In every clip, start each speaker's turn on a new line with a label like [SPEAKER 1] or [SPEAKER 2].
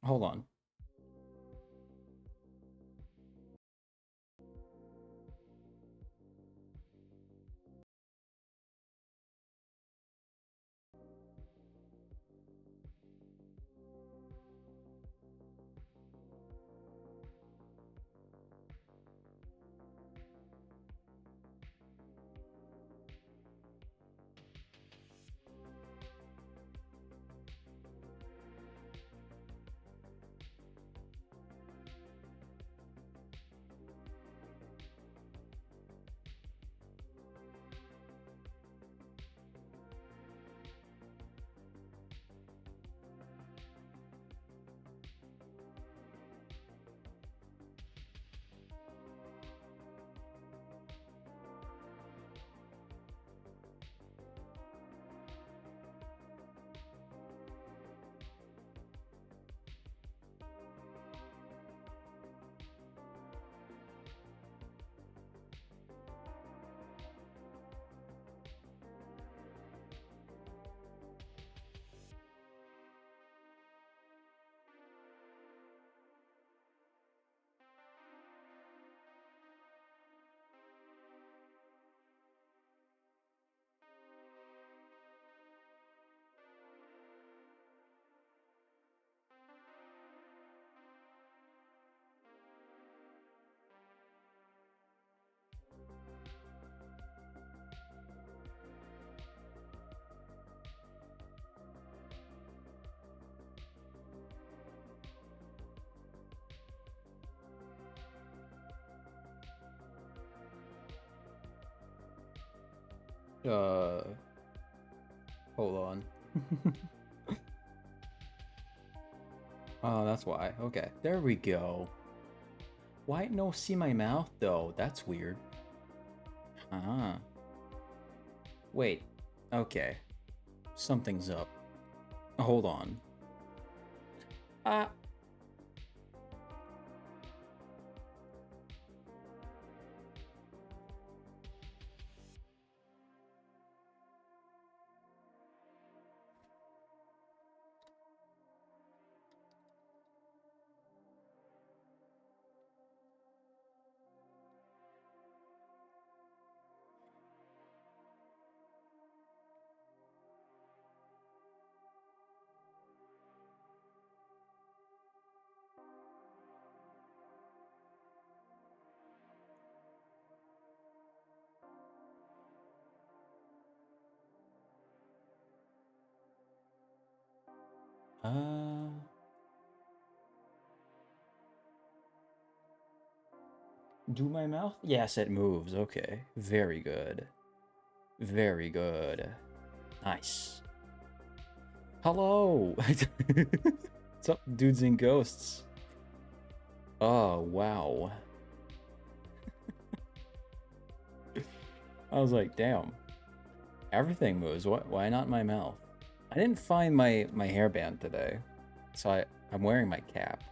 [SPEAKER 1] Hold on. Uh, Hold on. Oh, that's why. Okay, there we go. Why no see my mouth though? That's weird. Ah, wait. Okay, something's up. Hold on. Ah. Uh. Do my mouth? Yes, it moves. Okay, very good. Very good. Nice. Hello. What's up, dudes and ghosts? Oh wow. I was like, damn. Everything moves. Why not my mouth? I didn't find my hairband today, so I'm wearing my cap.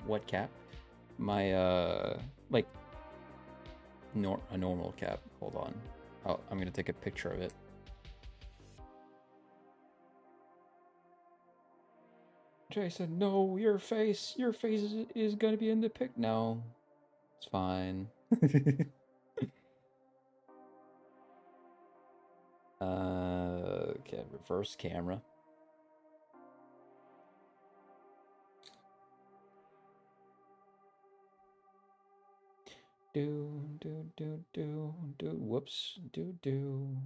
[SPEAKER 1] What cap? My like a normal cap. Hold on. Oh, I'm gonna take a picture of it. Jason, no, your face is gonna be in the pic. No, it's fine. Okay, reverse camera. Do. Whoops. Do.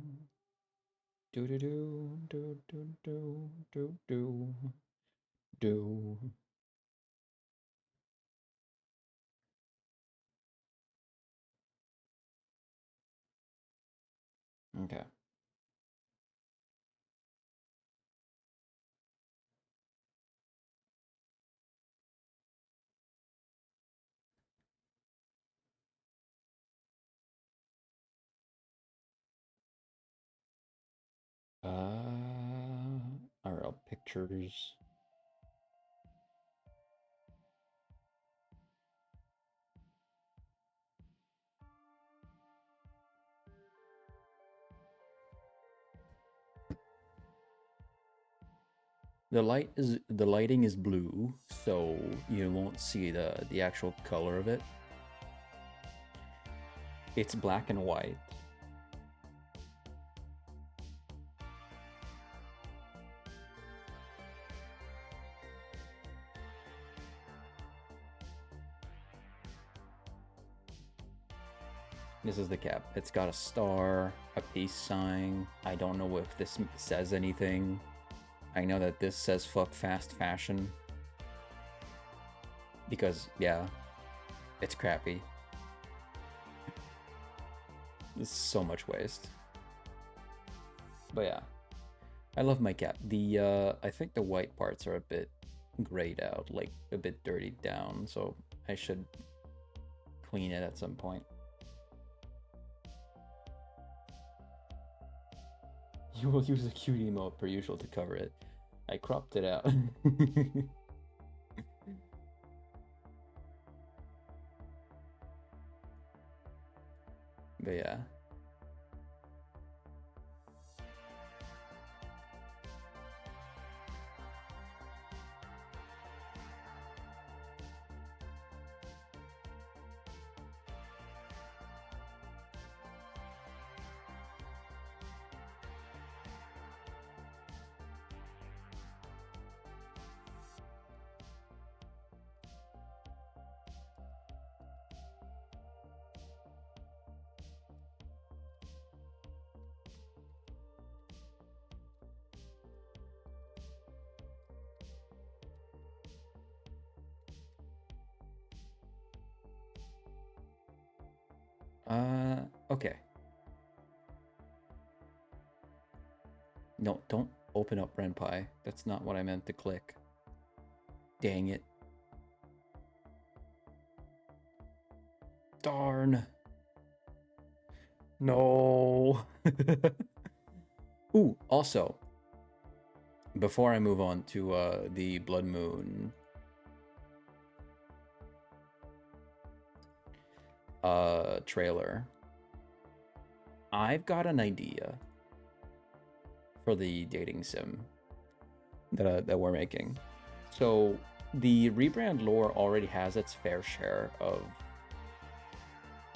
[SPEAKER 1] Okay. RL pictures. The lighting is blue, so you won't see the actual color of it. It's black and white. This is the cap. It's got a star, a peace sign. I don't know if this says anything. I know that this says fuck fast fashion. Because, yeah, it's crappy. This is so much waste. But yeah, I love my cap. I think the white parts are a bit grayed out, like a bit dirtied down, so I should clean it at some point. You will use a cute emote per usual to cover it. I cropped it out. But yeah. Okay. No, don't open up Ren'Py. That's not what I meant to click. Dang it. Darn. No. Ooh, also, before I move on to the Blood Moon trailer, I've got an idea for the dating sim that we're making. So the rebrand lore already has its fair share of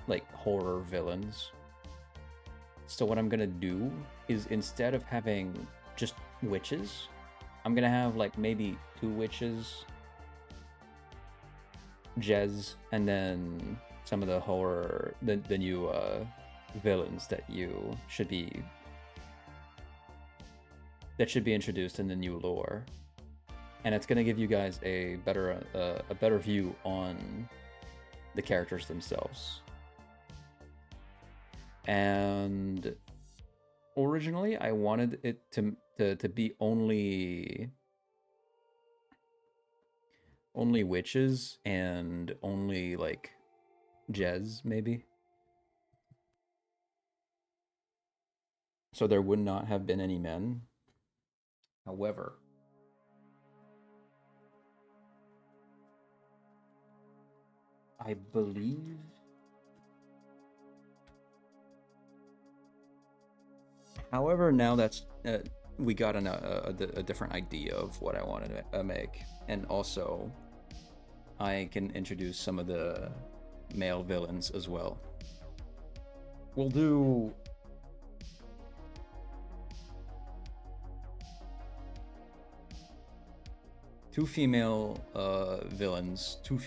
[SPEAKER 1] like horror villains. So what I'm gonna do is, instead of having just witches, I'm gonna have like maybe 2 witches, Jez, and then some of the horror, the new villains that should be introduced in the new lore, and it's gonna give you guys a better view on the characters themselves. And originally, I wanted it to be only witches and only like Jez, maybe. So there would not have been any men. However, I believe now that's we got a different idea of what I wanted to make, and also I can introduce some of the male villains as well. We'll do 2 female villains, 2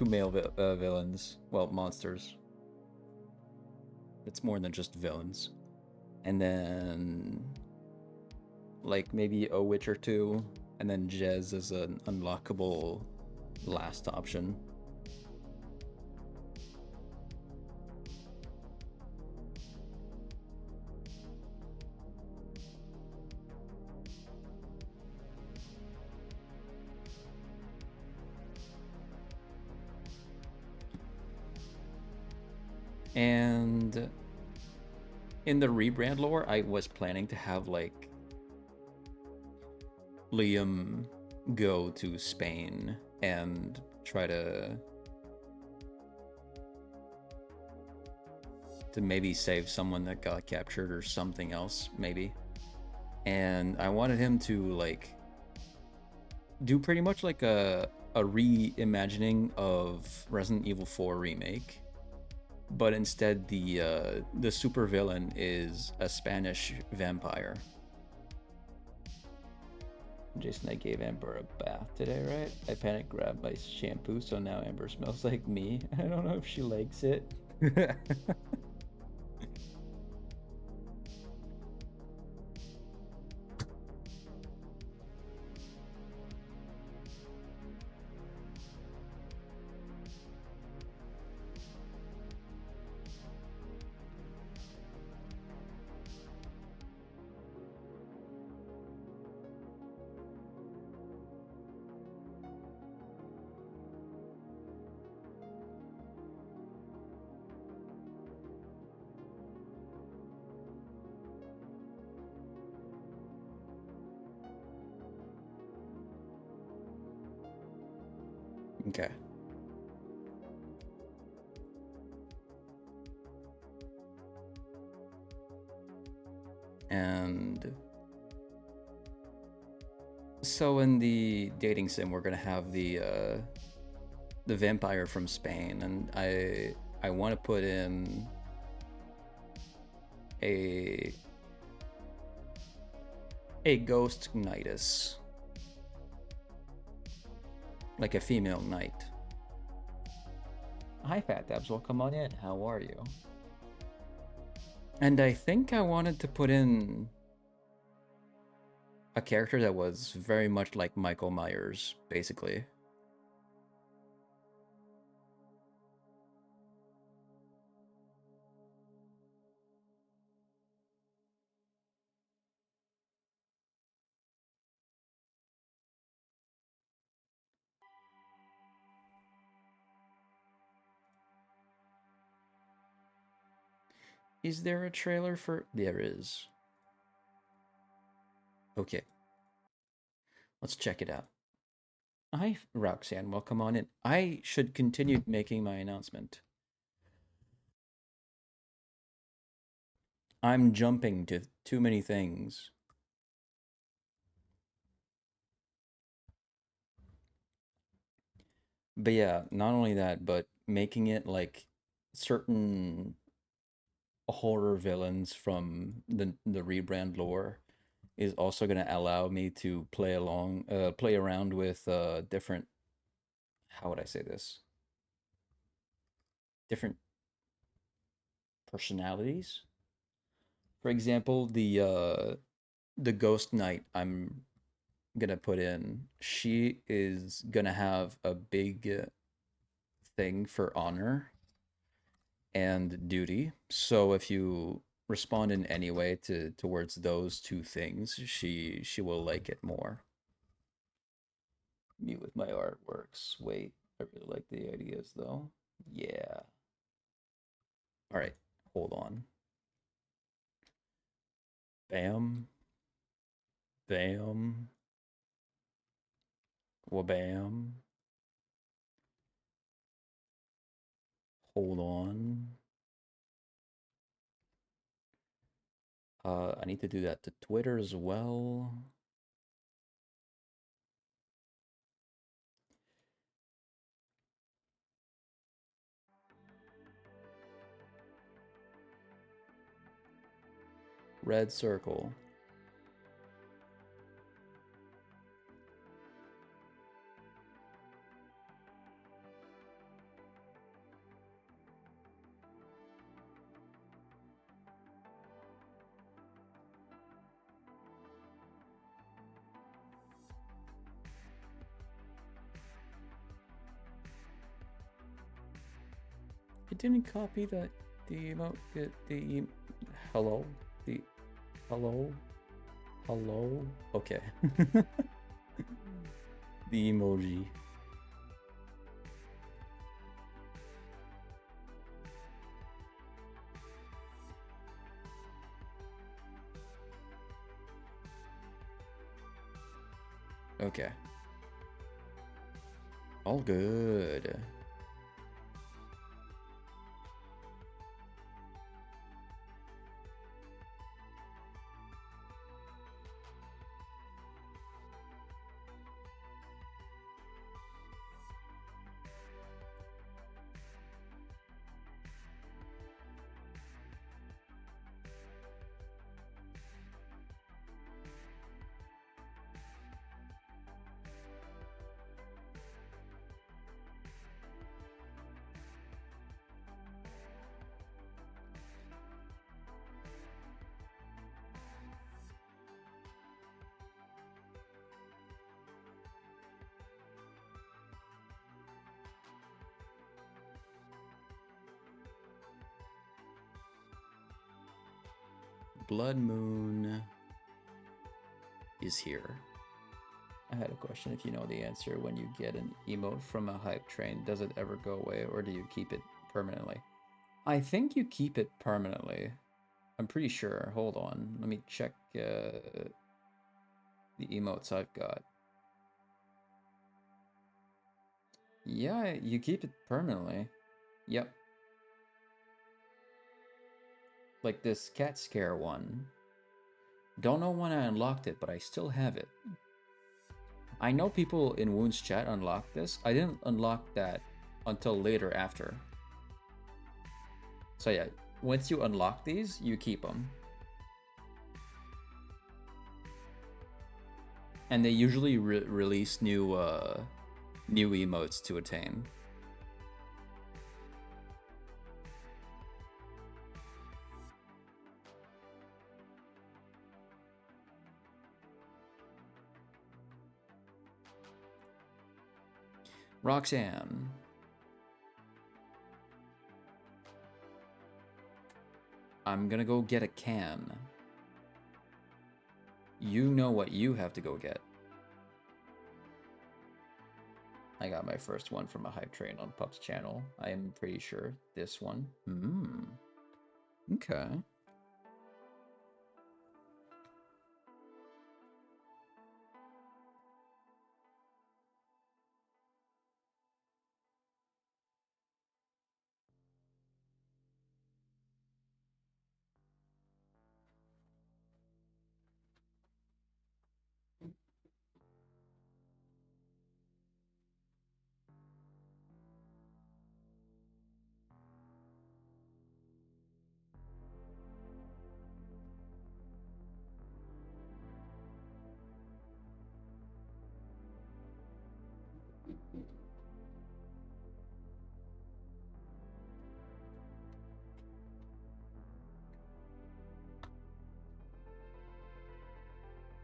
[SPEAKER 1] male villains, well, monsters. It's more than just villains. And then like maybe a witch or 2, and then Jez is an unlockable last option. And in the rebrand lore, I was planning to have like Liam go to Spain and try to maybe save someone that got captured or something else, maybe. And I wanted him to like do pretty much like a reimagining of Resident Evil 4 remake, but instead the supervillain is a Spanish vampire. Jason, I gave Amber a bath today, right? I panic grabbed my shampoo, so now Amber smells like me. I don't know if she likes it. Okay. And so in the dating sim, we're gonna have the vampire from Spain, and I want to put in a ghost knightess, like a female knight. Hi, Fat Dabs. Welcome on in. How are you? And I think I wanted to put in a character that was very much like Michael Myers, basically. Is there a trailer for... There is. Okay. Let's check it out. Hi, Roxanne. Welcome on in. I should continue making my announcement. I'm jumping to too many things. But yeah, not only that, but making it like certain horror villains from the rebrand lore is also going to allow me to play around with different, how would I say this? Different personalities. For example, the Ghost Knight I'm gonna put in, she is gonna have a big thing for honor and duty. So if you respond in any way towards those two things, she will like it more. Me with my artworks. Wait, I really like the ideas though. Yeah. All right, hold on. Bam, bam, wabam. Hold on. I need to do that to Twitter as well. Red circle. I didn't copy that. The emote. The hello. The hello. Hello. Okay. The emoji. Okay. All good. Blood Moon is here. I had a question. If you know the answer, when you get an emote from a hype train, does it ever go away or do you keep it permanently? I think you keep it permanently. I'm pretty sure. Hold on. Let me check the emotes I've got. Yeah, you keep it permanently. Yep. Like this cat scare one. Don't know when I unlocked it, but I still have it. I know people in Wounds chat unlocked this. I didn't unlock that until later after. So yeah, once you unlock these, you keep them. And they usually release new emotes to attain. Roxanne. I'm gonna go get a can. You know what you have to go get. I got my first one from a hype train on Pup's channel. I am pretty sure this one. Okay.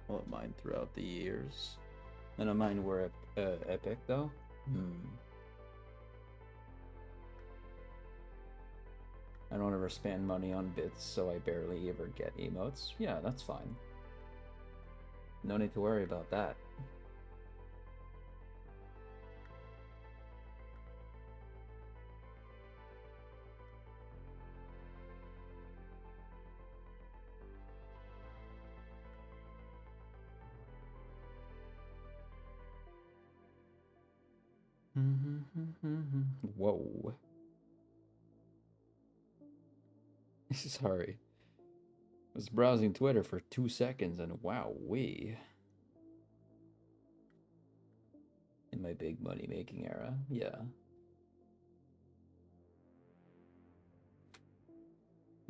[SPEAKER 1] All of mine throughout the years. None of mine were epic though. I don't ever spend money on bits, so I barely ever get emotes. Yeah, that's fine. No need to worry about that. Whoa. Sorry. I was browsing Twitter for 2 seconds and wow-wee. In my big money making era, yeah.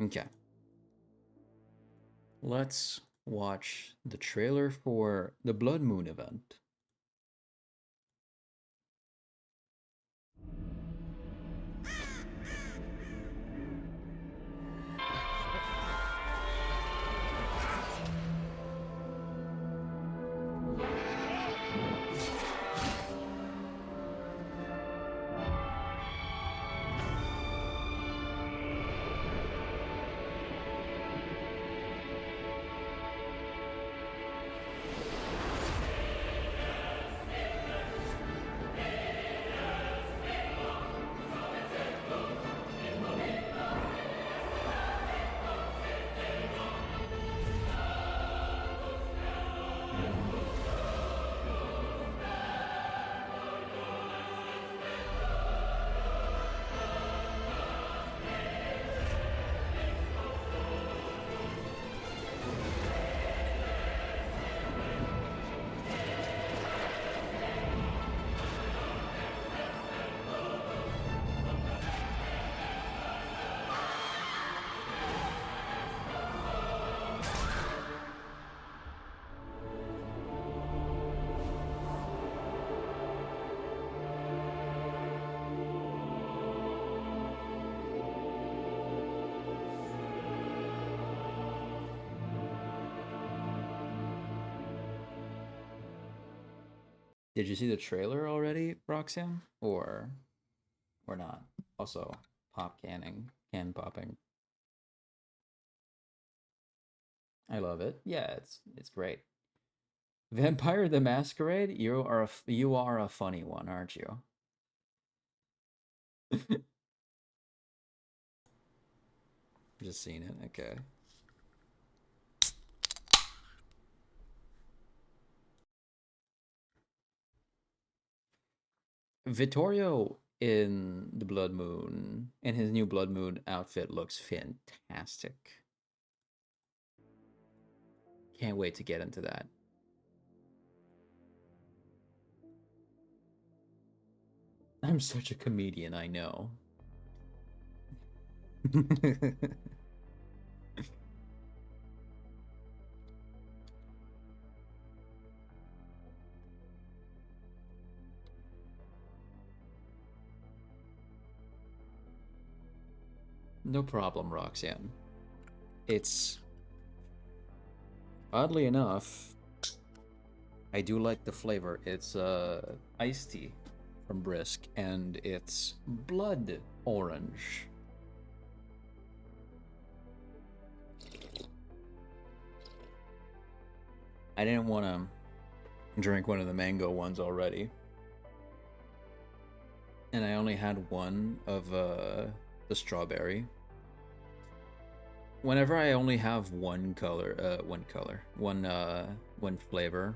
[SPEAKER 1] Okay. Let's watch the trailer for the Blood Moon event. Did you see the trailer already, Roxanne? Or not? Also, can popping. I love it. Yeah, it's great. Vampire the Masquerade, you are a funny one, aren't you? Just seen it. Okay. Vittorio in the Blood Moon, in his new Blood Moon outfit, looks fantastic. Can't wait to get into that. I'm such a comedian, I know. No problem, Roxanne. It's oddly enough, I do like the flavor. It's iced tea from Brisk, and it's blood orange. I didn't want to drink one of the mango ones already, and I only had one of the strawberry. Whenever I only have one flavor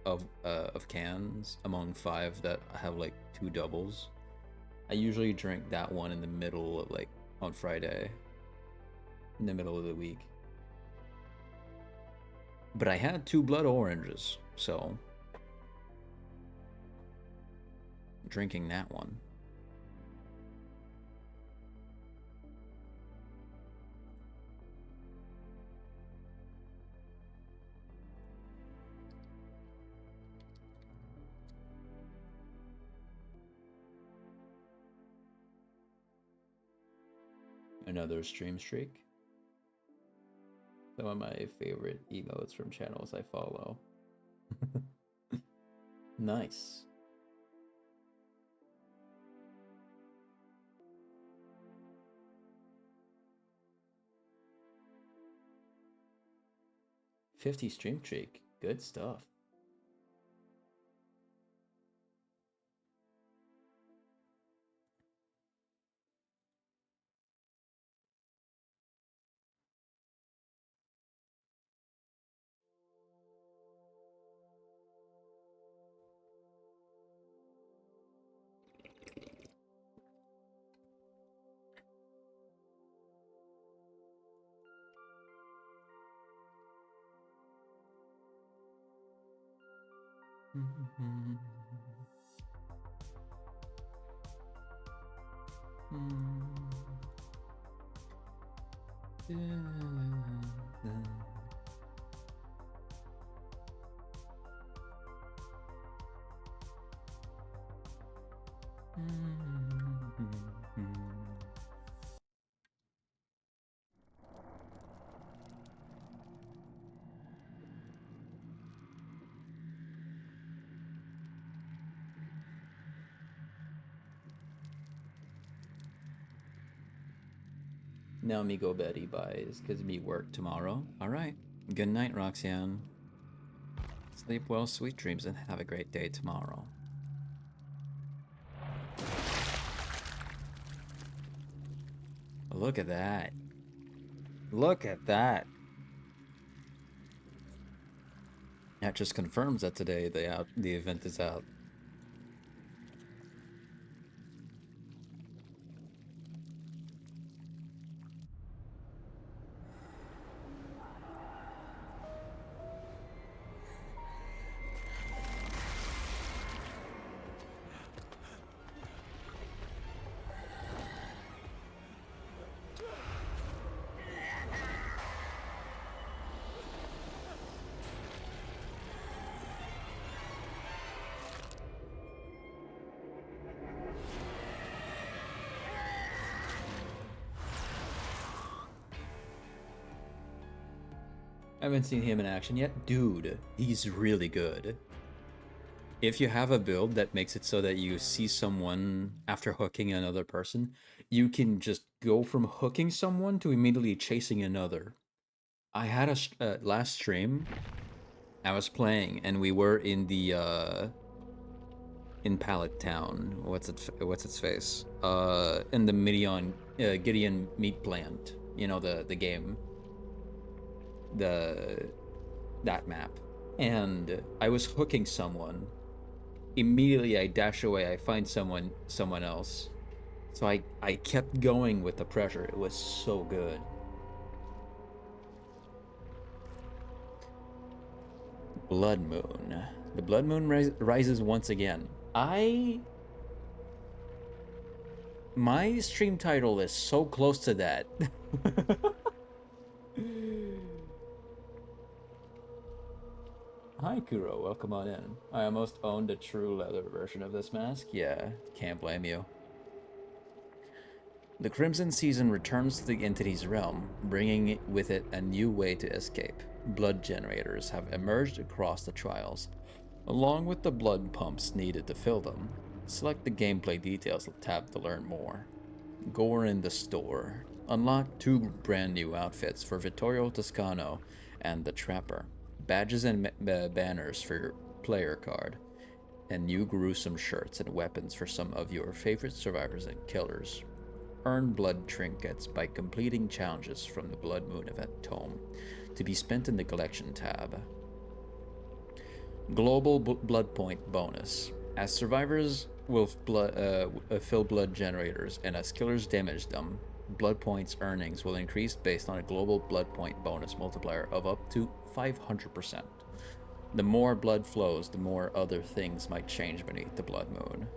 [SPEAKER 1] of cans among 5 that have like 2 doubles, I usually drink that one in the middle of like on Friday, in the middle of the week. But I had 2 blood oranges, so drinking that one. Another stream streak. Some of my favorite emotes from channels I follow. Nice. $50 stream streak. Good stuff. Now me go Betty buys, cause me work tomorrow. Alright. Good night, Roxanne. Sleep well, sweet dreams, and have a great day tomorrow. Look at that. Look at that. That just confirms that today the event is out. I haven't seen him in action yet. Dude, he's really good. if you have a build that makes it so that you see someone after hooking another person, you can just go from hooking someone to immediately chasing another. I had a last stream. I was playing, and we were in the in Pallet Town. What's its face? In the Gideon meat plant. You know, the game, the that map. And I was hooking someone. Immediately, I dash away. I find someone else. So I kept going with the pressure. It was so good. Blood Moon. The Blood Moon rises once again. My stream title is so close to that. Hi Kuro, welcome on in. I almost owned a true leather version of this mask. Yeah, can't blame you. The Crimson Season returns to the entity's realm, bringing with it a new way to escape. Blood generators have emerged across the trials, along with the blood pumps needed to fill them. Select the gameplay details tab to learn more. Gore in the store. Unlock 2 brand new outfits for Vittorio Toscano and the Trapper. Badges and banners for your player card. And new gruesome shirts and weapons for some of your favorite survivors and killers. Earn blood trinkets by completing challenges from the Blood Moon event tome, to be spent in the collection tab. Global blood point bonus. As survivors will fill blood generators, and as killers damage them, blood points earnings will increase based on a global blood point bonus multiplier of up to 500%. The more blood flows, the more other things might change beneath the Blood Moon.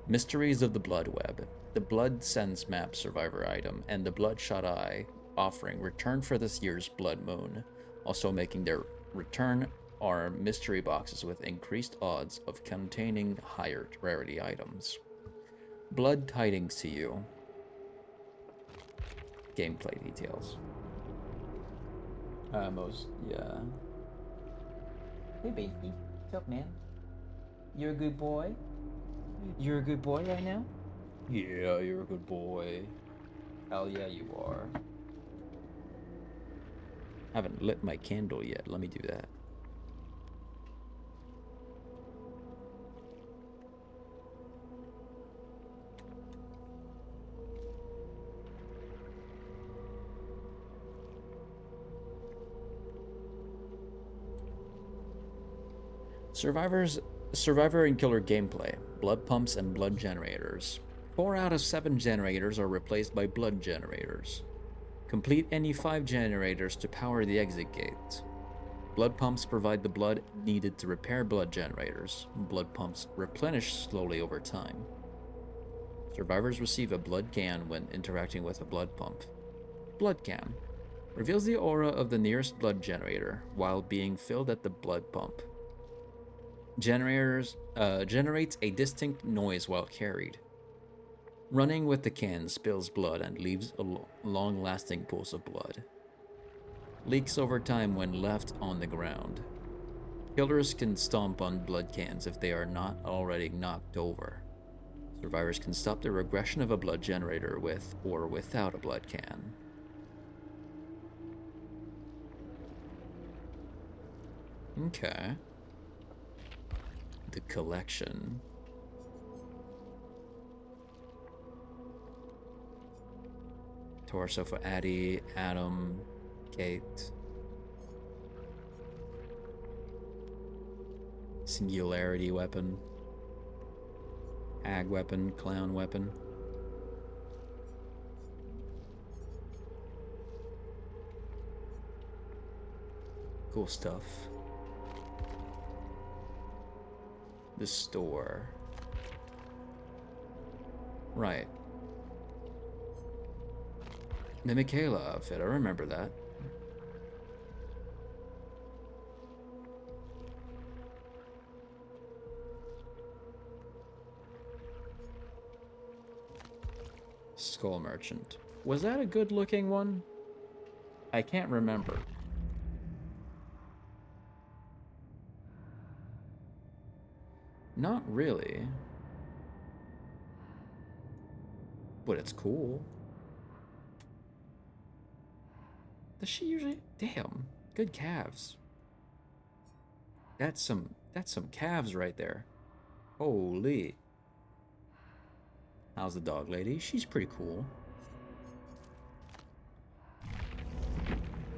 [SPEAKER 1] Mysteries of the Blood Web. The Blood Sense Map survivor item and the Bloodshot Eye offering return for this year's Blood Moon. Also making their return are mystery boxes with increased odds of containing higher rarity items. Blood tidings to you. Gameplay details. Yeah. Hey baby, what's up, man? You're a good boy? You're a good boy right now? Yeah, you're a good boy. Hell yeah, you are. I haven't lit my candle yet. Let me do that. Survivor and Killer gameplay. Blood pumps and blood generators. 4 out of 7 generators are replaced by blood generators. Complete any 5 generators to power the exit gate. Blood pumps provide the blood needed to repair blood generators. Blood pumps replenish slowly over time. Survivors receive a blood can when interacting with a blood pump. Blood can reveals the aura of the nearest blood generator while being filled at the blood pump. Generates a distinct noise while carried. Running with the can spills blood and leaves a long-lasting pools of blood. Leaks over time when left on the ground. Killers can stomp on blood cans if they are not already knocked over. Survivors can stop the regression of a blood generator with or without a blood can. Okay. The collection. Torso for Addie, Adam, Kate. Singularity weapon. Ag weapon, clown weapon. Cool stuff. The store. Right. The Michaela outfit, I remember that. Skull Merchant. Was that a good looking one? I can't remember. Not really. But it's cool. Does she usually? Damn, good calves. That's some calves right there. Holy. How's the dog lady? She's pretty cool.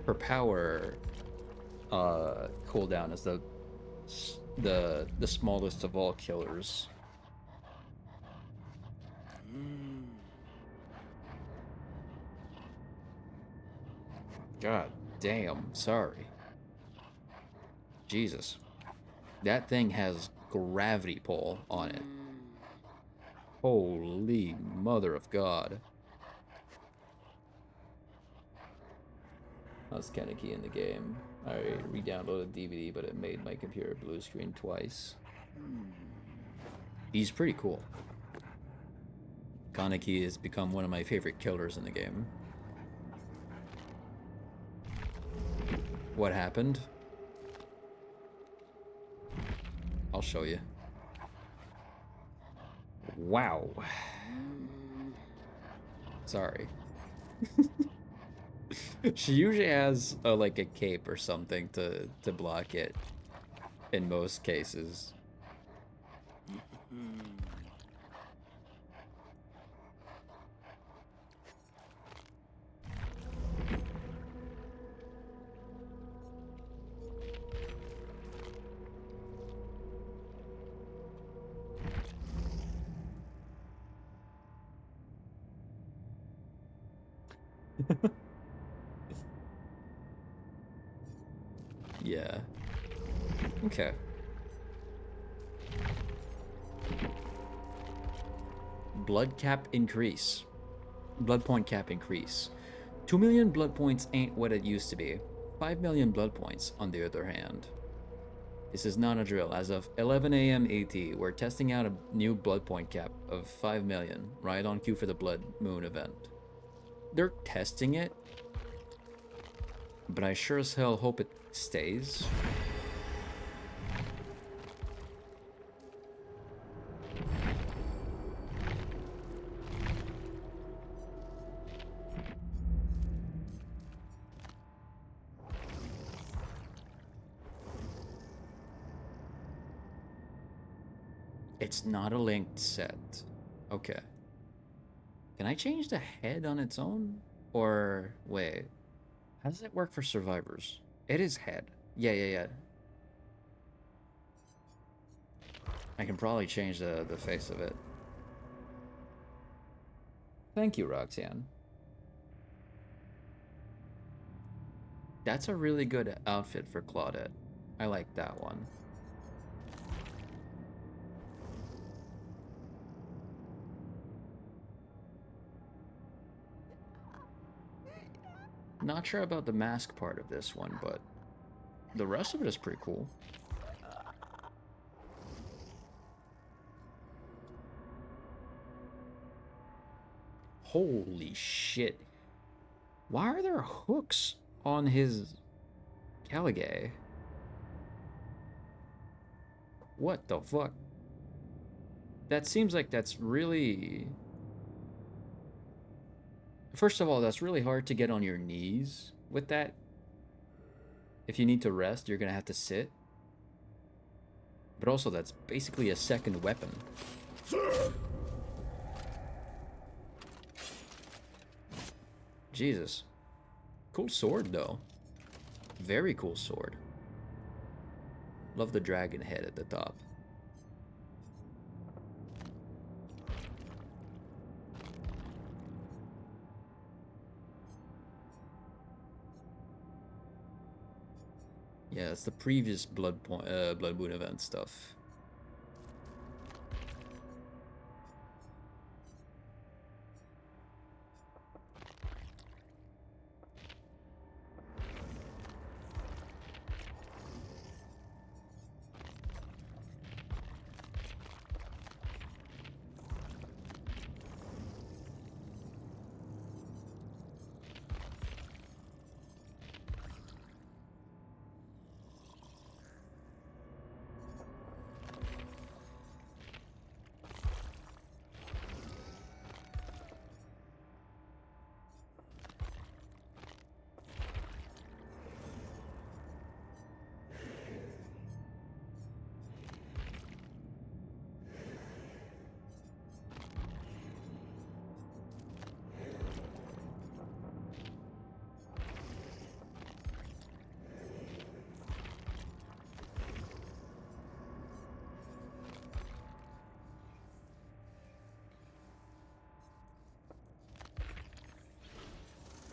[SPEAKER 1] Her power cooldown is the smallest of all killers. God damn, sorry. Jesus. That thing has gravity pull on it. Holy mother of God. How's Kaneki in the game? I re-downloaded DVD, but it made my computer blue screen twice. He's pretty cool. Kaneki has become one of my favorite killers in the game. What happened? I'll show you. Wow. Sorry. She usually has like a cape or something to block it in most cases. Yeah. Okay. Blood cap increase. Blood point cap increase. 2 million blood points ain't what it used to be. 5 million blood points, on the other hand. This is not a drill. As of 11 a.m. AT, we're testing out a new blood point cap of 5 million, right on cue for the Blood Moon event. They're testing it, but I sure as hell hope it stays. It's not a linked set. Okay. Can I change the head on its own? Or, wait. How does it work for survivors? It is head. Yeah. I can probably change the face of it. Thank you, Roxanne. That's a really good outfit for Claudette. I like that one. Not sure about the mask part of this one, but the rest of it is pretty cool. Holy shit. Why are there hooks on his Caligay? What the fuck? That seems like that's really... First of all, that's really hard to get on your knees with that. If you need to rest, you're gonna have to sit. But also, that's basically a second weapon. Jesus. Cool sword, though. Very cool sword. Love the dragon head at the top. Yeah, it's the previous Blood Moon event stuff.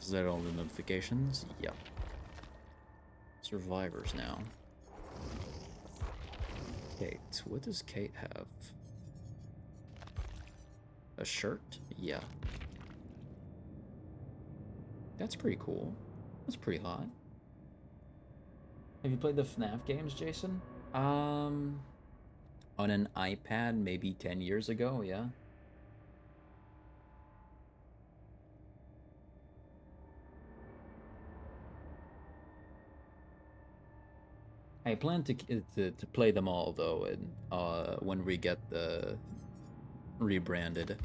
[SPEAKER 1] Is that all the notifications? Yep. Survivors now. Kate. What does Kate have? A shirt? Yeah. That's pretty cool. That's pretty hot. Have you played the FNAF games, Jason? On an iPad maybe 10 years ago, yeah. I plan to play them all though, and when we get the rebranded.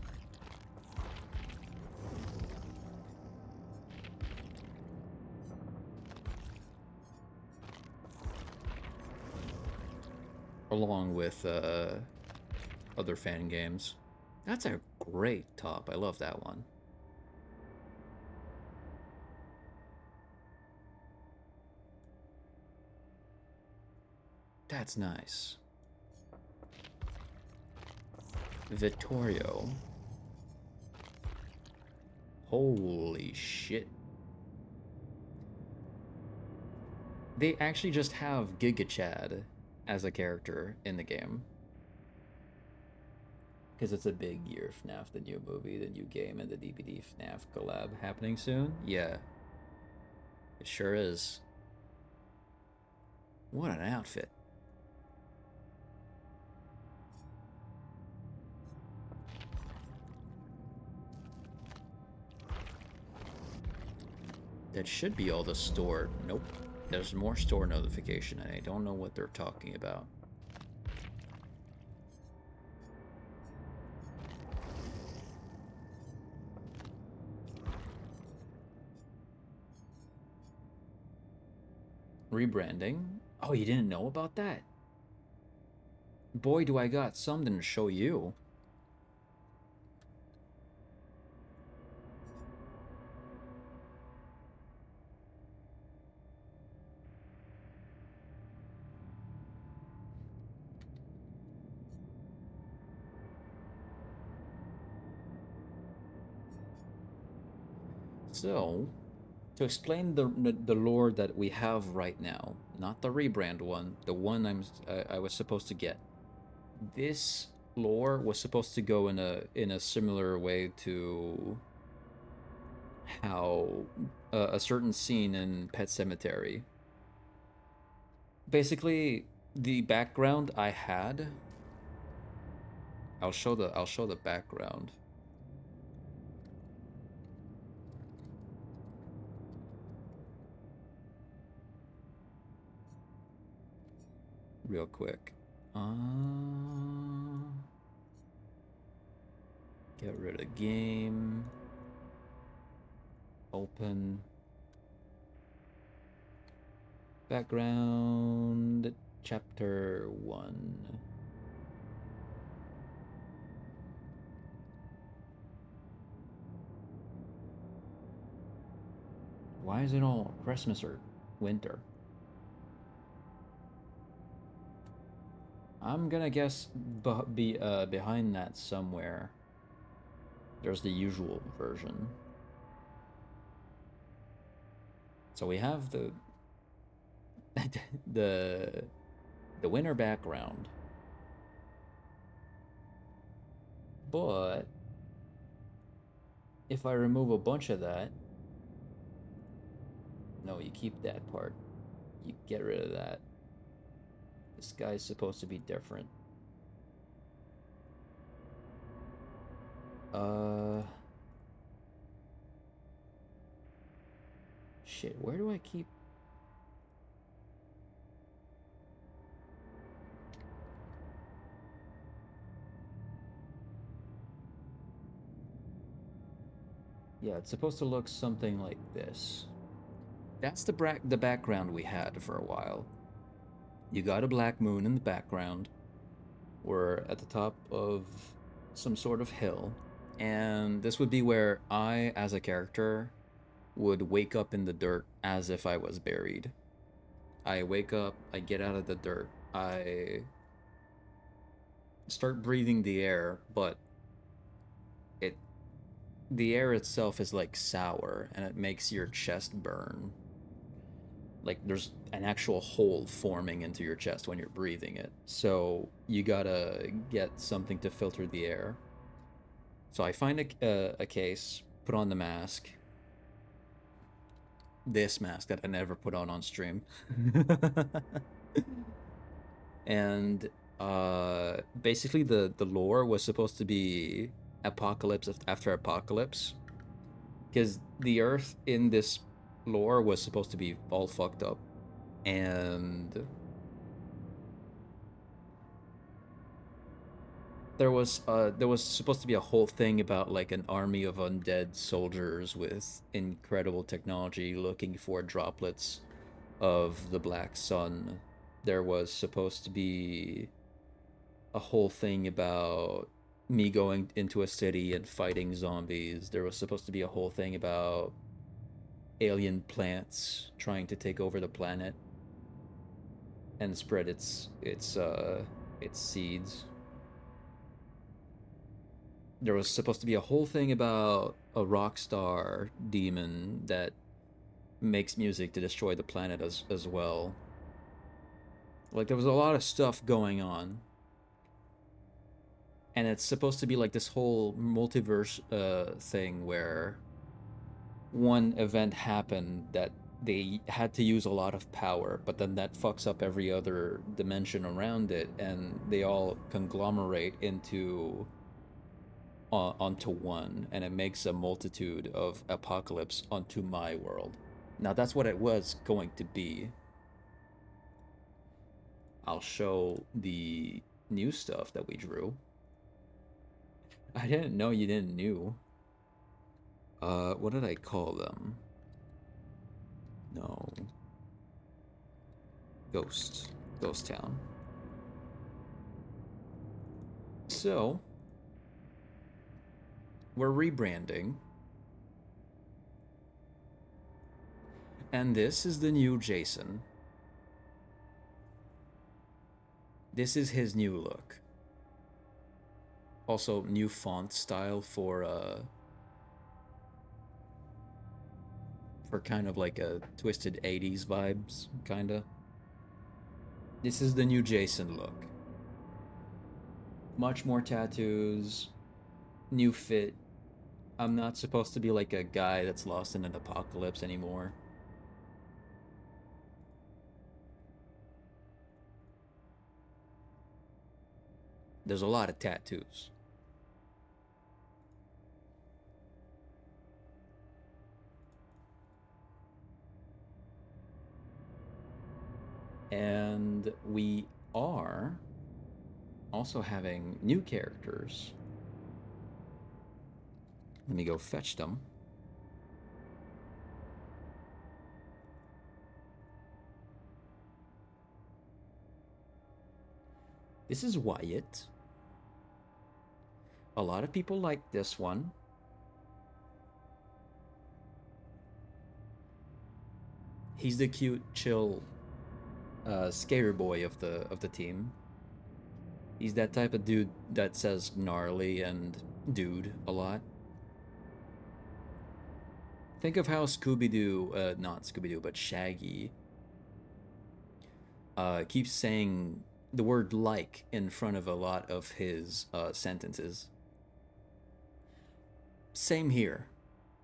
[SPEAKER 1] Along with other fan games. That's a great top. I love that one. That's nice. Vittorio. Holy shit. They actually just have Giga Chad as a character in the game. Because it's a big year, FNAF, the new movie, the new game, and the DBD FNAF collab happening soon. Yeah. It sure is. What an outfit. That should be all the store. Nope. There's more store notification, and I don't know what they're talking about. Rebranding? Oh, you didn't know about that? Boy, do I got something to show you. So, to explain the lore that we have right now, not the rebrand one, the one I was supposed to get. This lore was supposed to go in a similar way to how a certain scene in Pet Cemetery. Basically, the background I had. I'll show the background. Real quick. Get rid of game. Open. Background. Chapter 1. Why is it all Christmas or winter? I'm gonna guess behind that somewhere. There's the usual version. So we have the the winter background. But if I remove a bunch of that, no, you keep that part. You get rid of that. This guy's supposed to be different. Shit, where do I keep... Yeah, it's supposed to look something like this. That's the background we had for a while. You got a black moon in the background. We're at the top of some sort of hill. And this would be where I, as a character, would wake up in the dirt as if I was buried. I wake up, I get out of the dirt, I start breathing the air, but the air itself is like sour and it makes your chest burn. Like there's an actual hole forming into your chest when you're breathing it. So you gotta get something to filter the air. So I find a case, put on the mask. This mask that I never put on stream. And basically the lore was supposed to be apocalypse after apocalypse, because the earth in this lore was supposed to be all fucked up, and there was supposed to be a whole thing about like an army of undead soldiers with incredible technology looking for droplets of the black sun. There was supposed to be a whole thing about me going into a city and fighting zombies. There was supposed to be a whole thing about alien plants trying to take over the planet and spread its seeds. There was supposed to be a whole thing about a rock star demon that makes music to destroy the planet as well. Like there was a lot of stuff going on, and it's supposed to be like this whole multiverse thing where one event happened that they had to use a lot of power, but then that fucks up every other dimension around it, and they all conglomerate into onto one, and it makes a multitude of apocalypse onto my world. Now that's what it was going to be. I'll show the new stuff that we drew. I didn't know you didn't knew. What did I call them? No. Ghost Town. So, we're rebranding. And this is the new Jason. This is his new look. Also, new font style for kind of like a twisted 80s vibes, kinda. This is the new Jason look. Much more tattoos, new fit. I'm not supposed to be like a guy that's lost in an apocalypse anymore. There's a lot of tattoos. And we are also having new characters. Let me go fetch them. This is Wyatt. A lot of people like this one. He's the cute, chill skater boy of the team. He's that type of dude that says gnarly and dude a lot. Think of how Scooby-Doo, not Scooby-Doo, but Shaggy, keeps saying the word like in front of a lot of his sentences. Same here,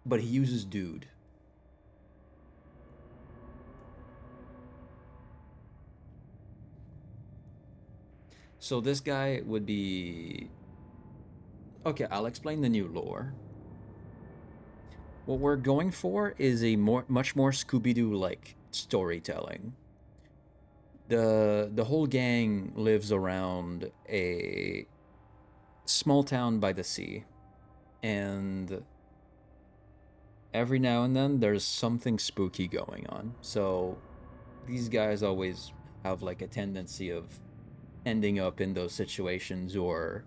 [SPEAKER 1] but he uses dude. So this guy would be... Okay, I'll explain the new lore. What we're going for is a much more Scooby-Doo-like storytelling. The whole gang lives around a small town by the sea, and every now and then there's something spooky going on. So these guys always have like a tendency of ending up in those situations or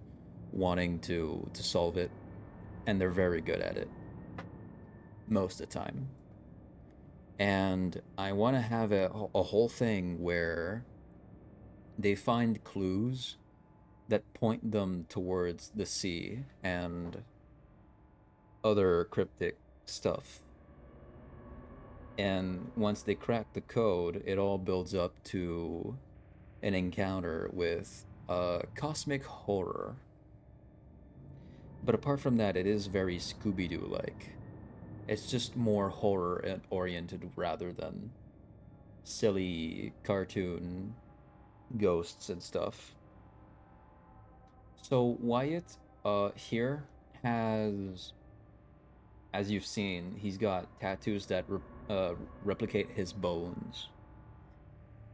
[SPEAKER 1] wanting to solve it, and they're very good at it most of the time. And I want to have a whole thing where they find clues that point them towards the sea, and other cryptic stuff. And once they crack the code, it all builds up to an encounter with cosmic horror. But apart from that, it is very Scooby Doo like. It's just more horror oriented rather than silly cartoon ghosts and stuff. So Wyatt here has, as you've seen, he's got tattoos that replicate his bones.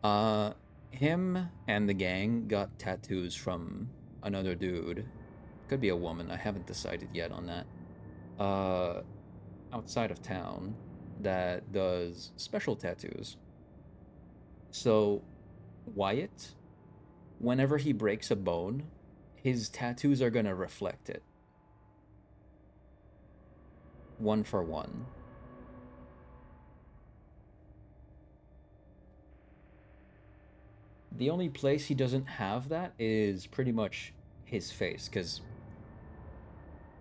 [SPEAKER 1] Uh, him and the gang got tattoos from another dude. Could be a woman. I haven't decided yet on that. Outside of town, that does special tattoos. So, Wyatt, whenever he breaks a bone, his tattoos are gonna reflect it. One for one. The only place he doesn't have that is pretty much his face, because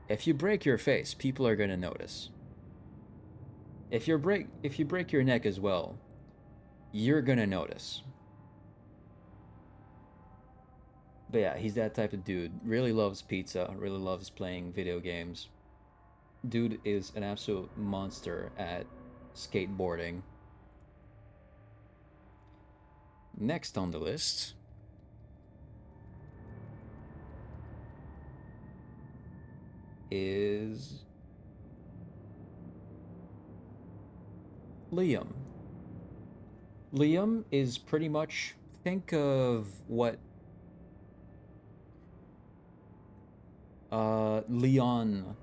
[SPEAKER 1] if you break your face, people are gonna notice. If you break your neck as well, you're gonna notice. But yeah, he's that type of dude. Really loves pizza, really loves playing video games. Dude is an absolute monster at skateboarding. Next on the list is Liam. Liam is pretty much, think of what Leon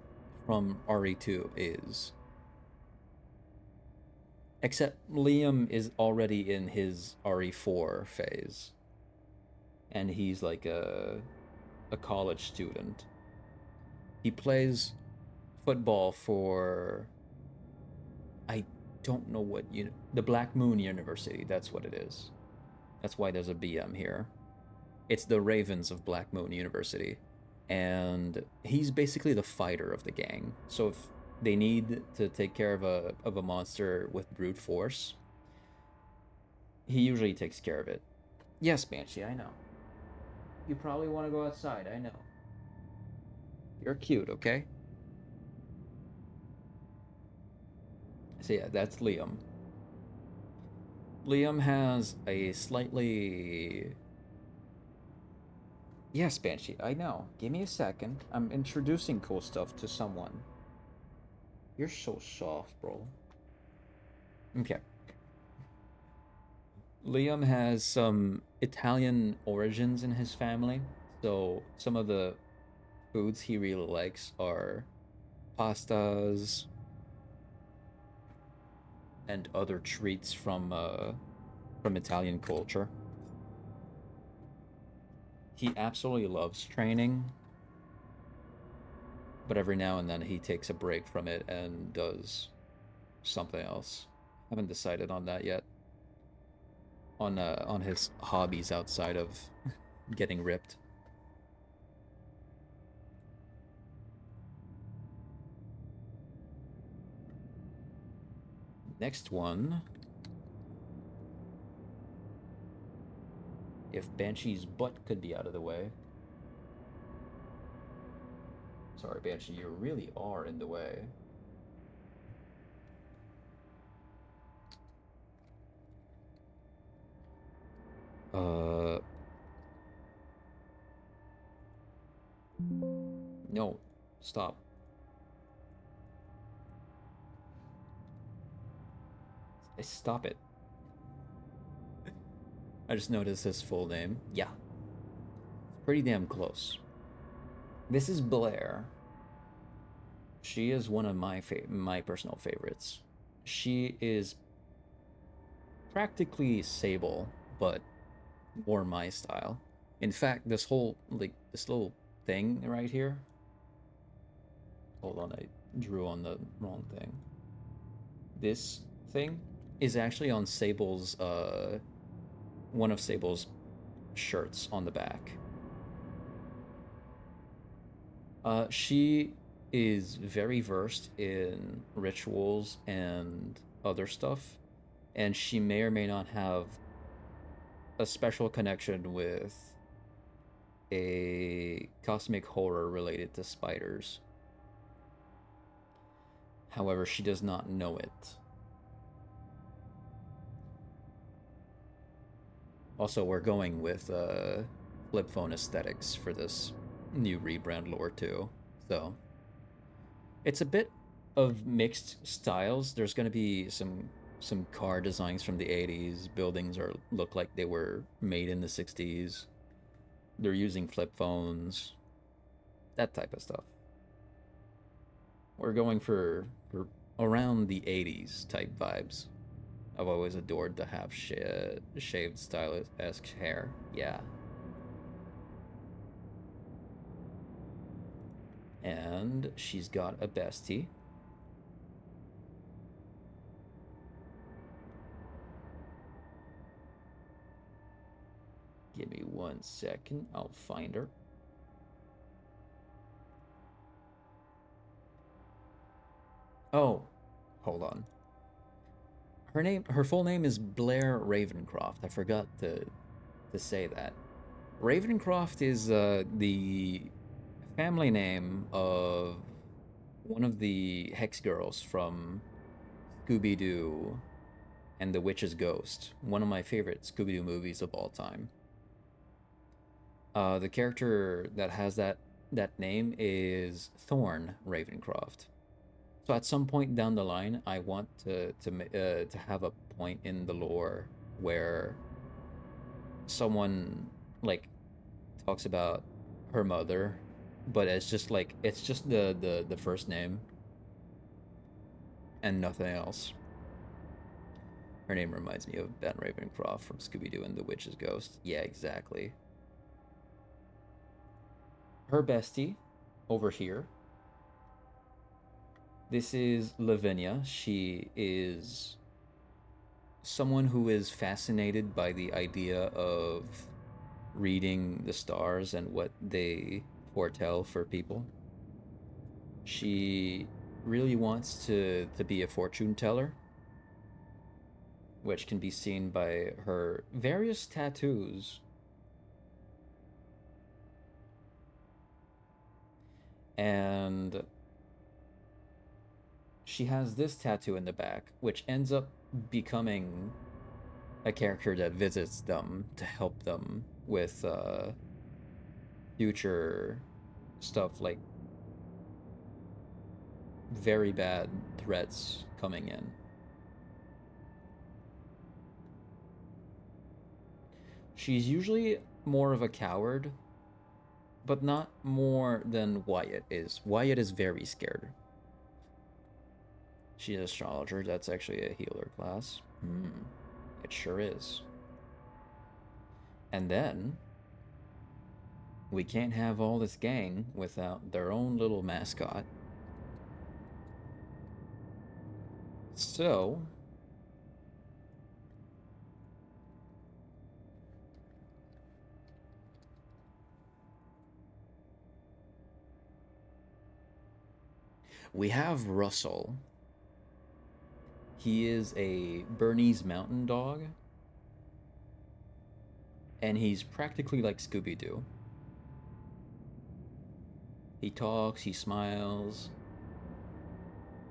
[SPEAKER 1] from RE2 is. Except Liam is already in his RE4 phase. And he's like a college student. He plays football for, I don't know what the Black Moon University, that's what it is. That's why there's a BM here. It's the Ravens of Black Moon University. And he's basically the fighter of the gang. So if they need to take care of a monster with brute force, he usually takes care of it. Yes, Banshee, I know. You probably want to go outside, I know. You're cute, okay? So yeah, that's Liam. Liam has a slightly... Yes, Banshee, I know. Give me a second. I'm introducing cool stuff to someone. You're so soft, bro. Okay. Liam has some Italian origins in his family, so some of the foods he really likes are pastas and other treats from Italian culture. He absolutely loves training, but every now and then he takes a break from it and does something else. Haven't decided on that yet. On his hobbies outside of getting ripped. Next one. If Banshee's butt could be out of the way. Sorry, Banshee, you really are in the way. No, stop. Stop it. I just noticed his full name. Yeah. Pretty damn close. This is Blair. She is one of my personal favorites. She is practically Sable, but more my style. In fact, this little thing right here. Hold on, I drew on the wrong thing. This thing is actually on Sable's one of Sable's shirts on the back. She is very versed in rituals and other stuff, and she may or may not have a special connection with a cosmic horror related to spiders. However, she does not know it. Also, we're going with flip phone aesthetics for this new rebrand lore too. So it's a bit of mixed styles. There's going to be some car designs from the 80s. Buildings are look like they were made in the 60s. They're using flip phones, that type of stuff. We're going for around the 80s type vibes. I've always adored to have shaved stylist-esque hair. Yeah. And she's got a bestie. Give me 1 second. I'll find her. Oh, hold on. Her full name is Blair Ravencroft. I forgot to say that. Ravencroft is the family name of one of the Hex girls from Scooby Doo and the Witch's Ghost, one of my favorite Scooby Doo movies of all time. The character that has that name is Thorn Ravencroft. So at some point down the line, I want to have a point in the lore where someone like talks about her mother, but it's just the first name and nothing else. Her name reminds me of Ben Ravencroft from Scooby Doo and the Witch's Ghost. Yeah, exactly. Her bestie over here. This is Lavinia. She is someone who is fascinated by the idea of reading the stars and what they foretell for people. She really wants to be a fortune teller, which can be seen by her various tattoos. And she has this tattoo in the back, which ends up becoming a character that visits them to help them with future stuff like very bad threats coming in. She's usually more of a coward, but not more than Wyatt is. Wyatt is very scared. She's an astrologer. That's actually a healer class. It sure is. And then we can't have all this gang without their own little mascot. So we have Russell. He is a Bernese Mountain Dog, and he's practically like Scooby Doo. He talks, he smiles,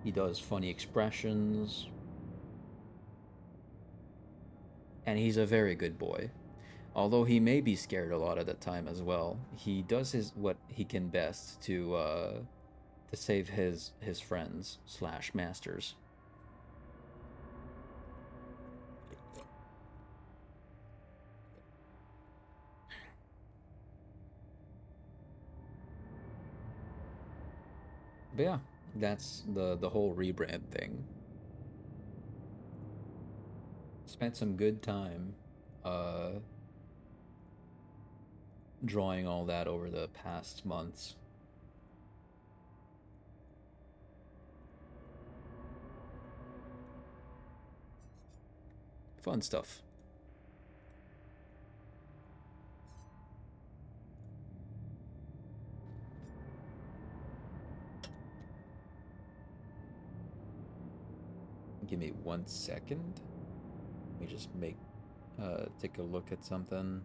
[SPEAKER 1] he does funny expressions, and he's a very good boy. Although he may be scared a lot of the time as well, he does his what he can best to save his friends slash masters. But yeah, that's the whole rebrand thing. Spent some good time uh drawing all that over the past months. Fun stuff. Give me 1 second. Let me just take a look at something.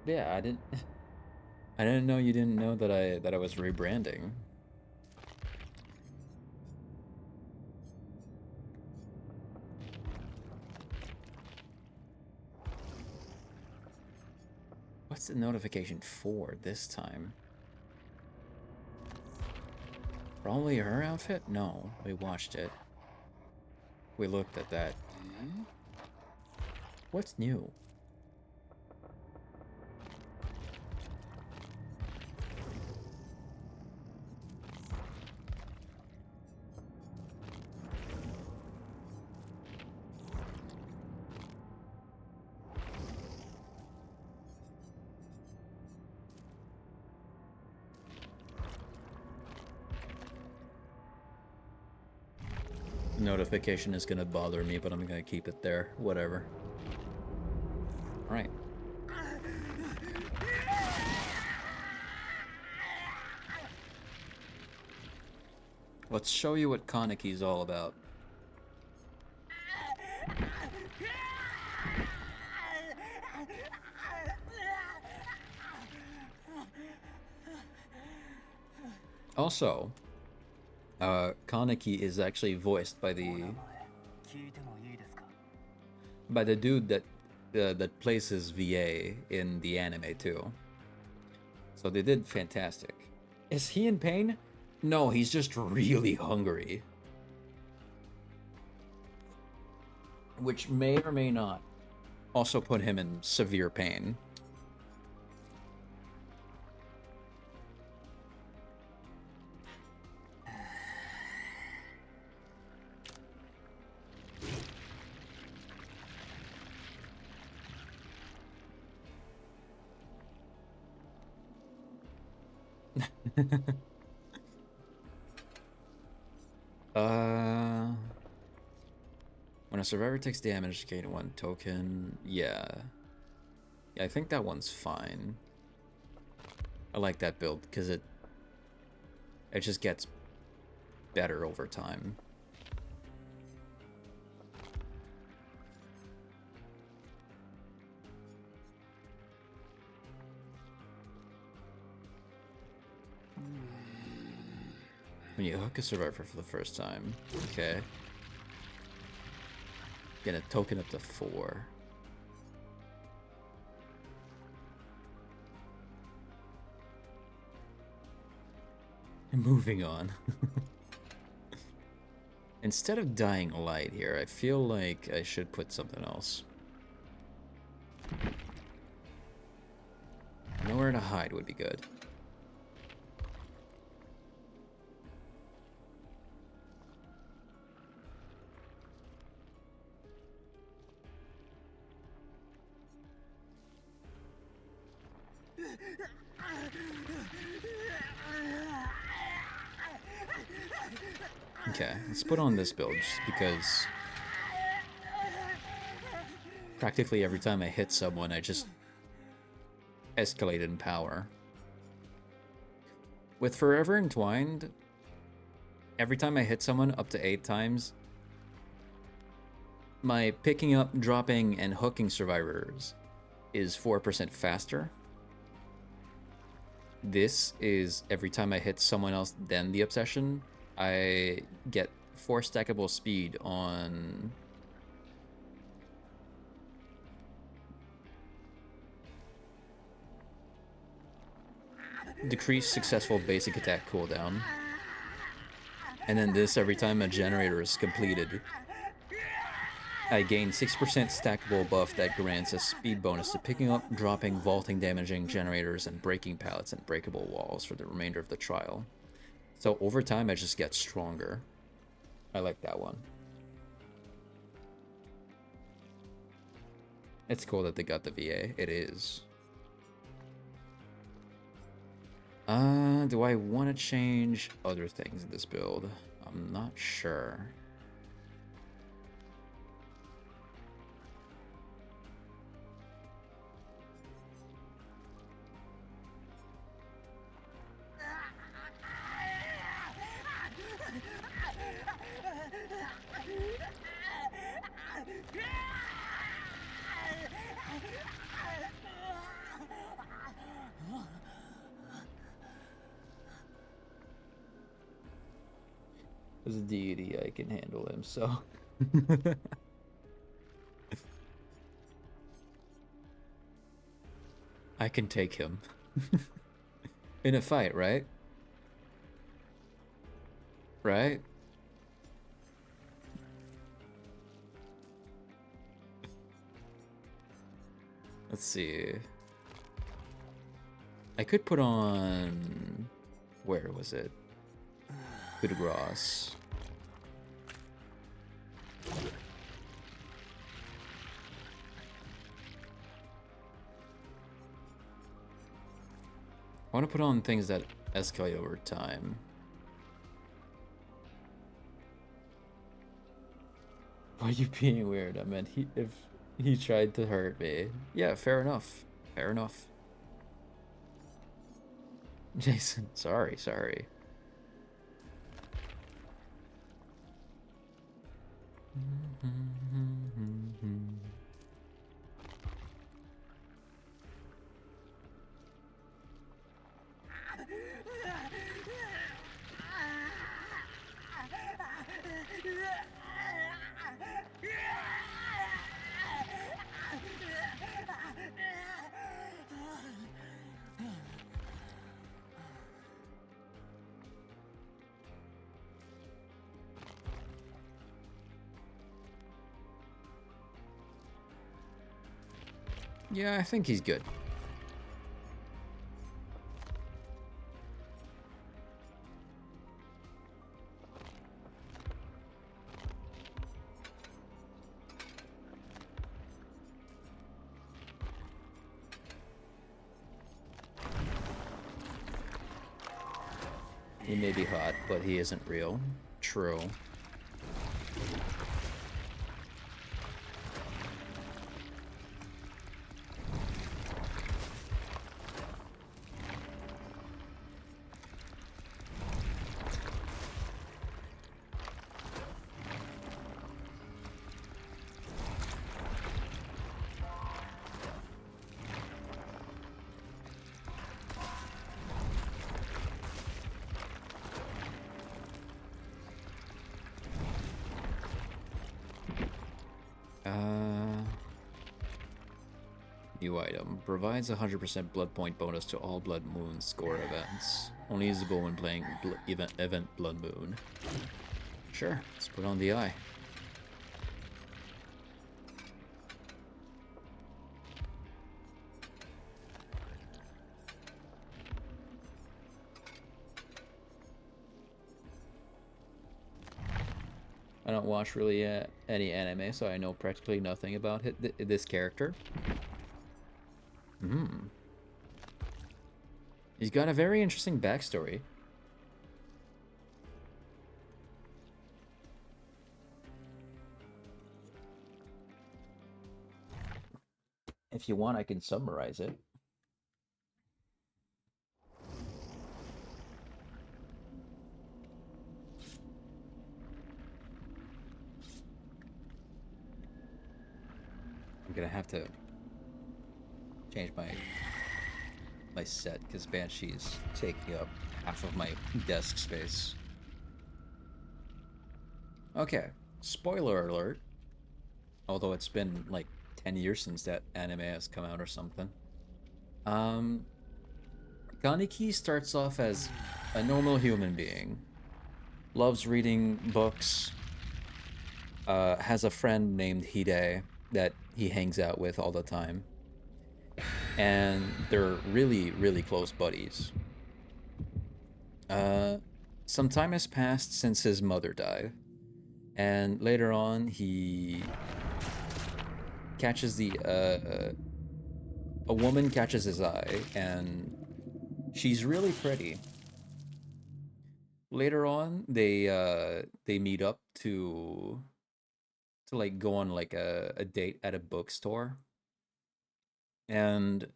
[SPEAKER 1] Yeah, I didn't know you didn't know that I was rebranding. What's the notification for this time? Probably her outfit? No, we watched it. We looked at that. What's new? Notification is gonna bother me, but I'm gonna keep it there. Whatever. Alright. Let's show you what Kaneki's all about. Also, Kaneki is actually voiced by the dude that plays his VA in the anime too. So they did fantastic. Is he in pain? No, he's just really hungry. Which may or may not also put him in severe pain. When a survivor takes damage, gain 1 token. Yeah, I think that one's fine. I like that build because it just gets better over time. When you hook a survivor for the first time, okay. Get a token up to 4. Moving on. Instead of dying light here, I feel like I should put something else. Nowhere to hide would be good. Okay, let's put on this build just because practically every time I hit someone, I just escalate in power. With Forever Entwined, every time I hit someone up to 8 times, my picking up, dropping, and hooking survivors is 4% faster. This is every time I hit someone else, then the obsession, I get 4 stackable speed on decreased successful basic attack cooldown. And then this every time a generator is completed. I gain 6% stackable buff that grants a speed bonus to picking up, dropping, vaulting, damaging generators, and breaking pallets and breakable walls for the remainder of the trial. So over time, I just get stronger. I like that one. It's cool that they got the VA. It is. Do I want to change other things in this build? I'm not sure. As a deity, I can handle him, so. I can take him. In a fight, right? Right? Let's see. I could put on... Where was it? Coup de grace. I want to put on things that escalate over time. Why are you being weird? I meant if he tried to hurt me. Yeah, fair enough. Fair enough. Jason, sorry. Yeah, I think he's good. He may be hot, but he isn't real. True. New item. Provides 100% blood point bonus to all Blood Moon score events. Only usable when playing event Blood Moon. Sure, let's put on the eye. I don't watch really any anime, so I know practically nothing about this character. He's got a very interesting backstory. If you want, I can summarize it. I'm gonna have to change my set because Banshee's taking up half of my desk space. Okay, spoiler alert. Although it's been like 10 years since that anime has come out or something. Kaneki starts off as a normal human being. Loves reading books. Has a friend named Hide that he hangs out with all the time. And they're really, really close buddies. Some time has passed since his mother died. And later on, he catches a woman catches his eye, and she's really pretty. Later on, they meet up to like go on like a date at a bookstore. And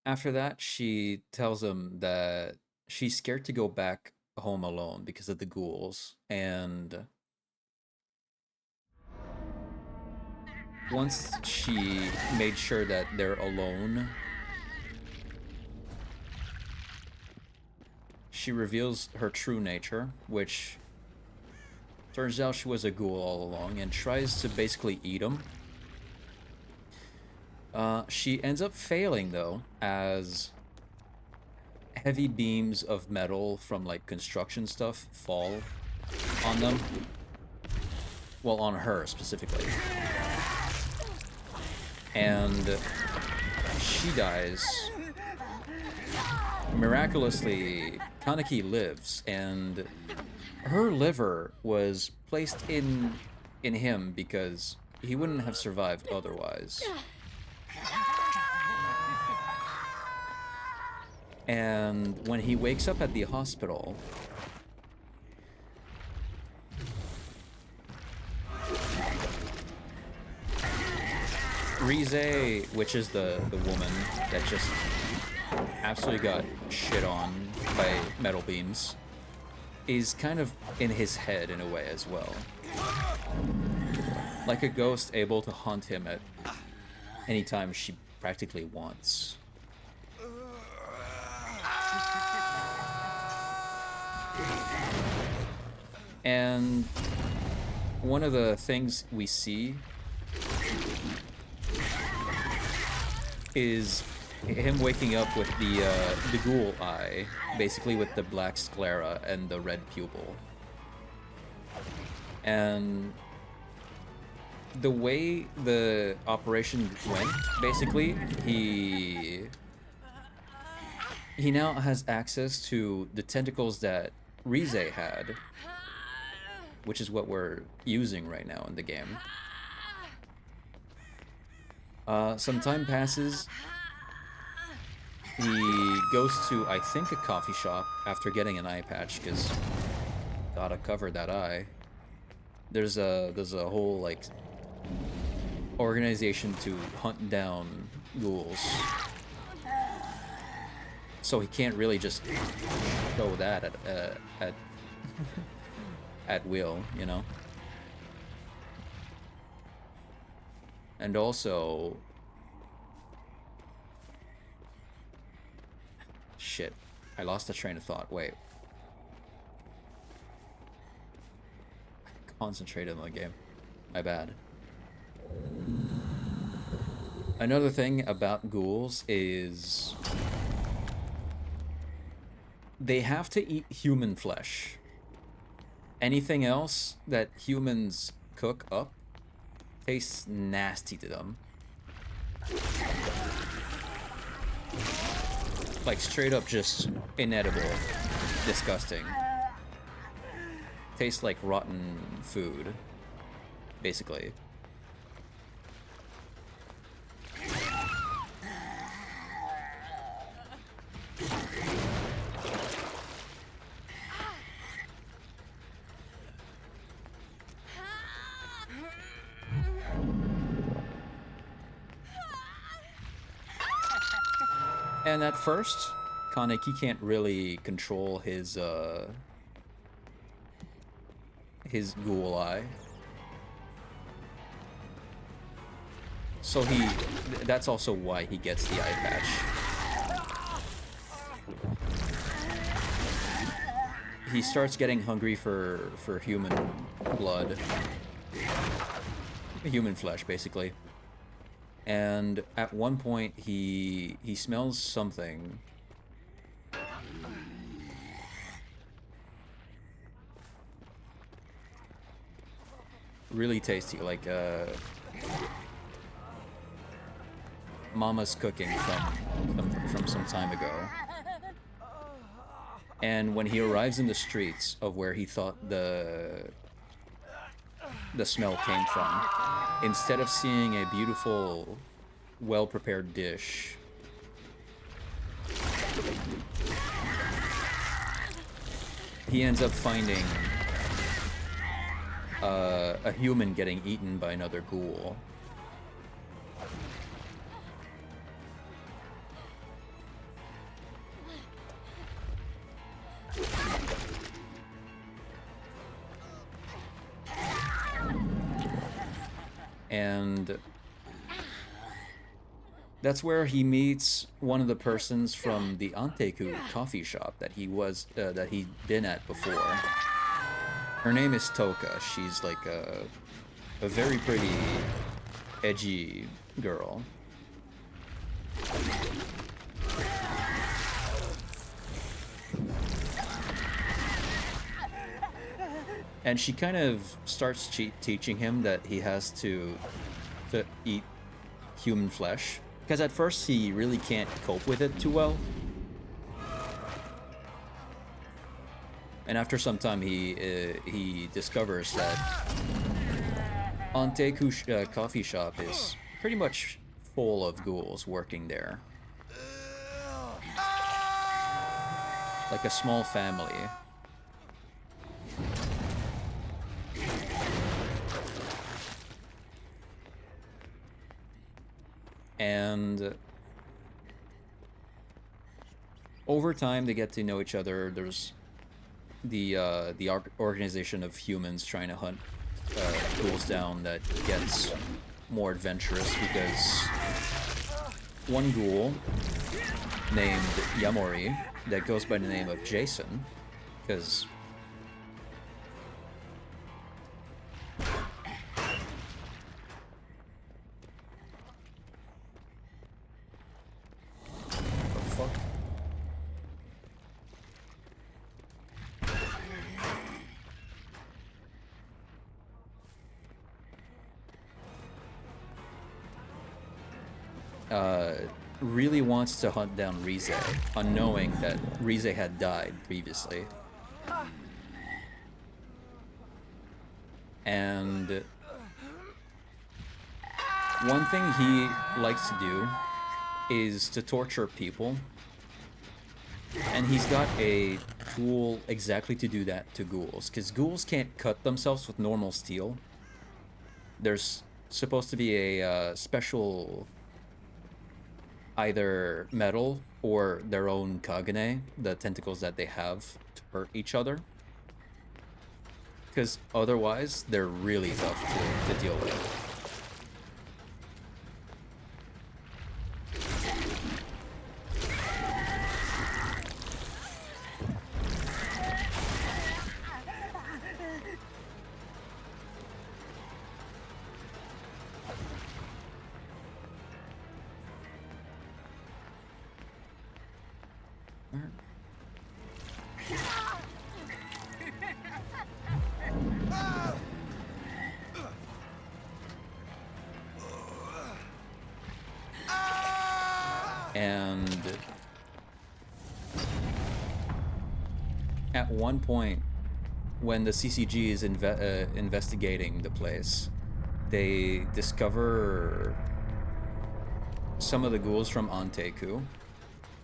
[SPEAKER 1] after that, she tells him that she's scared to go back home alone because of the ghouls. And once she made sure that they're alone, she reveals her true nature, which turns out she was a ghoul all along, and tries to basically eat him. She ends up failing, though, as heavy beams of metal from, like, construction stuff fall on them. Well, on her, specifically. And she dies. Miraculously, Kaneki lives, and her liver was placed in him because he wouldn't have survived otherwise. And when he wakes up at the hospital, Rize, which is the woman that just absolutely got shit on by metal beams, is kind of in his head in a way as well. Like a ghost able to haunt him at any time she practically wants. And one of the things we see is him waking up with the ghoul eye, basically with the black sclera and the red pupil. And the way the operation went, basically, he now has access to the tentacles that Rize had, which is what we're using right now in the game. Some time passes. He goes to, I think, a coffee shop after getting an eye patch, because gotta cover that eye. There's a whole, like, organization to hunt down ghouls. So he can't really just show that at will, you know? And also... Shit. I lost the train of thought. Wait. Concentrated on the game. My bad. Another thing about ghouls is... they have to eat human flesh. Anything else that humans cook up tastes nasty to them. Like, straight up just inedible. Disgusting. Tastes like rotten food, basically. And at first, Kaneki can't really control his ghoul eye. So that's also why he gets the eye patch. He starts getting hungry for human blood. Human flesh, basically. And at one point, he smells something. Really tasty, like Mama's cooking from some time ago. And when he arrives in the streets of where he thought the smell came from, instead of seeing a beautiful, well-prepared dish, he ends up finding a human getting eaten by another ghoul. And that's where he meets one of the persons from the Anteku coffee shop that he'd been at before. Her name is Toka. She's like a very pretty, edgy girl. And she kind of starts teaching him that he has to eat human flesh. Because at first he really can't cope with it too well. And after some time he discovers that Anteku coffee shop is pretty much full of ghouls working there. Like a small family. And over time they get to know each other. There's the organization of humans trying to hunt ghouls down that gets more adventurous because one ghoul named Yamori that goes by the name of Jason, because really wants to hunt down Rize, unknowing that Rize had died previously. And one thing he likes to do is to torture people. And he's got a tool exactly to do that to ghouls, because ghouls can't cut themselves with normal steel. There's supposed to be a special either metal or their own kagane, the tentacles that they have to hurt each other. Because otherwise, they're really tough to deal with. And at one point, when the CCG is investigating the place, they discover some of the ghouls from Anteku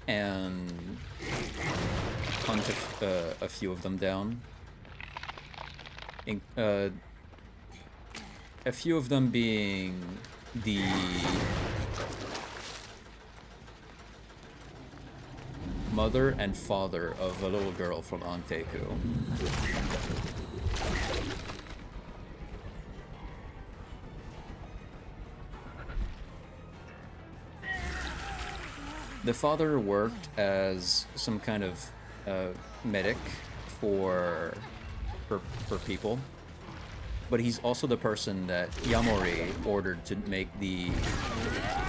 [SPEAKER 1] and hunt a few of them down. A few of them being the mother and father of a little girl from Anteku. The father worked as some kind of medic for people, but he's also the person that Yamori ordered to make the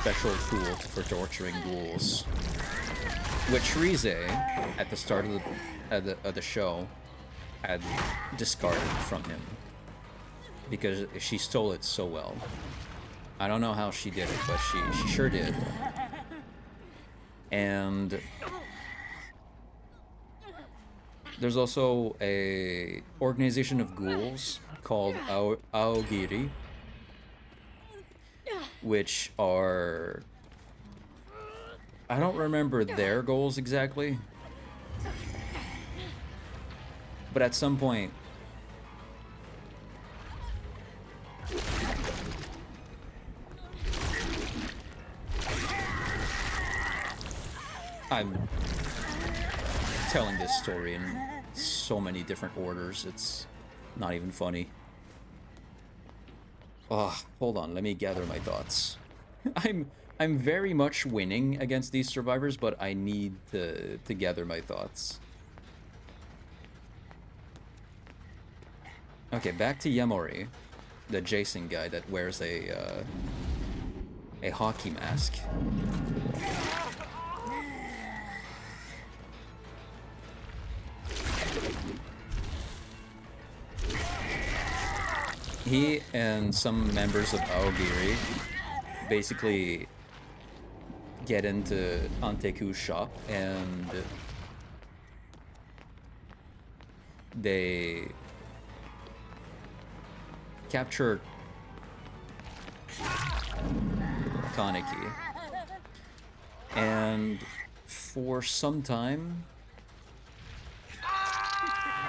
[SPEAKER 1] special tool for torturing ghouls, which Rize, at the start of the show, had discarded from him because she stole it so well. I don't know how she did it, but she sure did. And there's also a organization of ghouls called Aogiri, which are... I don't remember their goals exactly. But at some point, I'm telling this story in so many different orders, it's not even funny. Oh, hold on, let me gather my thoughts. I'm very much winning against these survivors, but I need to gather my thoughts. Okay, back to Yamori, the Jason guy that wears a hockey mask. He and some members of Aogiri basically get into Anteku's shop and they capture Kaneki. And for some time,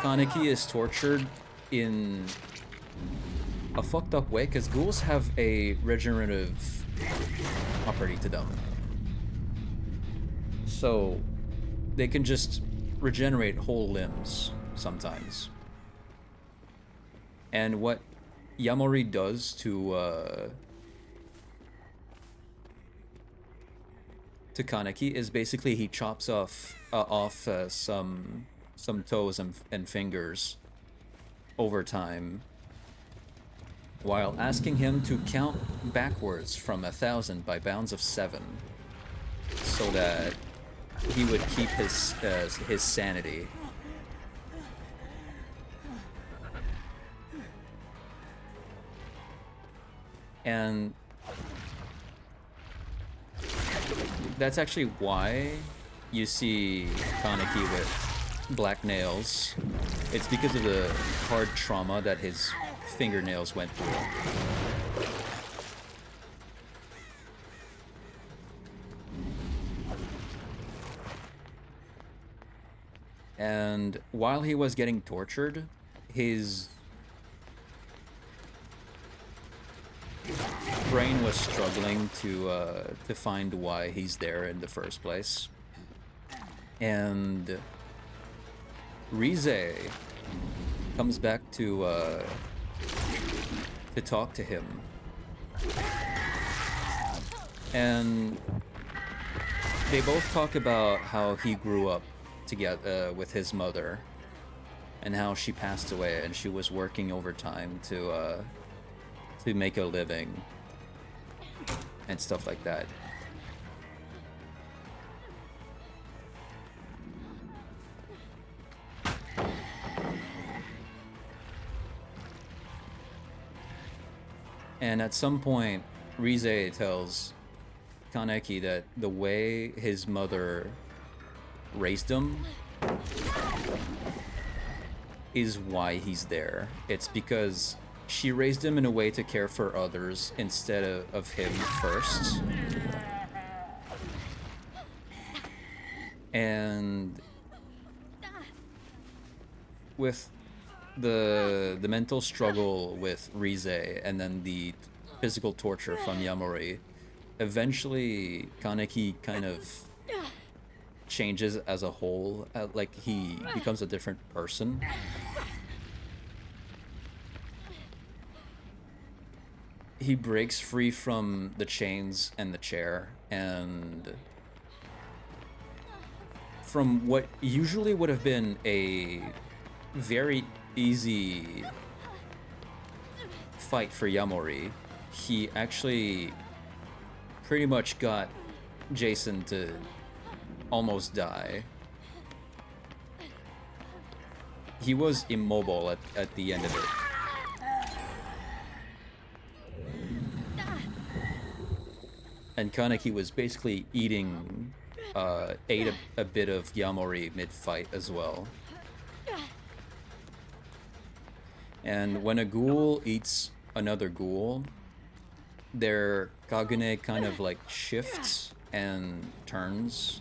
[SPEAKER 1] Kaneki is tortured in a fucked up way, because ghouls have a regenerative property to them. So they can just regenerate whole limbs sometimes. And what Yamori does to Kaneki is basically he chops off some toes and fingers over time, while asking him to count backwards from 1,000 by bounds of 7, so that he would keep his sanity. And that's actually why you see Kaneki with black nails. It's because of the hard trauma that his fingernails went through. And while he was getting tortured, his brain was struggling to find why he's there in the first place. And Rize comes back to talk to him. And they both talk about how he grew up together with his mother, and how she passed away and she was working overtime to make a living and stuff like that. And at some point, Rize tells Kaneki that the way his mother raised him is why he's there. It's because she raised him in a way to care for others instead of him first. And with the mental struggle with Rize and then the physical torture from Yamori, eventually Kaneki kind of changes as a whole, like he becomes a different person. He breaks free from the chains and the chair, and from what usually would have been a very easy fight for Yamori, he actually pretty much got Jason to almost die. He was immobile at the end of it. And Kaneki was basically ate a bit of Yamori mid-fight as well. And when a ghoul eats another ghoul, their Kagune kind of like shifts and turns.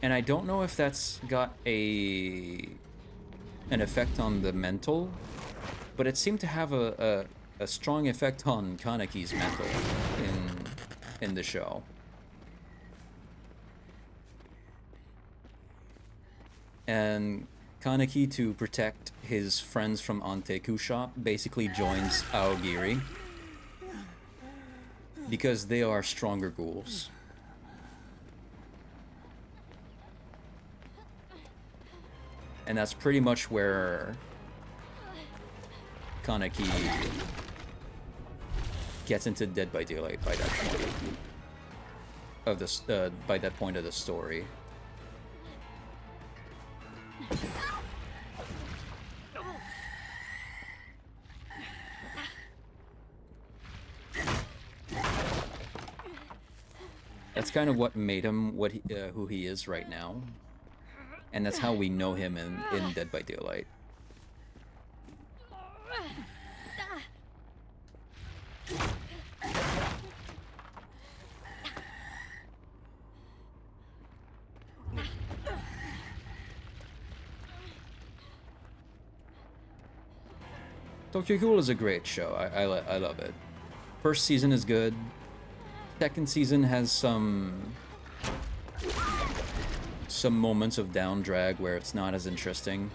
[SPEAKER 1] And I don't know if that's got an effect on the mental, but it seemed to have a strong effect on Kaneki's mental in the show. And Kaneki, to protect his friends from Anteku shop, basically joins Aogiri because they are stronger ghouls. And that's pretty much where Kaneki gets into Dead by Daylight by that point of the story. That's kind of what made him who he is right now. And that's how we know him in Dead by Daylight. Tokyo Ghoul is a great show. I love it. First season is good. Second season has some moments of down drag where it's not as interesting.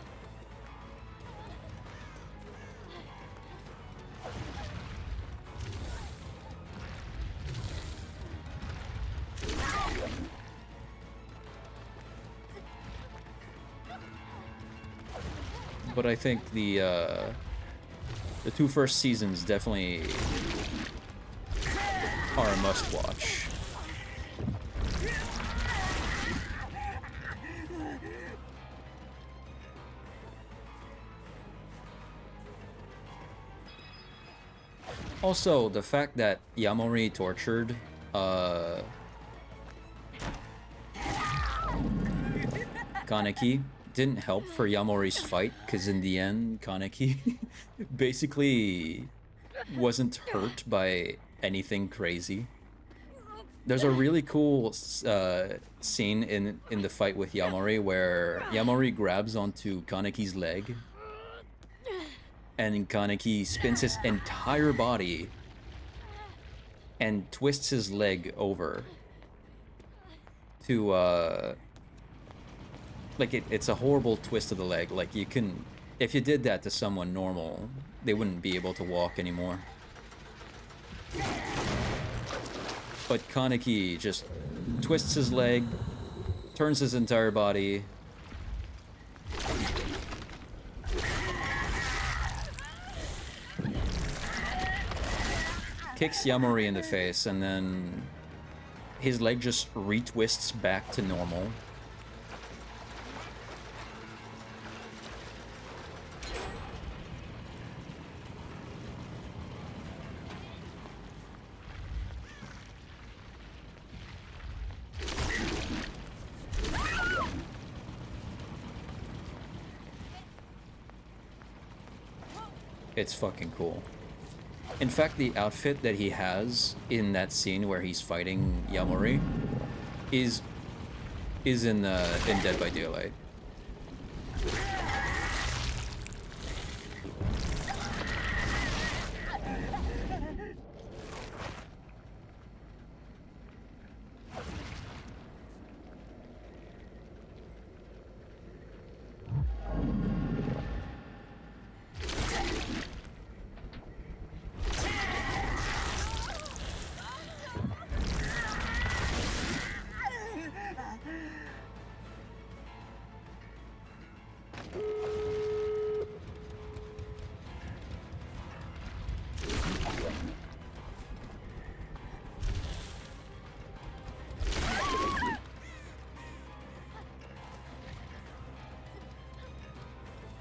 [SPEAKER 1] But I think the two first seasons definitely are a must-watch. Also, the fact that Yamori tortured Kaneki didn't help for Yamori's fight, because in the end, Kaneki basically wasn't hurt by anything crazy. There's a really cool scene in the fight with Yamori where Yamori grabs onto Kaneki's leg and Kaneki spins his entire body and twists his leg over to like it's a horrible twist of the leg. Like you can, if you did that to someone normal, they wouldn't be able to walk anymore. But Kaneki just twists his leg, turns his entire body, kicks Yamori in the face, and then his leg just retwists back to normal. It's fucking cool. In fact, the outfit that he has in that scene where he's fighting Yamori is in Dead by Daylight.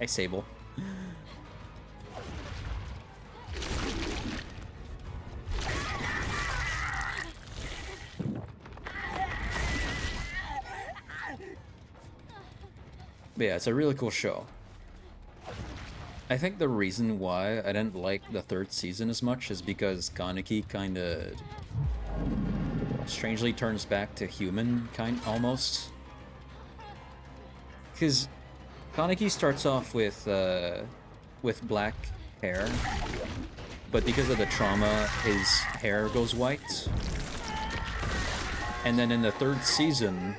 [SPEAKER 1] Hey, Sable. But yeah, it's a really cool show. I think the reason why I didn't like the third season as much is because Kaneki kinda strangely turns back to human, almost. Because Kaneki starts off with black hair, but because of the trauma, his hair goes white. And then in the third season,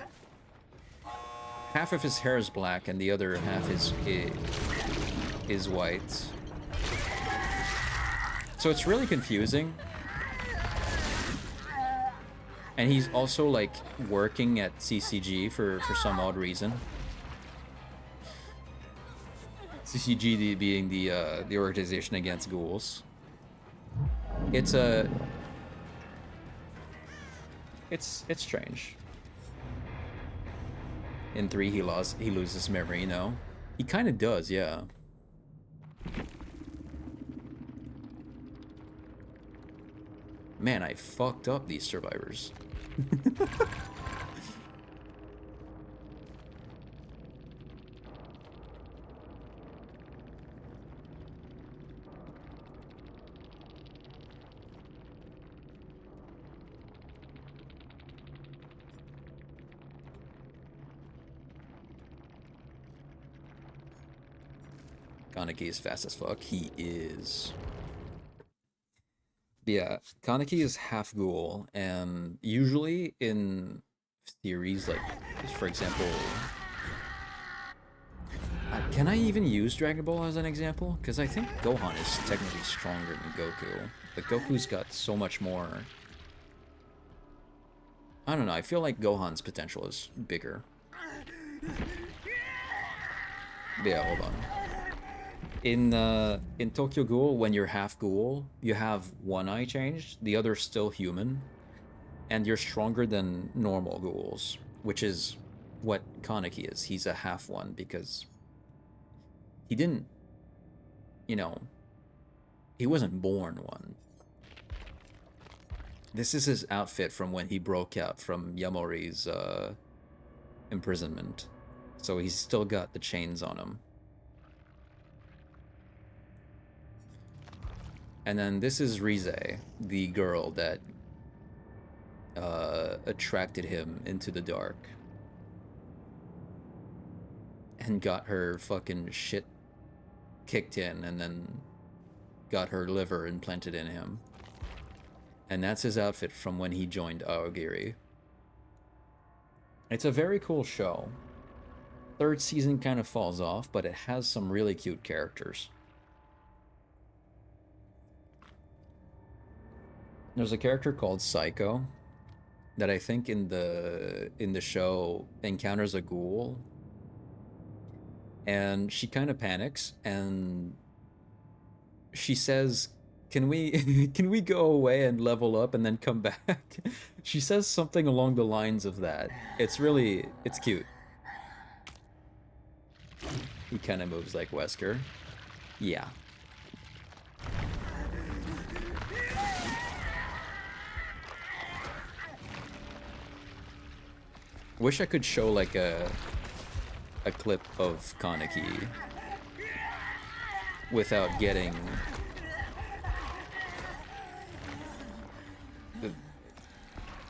[SPEAKER 1] half of his hair is black and the other half is white. So it's really confusing. And he's also like working at CCG for some odd reason. CCG being the organization against ghouls. It's strange. In 3 he loses memory, you know? He kind of does, yeah. Man, I fucked up these survivors. Kaneki is fast as fuck. He is. But yeah, Kaneki is half ghoul, and usually in series like, for example, can I even use Dragon Ball as an example? Because I think Gohan is technically stronger than Goku, but Goku's got so much more. I don't know. I feel like Gohan's potential is bigger. But yeah, hold on. In Tokyo Ghoul, when you're half ghoul, you have one eye changed, the other's still human, and you're stronger than normal ghouls, which is what Kaneki is. He's a half one because he didn't, you know, he wasn't born one. This is his outfit from when he broke out from Yamori's imprisonment. So he's still got the chains on him. And then this is Rize, the girl that attracted him into the dark. And got her fucking shit kicked in and then got her liver implanted in him. And that's his outfit from when he joined Aogiri. It's a very cool show. Third season kind of falls off, but it has some really cute characters. There's a character called Psycho that I think in the show encounters a ghoul, and she kind of panics and she says, "Can we can we go away and level up and then come back?" She says something along the lines of that. It's cute. He kind of moves like Wesker. Yeah. Wish I could show like a clip of Kaneki without getting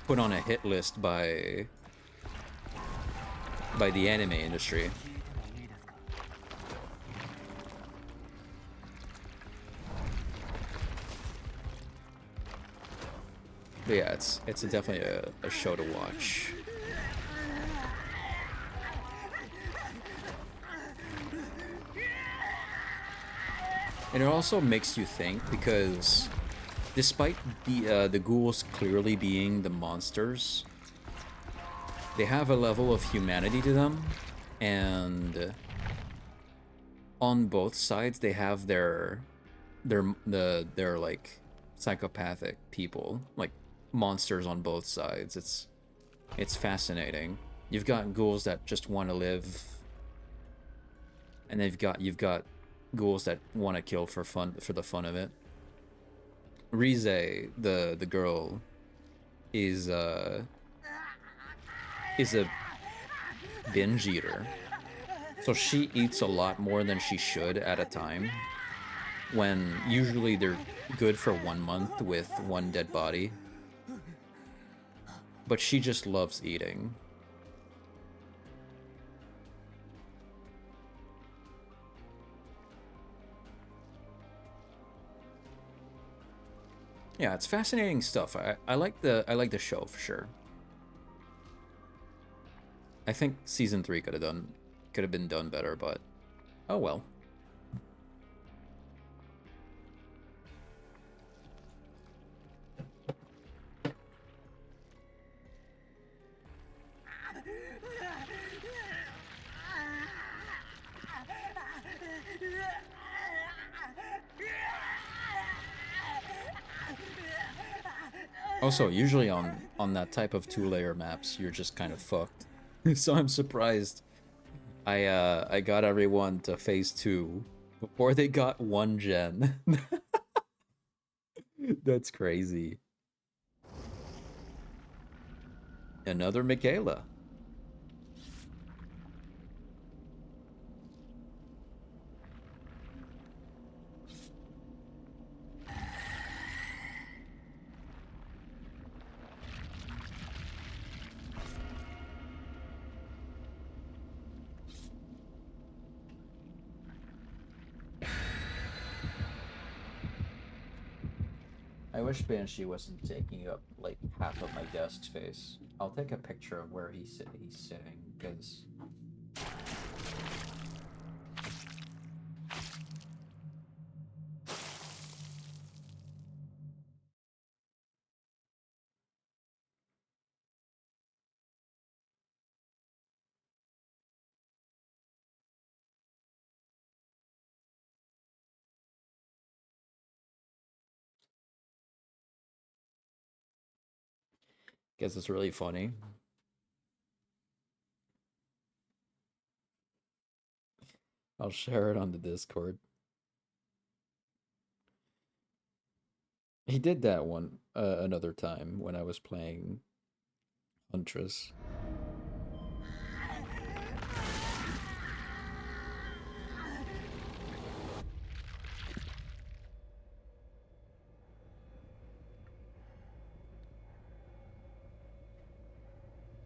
[SPEAKER 1] put on a hit list by the anime industry. But yeah, it's definitely a show to watch. And it also makes you think, because despite the ghouls clearly being the monsters, they have a level of humanity to them, and on both sides they have their like psychopathic people, like monsters on both sides. It's fascinating. You've got ghouls that just want to live, and you've got ghouls that want to kill for the fun of it. Rize, the girl, is a binge eater. So she eats a lot more than she should at a time, when usually they're good for 1 month with one dead body. But she just loves eating. Yeah, it's fascinating stuff. I like the show for sure. I think season 3 could have been done better, but oh well. Also, usually on that type of 2-layer maps, you're just kind of fucked. So I'm surprised I got everyone to phase 2 before they got 1 gen. That's crazy. Another Michaela. I wish Banshee wasn't taking up like half of my desk space. I'll take a picture of where he's sitting, because it's really funny. I'll share it on the Discord. He did that one another time when I was playing Huntress.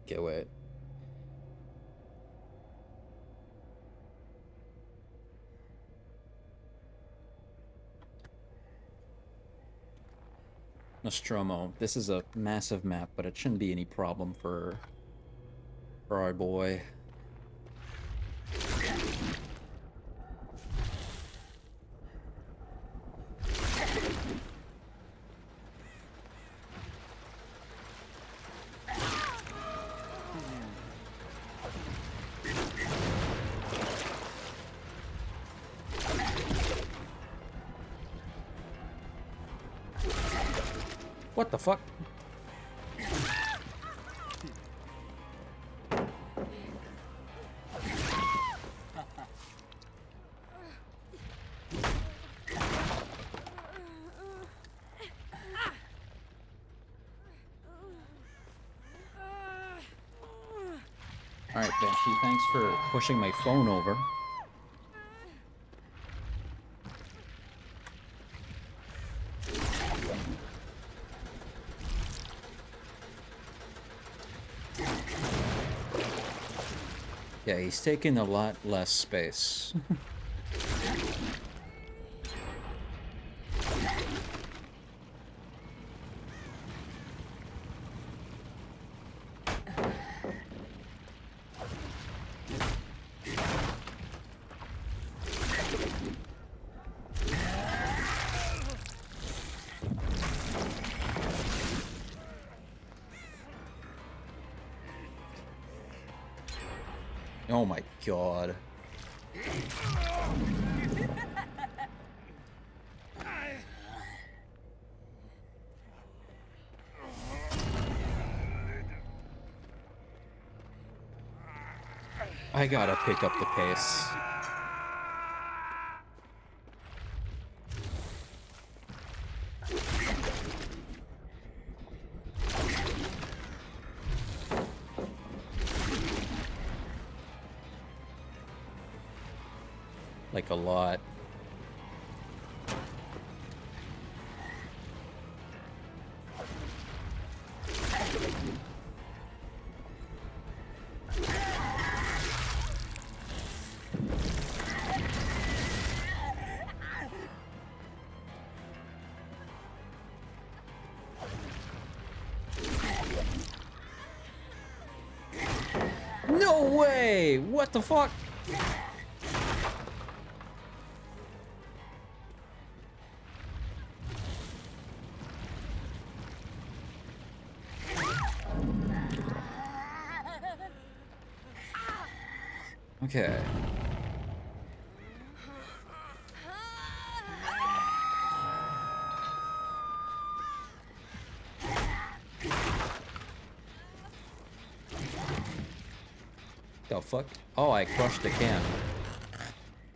[SPEAKER 1] Okay, wait. Nostromo. This is a massive map, but it shouldn't be any problem for our boy. What the fuck? Alright, Banshee, thanks for pushing my phone over. Yeah, he's taking a lot less space. Oh my god. I gotta pick up the pace. Like a lot. No way! What the fuck? Okay. The fuck? Oh, I crushed the can.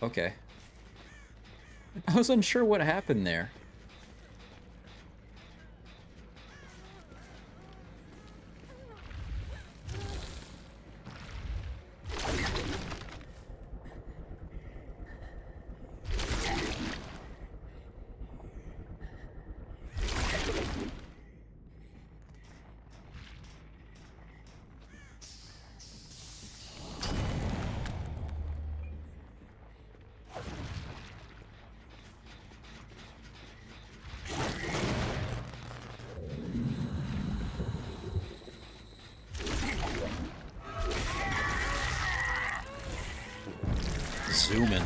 [SPEAKER 1] Okay. I was unsure what happened there. Zoom in.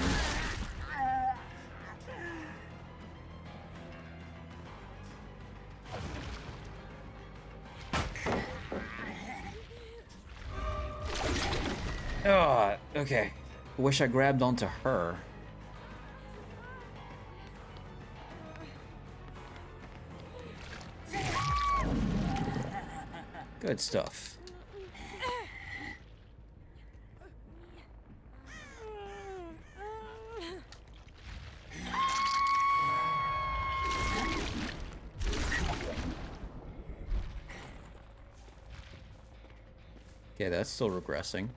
[SPEAKER 1] Oh, okay. Wish I grabbed onto her. Good stuff. Okay, that's still regressing.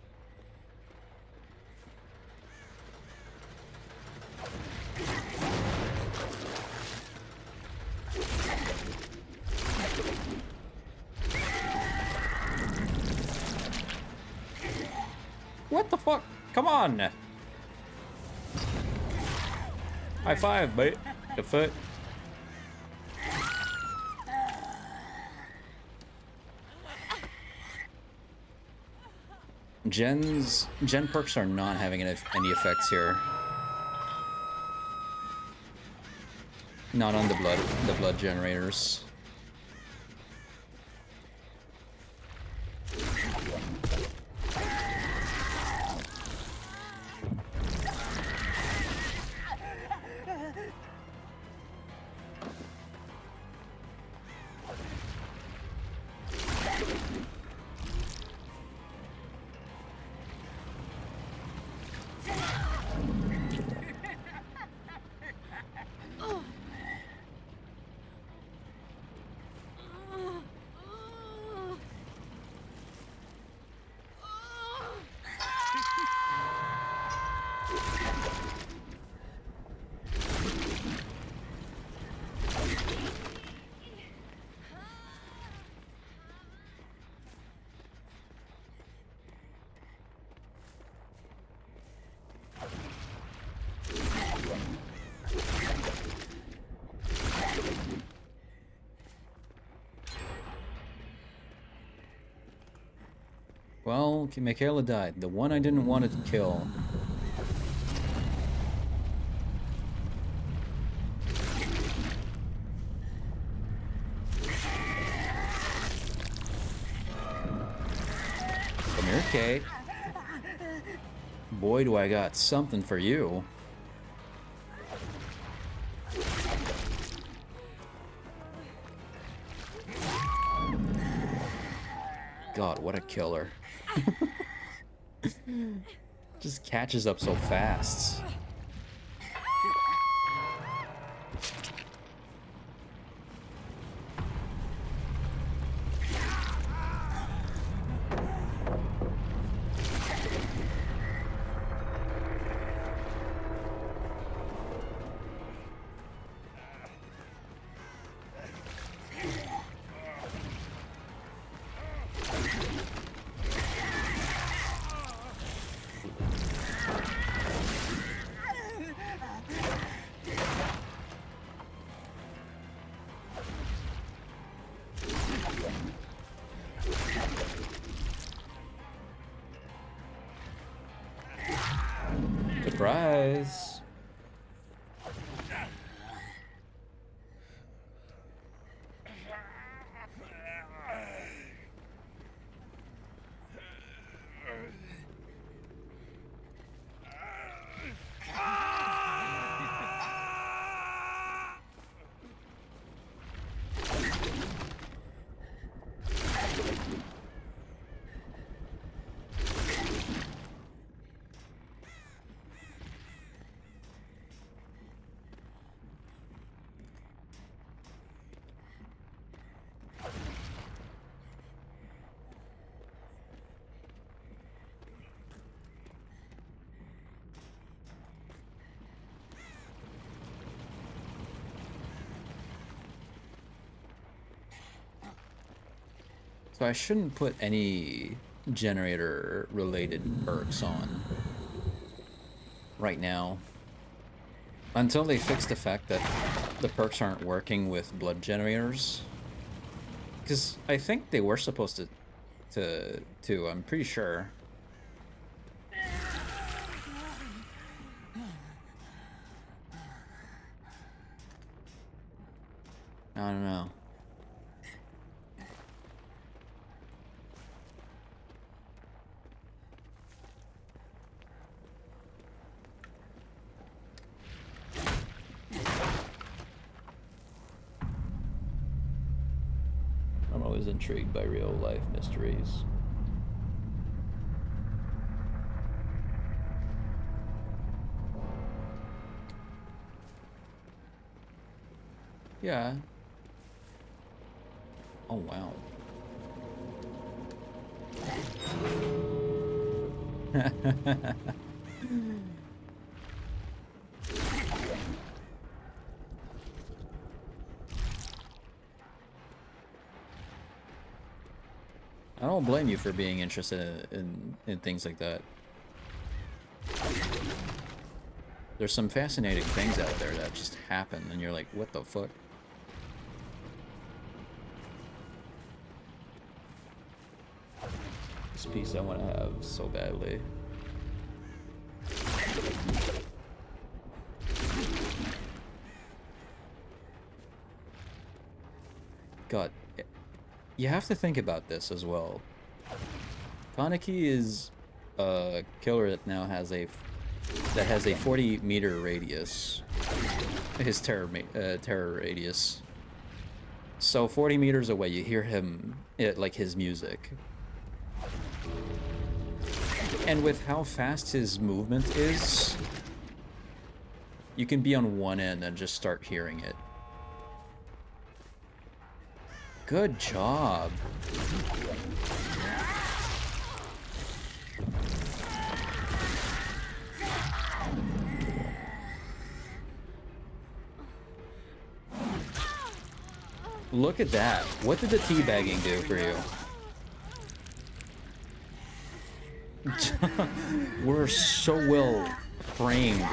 [SPEAKER 1] What the fuck? Come on! High five, mate. The foot. Gen perks are not having any effects here. Not on the blood generators. Well, Michaela died. The one I didn't want to kill. Come here, Kate. Boy, do I got something for you. God, what a killer. Just catches up so fast. Surprise! So I shouldn't put any generator-related perks on right now. Until they fix the fact that the perks aren't working with blood generators. Because I think they were supposed to, I'm pretty sure. I don't know. I'm always intrigued by real-life mysteries. Yeah. Oh, wow. I don't blame you for being interested in things like that. There's some fascinating things out there that just happen, and you're like, what the fuck? This piece I want to have so badly. God, you have to think about this as well. Kaneki is a killer that now has a 40-meter radius. His terror radius. So 40 meters away, you hear him, like his music. And with how fast his movement is, you can be on one end and just start hearing it. Good job. Look at that. What did the teabagging do for you? We're so well framed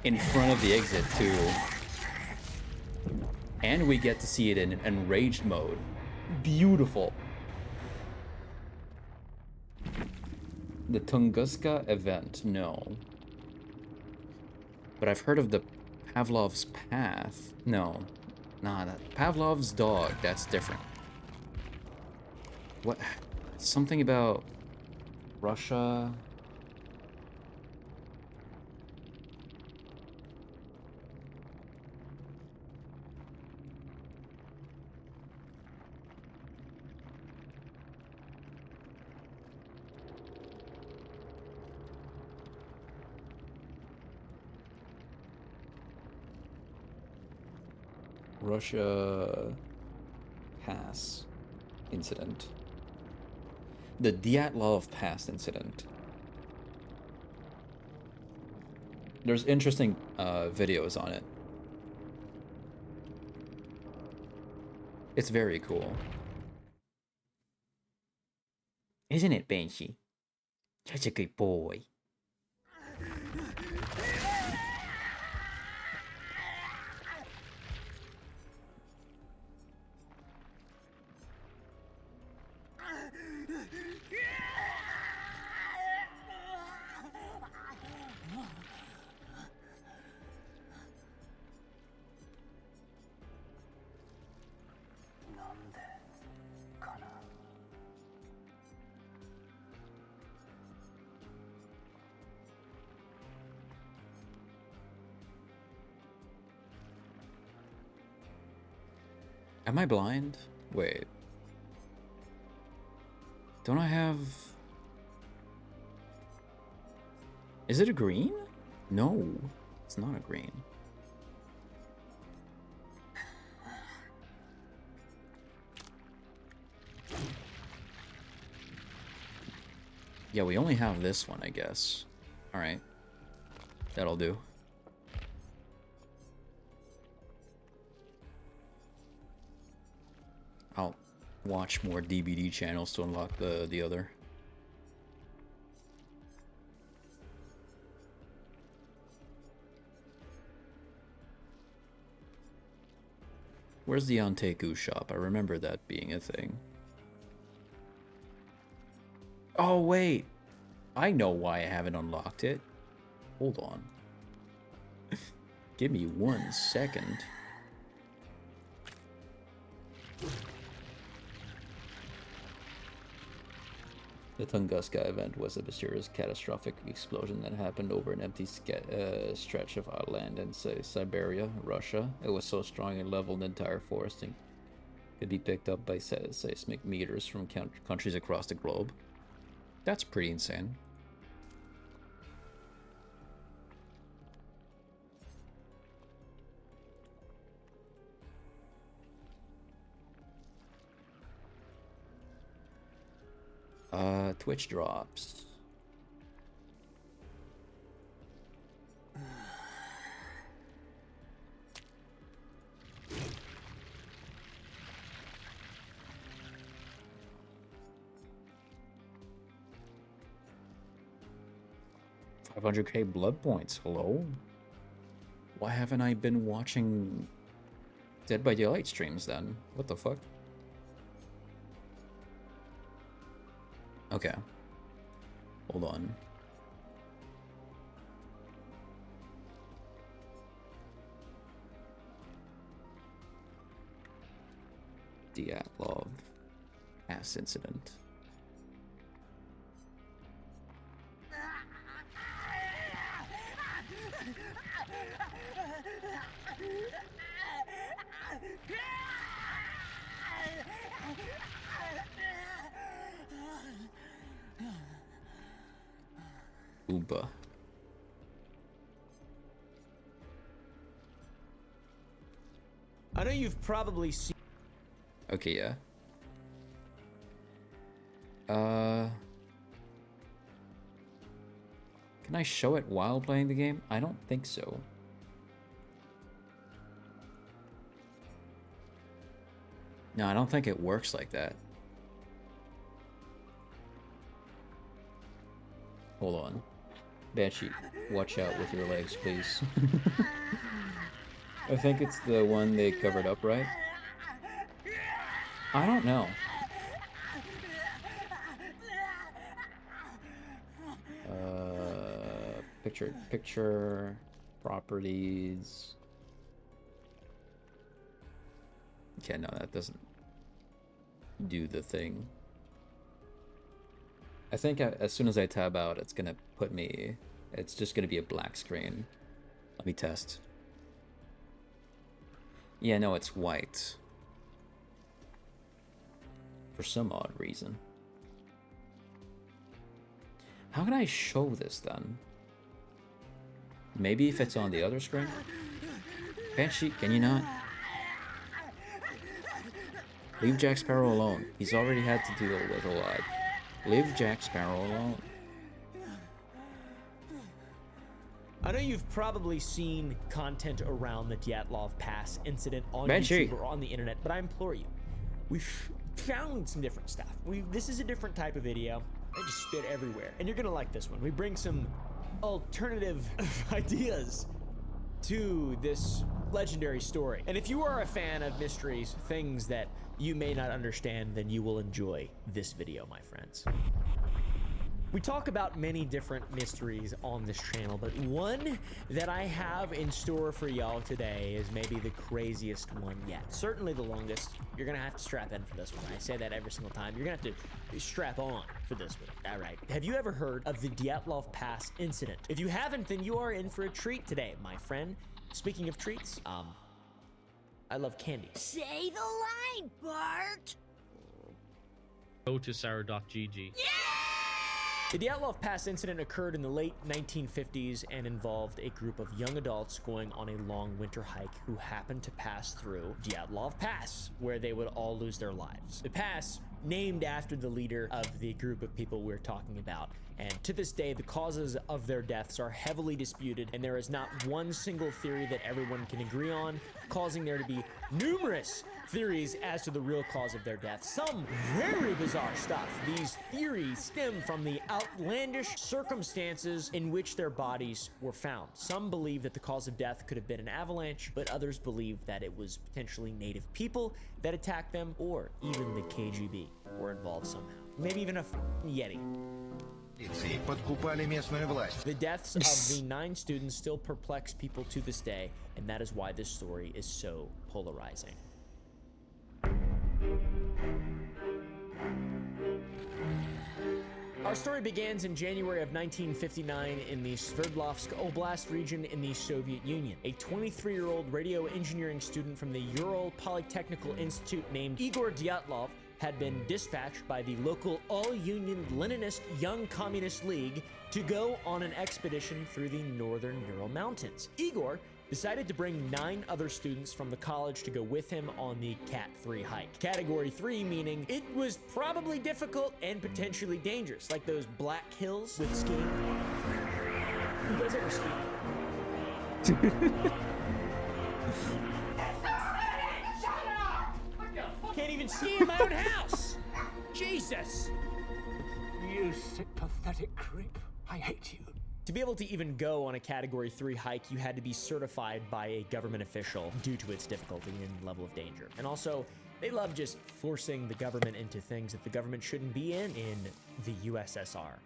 [SPEAKER 1] in front of the exit too. And we get to see it in enraged mode. Beautiful. The Tunguska event, no. But I've heard of the Pavlov's Path. No. Nah, Pavlov's dog, that's different. What? Something about Russia? Russia Pass incident. The Dyatlov Pass incident. There's interesting videos on it. It's very cool. Isn't it, Banshee? Such a good boy. Am I blind? Wait. Don't I have... Is it a green? No, it's not a green. Yeah, we only have this one, I guess. Alright. That'll do. I'll watch more DBD channels to unlock the other. Where's the Anteku shop? I remember that being a thing. Oh, wait. I know why I haven't unlocked it. Hold on. Give me 1 second. The Tunguska event was a mysterious, catastrophic explosion that happened over an empty stretch of land in Siberia, Russia. It was so strong it leveled the entire forest and could be picked up by seismic meters from countries across the globe. That's pretty insane. Twitch drops. $500k blood points. Hello? Why haven't I been watching Dead by Daylight streams then? What the fuck? Okay. Hold on. Dyatlov Pass incident. Uba.
[SPEAKER 2] I know you've probably seen.
[SPEAKER 1] Okay, yeah. Can I show it while playing the game? I don't think so. No, I don't think it works like that. Hold on. Banshee, watch out with your legs, please. I think it's the one they covered up, right? I don't know. Picture, properties. Okay, no, that doesn't do the thing. I think as soon as I tab out, it's gonna put me... It's just gonna be a black screen. Let me test. Yeah, no, it's white. For some odd reason. How can I show this then? Maybe if it's on the other screen? Banshee, can you not? Leave Jack Sparrow alone. He's already had to deal with a lot. Leave Jack Sparrow alone.
[SPEAKER 2] I know you've probably seen content around the Dyatlov Pass incident on
[SPEAKER 1] Banshee.
[SPEAKER 2] YouTube or on the internet, but I implore you, we've found some different stuff. This is a different type of video. I just spit everywhere, and you're gonna like this one. We bring some alternative ideas to this legendary story. And if you are a fan of mysteries, things that you may not understand, then you will enjoy this video, my friends. We talk about many different mysteries on this channel, but one that I have in store for y'all today is maybe the craziest one yet. Certainly the longest. You're gonna have to strap in for this one. I say that every single time. You're gonna have to strap on for this one. All right. Have you ever heard of the Dyatlov Pass incident? If you haven't, then you are in for a treat today, my friend. Speaking of treats, I love candy.
[SPEAKER 3] Say the line, Bart.
[SPEAKER 4] Go to Sarah.gg.
[SPEAKER 2] The Dyatlov Pass incident occurred in the late 1950s and involved a group of young adults going on a long winter hike who happened to pass through Dyatlov Pass, where they would all lose their lives. The pass, named after the leader of the group of people we're talking about, and to this day, the causes of their deaths are heavily disputed, and there is not one single theory that everyone can agree on, causing there to be numerous theories as to the real cause of their death. Some very bizarre stuff. These theories stem from the outlandish circumstances in which their bodies were found. Some believe that the cause of death could have been an avalanche, but others believe that it was potentially native people that attacked them, or even the KGB were involved somehow. Maybe even a Yeti. The deaths of the 9 students still perplex people to this day, and that is why this story is so polarizing. Our story begins in January of 1959 in the Sverdlovsk Oblast region in the Soviet Union. A 23-year-old radio engineering student from the Ural Polytechnical Institute named Igor Dyatlov had been dispatched by the local all-union Leninist Young Communist League to go on an expedition through the northern Ural Mountains. Igor decided to bring 9 other students from the college to go with him on the Cat 3 hike. Category 3 meaning it was probably difficult and potentially dangerous, like those black hills with skiing. Who does ever ski? Can't even ski in my own house! Jesus!
[SPEAKER 5] You sick, pathetic creep. I hate you.
[SPEAKER 2] To be able to even go on a Category 3 hike, you had to be certified by a government official due to its difficulty and level of danger. And also, they love just forcing the government into things that the government shouldn't be in the USSR.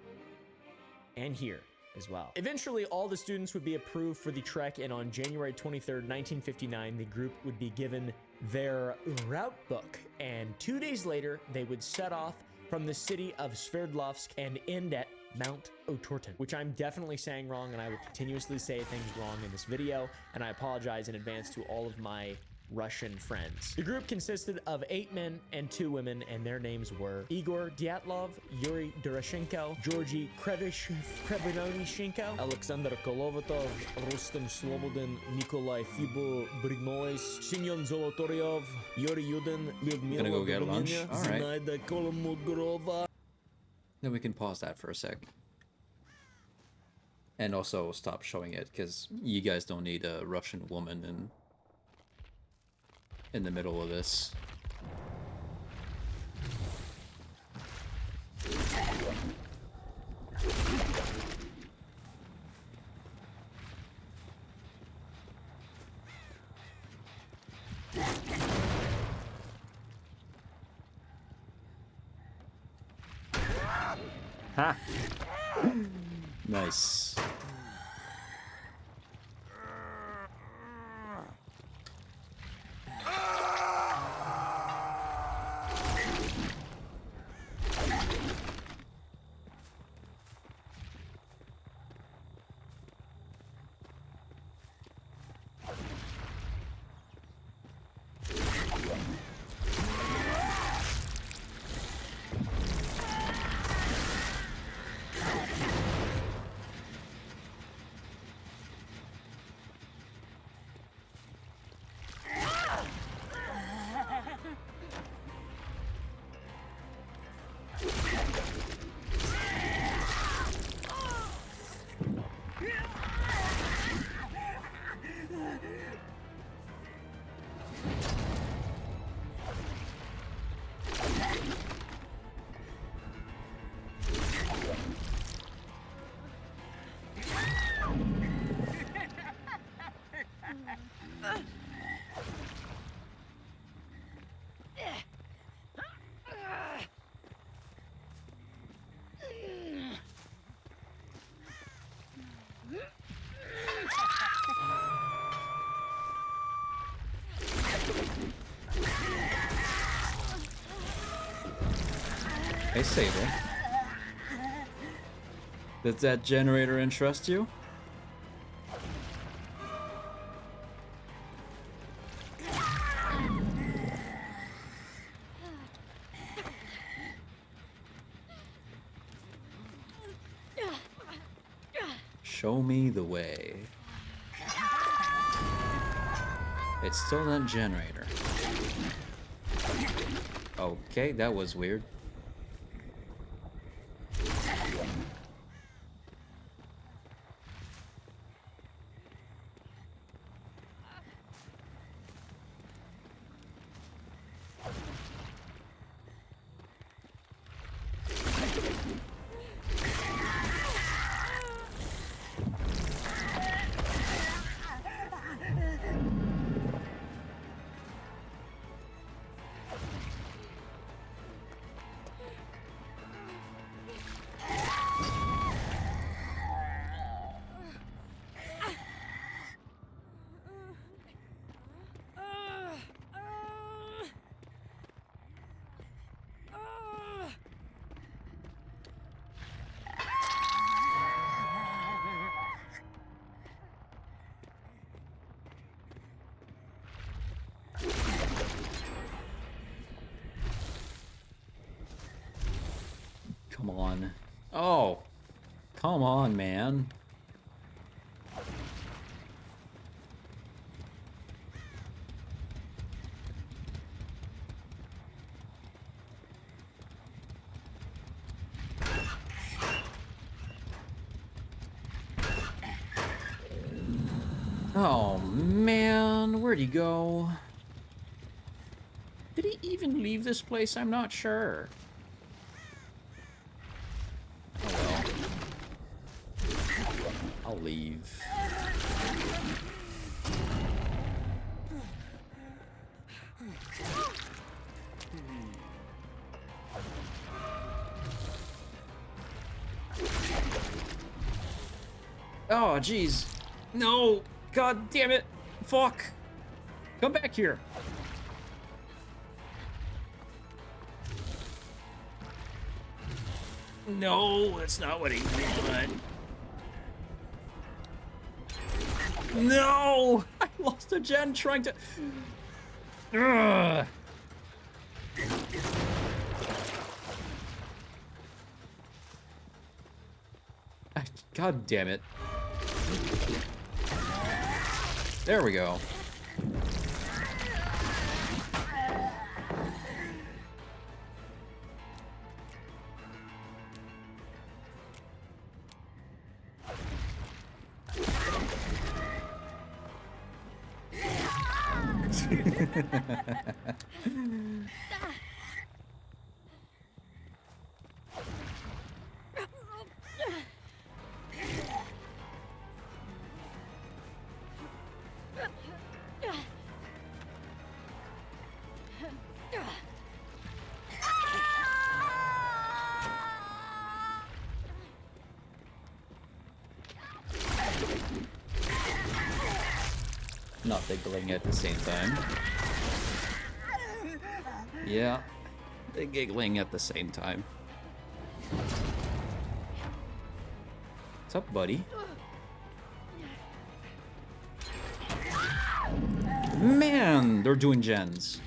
[SPEAKER 2] And here as well. Eventually, all the students would be approved for the trek, and on January 23rd, 1959, the group would be given their route book. And 2 days later, they would set off from the city of Sverdlovsk and end at Mount Otorten, which I'm definitely saying wrong, and I will continuously say things wrong in this video, and I apologize in advance to all of my Russian friends. The group consisted of 8 men and 2 women, and their names were Igor Dyatlov, Yuri Doroshenko, Georgy Krevenoshenko, Alexander Kolovatov, Rustem Slobodin, Nikolai Fibo Brignoles, Semyon Zolotoryov, Yuri Yudin, Lyudmila
[SPEAKER 1] Gonna go get lunch?
[SPEAKER 2] Goromina,
[SPEAKER 1] All right.
[SPEAKER 2] Zinaida Kolomogorova.
[SPEAKER 1] Then we can pause that for a sec. And also stop showing it, because you guys don't need a Russian woman in the middle of this. Ha! Nice. Hey, Sable. Does that generator interest you? me the way. It's still that generator. Okay, that was weird. Come on. Oh. Come on, man. Oh, man. Where'd he go? Did he even leave this place? I'm not sure. Oh, well. I'll leave. Oh, jeez. No! God damn it! Fuck! Come back here! No, that's not what he wanted. No! I lost a gen trying to... Ugh. God damn it. There we go. Not giggling at the same time. Yeah, they're giggling at the same time. What's up, buddy? Man, they're doing gens.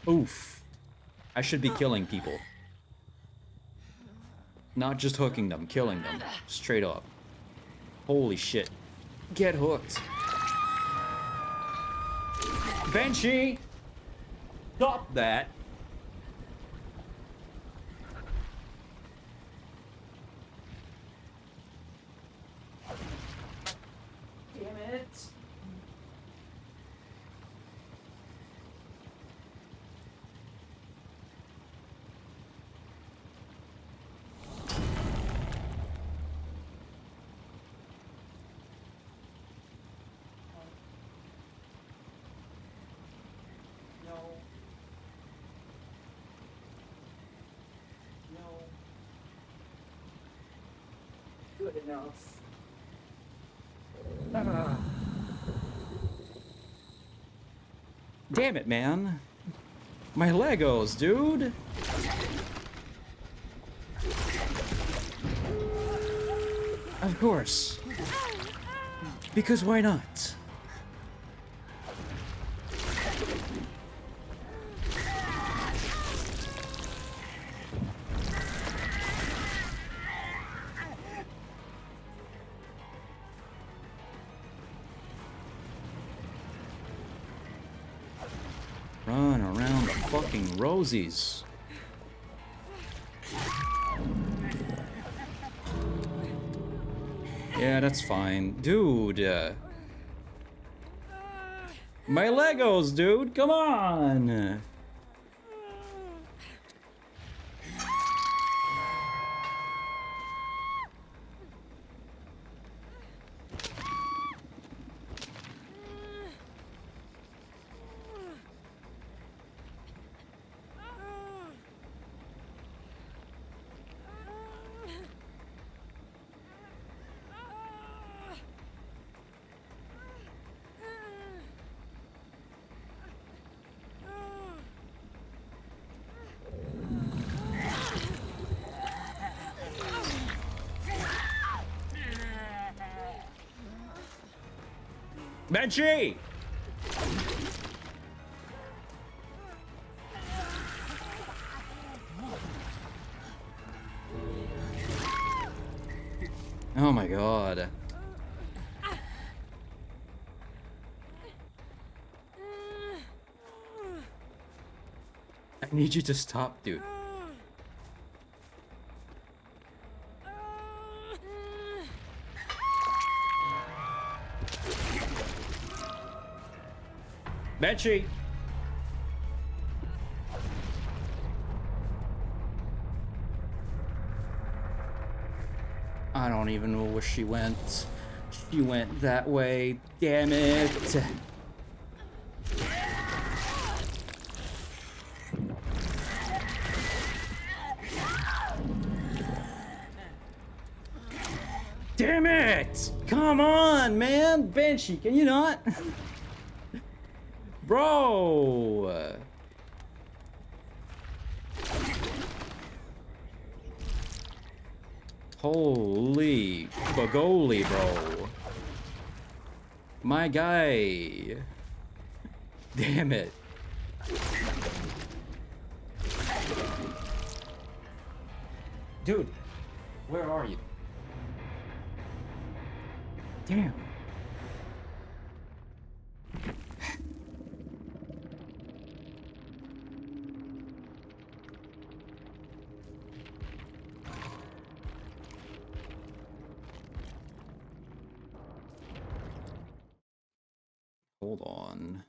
[SPEAKER 1] Oof. I should be killing people. Not just hooking them, killing them. Straight up. Holy shit. Get hooked. Banshee! Stop that! Damn it! Good enough. Damn it, man. My Legos, dude. Of course. Because why not? fucking rosies. Yeah, that's fine. Dude. My Legos, dude. Come on. Banshee! Oh my god. I need you to stop, dude. Banshee! I don't even know where she went. She went that way. Damn it. Damn it! Come on, man! Banshee, can you not? Bro! Holy bagoli, bro. My guy. Damn it. Dude, where are you? Damn. Hold on.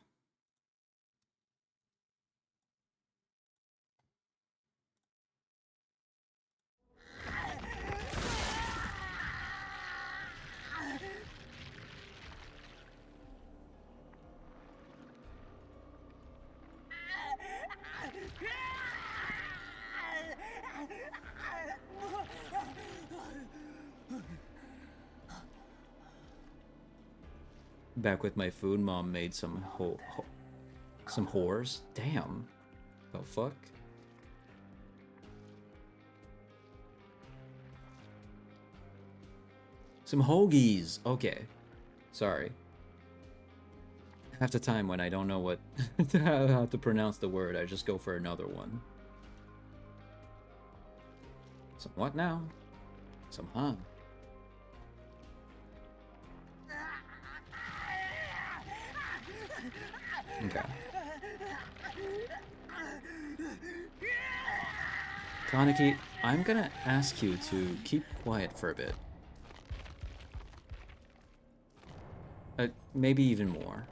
[SPEAKER 1] Back with my food, Mom made some some whores. Damn. The fuck? Some hoagies. Okay. Sorry. Half the time when I don't know what how to pronounce the word, I just go for another one. Some what now? Some huh? Okay. Kaneki, I'm gonna ask you to keep quiet for a bit. Maybe even more.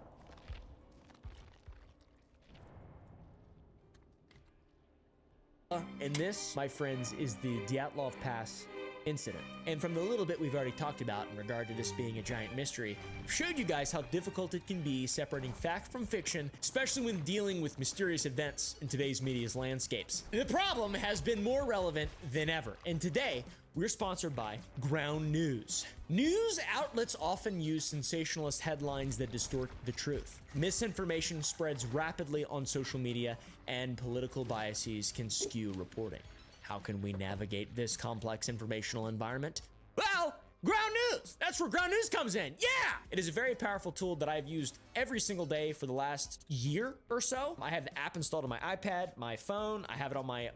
[SPEAKER 2] And this, my friends, is the Dyatlov Pass incident. And from the little bit we've already talked about in regard to this being a giant mystery, I've showed you guys how difficult it can be separating fact from fiction, especially when dealing with mysterious events in today's media's landscapes. The problem has been more relevant than ever, and today we're sponsored by Ground News. News outlets often use sensationalist headlines that distort the truth. Misinformation spreads rapidly on social media, and political biases can skew reporting. How can we navigate this complex informational environment? Well, Ground News! That's where Ground News comes in, yeah! It is a very powerful tool that I've used every single day for the last year or so. I have the app installed on my iPad, my phone, I have it on my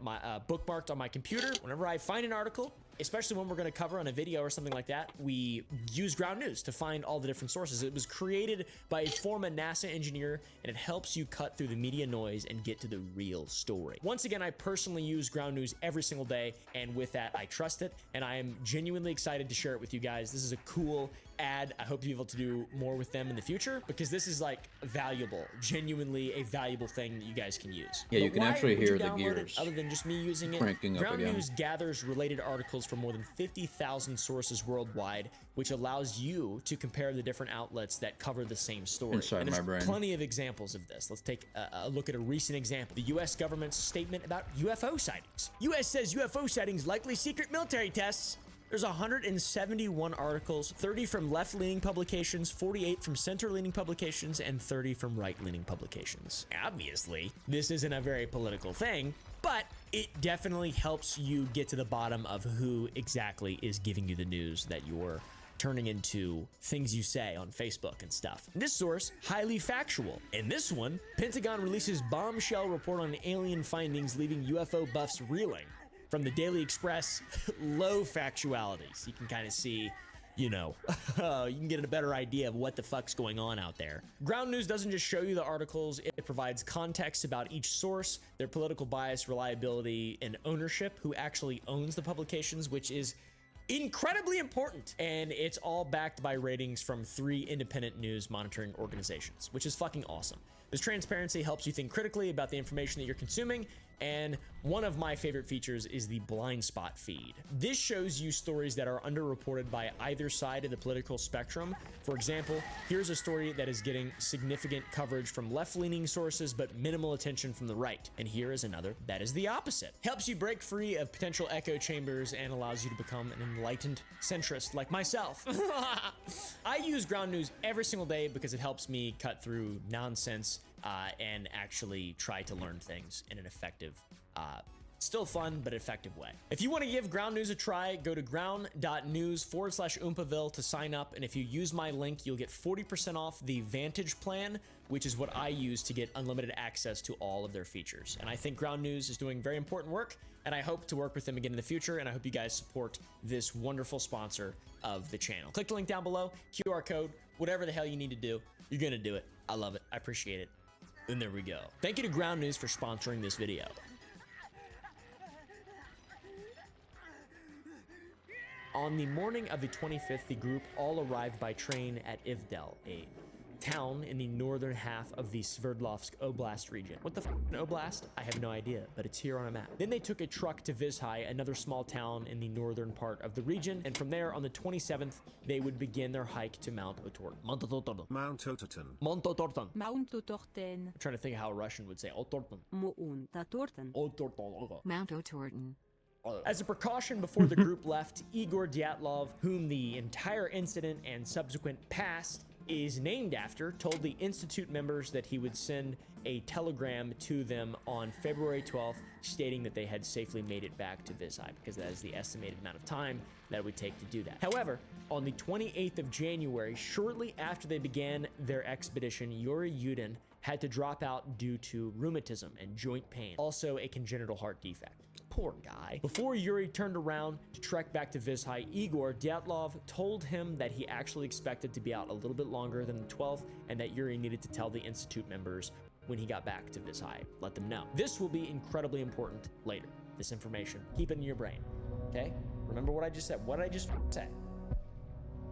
[SPEAKER 2] bookmarked on my computer. Whenever I find an article especially when we're going to cover on a video or something like that, we use Ground News to find all the different sources. It was created by a former NASA engineer, and it helps you cut through the media noise and get to the real story. Once again, I personally use Ground News every single day, and with that, I trust it, and I am genuinely excited to share it with you guys. This is a cool ad. I hope to be able to do more with them in the future, because this is like valuable, genuinely a valuable thing that you guys can use.
[SPEAKER 1] Yeah, you
[SPEAKER 2] But
[SPEAKER 1] can
[SPEAKER 2] why
[SPEAKER 1] actually
[SPEAKER 2] would you
[SPEAKER 1] hear the
[SPEAKER 2] download it
[SPEAKER 1] gears
[SPEAKER 2] other than just me using it?
[SPEAKER 1] cranking up
[SPEAKER 2] Ground
[SPEAKER 1] again.
[SPEAKER 2] News gathers related articles from more than 50,000 sources worldwide, which allows you to compare the different outlets that cover the same story.
[SPEAKER 1] Inside
[SPEAKER 2] and
[SPEAKER 1] my
[SPEAKER 2] there's
[SPEAKER 1] brain.
[SPEAKER 2] plenty of examples of this. Let's take a look at a recent example. The U.S. government's statement about UFO sightings. U.S. says UFO sightings likely secret military tests. There's 171 articles, 30 from left-leaning publications, 48 from center-leaning publications, and 30 from right-leaning publications. Obviously, this isn't a very political thing, but it definitely helps you get to the bottom of who exactly is giving you the news that you're turning into things you say on Facebook and stuff. This source, highly factual. In this one, Pentagon releases bombshell report on alien findings, leaving UFO buffs reeling. From the Daily Express, low factualities. You can kind of see, you know, you can get a better idea of what the fuck's going on out there. Ground News doesn't just show you the articles, it provides context about each source, their political bias, reliability, and ownership, who actually owns the publications, which is incredibly important. And it's all backed by ratings from 3 independent news monitoring organizations, which is fucking awesome. This transparency helps you think critically about the information that you're consuming, and one of my favorite features is the blind spot feed. This shows you stories that are underreported by either side of the political spectrum. For example, here's a story that is getting significant coverage from left-leaning sources but minimal attention from the right. And here is another that is the opposite. Helps you break free of potential echo chambers and allows you to become an enlightened centrist like myself. I use Ground News every single day because it helps me cut through nonsense and actually try to learn things in an effective, still fun, but effective way. If you want to give Ground News a try, go to ground.news/Oompaville to sign up. And if you use my link, you'll get 40% off the Vantage plan, which is what I use to get unlimited access to all of their features. And I think Ground News is doing very important work, and I hope to work with them again in the future. And I hope you guys support this wonderful sponsor of the channel. Click the link down below, QR code, whatever the hell you need to do, you're gonna do it. I love it. I appreciate it. And there we go. Thank you to Ground News for sponsoring this video. On the morning of the 25th, the group all arrived by train at Ivdel, a town in the northern half of the Sverdlovsk Oblast region. What the f*** an oblast? I have no idea, but it's here on a map. Then they took a truck to Vizhai, another small town in the northern part of the region, and from there, on the 27th, they would begin their hike to Mount Otorten. Mount Otorten.
[SPEAKER 6] Mount Otorten.
[SPEAKER 2] Mount Otorten.
[SPEAKER 7] Mount Otorten.
[SPEAKER 2] I'm trying to think of how a Russian would say Otorten.
[SPEAKER 7] Mount Otorten.
[SPEAKER 2] Otorten.
[SPEAKER 7] Mount Otorten.
[SPEAKER 2] As a precaution before the group left, Igor Dyatlov, whom the entire incident and subsequent past is named after, told the Institute members that he would send a telegram to them on February 12th stating that they had safely made it back to Vizhai, because that is the estimated amount of time that it would take to do that. However, on the 28th of January, shortly after they began their expedition, Yuri Yudin had to drop out due to rheumatism and joint pain, also a congenital heart defect. Poor guy. Before Yuri turned around to trek back to Vizhai, Igor Dyatlov told him that he actually expected to be out a little bit longer than the 12th, and that Yuri needed to tell the Institute members when he got back to Vizhai. Let them know. This will be incredibly important later. This information. Keep it in your brain. Okay? Remember what I just said. What did I just say?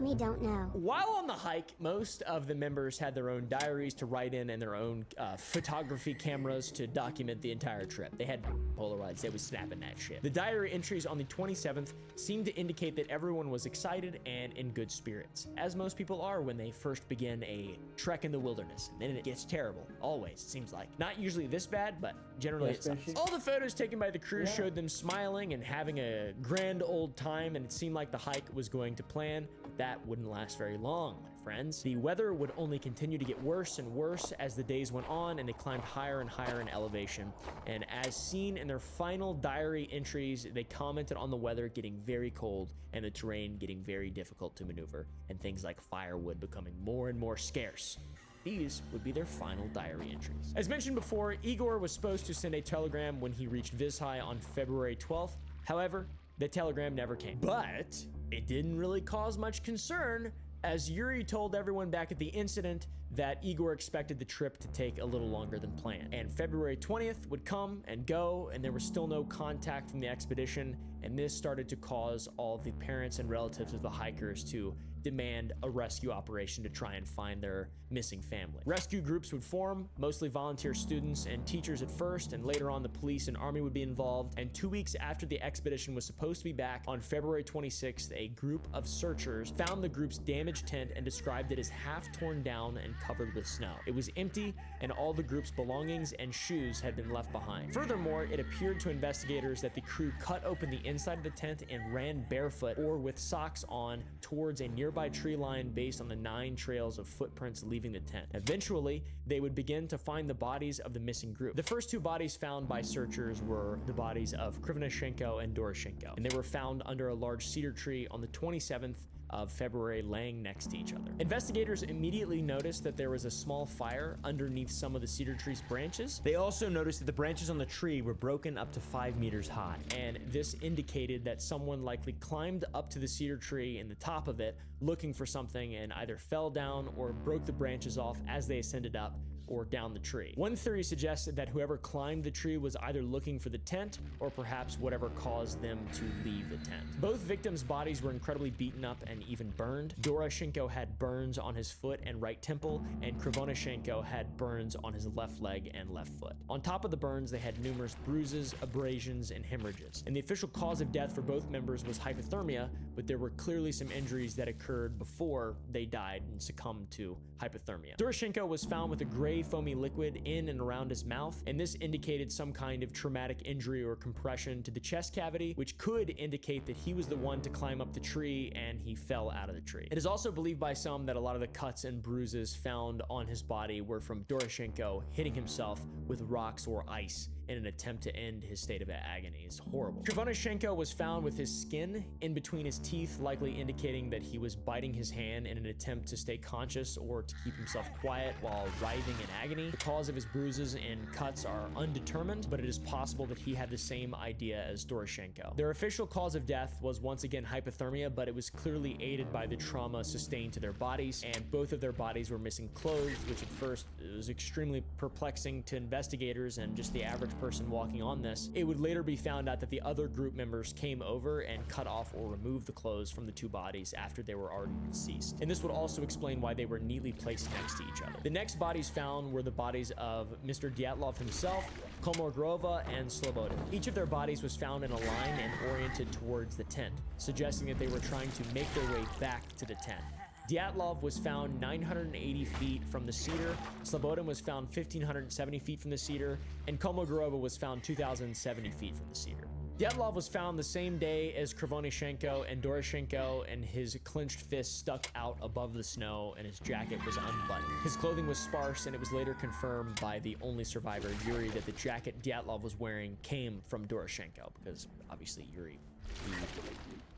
[SPEAKER 3] We don't know.
[SPEAKER 2] While on the hike, most of the members had their own diaries to write in and their own photography cameras to document the entire trip. They had Polaroids, they was snapping that shit. The diary entries on the 27th seemed to indicate that everyone was excited and in good spirits, as most people are when they first begin a trek in the wilderness. And then it gets terrible, always, it seems like. Not usually this bad, but generally it sucks. All the photos taken by the crew showed them smiling and having a grand old time, and it seemed like the hike was going to plan. That wouldn't last very long, my friends. The weather would only continue to get worse and worse as the days went on, and they climbed higher and higher in elevation. And as seen in their final diary entries, they commented on the weather getting very cold and the terrain getting very difficult to maneuver, and things like firewood becoming more and more scarce. These would be their final diary entries. As mentioned before, Igor was supposed to send a telegram when he reached Vizhai on February 12th. However, The telegram never came. But it didn't really cause much concern, as Yuri told everyone back at the incident that Igor expected the trip to take a little longer than planned. And February 20th would come and go, and there was still no contact from the expedition, and this started to cause all the parents and relatives of the hikers to demand a rescue operation to try and find their missing family. Rescue groups would form, mostly volunteer students and teachers at first, and later on the police and army would be involved. And 2 weeks after the expedition was supposed to be back, on February 26th, a group of searchers found the group's damaged tent and described it as half torn down and covered with snow. It was empty, and all the group's belongings and shoes had been left behind. Furthermore, it appeared to investigators that the crew cut open the inside of the tent and ran barefoot or with socks on towards a nearby tree line based on the 9 trails of footprints leaving the tent. Eventually, they would begin to find the bodies of the missing group. The first 2 bodies found by searchers were the bodies of Krivonashenko and Doroshenko, and they were found under a large cedar tree on the 27th of February, laying next to each other. Investigators immediately noticed that there was a small fire underneath some of the cedar tree's branches. They also noticed that the branches on the tree were broken up to 5 meters high, and this indicated that someone likely climbed up to the cedar tree in the top of it looking for something and either fell down or broke the branches off as they ascended up or down the tree. One theory suggested that whoever climbed the tree was either looking for the tent or perhaps whatever caused them to leave the tent. Both victims' bodies were incredibly beaten up and even burned. Doroshenko had burns on his foot and right temple, and Krivonashenko had burns on his left leg and left foot. On top of the burns, they had numerous bruises, abrasions, and hemorrhages. And the official cause of death for both members was hypothermia, but there were clearly some injuries that occurred before they died and succumbed to hypothermia. Doroshenko was found with a gray foamy liquid in and around his mouth, and this indicated some kind of traumatic injury or compression to the chest cavity, which could indicate that he was the one to climb up the tree and he fell out of the tree. It is also believed by some that a lot of the cuts and bruises found on his body were from Doroshenko hitting himself with rocks or ice in an attempt to end his state of agony. It's horrible. Krivonashenko was found with his skin in between his teeth, likely indicating that he was biting his hand in an attempt to stay conscious or to keep himself quiet while writhing in agony. The cause of his bruises and cuts are undetermined, but it is possible that he had the same idea as Doroshenko. Their official cause of death was once again hypothermia, but it was clearly aided by the trauma sustained to their bodies, and both of their bodies were missing clothes, which at first was extremely perplexing to investigators and just the average person walking on this. It would later be found out that the other group members came over and cut off or removed the clothes from the 2 bodies after they were already deceased. And this would also explain why they were neatly placed next to each other. The next bodies found were the bodies of Mr. Dyatlov himself, Kolmogorova, and Slobodin. Each of their bodies was found in a line and oriented towards the tent, suggesting that they were trying to make their way back to the tent. Dyatlov was found 980 feet from the cedar, Slobodin was found 1,570 feet from the cedar, and Kolmogorova was found 2,070 feet from the cedar. Dyatlov was found the same day as Krivonashenko and Doroshenko, and his clenched fist stuck out above the snow and his jacket was unbuttoned. His clothing was sparse, and it was later confirmed by the only survivor, Yuri, that the jacket Dyatlov was wearing came from Doroshenko, because obviously Yuri,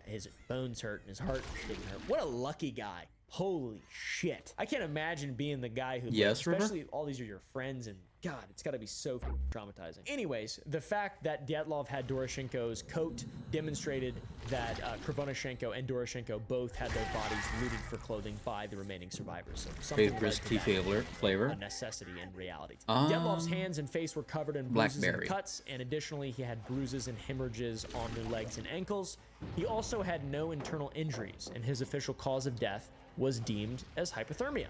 [SPEAKER 2] his bones hurt and his heart didn't hurt. What a lucky guy. Holy shit. I can't imagine being the guy who,
[SPEAKER 1] Yes, River?
[SPEAKER 2] especially all these are your friends, and God, it's gotta be so traumatizing. Anyways, the fact that Dyatlov had Doroshenko's coat demonstrated that Krivonashenko and Doroshenko both had their bodies looted for clothing by the remaining survivors. So something
[SPEAKER 1] Favorite
[SPEAKER 2] led to
[SPEAKER 1] tea
[SPEAKER 2] that
[SPEAKER 1] flavor.
[SPEAKER 2] a necessity in reality. Dyatlov's hands and face were covered in bruises
[SPEAKER 1] Blackberry.
[SPEAKER 2] and cuts, and additionally he had bruises and hemorrhages on the legs and ankles. He also had no internal injuries, and his official cause of death was deemed as hypothermia.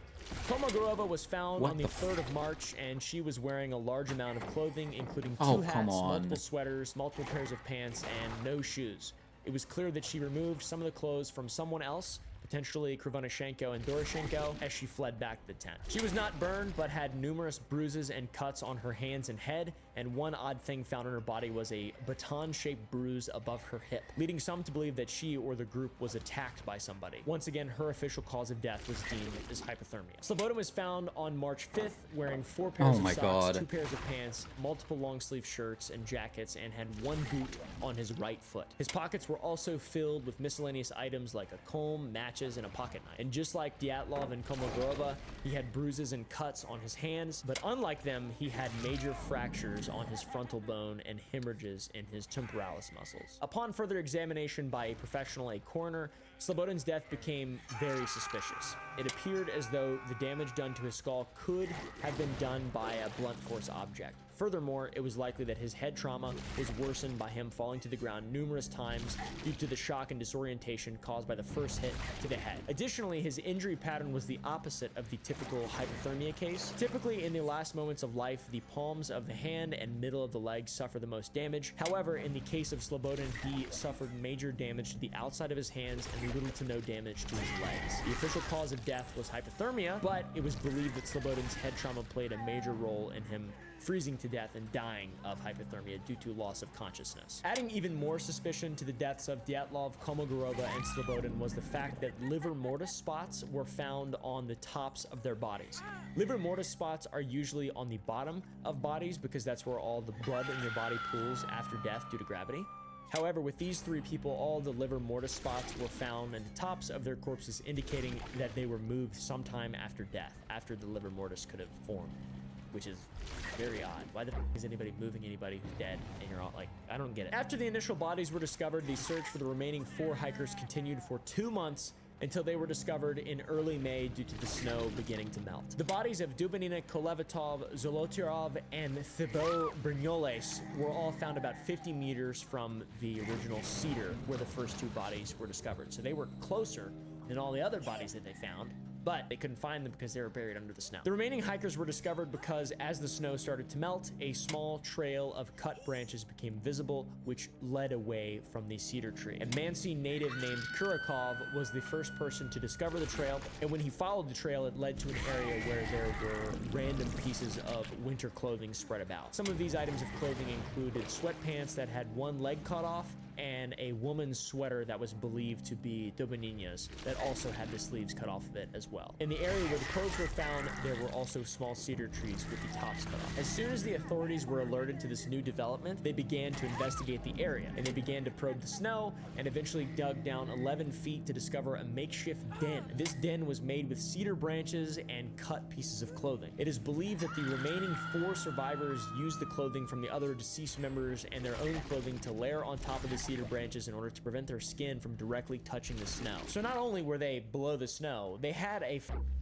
[SPEAKER 2] Kolmogorova was found
[SPEAKER 1] What
[SPEAKER 2] on the
[SPEAKER 1] the
[SPEAKER 2] 3rd of March, and she was wearing a large amount of clothing, including 2
[SPEAKER 1] Oh,
[SPEAKER 2] hats,
[SPEAKER 1] come on.
[SPEAKER 2] multiple sweaters, multiple pairs of pants, and no shoes. It was clear that she removed some of the clothes from someone else, potentially Krivonashenko and Doroshenko, as she fled back to the tent. She was not burned, but had numerous bruises and cuts on her hands and head, and one odd thing found on her body was a baton-shaped bruise above her hip, leading some to believe that she or the group was attacked by somebody. Once again, her official cause of death was deemed as hypothermia. Slobodin was found on March 5th wearing 4 pairs
[SPEAKER 1] Oh my
[SPEAKER 2] of socks,
[SPEAKER 1] God.
[SPEAKER 2] 2 pairs of pants, multiple long-sleeve shirts and jackets, and had 1 boot on his right foot. His pockets were also filled with miscellaneous items like a comb, matches, matches and a pocket knife. And just like Dyatlov and Kolmogorova, he had bruises and cuts on his hands, but unlike them, he had major fractures on his frontal bone and hemorrhages in his temporalis muscles. Upon further examination by a professional, a coroner, Slobodin's death became very suspicious. It appeared as though the damage done to his skull could have been done by a blunt force object. Furthermore, it was likely that his head trauma was worsened by him falling to the ground numerous times due to the shock and disorientation caused by the first hit to the head. Additionally, his injury pattern was the opposite of the typical hypothermia case. Typically, in the last moments of life, the palms of the hand and middle of the leg suffer the most damage. However, in the case of Slobodin, he suffered major damage to the outside of his hands and little to no damage to his legs. The official cause of death was hypothermia, but it was believed that Slobodin's head trauma played a major role in him freezing to death and dying of hypothermia due to loss of consciousness. Adding even more suspicion to the deaths of Dyatlov, Kolmogorova, and Slobodin was the fact that livor mortis spots were found on the tops of their bodies. Livor mortis spots are usually on the bottom of bodies because that's where all the blood in your body pools after death due to gravity. However, with these three people, all the livor mortis spots were found on the tops of their corpses, indicating that they were moved sometime after death, after the livor mortis could have formed, which is very odd. Why the f is anybody moving anybody who's dead? And you're all like, I don't get it. After the initial bodies were discovered, the search for the remaining 4 hikers continued for 2 months until they were discovered in early May due to the snow beginning to melt. The bodies of Dubinina, Kolevatov, Zolotarov, and Thibaut Brignoles were all found about 50 meters from the original cedar where the first 2 bodies were discovered. So they were closer than all the other bodies that they found, but they couldn't find them because they were buried under the snow. The remaining hikers were discovered because as the snow started to melt, a small trail of cut branches became visible, which led away from the cedar tree. A Mansi native named Kurakov was the first person to discover the trail, and when he followed the trail, it led to an area where there were random pieces of winter clothing spread about. Some of these items of clothing included sweatpants that had one leg cut off, and a woman's sweater that was believed to be Dubinina's that also had the sleeves cut off of it as well. In the area where the clothes were found, there were also small cedar trees with the tops cut off. As soon as the authorities were alerted to this new development, they began to investigate the area, and they began to probe the snow and eventually dug down 11 feet to discover a makeshift den. This den was made with cedar branches and cut pieces of clothing. It is believed that the remaining 4 survivors used the clothing from the other deceased members and their own clothing to layer on top of the cedar branches in order to prevent their skin from directly touching the snow. So not only were they below the snow, they had a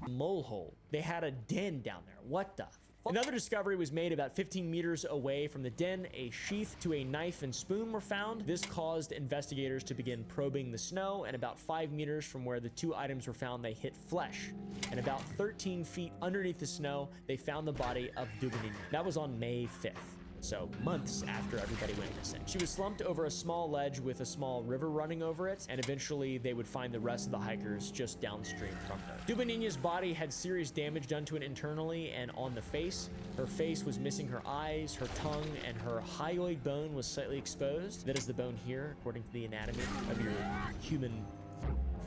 [SPEAKER 2] mole hole. They had a den down there. What the? Another discovery was made about 15 meters away from the den. A sheath to a knife and spoon were found. This caused investigators to begin probing the snow, and about 5 meters from where the 2 items were found, they hit flesh. And about 13 feet underneath the snow, they found the body of Dubinina. That was on May 5th. So months after everybody went missing. She was slumped over a small ledge with a small river running over it, and eventually they would find the rest of the hikers just downstream from her. Dubinina's body had serious damage done to it internally and on the face. Her face was missing her eyes, her tongue, and her hyoid bone was slightly exposed. That is the bone here, according to the anatomy of your human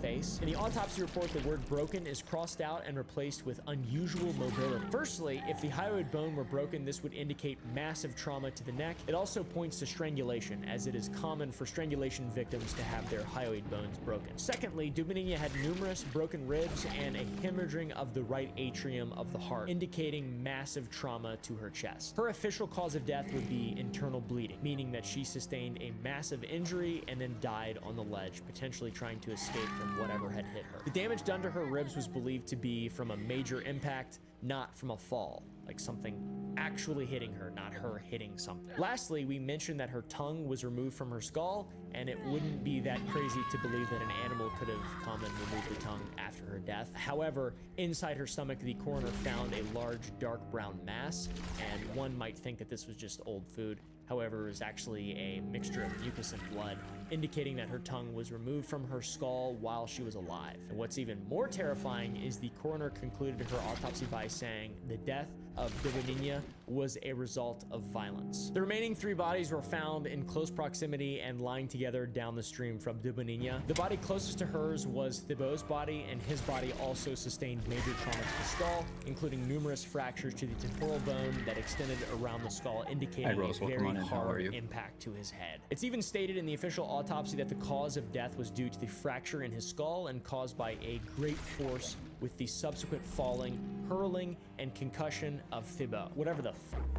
[SPEAKER 2] face. In the autopsy report, the word broken is crossed out and replaced with unusual mobility. Firstly, if the hyoid bone were broken, this would indicate massive trauma to the neck. It also points to strangulation, as it is common for strangulation victims to have their hyoid bones broken. Secondly, Dubinina had numerous broken ribs and a hemorrhaging of the right atrium of the heart, indicating massive trauma to her chest. Her official cause of death would be internal bleeding, meaning that she sustained a massive injury and then died on the ledge, potentially trying to escape from whatever had hit her. The damage done to her ribs was believed to be from a major impact, not from a fall, like something actually hitting her, not her hitting something. Lastly, we mentioned that her tongue was removed from her skull, and it wouldn't be that crazy to believe that an animal could have come and removed the tongue after her death. However, inside her stomach, the coroner found a large dark brown mass, and one might think that this was just old food. However, it was actually a mixture of mucus and blood, indicating that her tongue was removed from her skull while she was alive. And what's even more terrifying is the coroner concluded her autopsy by saying the death of Dubinina was a result of violence. The remaining 3 bodies were found in close proximity and lying together down the stream from Dubinina. The body closest to hers was Thibaut's body, and his body also sustained major trauma to the skull, including numerous fractures to the temporal bone that extended around the skull, indicating a very
[SPEAKER 1] Conan, how are
[SPEAKER 2] hard
[SPEAKER 1] you?
[SPEAKER 2] impact to his head. It's even stated in the official autopsy that the cause of death was due to the fracture in his skull and caused by a great force with the subsequent falling, hurling, and concussion of Thibaut, whatever the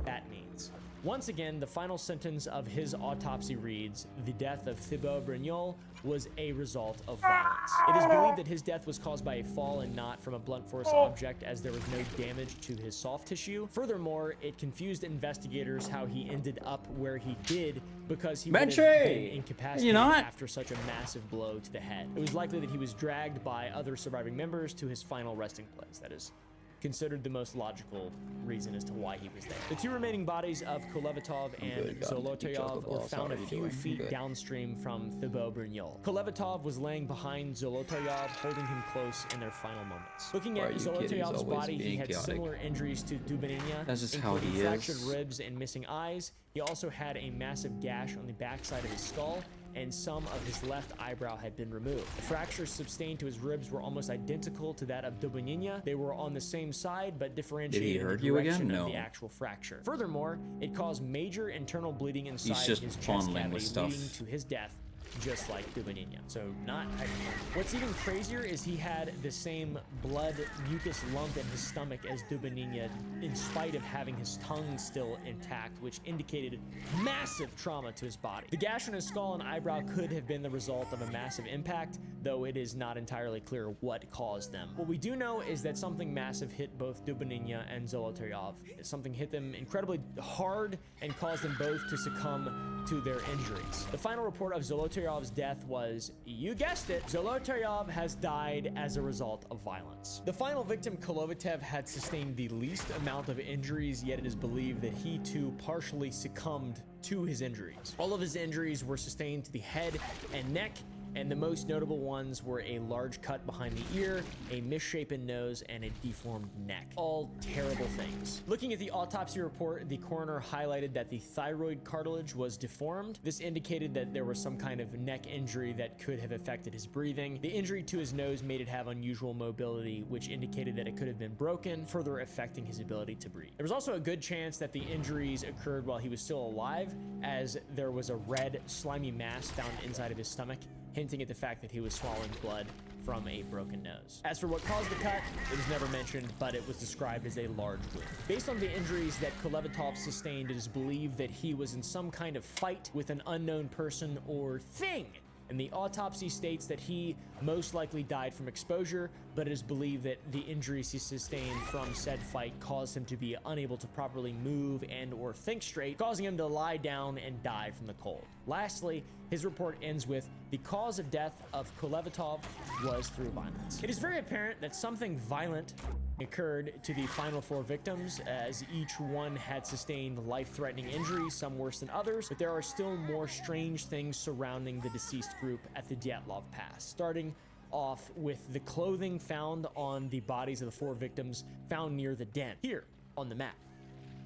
[SPEAKER 2] that means. Once again, the final sentence of his autopsy reads, "The death of Thibaut Brignol was a result of violence." It is believed that his death was caused by a fall and not from a blunt force object, as there was no damage to his soft tissue. Furthermore, it confused investigators how he ended up where he did, because he would have been incapacitated after such a massive blow to the head. It was likely that he was dragged by other surviving members to his final resting place. That is considered the most logical reason as to why he was there. The two remaining bodies of Kolevatov and Zolotoyov were found a few feet downstream from Thibaut Brignol. Kolevatov was laying behind Zolotoyov, holding him close in their final moments. Looking at Zolotoyov's body, he had similar injuries to Dubinina, including fractured ribs and missing eyes. He also had a massive gash on the backside of his skull, and some of his left eyebrow had been removed. The fractures sustained to his ribs were almost identical to that of Dubinina. They were on the same side, but differentiated in the direction of the actual fracture. Furthermore, it caused major internal bleeding inside his chest cavity, leading to his death, just like Dubinina. So not ideal. What's even crazier is he had the same blood mucus lump in his stomach as Dubinina, in spite of having his tongue still intact, which indicated massive trauma to his body. The gash on his skull and eyebrow could have been the result of a massive impact, though it is not entirely clear what caused them. What we do know is that something massive hit both Dubinina and Zolotoyov. Something hit them incredibly hard and caused them both to succumb to their injuries. The final report of Zolotoyov's death was, you guessed it, Zolotoyov has died as a result of violence. The final victim, Kolevatov, had sustained the least amount of injuries, yet it is believed that he too partially succumbed to his injuries. All of his injuries were sustained to the head and neck, and the most notable ones were a large cut behind the ear, a misshapen nose, and a deformed neck. All terrible things. Looking at the autopsy report, the coroner highlighted that the thyroid cartilage was deformed. This indicated that there was some kind of neck injury that could have affected his breathing. The injury to his nose made it have unusual mobility, which indicated that it could have been broken, further affecting his ability to breathe. There was also a good chance that the injuries occurred while he was still alive, as there was a red, slimy mass found inside of his stomach, hinting at the fact that he was swallowing blood from a broken nose. As for what caused the cut, it was never mentioned, but it was described as a large wound. Based on the injuries that Kolevatov sustained, it is believed that he was in some kind of fight with an unknown person or thing. And the autopsy states that he most likely died from exposure, but it is believed that the injuries he sustained from said fight caused him to be unable to properly move and or think straight, causing him to lie down and die from the cold. Lastly, his report ends with, the cause of death of Kolevatov was through violence. It is very apparent that something violent occurred to the final four victims, as each one had sustained life-threatening injuries, some worse than others, but there are still more strange things surrounding the deceased group at the Dyatlov Pass, starting off with the clothing found on the bodies of the four victims found near the den, here on the map.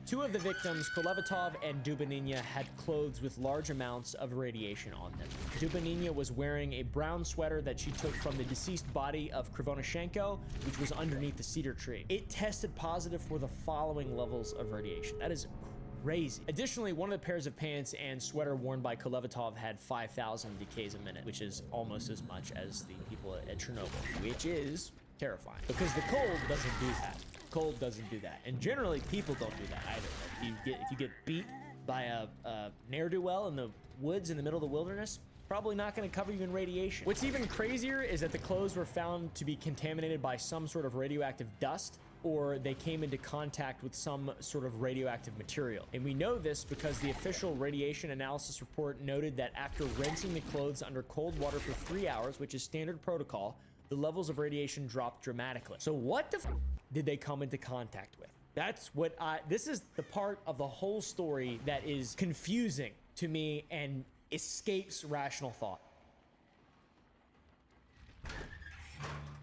[SPEAKER 2] Two of the victims, Kolevatov and Dubinina, had clothes with large amounts of radiation on them. Dubinina was wearing a brown sweater that she took from the deceased body of Krivonashenko, which was underneath the cedar tree. It tested positive for the following levels of radiation. That is crazy. Additionally, one of the pairs of pants and sweater worn by Kolevatov had 5,000 decays a minute, which is almost as much as the people at Chernobyl, which is terrifying because the cold doesn't do that. Cold doesn't do that, and generally people don't do that either. If you get beat by a ne'er-do-well in the woods in the middle of the wilderness, probably not going to cover you in radiation. What's even crazier is that the clothes were found to be contaminated by some sort of radioactive dust, or they came into contact with some sort of radioactive material. And we know this because the official radiation analysis report noted that after rinsing the clothes under cold water for 3 hours, which is standard protocol, the levels of radiation dropped dramatically. So what the did they come into contact with? That's what this is the part of the whole story that is confusing to me and escapes rational thought.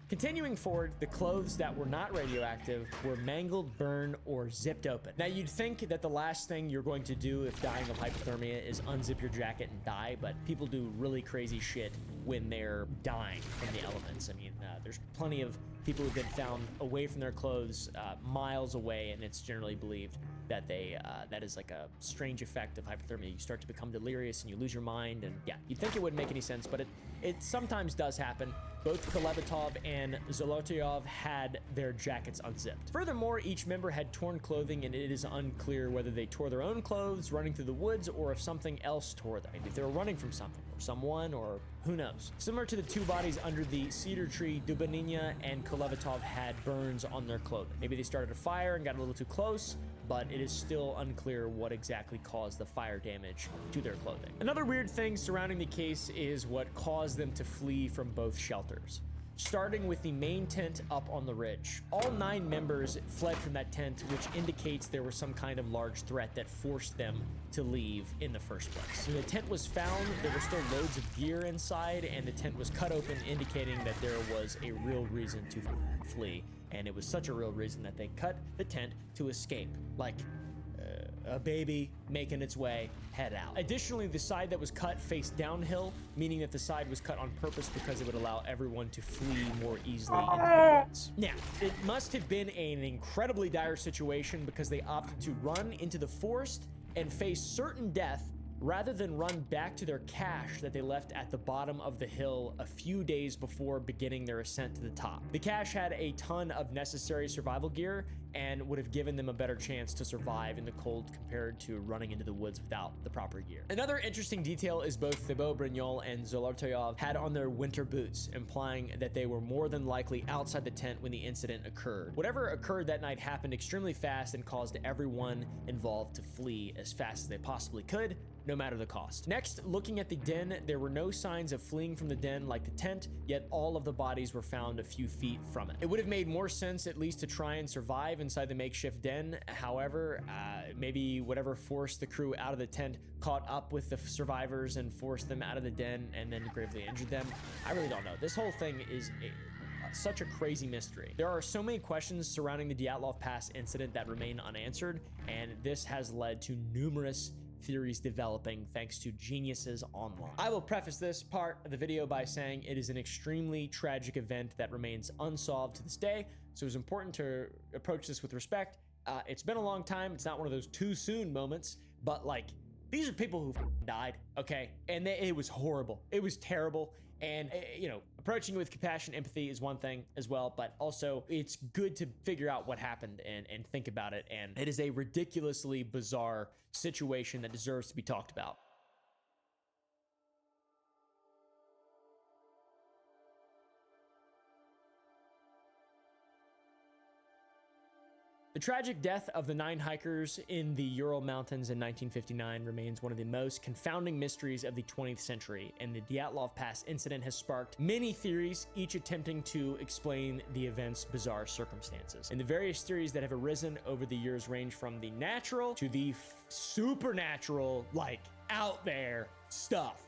[SPEAKER 2] Continuing forward, the clothes that were not radioactive were mangled, burned, or zipped open. Now, you'd think that the last thing you're going to do if dying of hypothermia is unzip your jacket and die, but people do really crazy shit when they're dying from the elements. I mean, there's plenty of people have been found away from their clothes miles away, and it's generally believed that that is like a strange effect of hypothermia. You start to become delirious and you lose your mind, and yeah, you'd think it wouldn't make any sense, but it sometimes does happen. Both Kolevatov and Zolotoyov had their jackets unzipped. Furthermore, each member had torn clothing, and it is unclear whether they tore their own clothes running through the woods or if something else tore them. Maybe if they were running from something or someone, or who knows. Similar to the two bodies under the cedar tree, Dubaninya and Kolevatov had burns on their clothing. Maybe they started a fire and got a little too close, but it is still unclear what exactly caused the fire damage to their clothing. Another weird thing surrounding the case is what caused them to flee from both shelters. Starting with the main tent up on the ridge. All 9 members fled from that tent, which indicates there was some kind of large threat that forced them to leave in the first place. When the tent was found, there were still loads of gear inside, and the tent was cut open, indicating that there was a real reason to flee. And it was such a real reason that they cut the tent to escape, like a baby making its way head out. Additionally, the side that was cut faced downhill, meaning that the side was cut on purpose because it would allow everyone to flee more easily into the woods. Now, it must have been an incredibly dire situation because they opted to run into the forest and face certain death rather than run back to their cache that they left at the bottom of the hill a few days before beginning their ascent to the top. The cache had a ton of necessary survival gear and would have given them a better chance to survive in the cold compared to running into the woods without the proper gear. Another interesting detail is both Thibaut Brignol and Zolotoyov had on their winter boots, implying that they were more than likely outside the tent when the incident occurred. Whatever occurred that night happened extremely fast and caused everyone involved to flee as fast as they possibly could, no matter the cost. Next, looking at the den, there were no signs of fleeing from the den like the tent, yet all of the bodies were found a few feet from it. It would have made more sense at least to try and survive inside the makeshift den. However, maybe whatever forced the crew out of the tent caught up with the survivors and forced them out of the den and then gravely injured them. I really don't know. This whole thing is such a crazy mystery. There are so many questions surrounding the Dyatlov Pass incident that remain unanswered, and this has led to numerous theories developing thanks to geniuses online. I will preface this part of the video by saying it is an extremely tragic event that remains unsolved to this day, so it's important to approach this with respect. It's been a long time. It's not one of those too soon moments, but like, these are people who died, okay? And it was horrible. It was terrible. And, you know, approaching it with compassion, empathy is one thing as well, but also it's good to figure out what happened and think about it. And it is a ridiculously bizarre situation that deserves to be talked about. The tragic death of the 9 hikers in the Ural Mountains in 1959 remains one of the most confounding mysteries of the 20th century, and the Dyatlov Pass incident has sparked many theories, each attempting to explain the event's bizarre circumstances. And the various theories that have arisen over the years range from the natural to the supernatural, like out there stuff.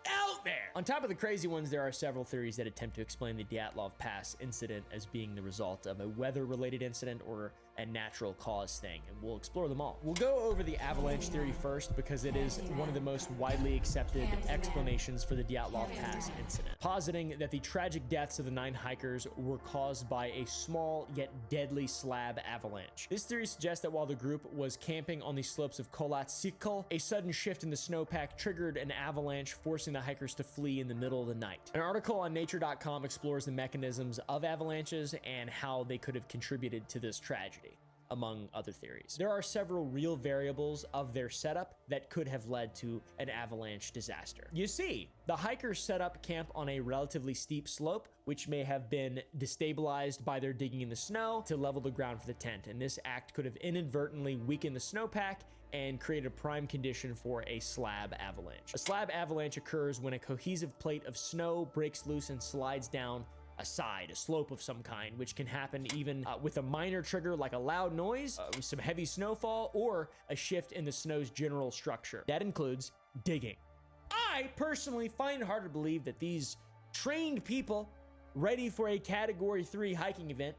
[SPEAKER 2] Out there! On top of the crazy ones, there are several theories that attempt to explain the Dyatlov Pass incident as being the result of a weather-related incident or a natural cause thing, and we'll explore them all. We'll go over the avalanche theory first because it is one of the most widely accepted explanations for the Dyatlov Pass incident, positing that the tragic deaths of the 9 hikers were caused by a small yet deadly slab avalanche. This theory suggests that while the group was camping on the slopes of Kholat Syakhl, a sudden shift in the snowpack triggered an avalanche, forcing the hikers to flee in the middle of the night. An article on nature.com explores the mechanisms of avalanches and how they could have contributed to this tragedy, among other theories. There are several real variables of their setup that could have led to an avalanche disaster. You see, the hikers set up camp on a relatively steep slope, which may have been destabilized by their digging in the snow to level the ground for the tent, and this act could have inadvertently weakened the snowpack and create a prime condition for a slab avalanche. A slab avalanche occurs when a cohesive plate of snow breaks loose and slides down a side, a slope of some kind, which can happen even with a minor trigger like a loud noise, some heavy snowfall, or a shift in the snow's general structure. That includes digging. I personally find it hard to believe that these trained people ready for a Category 3 hiking event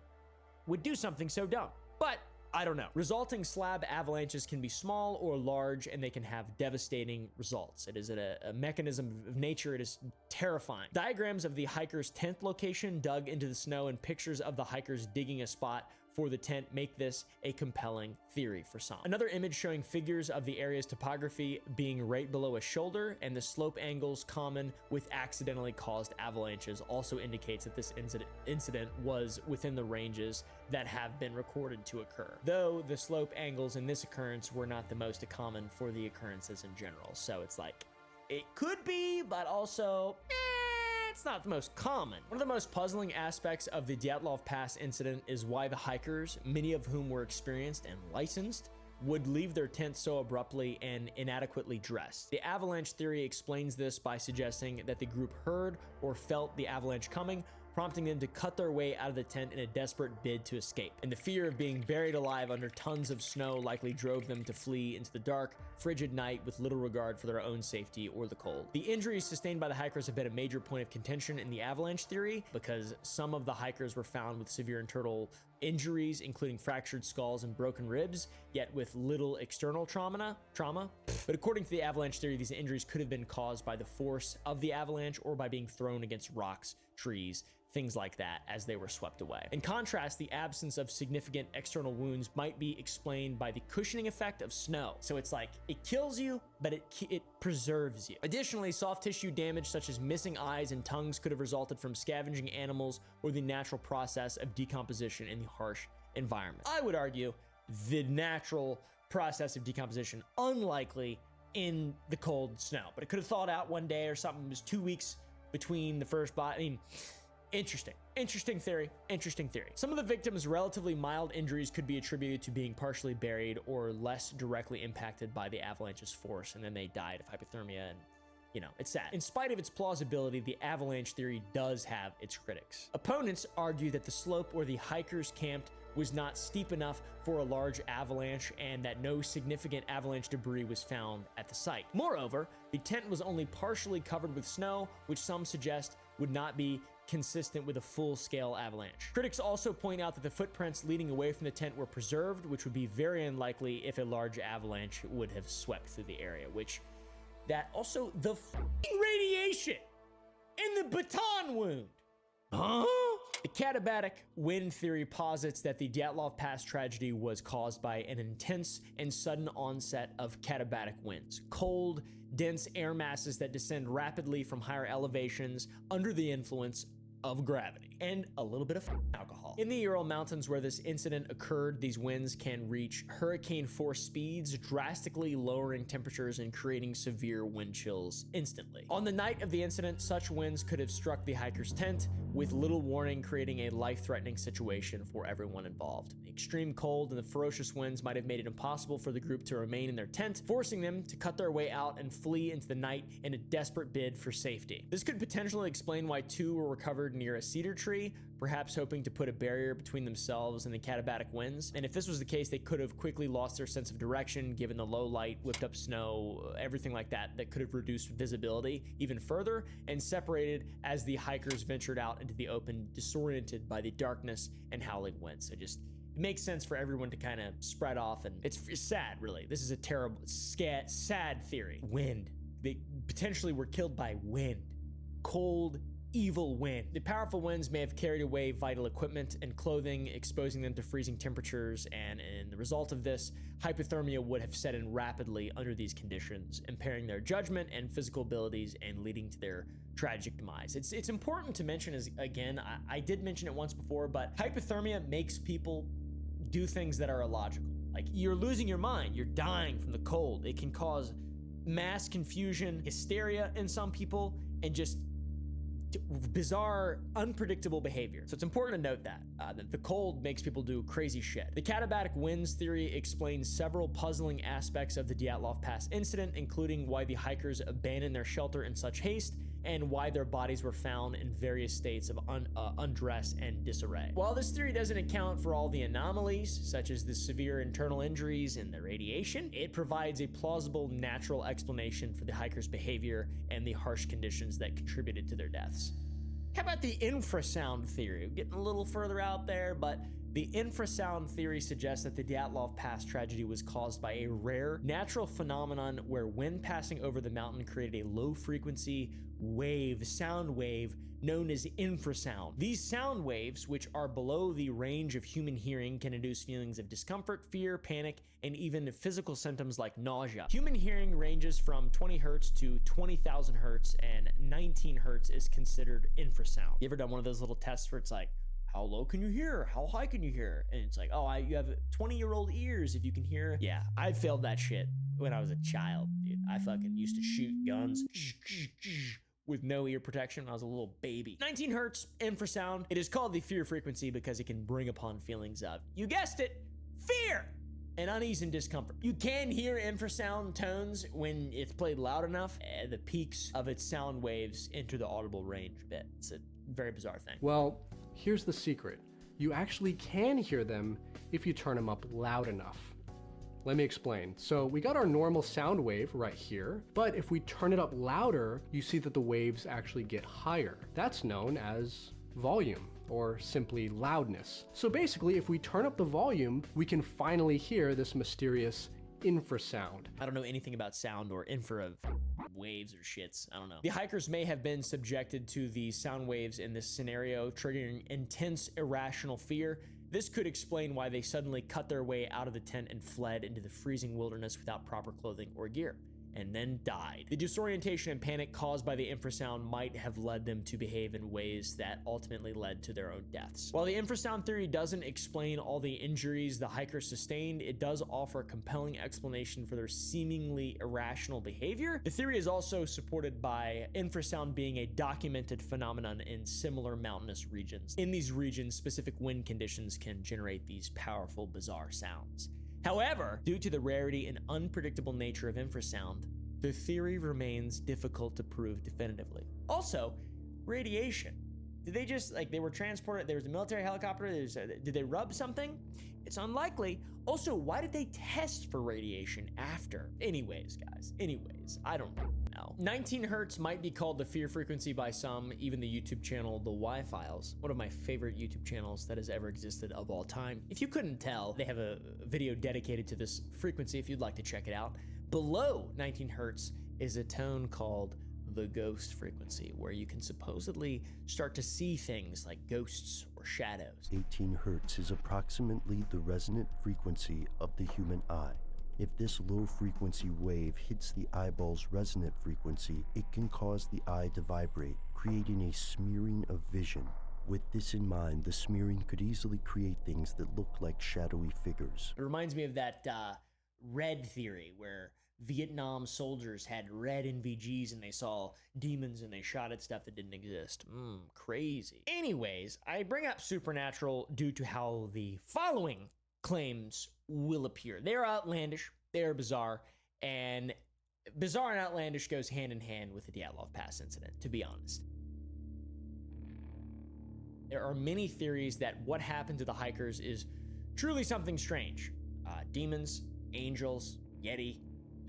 [SPEAKER 2] would do something so dumb. But I don't know. Resulting slab avalanches can be small or large, and they can have devastating results. It is a mechanism of nature. It is terrifying. Diagrams of the hiker's tent location dug into the snow and pictures of the hikers digging a spot for the tent make this a compelling theory for some. Another image showing figures of the area's topography being right below a shoulder and the slope angles common with accidentally caused avalanches also indicates that this incident was within the ranges that have been recorded to occur. Though the slope angles in this occurrence were not the most common for the occurrences in general. So it's like, it could be, but also, it's not the most common. One of the most puzzling aspects of the Dyatlov Pass incident is why the hikers, many of whom were experienced and licensed, would leave their tents so abruptly and inadequately dressed. The avalanche theory explains this by suggesting that the group heard or felt the avalanche coming, prompting them to cut their way out of the tent in a desperate bid to escape. And the fear of being buried alive under tons of snow likely drove them to flee into the dark, frigid night with little regard for their own safety or the cold. The injuries sustained by the hikers have been a major point of contention in the avalanche theory because some of the hikers were found with severe internal injuries, including fractured skulls and broken ribs, yet with little external trauma. But according to the avalanche theory, these injuries could have been caused by the force of the avalanche or by being thrown against rocks, trees, things like that as they were swept away. In contrast, the absence of significant external wounds might be explained by the cushioning effect of snow. So it's like, it kills you, but it preserves you. Additionally, soft tissue damage such as missing eyes and tongues could have resulted from scavenging animals or the natural process of decomposition in the harsh environment. I would argue the natural process of decomposition unlikely in the cold snow, but it could have thawed out one day or something. It was 2 weeks between the first bite. I mean, Interesting theory. Some of the victims' relatively mild injuries could be attributed to being partially buried or less directly impacted by the avalanche's force, and then they died of hypothermia, and you know, it's sad. In spite of its plausibility, the avalanche theory does have its critics. Opponents argue that the slope where the hikers camped was not steep enough for a large avalanche and that no significant avalanche debris was found at the site. Moreover, the tent was only partially covered with snow, which some suggest would not be consistent with a full-scale avalanche. Critics also point out that the footprints leading away from the tent were preserved, which would be very unlikely if a large avalanche would have swept through the area, which that also the radiation in the baton wound. Huh? The katabatic wind theory posits that the Dyatlov Pass tragedy was caused by an intense and sudden onset of katabatic winds, cold, dense air masses that descend rapidly from higher elevations under the influence of gravity and a little bit of alcohol. In the Ural Mountains where this incident occurred, these winds can reach hurricane force speeds, drastically lowering temperatures and creating severe wind chills instantly. On the night of the incident, such winds could have struck the hiker's tent with little warning, creating a life-threatening situation for everyone involved. The extreme cold and the ferocious winds might have made it impossible for the group to remain in their tent, forcing them to cut their way out and flee into the night in a desperate bid for safety. This could potentially explain why two were recovered near a cedar tree, perhaps hoping to put a barrier between themselves and the katabatic winds. And if this was the case, they could have quickly lost their sense of direction given the low light, whipped up snow, everything like that could have reduced visibility even further and separated as the hikers ventured out into the open, disoriented by the darkness and howling winds. So it makes sense for everyone to kind of spread off, and it's sad, really. This is a terrible, sad theory. Wind. They potentially were killed by wind. Cold, evil wind. The powerful winds may have carried away vital equipment and clothing, exposing them to freezing temperatures, and in the result of this, hypothermia would have set in rapidly under these conditions, impairing their judgment and physical abilities and leading to their tragic demise. It's important to mention, as again, I did mention it once before, but hypothermia makes people do things that are illogical. Like, you're losing your mind, you're dying from the cold. It can cause mass confusion, hysteria in some people, and just bizarre, unpredictable behavior. So it's important to note that the cold makes people do crazy shit. The katabatic winds theory explains several puzzling aspects of the Dyatlov Pass incident, including why the hikers abandoned their shelter in such haste and why their bodies were found in various states of undress and disarray. While this theory doesn't account for all the anomalies, such as the severe internal injuries and the radiation, it provides a plausible natural explanation for the hikers' behavior and the harsh conditions that contributed to their deaths. How about the infrasound theory? Getting a little further out there, but The infrasound theory suggests that the Dyatlov Pass tragedy was caused by a rare natural phenomenon where wind passing over the mountain created a low-frequency sound wave known as infrasound. These sound waves, which are below the range of human hearing, can induce feelings of discomfort, fear, panic, and even physical symptoms like nausea. Human hearing ranges from 20 hertz to 20,000 hertz, and 19 hertz is considered infrasound. You ever done one of those little tests where it's like, how low can you hear? How high can you hear? And it's like, oh, you have 20-year-old ears if you can hear. Yeah, I failed that shit when I was a child, dude. I fucking used to shoot guns with no ear protection when I was a little baby. 19 hertz, infrasound. It is called the fear frequency because it can bring upon feelings of, you guessed it, fear and unease and discomfort. You can hear infrasound tones when it's played loud enough. The peaks of its sound waves enter the audible range a bit. It's a very bizarre thing.
[SPEAKER 6] Well, here's the secret. You actually can hear them if you turn them up loud enough. Let me explain. So we got our normal sound wave right here, but if we turn it up louder, you see that the waves actually get higher. That's known as volume, or simply loudness. So basically, if we turn up the volume, we can finally hear this mysterious infrasound.
[SPEAKER 2] I don't know anything about sound or infra waves or shits. I don't know. The hikers may have been subjected to the sound waves in this scenario, triggering intense irrational fear. This could explain why they suddenly cut their way out of the tent and fled into the freezing wilderness without proper clothing or gear, and then died. The disorientation and panic caused by the infrasound might have led them to behave in ways that ultimately led to their own deaths. While the infrasound theory doesn't explain all the injuries the hikers sustained, it does offer a compelling explanation for their seemingly irrational behavior. The theory is also supported by infrasound being a documented phenomenon in similar mountainous regions. In these regions, specific wind conditions can generate these powerful, bizarre sounds. However, due to the rarity and unpredictable nature of infrasound, the theory remains difficult to prove definitively. Also, radiation. Did they just, they were transported, there was a military helicopter, did they rub something? It's unlikely. Also, why did they test for radiation after? Anyways, guys, I don't know. 19 hertz might be called the fear frequency by some, even the YouTube channel The Y-Files, one of my favorite YouTube channels that has ever existed of all time. If you couldn't tell, they have a video dedicated to this frequency if you'd like to check it out. Below 19 hertz is a tone called the ghost frequency, where you can supposedly start to see things like ghosts or shadows.
[SPEAKER 8] 18 hertz is approximately the resonant frequency of the human eye. If this low frequency wave hits the eyeball's resonant frequency, it can cause the eye to vibrate, creating a smearing of vision. With this in mind, the smearing could easily create things that look like shadowy figures.
[SPEAKER 2] It reminds me of that red theory where Vietnam soldiers had red NVGs and they saw demons and they shot at stuff that didn't exist. Crazy. Anyways, I bring up supernatural due to how the following claims will appear. They're outlandish, they're bizarre, and bizarre and outlandish goes hand in hand with the Dyatlov Pass incident, to be honest. There are many theories that what happened to the hikers is truly something strange. Demons, angels, Yeti,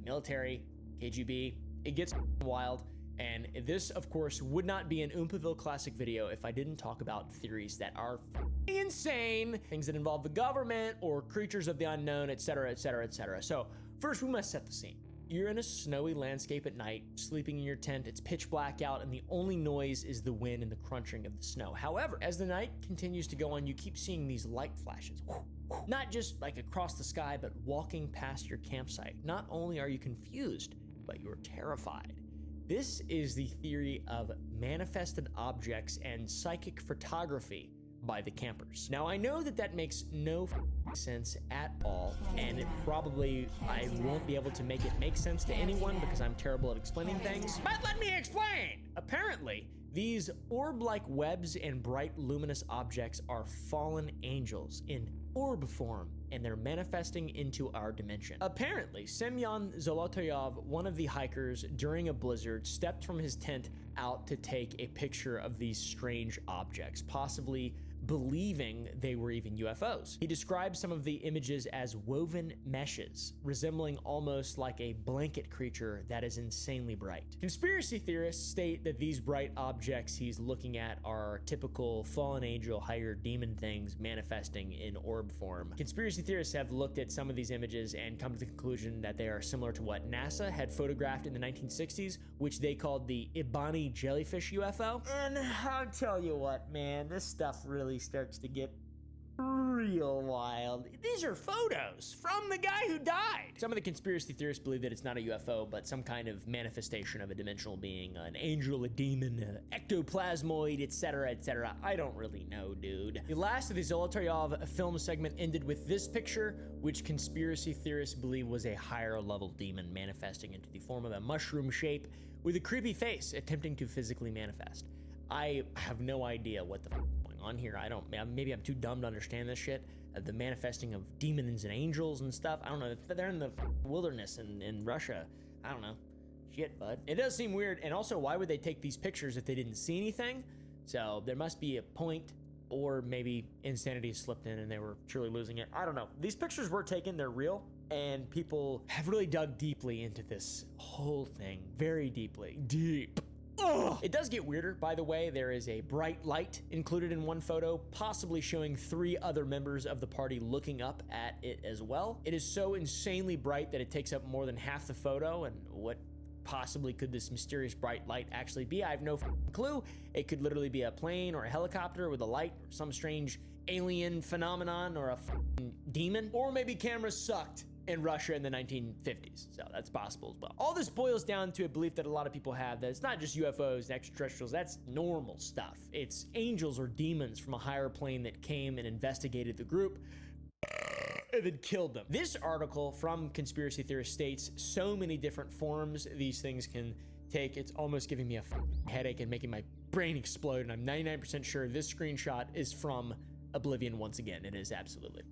[SPEAKER 2] military, KGB, it gets wild, and this, of course, would not be an Oompaville Classic video if I didn't talk about theories that are insane, things that involve the government or creatures of the unknown, etc., etc., etc. So first, we must set the scene. You're in a snowy landscape at night, sleeping in your tent, it's pitch black out, and the only noise is the wind and the crunching of the snow. However, as the night continues to go on, you keep seeing these light flashes. Not just like across the sky, but walking past your campsite. Not only are you confused, but you're terrified. This is the theory of manifested objects and psychic photography by the campers. Now, I know that makes no sense at all, and I won't be able to make it make sense to anyone because I'm terrible at explaining things, but let me explain! Apparently, these orb-like webs and bright luminous objects are fallen angels in orb form, and they're manifesting into our dimension. Apparently, Semyon Zolotoyov, one of the hikers during a blizzard, stepped from his tent out to take a picture of these strange objects, possibly believing they were even UFOs. He described some of the images as woven meshes, resembling almost like a blanket creature that is insanely bright. Conspiracy theorists state that these bright objects he's looking at are typical fallen angel, higher demon things manifesting in orb form. Conspiracy theorists have looked at some of these images and come to the conclusion that they are similar to what NASA had photographed in the 1960s, which they called the Ibani jellyfish UFO. And I'll tell you what, man, this stuff really starts to get real wild. These are photos from the guy who died. Some of the conspiracy theorists believe that it's not a UFO, but some kind of manifestation of a dimensional being, an angel, a demon, ectoplasmoid, etc., etc. I don't really know, dude. The last of the Zolotaryov film segment ended with this picture, which conspiracy theorists believe was a higher level demon manifesting into the form of a mushroom shape with a creepy face attempting to physically manifest. I have no idea what the f is going on here. Maybe I'm too dumb to understand this shit. The manifesting of demons and angels and stuff. I don't know. They're in the wilderness in Russia. I don't know. Shit, bud. It does seem weird. And also, why would they take these pictures if they didn't see anything? So there must be a point, or maybe insanity slipped in and they were truly losing it. I don't know. These pictures were taken. They're real. And people have really dug deeply into this whole thing. Very deeply. Deep. Ugh. It does get weirder, by the way. There is a bright light included in one photo, possibly showing 3 other members of the party looking up at it as well. It is so insanely bright that it takes up more than half the photo, and what possibly could this mysterious bright light actually be? I have no clue. It could literally be a plane or a helicopter with a light, or some strange alien phenomenon, or a demon, or maybe cameras sucked in Russia in the 1950s. So that's possible as well. All this boils down to a belief that a lot of people have that it's not just UFOs and extraterrestrials, that's normal stuff. It's angels or demons from a higher plane that came and investigated the group and then killed them. This article from Conspiracy Theorist states so many different forms these things can take. It's almost giving me a headache and making my brain explode, and I'm 99% sure this screenshot is from Oblivion once again. It is absolutely.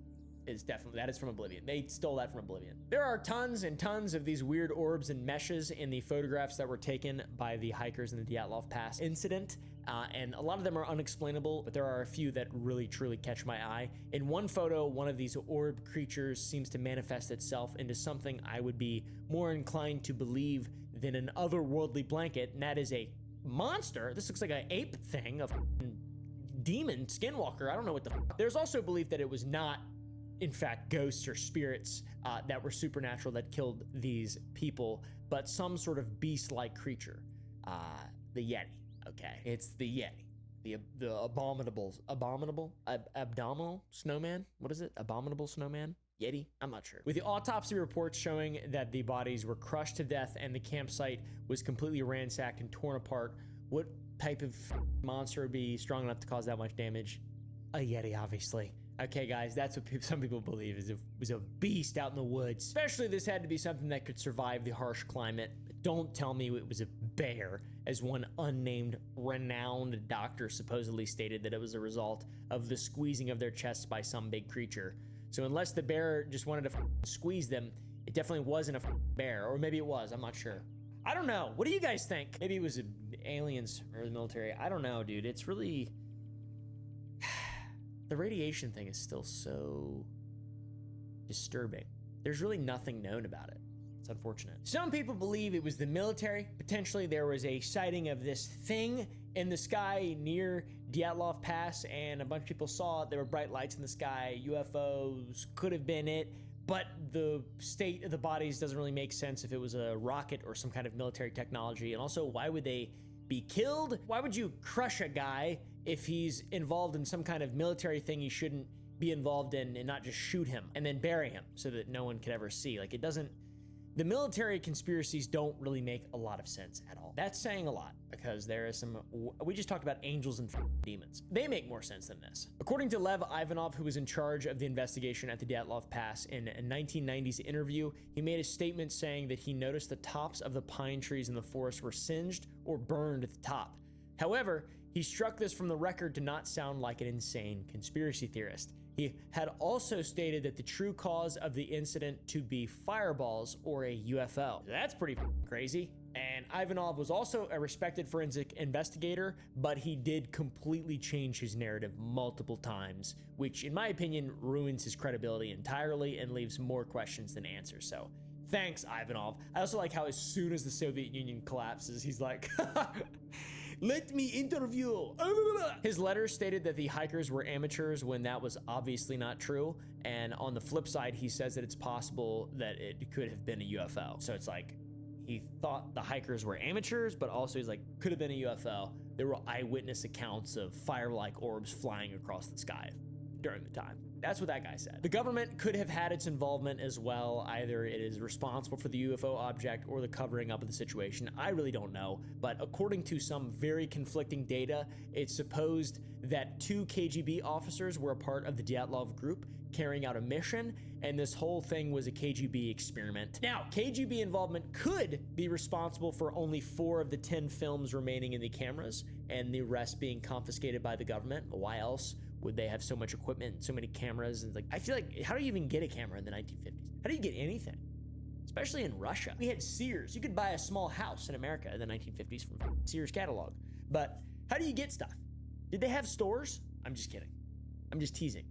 [SPEAKER 2] That is from Oblivion. They stole that from Oblivion. There are tons and tons of these weird orbs and meshes in the photographs that were taken by the hikers in the Dyatlov Pass incident, and a lot of them are unexplainable, but there are a few that really truly catch my eye. In one photo, one of these orb creatures seems to manifest itself into something I would be more inclined to believe than an otherworldly blanket, and that is a monster. This looks like an ape thing, a demon skinwalker. I don't know what the There's also belief that it was not in fact ghosts or spirits that were supernatural that killed these people, but some sort of beast-like creature. The Yeti. Okay, it's the Yeti, the abdominal snowman. What is it? Abominable snowman? Yeti? I'm not sure. With the autopsy reports showing that the bodies were crushed to death and the campsite was completely ransacked and torn apart, what type of monster would be strong enough to cause that much damage? A Yeti, obviously. Okay, guys, that's what some people believe is it was a beast out in the woods. Especially this had to be something that could survive the harsh climate. Don't tell me it was a bear, as one unnamed renowned doctor supposedly stated that it was a result of the squeezing of their chests by some big creature. So unless the bear just wanted to squeeze them, it definitely wasn't a bear, or maybe it was, I'm not sure. I don't know. What do you guys think? Maybe it was aliens or the military. I don't know, dude. It's really... The radiation thing is still so disturbing. There's really nothing known about it. It's unfortunate. Some people believe it was the military. Potentially there was a sighting of this thing in the sky near Dyatlov Pass, and a bunch of people saw it. There were bright lights in the sky. UFOs could have been it, but the state of the bodies doesn't really make sense if it was a rocket or some kind of military technology. And also, why would they be killed? Why would you crush a guy if he's involved in some kind of military thing he shouldn't be involved in, and not just shoot him and then bury him so that no one could ever see? Like, it doesn't... The military conspiracies don't really make a lot of sense at all. That's saying a lot, because there is some... We just talked about angels and demons. They make more sense than this. According to Lev Ivanov, who was in charge of the investigation at the Dyatlov Pass, in a 1990s interview, he made a statement saying that he noticed the tops of the pine trees in the forest were singed or burned at the top. However, he struck this from the record to not sound like an insane conspiracy theorist. He had also stated that the true cause of the incident to be fireballs or a UFO. That's pretty crazy. And Ivanov was also a respected forensic investigator, but he did completely change his narrative multiple times, which in my opinion ruins his credibility entirely and leaves more questions than answers. So thanks, Ivanov. I also like how as soon as the Soviet Union collapses, he's like, let me interview. His letter stated that the hikers were amateurs when that was obviously not true. And on the flip side, he says that it's possible that it could have been a UFO. So it's like, he thought the hikers were amateurs, but also he's like, could have been a UFO. There were eyewitness accounts of fire-like orbs flying across the sky during the time. That's what that guy said. The government could have had its involvement as well. Either it is responsible for the UFO object or the covering up of the situation. I really don't know. But according to some very conflicting data, it's supposed that 2 KGB officers were a part of the Dyatlov group carrying out a mission, and this whole thing was a KGB experiment. Now, KGB involvement could be responsible for only 4 of the 10 films remaining in the cameras, and the rest being confiscated by the government. Why else would they have so much equipment, so many cameras? And like, I feel like, how do you even get a camera in the 1950s? How do you get anything? Especially in Russia. We had Sears. You could buy a small house in America in the 1950s from Sears catalog. But how do you get stuff? Did they have stores? I'm just kidding. I'm just teasing.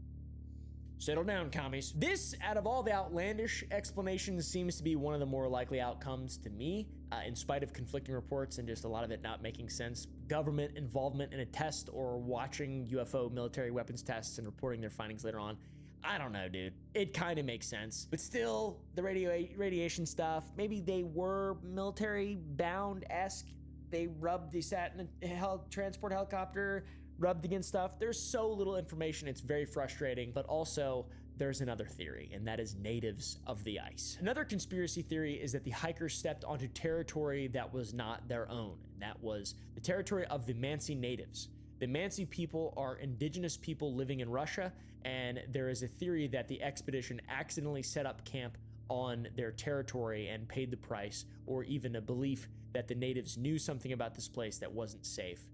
[SPEAKER 2] Settle down, commies. This, out of all the outlandish explanations, seems to be one of the more likely outcomes to me, in spite of conflicting reports and just a lot of it not making sense. Government involvement in a test or watching UFO military weapons tests and reporting their findings later on. I don't know, dude. It kind of makes sense. But still, the radiation stuff, maybe they were military bound-esque. They sat in a transport helicopter, rubbed against stuff. There's so little information, it's very frustrating. But also, there's another theory, and that is natives of the ice. Another conspiracy theory is that the hikers stepped onto territory that was not their own, and that was the territory of the Mansi natives. The Mansi people are indigenous people living in Russia, and there is a theory that the expedition accidentally set up camp on their territory and paid the price, or even a belief that the natives knew something about this place that wasn't safe,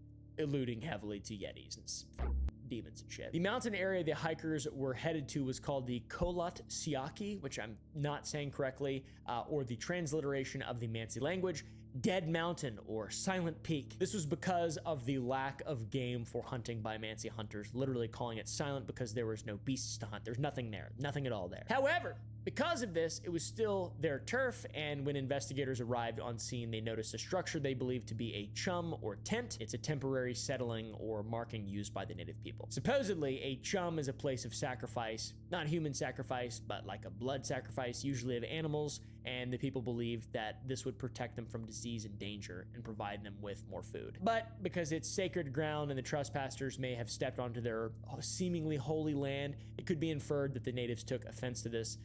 [SPEAKER 2] alluding heavily to Yetis and demons and shit. The mountain area the hikers were headed to was called the Kholat Syakhi, which I'm not saying correctly, or the transliteration of the Mansi language, Dead Mountain or Silent Peak. This was because of the lack of game for hunting by Mansi hunters, literally calling it silent because there was no beasts to hunt. There's nothing there, nothing at all there. However, because of this, it was still their turf, and when investigators arrived on scene, they noticed a structure they believed to be a chum or tent. It's a temporary settling or marking used by the native people. Supposedly, a chum is a place of sacrifice, not human sacrifice, but like a blood sacrifice, usually of animals, and the people believed that this would protect them from disease and danger and provide them with more food. But because it's sacred ground and the trespassers may have stepped onto their seemingly holy land, it could be inferred that the natives took offense to this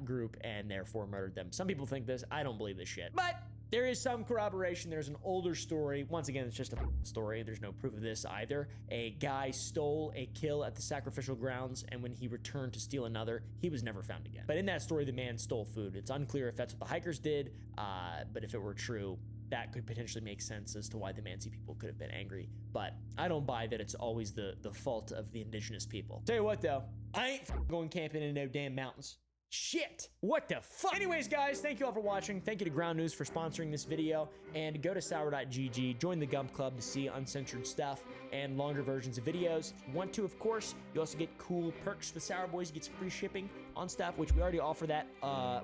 [SPEAKER 2] group and therefore murdered them. Some people think this. I don't believe this shit. But there is some corroboration. There's an older story. Once again, it's just a story. There's no proof of this either. A guy stole a kill at the sacrificial grounds, and when he returned to steal another, he was never found again. But in that story, the man stole food. It's unclear if that's what the hikers did, but if it were true, that could potentially make sense as to why the Mansi people could have been angry. But I don't buy that it's always the fault of the indigenous people. Tell you what, though, I ain't going camping in no damn mountains. Shit! What the fuck? Anyways, guys, thank you all for watching. Thank you to Ground News for sponsoring this video. And go to sour.gg, join the Gump Club to see uncensored stuff and longer versions of videos. If you want to, of course, you also get cool perks with Sour Boys. You get some free shipping on stuff, which we already offer that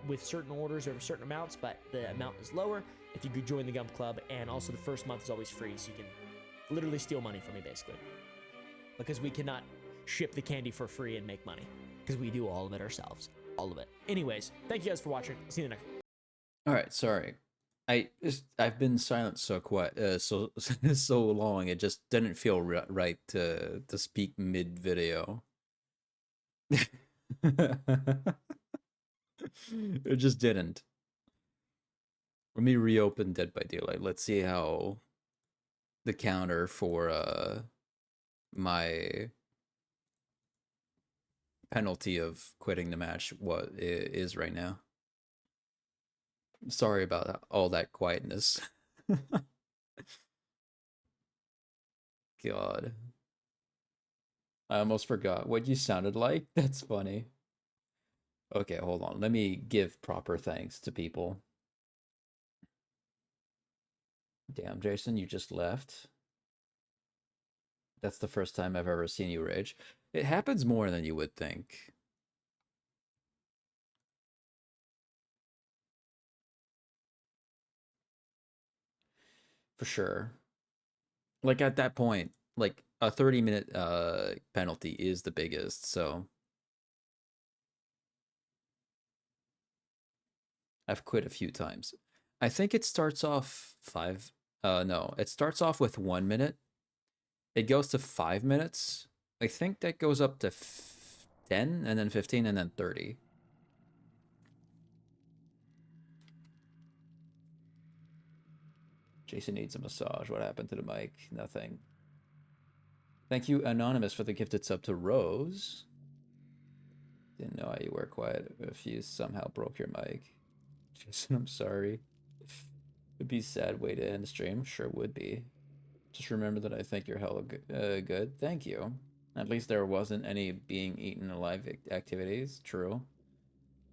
[SPEAKER 2] with certain orders over certain amounts, but the amount is lower if you could join the Gump Club. And also the first month is always free, so you can literally steal money from me, basically. Because we cannot ship the candy for free and make money. Because we do all of it ourselves. All of it. Anyways, thank you guys for watching. See you next.
[SPEAKER 1] All right, sorry. I've been silent so so long. It just didn't feel right to speak mid video. It just didn't. Let me reopen Dead by Daylight. Let's see how the counter for my penalty of quitting the match is right now. Sorry about all that quietness. God. I almost forgot what you sounded like. That's funny. Okay, hold on. Let me give proper thanks to people. Damn, Jason, you just left. That's the first time I've ever seen you rage. It happens more than you would think. For sure. Like at that point, like a 30-minute penalty is the biggest, so I've quit a few times. I think it starts off no, it starts off with 1 minute. It goes to 5 minutes. I think that goes up to 10 and then 15 and then 30. Jason needs a massage. What happened to the mic? Nothing. Thank you, Anonymous, for the gifted sub to Rose. Didn't know how you were quiet if you somehow broke your mic. Jason, I'm sorry. It'd be a sad way to end the stream. Sure would be. Just remember that I think you're hella good. Thank you. At least there wasn't any being eaten alive activities. True.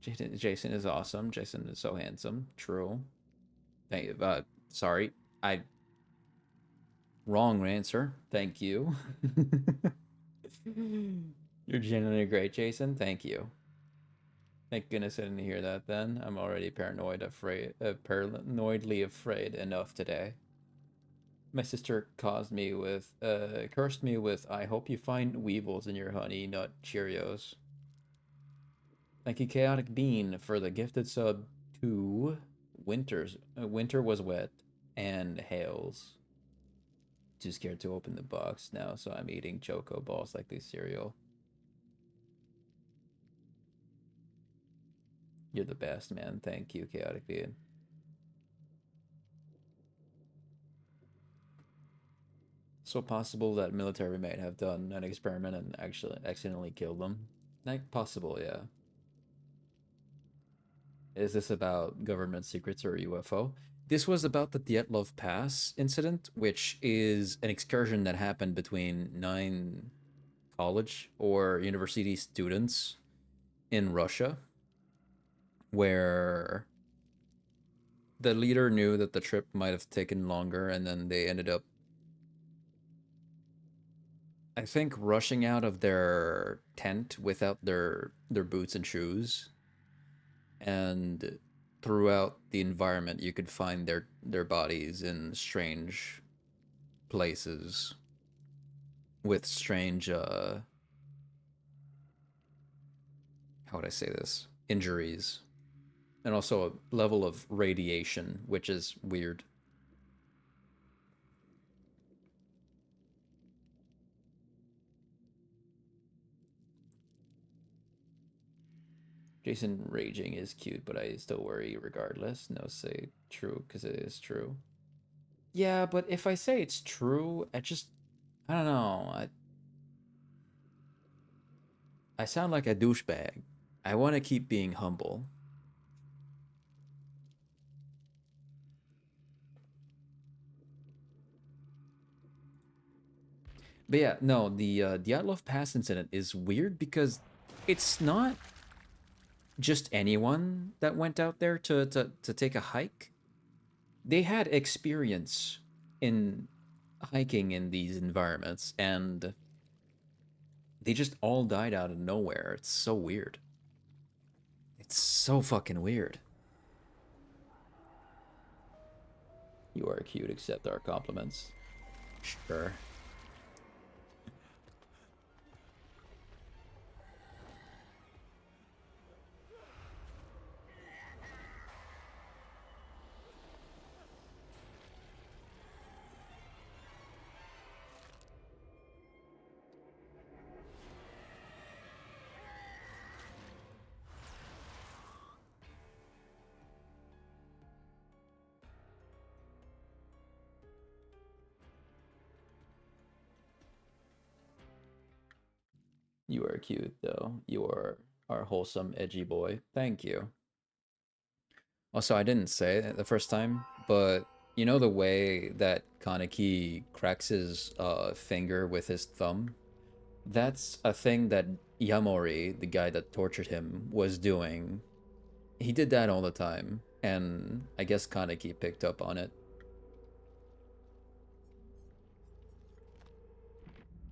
[SPEAKER 1] Jason is awesome. Jason is so handsome. True. Thank you. Sorry. Wrong answer. Thank you. You're genuinely great, Jason. Thank you. Thank goodness I didn't hear that then. I'm already paranoidly afraid enough today. My sister cursed me with, I hope you find weevils in your honey nut Cheerios. Thank you, Chaotic Bean, for the gifted sub to Winter Was Wet and Hales. Too scared to open the box now, so I'm eating Choco Balls like this cereal. You're the best, man. Thank you, Chaotic Bean. So possible that military might have done an experiment and actually accidentally killed them. Like, possible, yeah. Is this about government secrets or UFO? This was about the Dyatlov Pass incident, which is an excursion that happened between 9 college or university students in Russia, where the leader knew that the trip might have taken longer, and then they ended up, I think, rushing out of their tent without their boots and shoes. And throughout the environment, you could find their bodies in strange places with strange, how would I say this? Injuries. And also a level of radiation, which is weird. Jason raging is cute, but I still worry regardless. No, say true, because it is true. Yeah, but if I say it's true, I don't know. I sound like a douchebag. I want to keep being humble. But yeah, no, the Dyatlov Pass incident is weird because it's not just anyone that went out there to take a hike. They had experience in hiking in these environments, and they just all died out of nowhere. It's so weird. It's so fucking weird. You are cute, accept our compliments. Sure. You are cute, though. You are our wholesome, edgy boy. Thank you. Also, I didn't say it the first time, but you know the way that Kaneki cracks his finger with his thumb? That's a thing that Yamori, the guy that tortured him, was doing. He did that all the time, and I guess Kaneki picked up on it.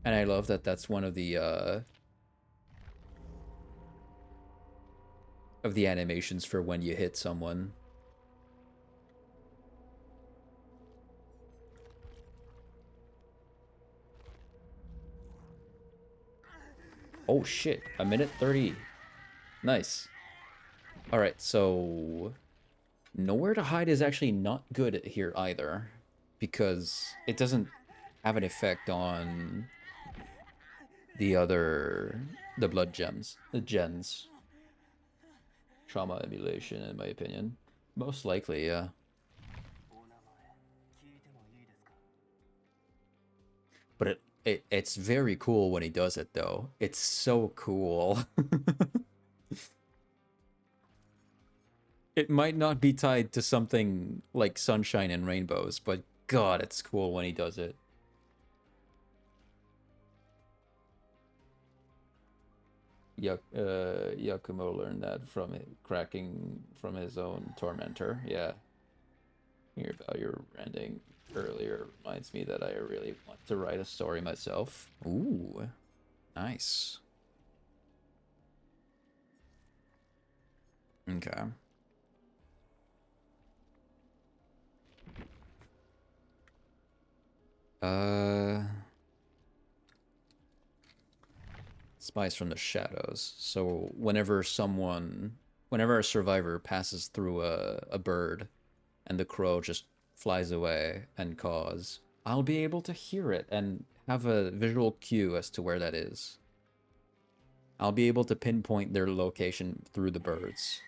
[SPEAKER 1] And I love that that's one of the animations for when you hit someone. Oh shit, a minute 30. Nice. Alright, so nowhere to hide is actually not good here either, because it doesn't have an effect on the blood gems, the gens. Trauma emulation, in my opinion. Most likely, yeah. But it's very cool when he does it, though. It's so cool. It might not be tied to something like sunshine and rainbows, but God, it's cool when he does it. Yakumo learned that from cracking from his own tormentor. Yeah. Hear about your ending earlier reminds me that I really want to write a story myself. Ooh, nice. Okay. Spies from the shadows. So whenever a survivor passes through a bird and the crow just flies away and caws, I'll be able to hear it and have a visual cue as to where that is. I'll be able to pinpoint their location through the birds.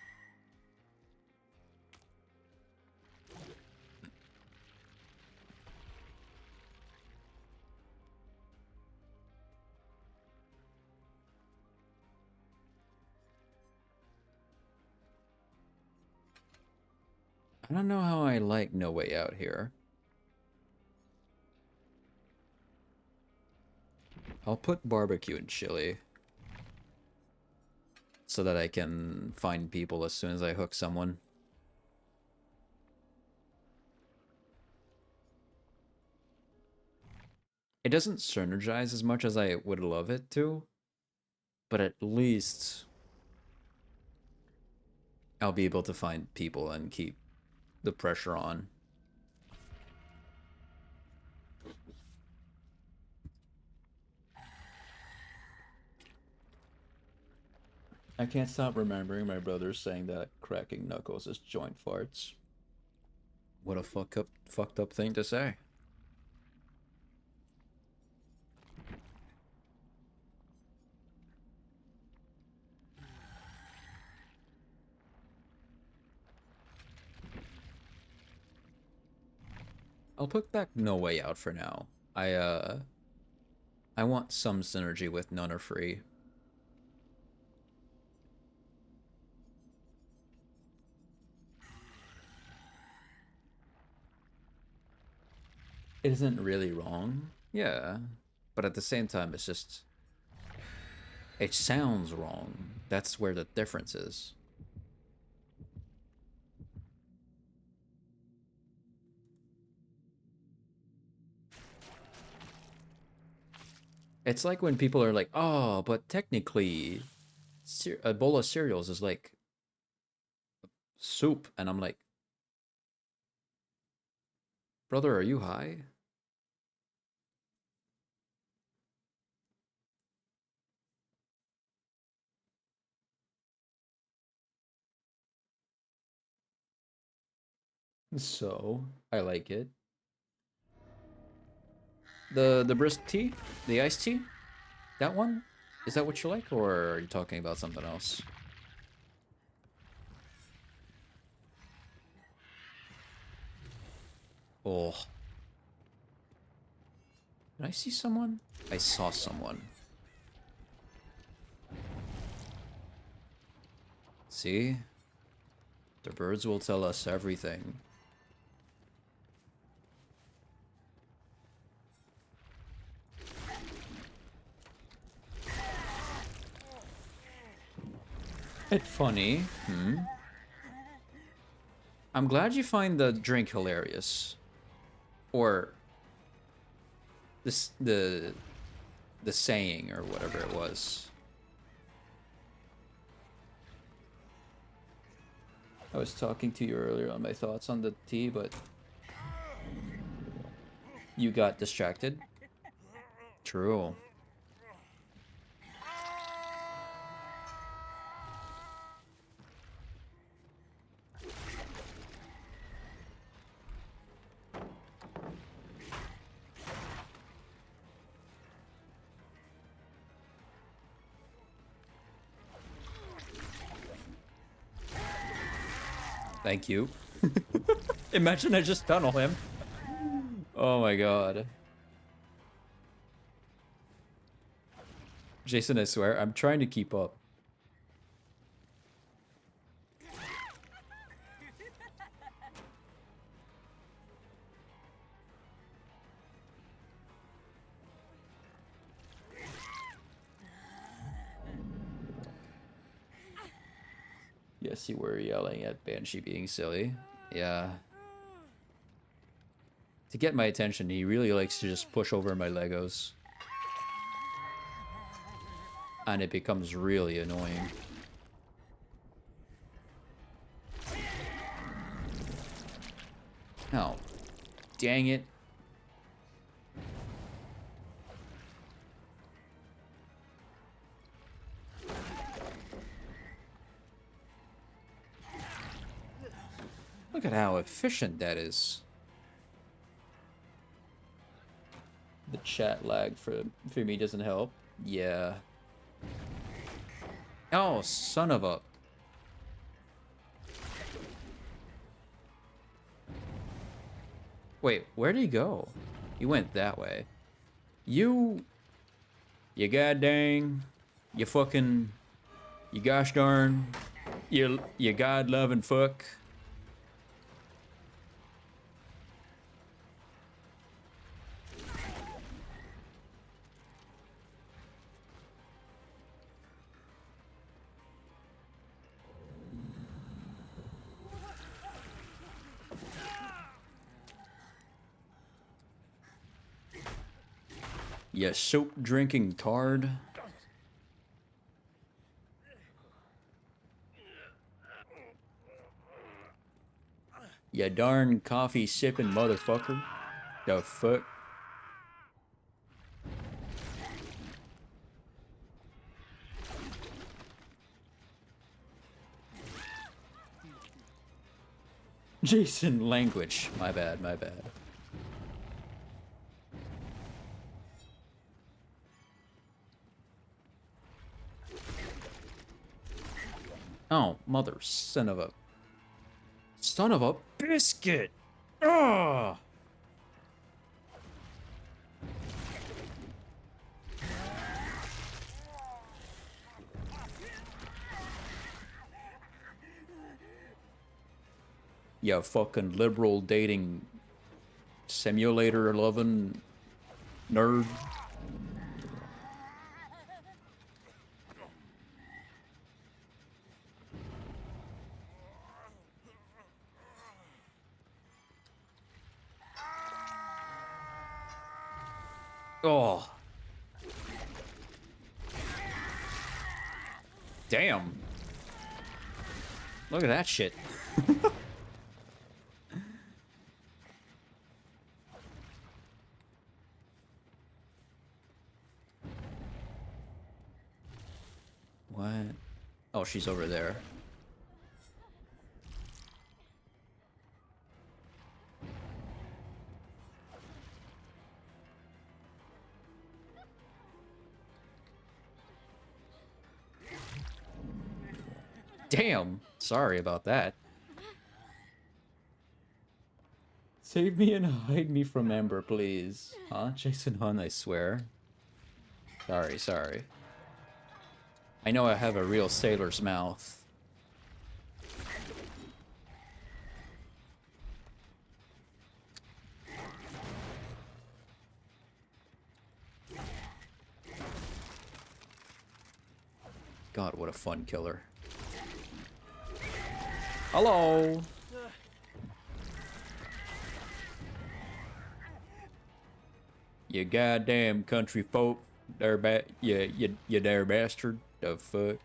[SPEAKER 1] I don't know how I like No Way Out here. I'll put barbecue and chili so that I can find people as soon as I hook someone. It doesn't synergize as much as I would love it to, but at least I'll be able to find people and keep the pressure on. I can't stop remembering my brother saying that cracking knuckles is joint farts. What a fucked up thing to say. I'll put back No Way Out for now. I want some synergy with None Are Free. It isn't really wrong, yeah, but at the same time, it's just... it sounds wrong. That's where the difference is. It's like when people are like, oh, but technically, a bowl of cereals is like soup. And I'm like, brother, are you high? So, I like it. The brisk tea? The iced tea? That one? Is that what you like, or are you talking about something else? Oh. Did I see someone? I saw someone. See? The birds will tell us everything. It's funny. I'm glad you find the drink hilarious. Or the the saying or whatever it was. I was talking to you earlier on my thoughts on the tea, but you got distracted. True. Thank you. Imagine I just tunnel him. Oh my god. Jason, I swear, I'm trying to keep up. Yes, you were yelling at Banshee being silly. Yeah. To get my attention, he really likes to just push over my Legos. And it becomes really annoying. Oh, dang it. Look at how efficient that is. The chat lag for me doesn't help. Yeah. Oh, son of a... Wait, where did he go? He went that way. You goddamn, you fucking, you gosh darn, you god loving fuck. You soap drinking tard. You darn coffee sipping motherfucker. The fuck? Jason language. My bad, my bad. Oh, mother son of a biscuit. Ugh. You fucking liberal dating simulator loving nerd. Oh. Damn. Look at that shit. What? Oh, she's over there. Damn. Sorry about that. Save me and hide me from Ember, please. Huh? Jason Hun, I swear. Sorry, sorry. I know I have a real sailor's mouth. God, what a fun killer. Hello! You goddamn country folk. There, you there bastard. The fuck?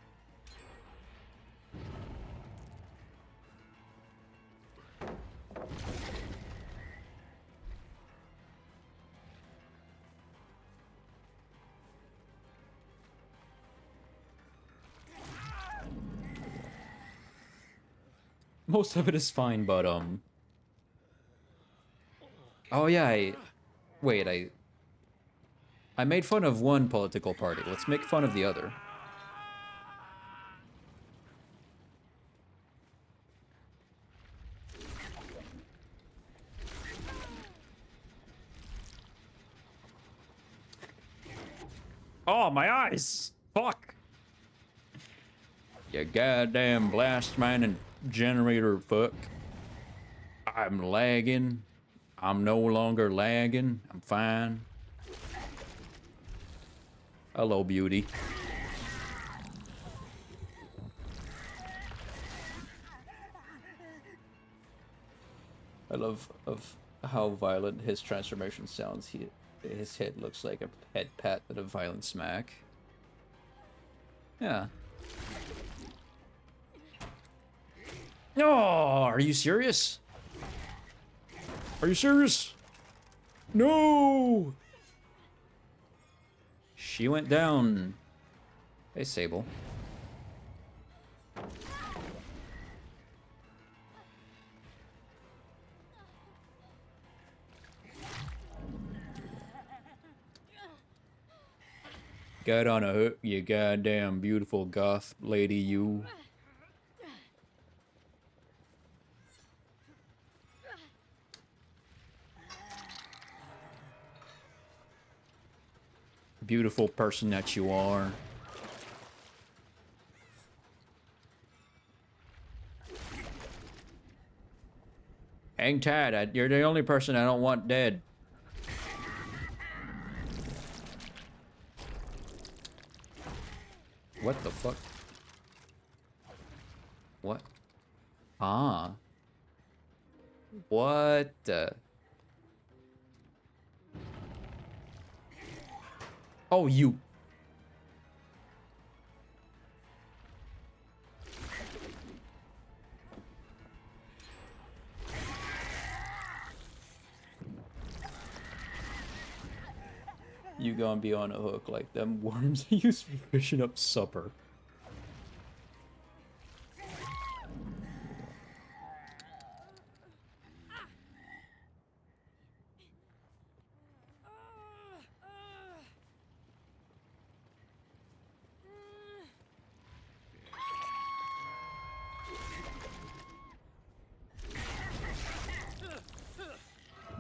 [SPEAKER 1] Most of it is fine, but oh yeah, wait, I made fun of one political party. Let's make fun of the other. Oh, my eyes! Fuck! You goddamn blast man and generator fuck. I'm lagging. I'm no longer lagging. I'm fine. Hello, beauty. I love how violent his transformation sounds. His head looks like a head pat and a violent smack. Yeah. No, are you serious? Are you serious? No! She went down. Hey, Sable. Got on a hook, you goddamn beautiful goth lady, you. Beautiful person that you are. Hang tight, you're the only person I don't want dead. What the fuck? What? Ah. What the? Oh, you. You gonna be on a hook like them worms I used for fishing up supper.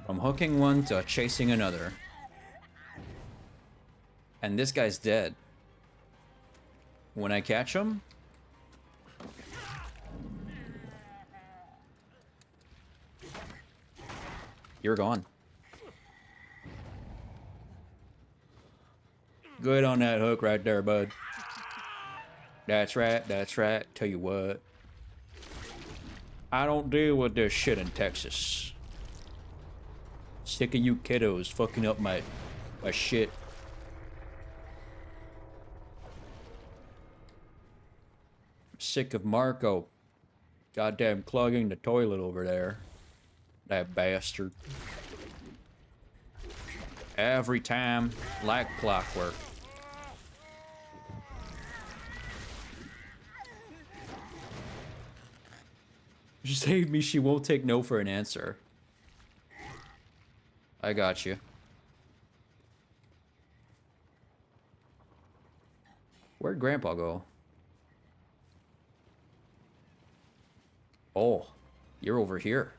[SPEAKER 1] From hooking one to chasing another. And this guy's dead. When I catch him... You're gone. Good on that hook right there, bud. That's right, that's right. Tell you what. I don't deal with this shit in Texas. Sick of you kiddos fucking up my shit. Sick of Marco goddamn clogging the toilet over there. That bastard. Every time, like clockwork. She saved me, she won't take no for an answer. I got you. Where'd Grandpa go? Oh, you're over here.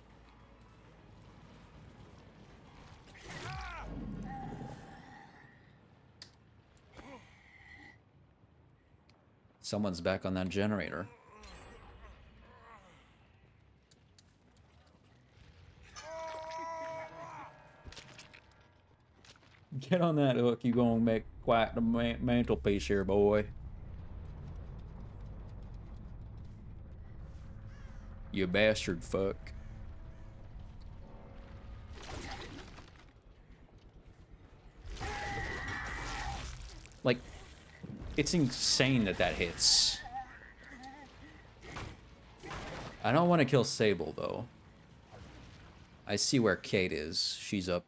[SPEAKER 1] Someone's back on that generator. Get on that hook, you gonna make quite the mantelpiece here, boy. You bastard fuck. Like, it's insane that that hits. I don't want to kill Sable, though. I see where Kate is. She's up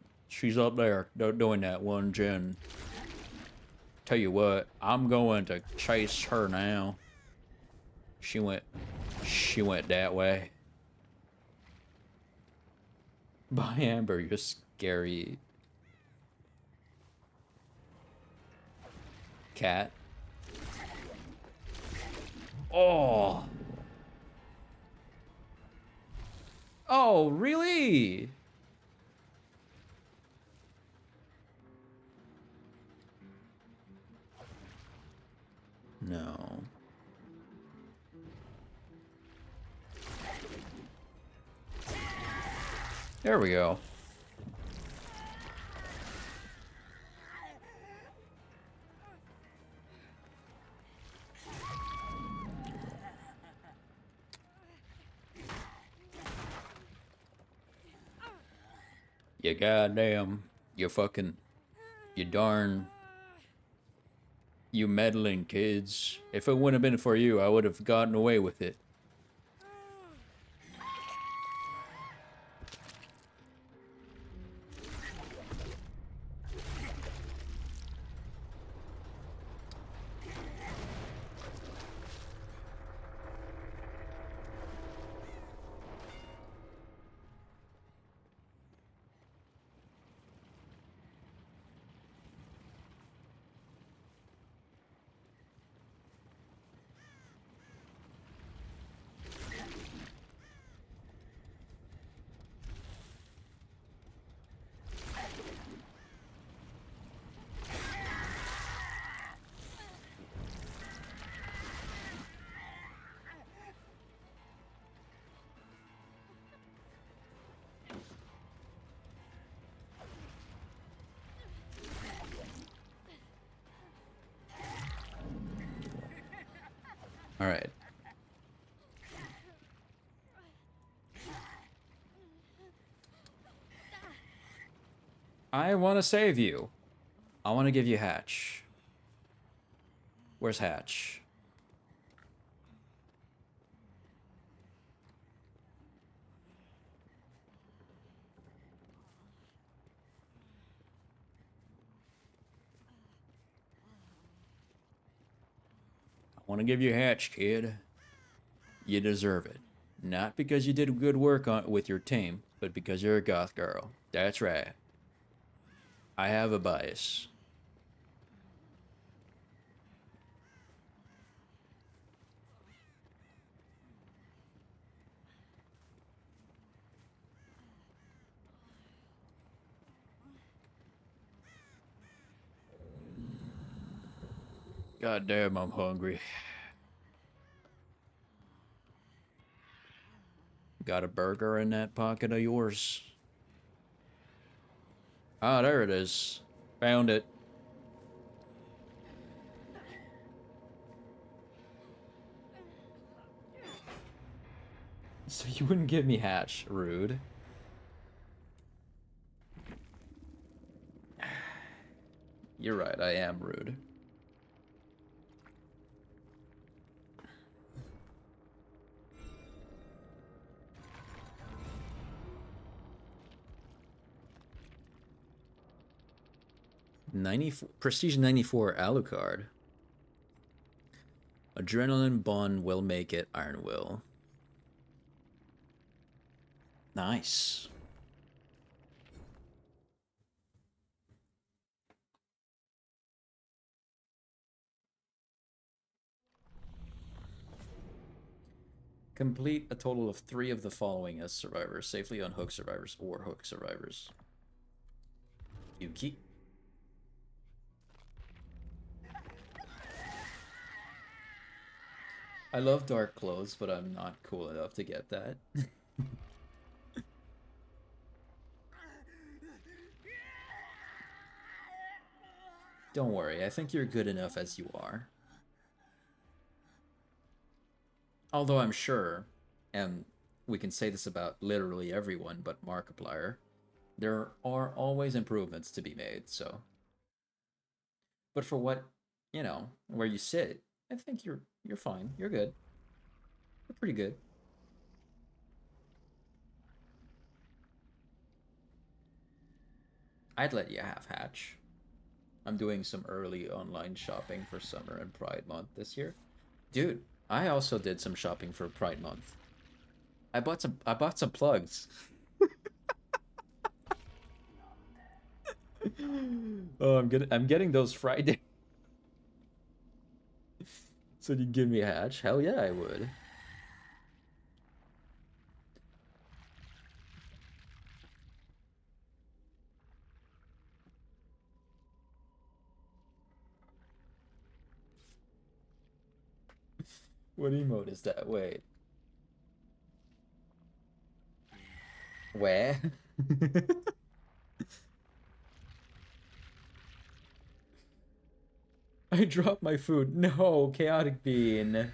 [SPEAKER 1] there doing that one gen. Tell you what, I'm going to chase her now. She went that way. Bye, Amber, you're scary. Cat. Oh. Oh, really? No. There we go. You goddamn, you meddling kids. If it wouldn't have been for you, I would have gotten away with it. All right. I want to save you. I want to give you Hatch. Where's Hatch? I want to give you Hatch, kid. You deserve it. Not because you did good work with your team, but because you're a goth girl. That's right. I have a bias. God damn, I'm hungry. Got a burger in that pocket of yours? Ah, there it is. Found it. So you wouldn't give me Hatch, rude. You're right, I am rude. Prestige 94 Alucard. Adrenaline Bond will make it, Iron Will. Nice. Complete a total of 3 of the following as survivors. Safely unhook survivors or hook survivors. Yuki. I love dark clothes, but I'm not cool enough to get that. Don't worry, I think you're good enough as you are. Although I'm sure, and we can say this about literally everyone but Markiplier, there are always improvements to be made, so. But for what you know, where you sit, I think you're fine. You're good. You're pretty good. I'd let you have Hatch. I'm doing some early online shopping for summer and Pride Month this year. Dude, I also did some shopping for Pride Month. I bought some plugs. Oh, I'm getting those Friday. So you give me a Hatch? Hell yeah, I would. What emote is that? Wait. Where? I dropped my food. No, Chaotic Bean.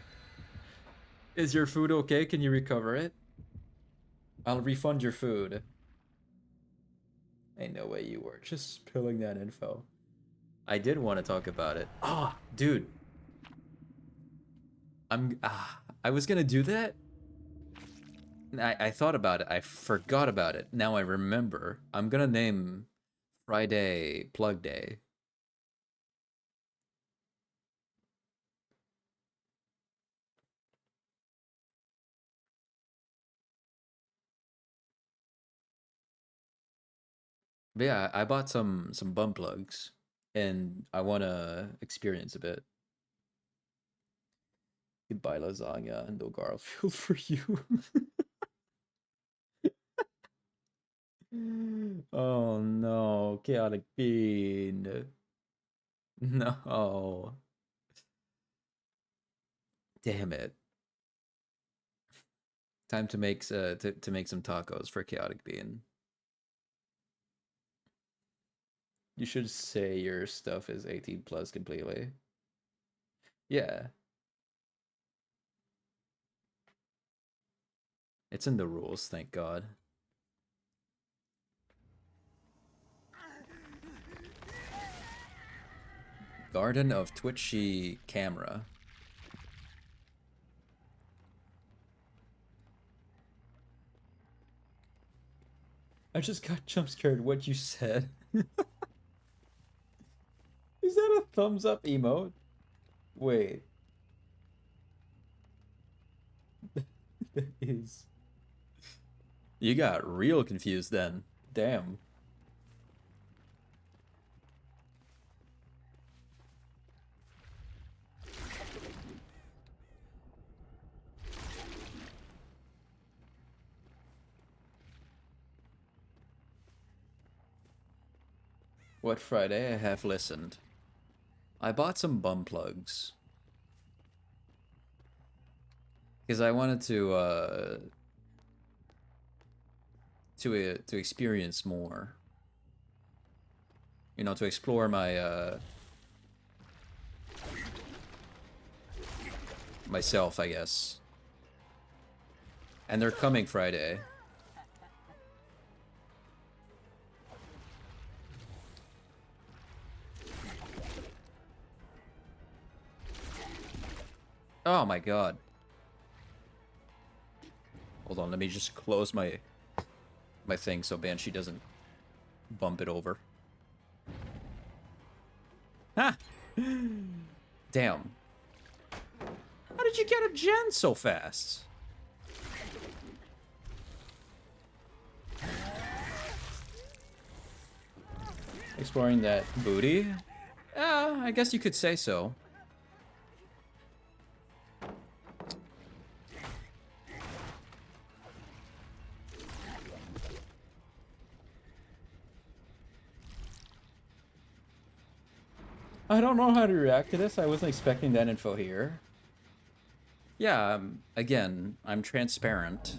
[SPEAKER 1] Is your food okay? Can you recover it? I'll refund your food. Ain't no way you were just spilling that info. I did want to talk about it. Ah, oh, dude. I was gonna do that. I thought about it. I forgot about it. Now I remember. I'm gonna name Friday Plug Day. But yeah, I bought some bum plugs, and I want to experience a bit. Goodbye lasagna and no Garfield for you. Oh no, Chaotic Bean. No. Damn it. Time to make to make some tacos for Chaotic Bean. You should say your stuff is 18 plus completely. Yeah. It's in the rules, thank God. Garden of Twitchy Camera. I just got jump scared what you said. Is that a thumbs up emote? Wait. That is. You got real confused then. Damn. What Friday? I have listened. I bought some bum plugs. Because I wanted to experience more. You know, to explore my myself, I guess. And they're coming Friday. Oh my god. Hold on, let me just close my thing so Banshee doesn't bump it over. Ha! Damn. How did you get a gen so fast? Exploring that booty? I guess you could say so. I don't know how to react to this. I wasn't expecting that info here. Yeah, again, I'm transparent.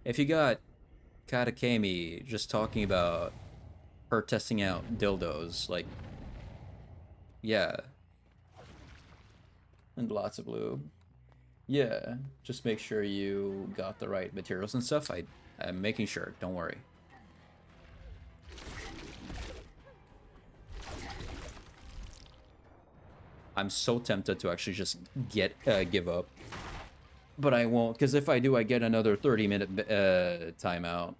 [SPEAKER 1] If you got Katakami just talking about her testing out dildos, like, yeah. And lots of lube. Yeah, just make sure you got the right materials and stuff. I'm making sure, don't worry. I'm so tempted to actually just give up. But I won't, because if I do, I get another 30-minute timeout.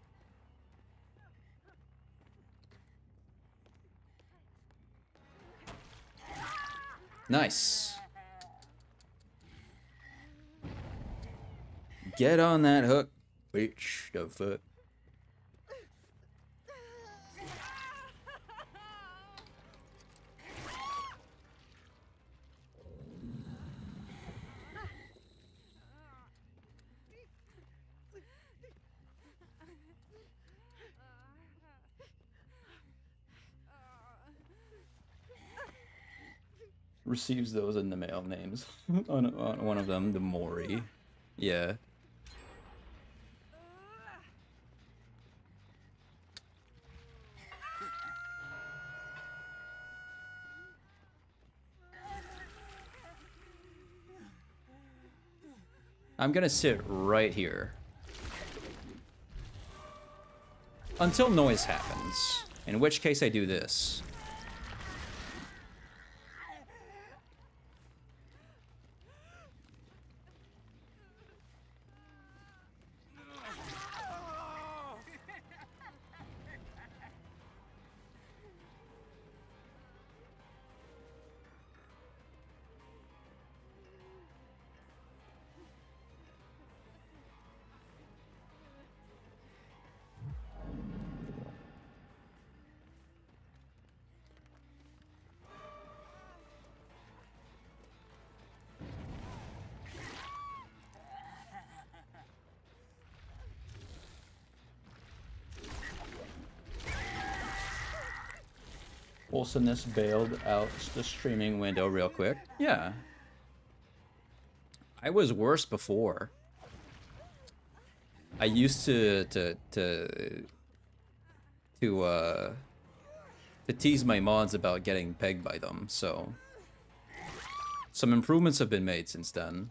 [SPEAKER 1] Nice. Get on that hook, bitch. The fuck. Receives those in the mail names. on one of them, the Mori. Yeah. I'm gonna sit right here. Until noise happens. In which case I do this. Wholesomeness bailed out the streaming window real quick. Yeah. I was worse before. I used to tease my mods about getting pegged by them, so some improvements have been made since then.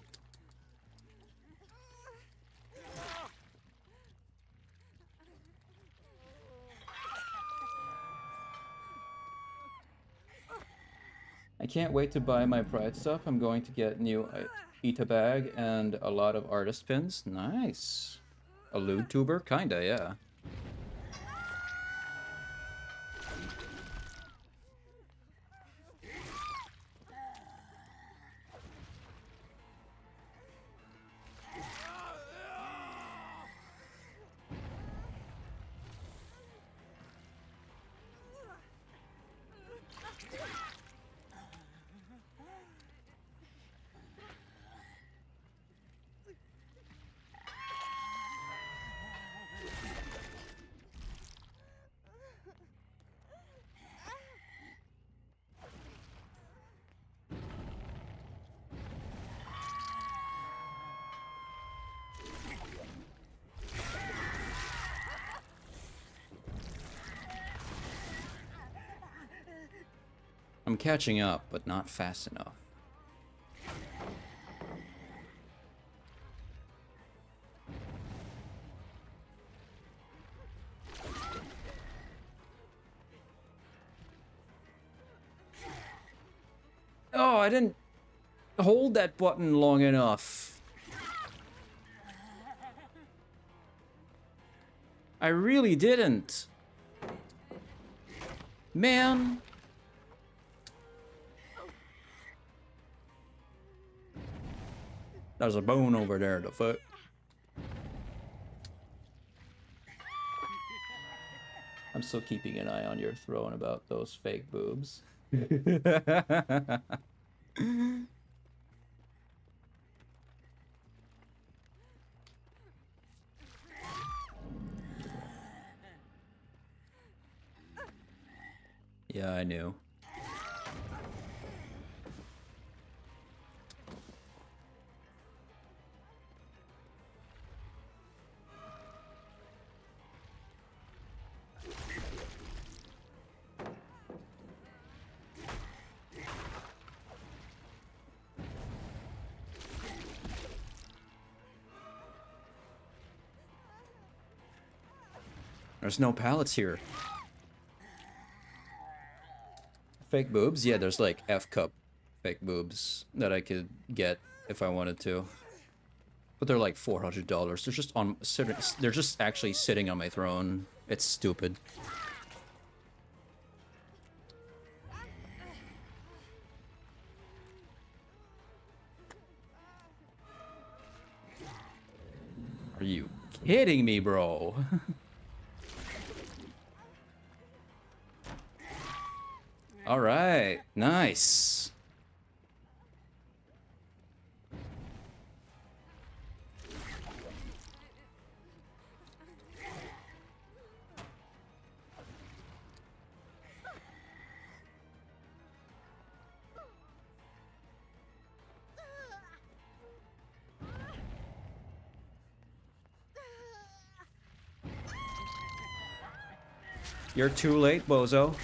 [SPEAKER 1] I can't wait to buy my Pride stuff. I'm going to get new Ita bag and a lot of artist pins. Nice. A lewd tuber? Kinda, yeah. I'm catching up, but not fast enough. Oh, I didn't hold that button long enough. I really didn't. Man. There's a bone over there, the fuck. I'm still keeping an eye on your throne about those fake boobs. Yeah, I knew. There's no pallets here. Fake boobs? Yeah, there's like F cup fake boobs that I could get if I wanted to. But they're like $400. They're just on they're just actually sitting on my throne. It's stupid. Are you kidding me, bro? All right, nice. You're too late, bozo.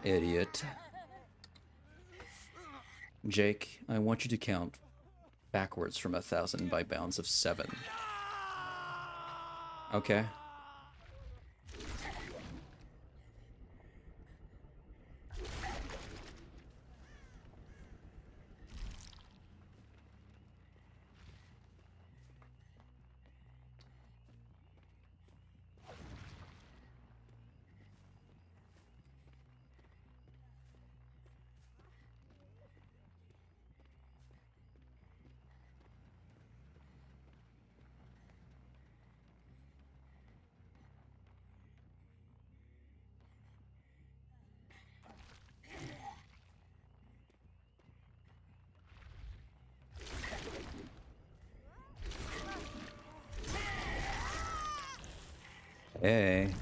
[SPEAKER 1] Idiot. Jake, I want you to count backwards from 1,000 by bounds of 7. Okay. Hey.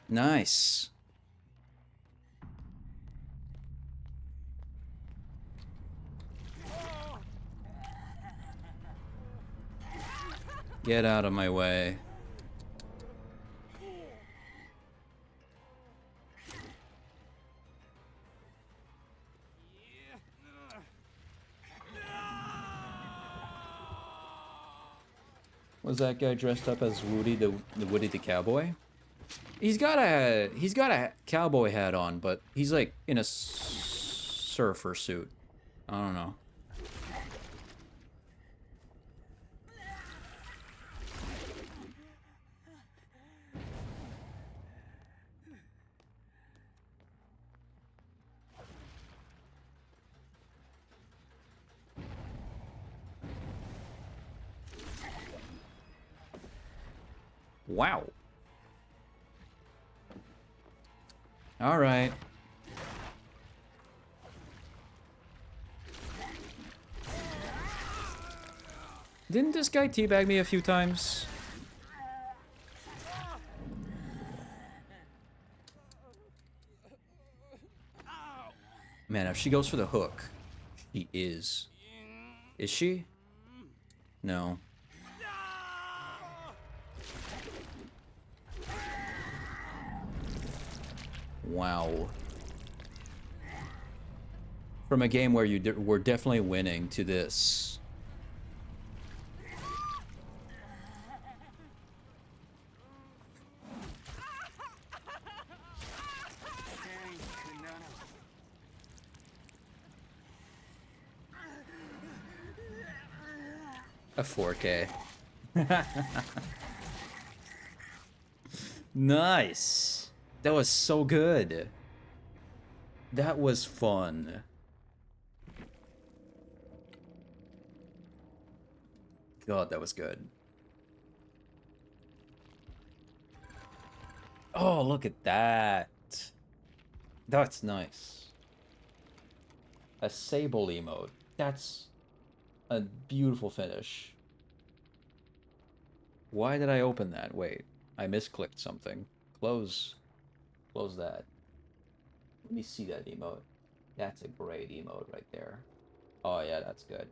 [SPEAKER 1] Nice. Get out of my way. Was that guy dressed up as Woody the Woody the cowboy? He's got a cowboy hat on, but he's like in a surfer suit. I don't know. Wow. All right. Didn't this guy teabag me a few times? Man, if she goes for the hook, she is. Is she? No. Wow. From a game where you were definitely winning to this. A 4K. Nice. That was so good. That was fun. God, that was good. Oh, look at that. That's nice. A Sable emote. That's a beautiful finish. Why did I open that? Wait, I misclicked something. Close that. Let me see that emote. That's a great emote right there. Oh yeah, that's good.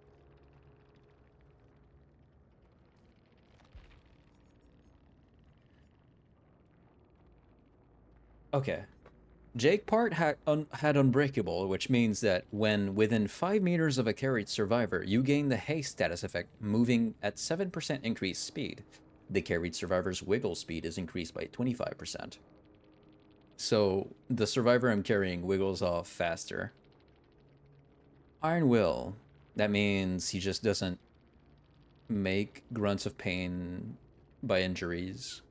[SPEAKER 1] Okay. Jake Part had Unbreakable, which means that when within 5 meters of a carried survivor, you gain the haste status effect, moving at 7% increased speed. The carried survivor's wiggle speed is increased by 25%. So the survivor I'm carrying wiggles off faster. Iron Will. That means he just doesn't make grunts of pain by injuries.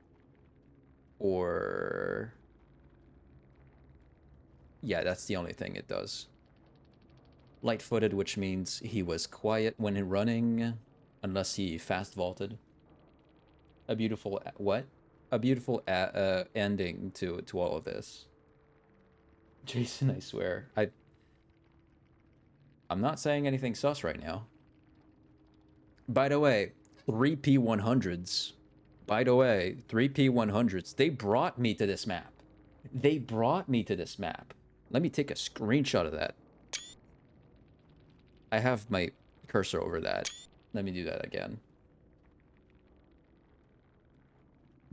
[SPEAKER 1] Or... yeah, that's the only thing it does. Light-footed, which means he was quiet when running, unless he fast vaulted. A beautiful... what? A beautiful ending to all of this. Jason, I swear. I'm not saying anything sus right now. By the way, 3P100s. By the way, 3P100s. They brought me to this map. They brought me to this map. Let me take a screenshot of that. I have my cursor over that. Let me do that again.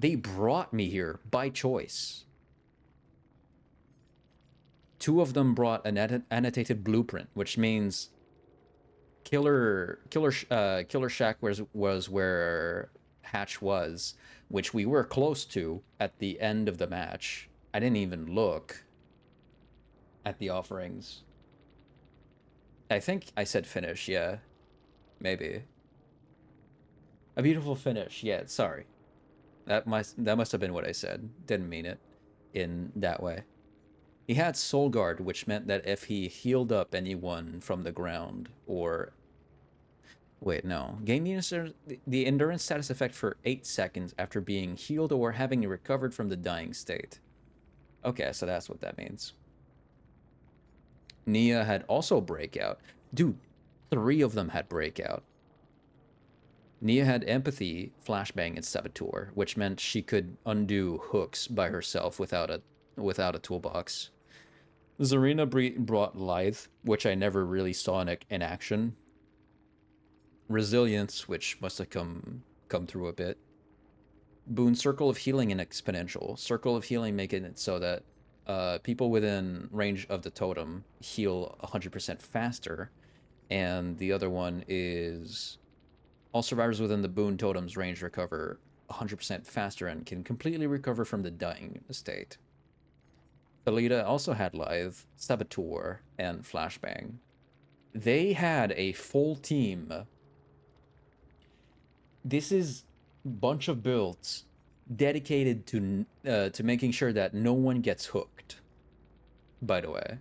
[SPEAKER 1] They brought me here by choice. 2 of them brought an annotated blueprint, which means Killer Shack was where Hatch was, which we were close to at the end of the match. I didn't even look at the offerings. I think I said finish, yeah. Maybe. A beautiful finish, yeah, sorry. That must have been what I said. Didn't mean it in that way. He had Soul Guard, which meant that if he healed up anyone from the ground, or... wait, no. Gain the endurance status effect for 8 seconds after being healed or having recovered from the dying state. Okay, so that's what that means. Nia had also Breakout. Dude, 3 of them had Breakout. Nia had Empathy, Flashbang, and Saboteur, which meant she could undo hooks by herself without a toolbox. Zarina brought Lithe, which I never really saw in action. Resilience, which must have come through a bit. Boon, Circle of Healing, and Exponential. Circle of Healing making it so that people within range of the totem heal 100% faster. And the other one is... all survivors within the Boon totem's range recover 100% faster and can completely recover from the dying state. Thalita also had Lithe, Saboteur, and Flashbang. They had a full team. This is a bunch of builds dedicated to making sure that no one gets hooked, by the way.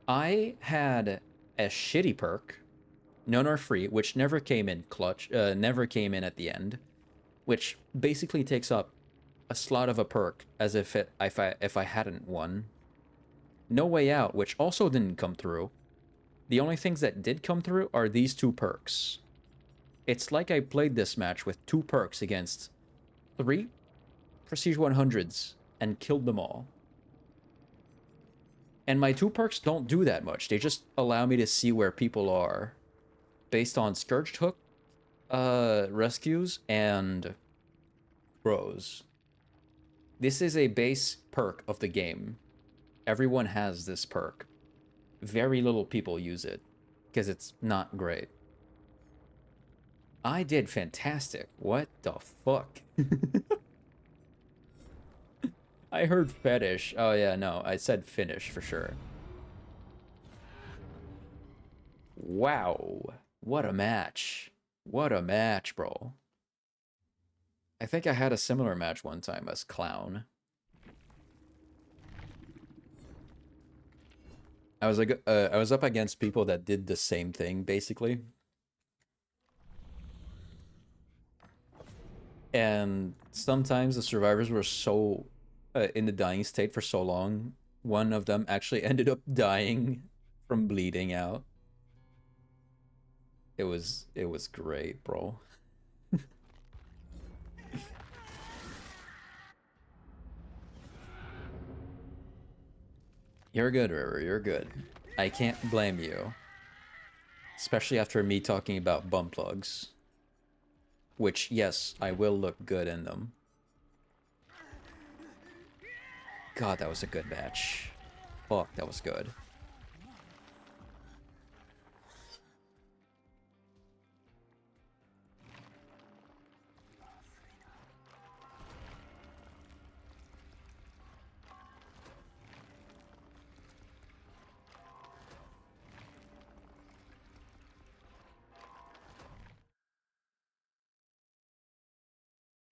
[SPEAKER 1] I had a shitty perk, None Are Free, which never came in clutch, never came in at the end, which basically takes up a slot of a perk as if I hadn't won. No Way Out, which also didn't come through. The only things that did come through are these 2 perks. It's like I played this match with 2 perks against 3 Prestige 100s and killed them all. And my 2 perks don't do that much. They just allow me to see where people are based on Scourged Hook rescues and bros. This is a base perk of the game. Everyone has this perk. Very little people use it because it's not great. I did fantastic. What the fuck? I heard fetish. Oh yeah, no, I said finish for sure. Wow. What a match. What a match, bro. I think I had a similar match one time as Clown. I was up against people that did the same thing basically. And sometimes the survivors were so in the dying state for so long, one of them actually ended up dying from bleeding out. It was great, bro. You're good, River. You're good. I can't blame you. Especially after me talking about bum plugs. Which, yes, I will look good in them. God, that was a good match. Fuck, that was good.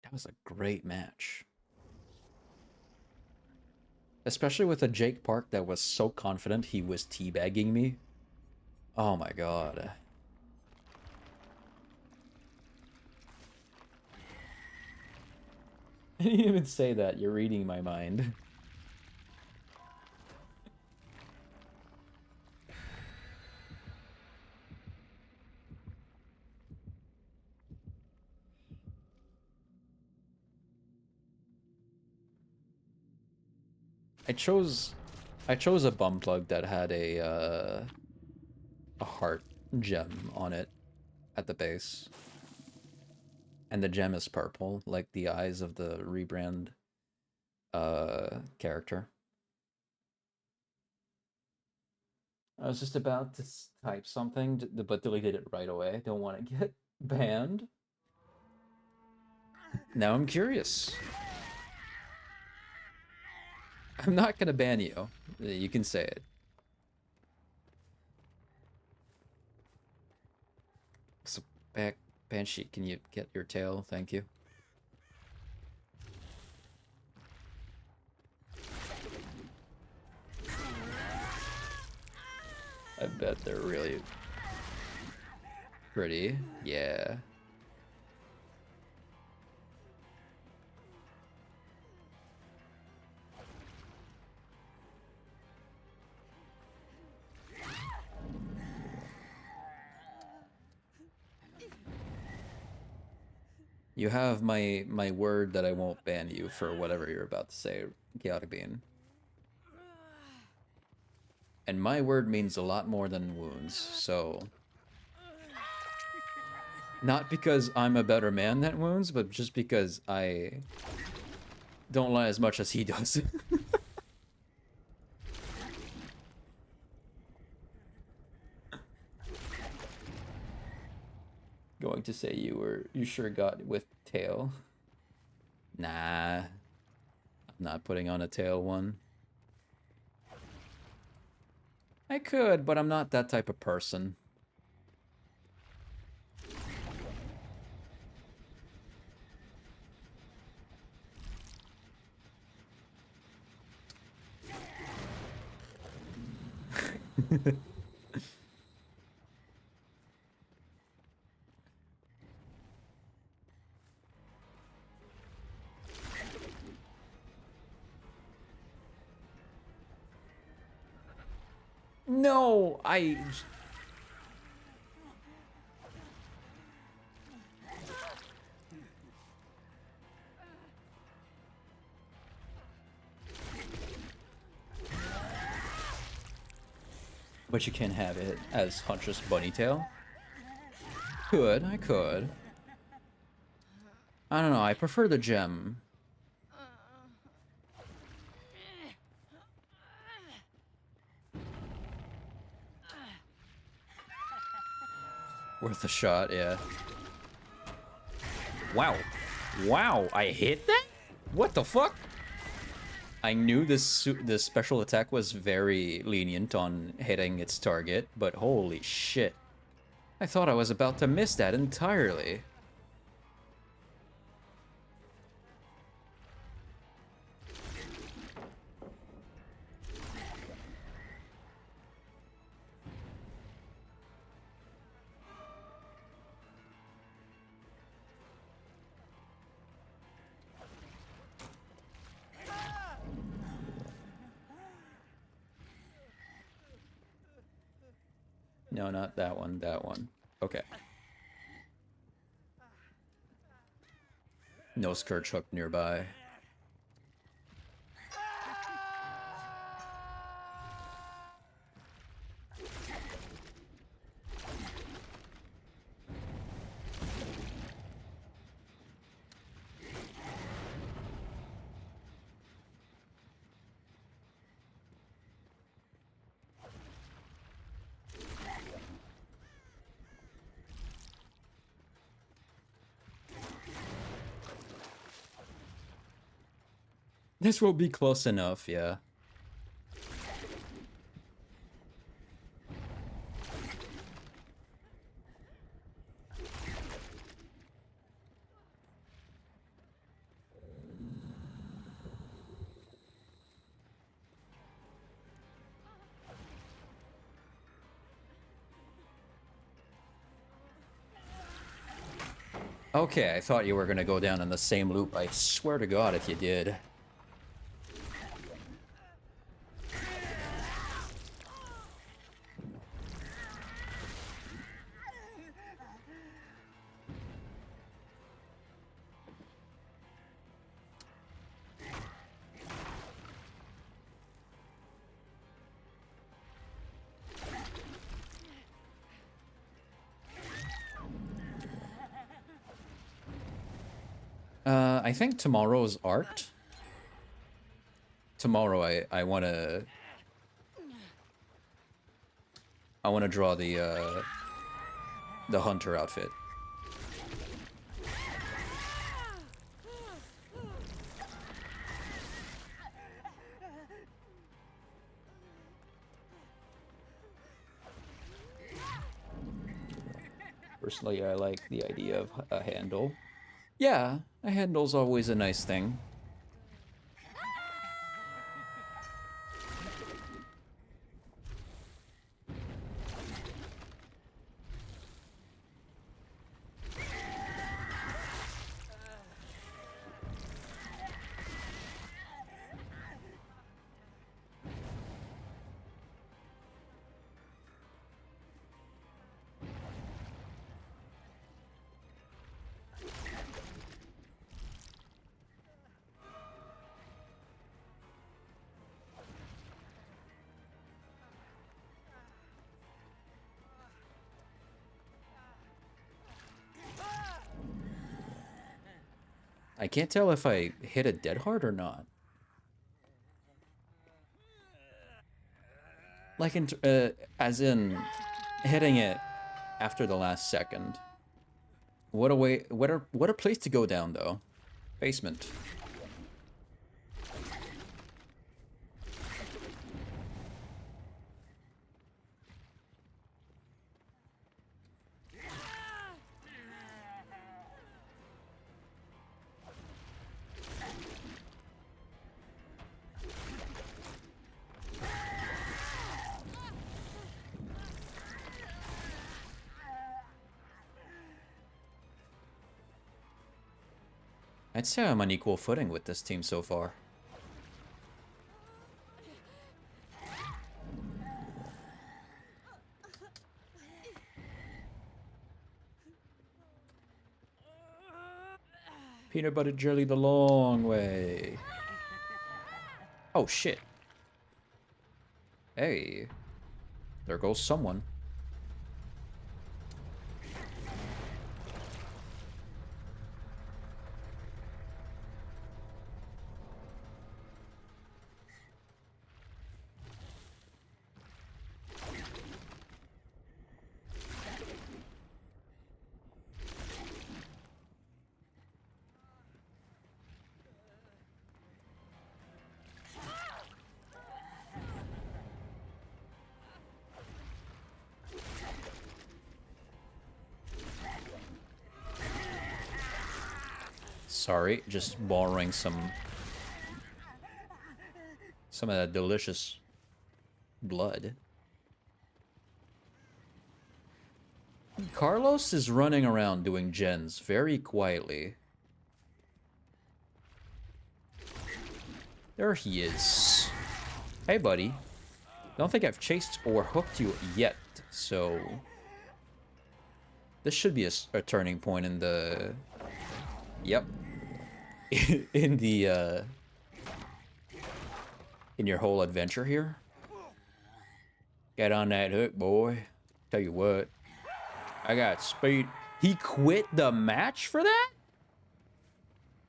[SPEAKER 1] That was a great match. Especially with a Jake Park that was so confident he was teabagging me. Oh my god. I didn't even say that. You're reading my mind. I chose a bum plug that had a heart gem on it at the base. And the gem is purple, like the eyes of the rebrand character. I was just about to type something, but deleted it right away. Don't want to get banned. Now I'm curious. I'm not gonna ban you. You can say it. So, Banshee, can you get your tail? Thank you. I bet they're really pretty. Yeah. You have my word that I won't ban you for whatever you're about to say, Chaotic Bean. And my word means a lot more than wounds, so... Not because I'm a better man than wounds, but just because I don't lie as much as he does. Going to say you sure got with tail. Nah. I'm not putting on a tail one. I could, but I'm not that type of person. No, But you can't have it as Huntress Bunnytail. I could. I don't know, I prefer the gem. Worth a shot, yeah. Wow. Wow, I hit that? What the fuck? I knew this special attack was very lenient on hitting its target, but holy shit. I thought I was about to miss that entirely. No, not that one. That one. Okay. No Scourge Hook nearby. This will be close enough, yeah. Okay, I thought you were gonna go down in the same loop. I swear to God if you did. I think tomorrow's art. Tomorrow I wanna draw the hunter outfit. Personally, I like the idea of a handle. Yeah, a handle's always a nice thing. I can't tell if I hit a dead hard or not. Like, as in, hitting it after the last second. What a place to go down, though. Basement. I'd say I'm on equal footing with this team so far. Peanut butter jelly the long way. Oh shit. Hey. There goes someone. Sorry, just borrowing some of that delicious blood. Carlos is running around doing gens very quietly. There he is. Hey, buddy. Don't think I've chased or hooked you yet, So this should be a turning point in the... Yep. in the, in your whole adventure here. Get on that hook, boy. Tell you what. I got speed. He quit the match for that?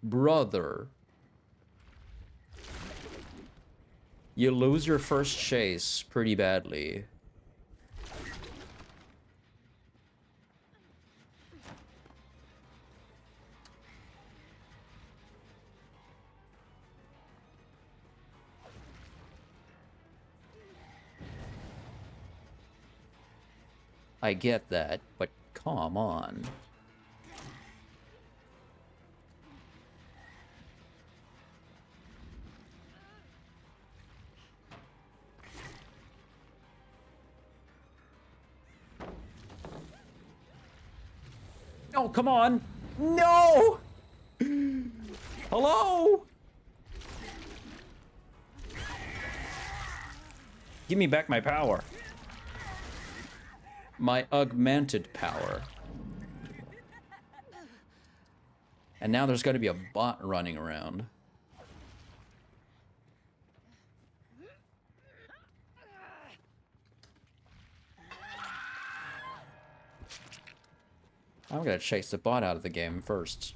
[SPEAKER 1] Brother. You lose your first chase pretty badly. I get that, but come on. Oh, come on. No! Hello? Give me back my power. My augmented power. And now there's got to be a bot running around. I'm gonna chase the bot out of the game first.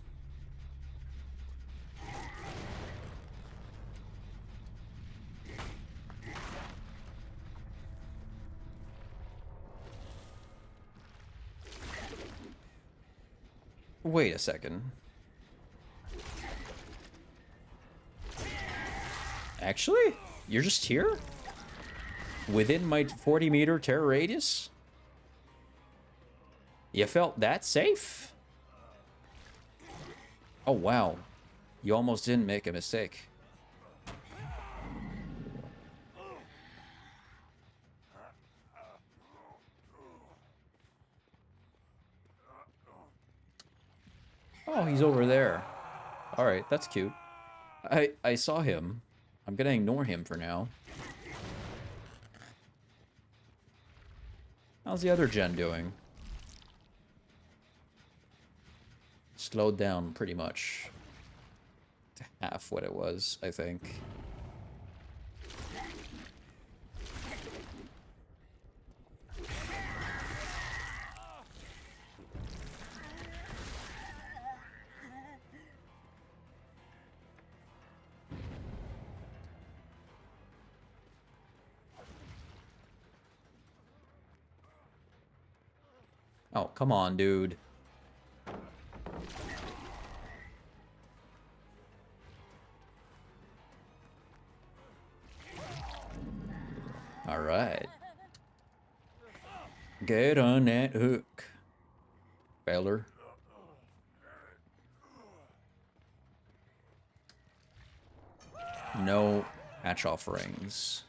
[SPEAKER 1] Wait a second. Actually, you're just here? Within my 40-meter terror radius? You felt that safe? Oh, wow. You almost didn't make a mistake. Oh, he's over there. Alright, that's cute. I saw him. I'm gonna ignore him for now. How's the other gen doing? Slowed down pretty much to half what it was, I think. Oh, come on, dude. All right. Get on that hook, feller. No hatch offerings.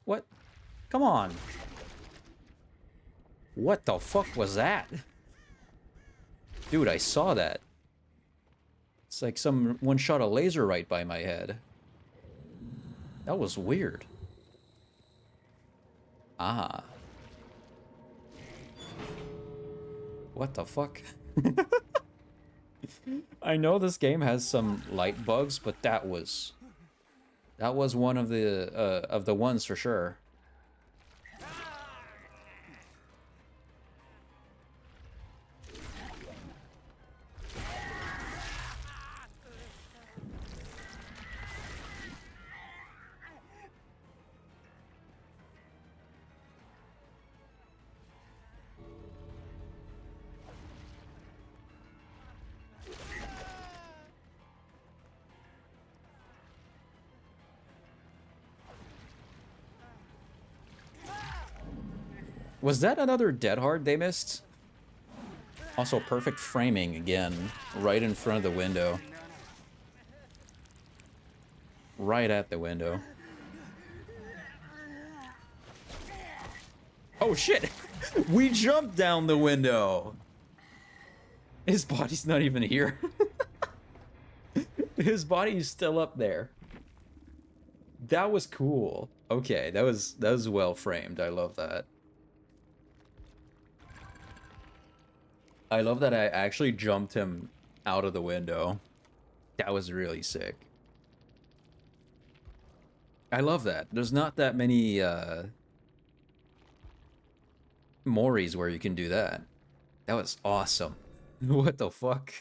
[SPEAKER 1] What? Come on. What the fuck was that? Dude, I saw that. It's like someone shot a laser right by my head. That was weird. Ah. What the fuck? I know this game has some light bugs, but that was one of the ones for sure. Was that another Dead Hard they missed? Also, perfect framing again, right in front of the window. Right at the window. Oh shit! We jumped down the window! His body's not even here. His body's still up there. That was cool. Okay, that was well framed. I love that. I love that I actually jumped him out of the window. That was really sick. I love that. There's not that many Moris where you can do that. That was awesome. What the fuck?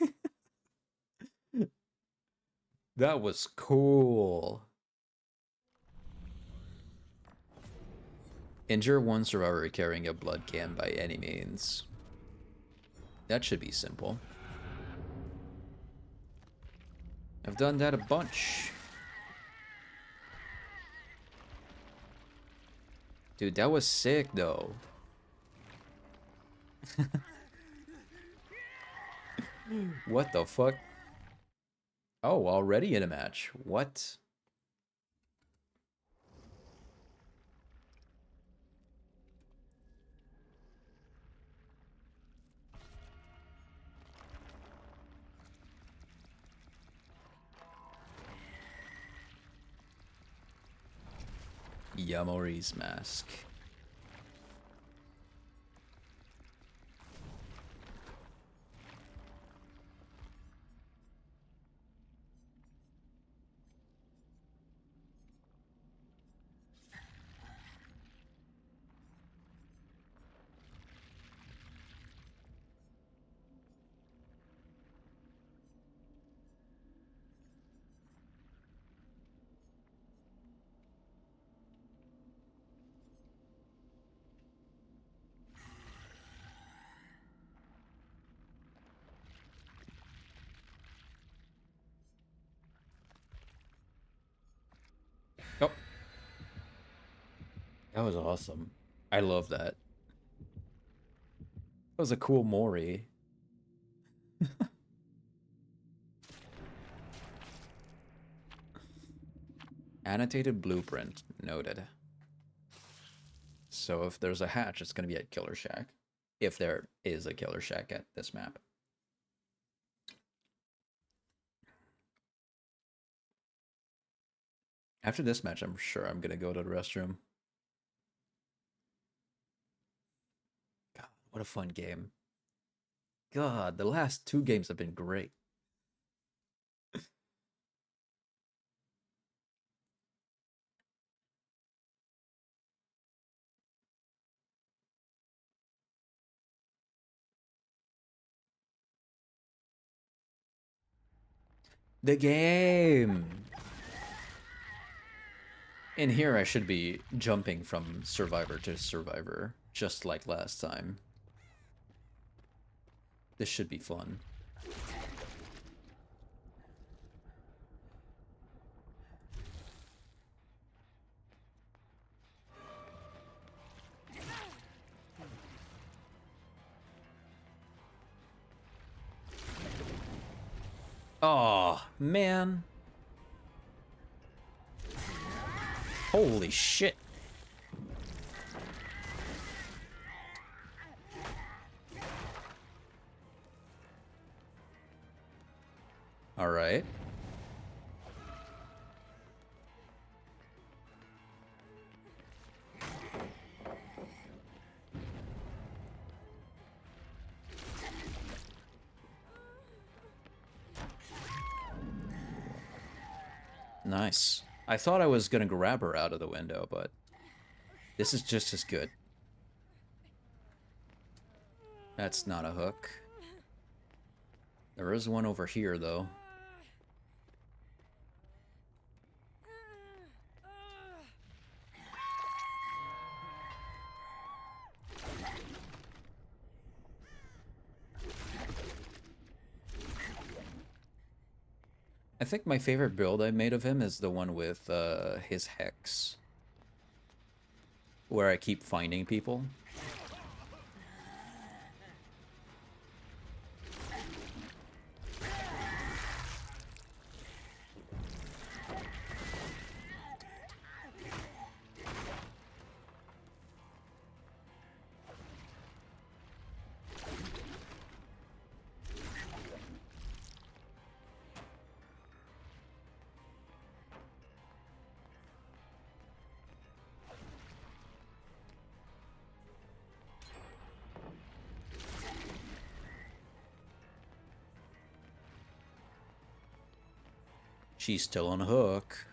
[SPEAKER 1] That was cool. Injure one survivor carrying a blood can by any means. That should be simple. I've done that a bunch. Dude, that was sick though. What the fuck? Oh, already in a match. What? Yamori's mask. Oh. That was awesome. I love that. That was a cool Mori. Annotated blueprint. Noted. So if there's a hatch, it's going to be at Killer Shack. If there is a Killer Shack at this map. After this match, I'm sure I'm going to go to the restroom. God, what a fun game. God, the last two games have been great. The game! In here, I should be jumping from survivor to survivor, just like last time. This should be fun. Oh, man. Holy shit. All right. Nice. I thought I was gonna grab her out of the window, but this is just as good. That's not a hook. There is one over here, though. I think my favorite build I made of him is the one with his Hex. Where I keep finding people. She's still on a hook.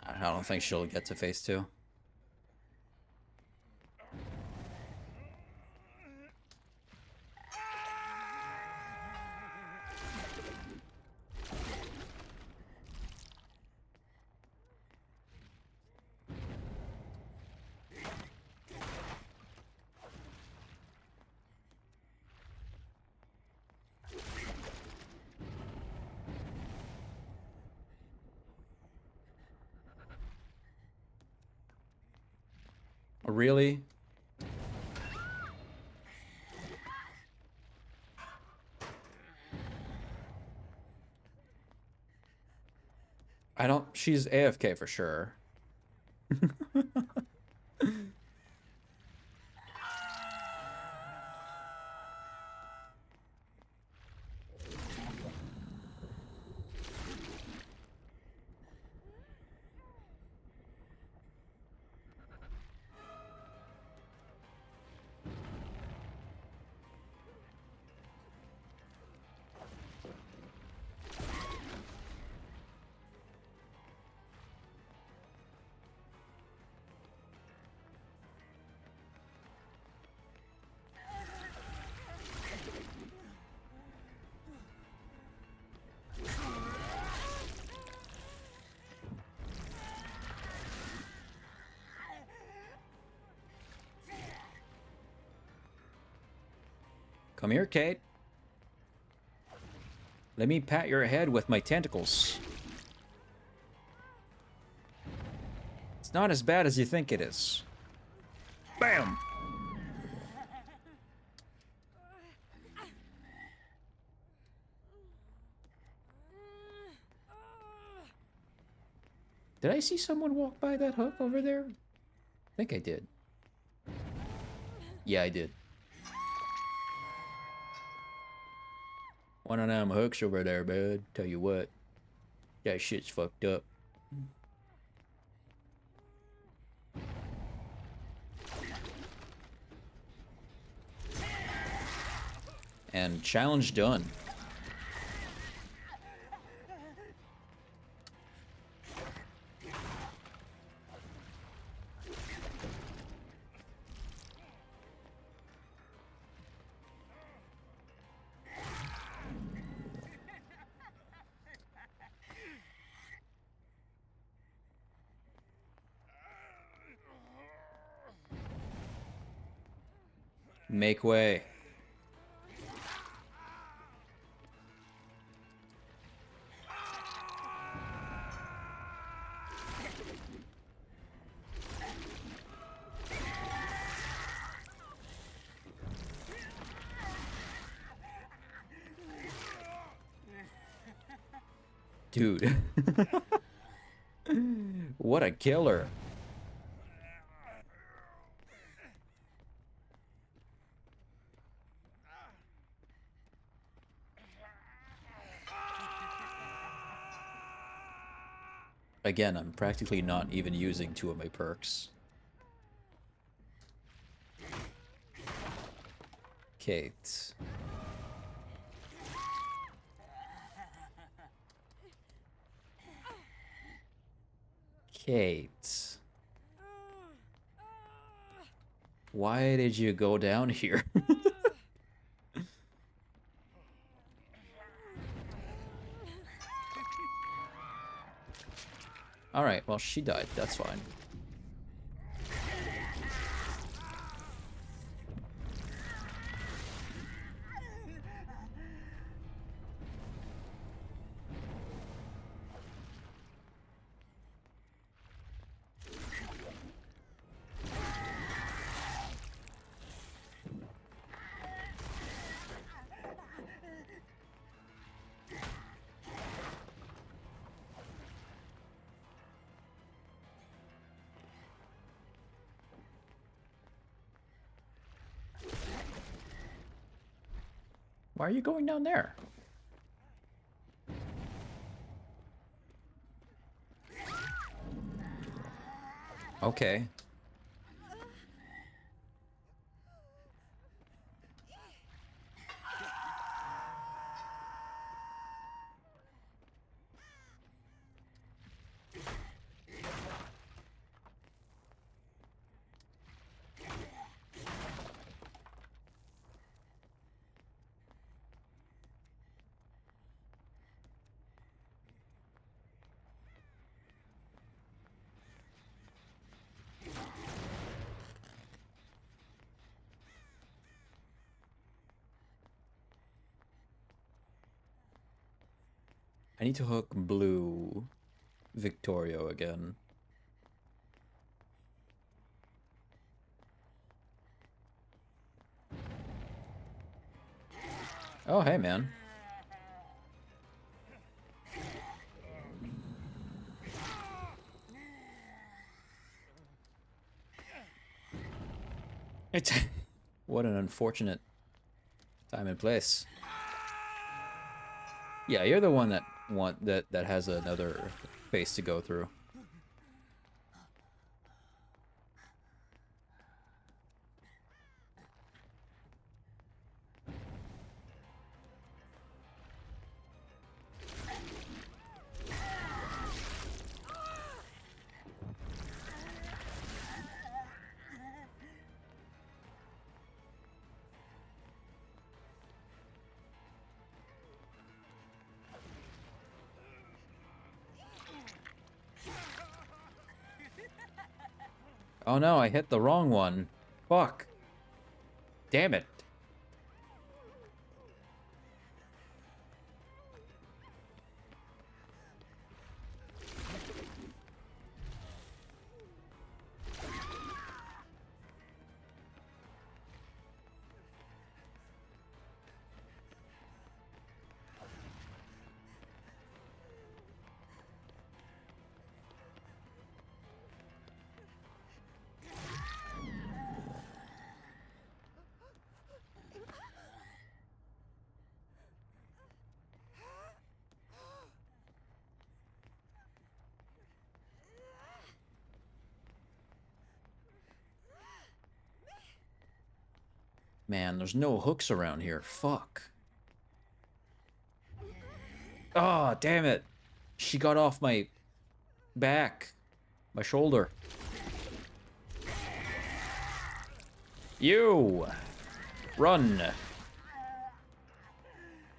[SPEAKER 1] I don't think she'll get to phase 2. Really? I don't... She's AFK for sure. Come here, Kate. Let me pat your head with my tentacles. It's not as bad as you think it is. Bam! Did I see someone walk by that hook over there? I think I did. Yeah, I did. One of them hooks over there, bud. Tell you what. That shit's fucked up. And challenge done. Make way. Dude. What a killer. Again, I'm practically not even using 2 of my perks. Kate. Kate. Why did you go down here? Alright, well, she died. That's fine. Why are you going down there? Okay. I need to hook blue Victorio again. Oh, hey, man. It's what an unfortunate time and place. Yeah, you're the one that has another face to go through. Oh no, I hit the wrong one. Fuck. Damn it. Man, there's no hooks around here. Fuck. Oh, damn it. She got off my back. My shoulder. You! Run!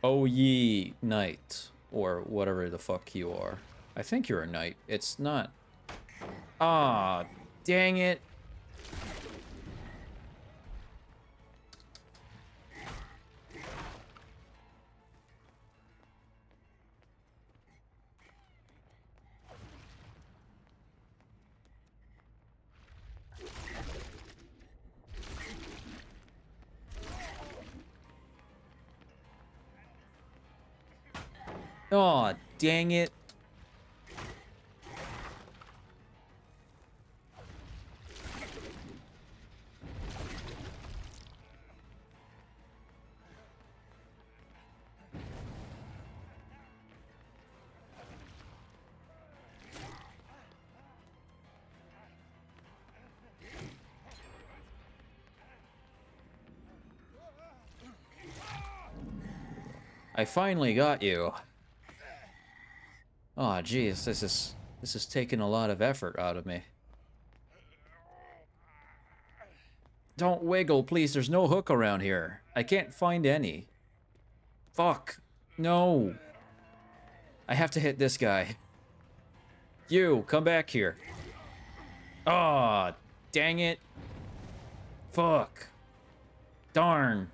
[SPEAKER 1] Oh ye knight. Or whatever the fuck you are. I think you're a knight. It's not. Ah, dang it. Oh, dang it. I finally got you. Oh, jeez, this is taking a lot of effort out of me. Don't wiggle, please. There's no hook around here. I can't find any. Fuck. No. I have to hit this guy. You, come back here. Ah, dang it. Fuck. Darn.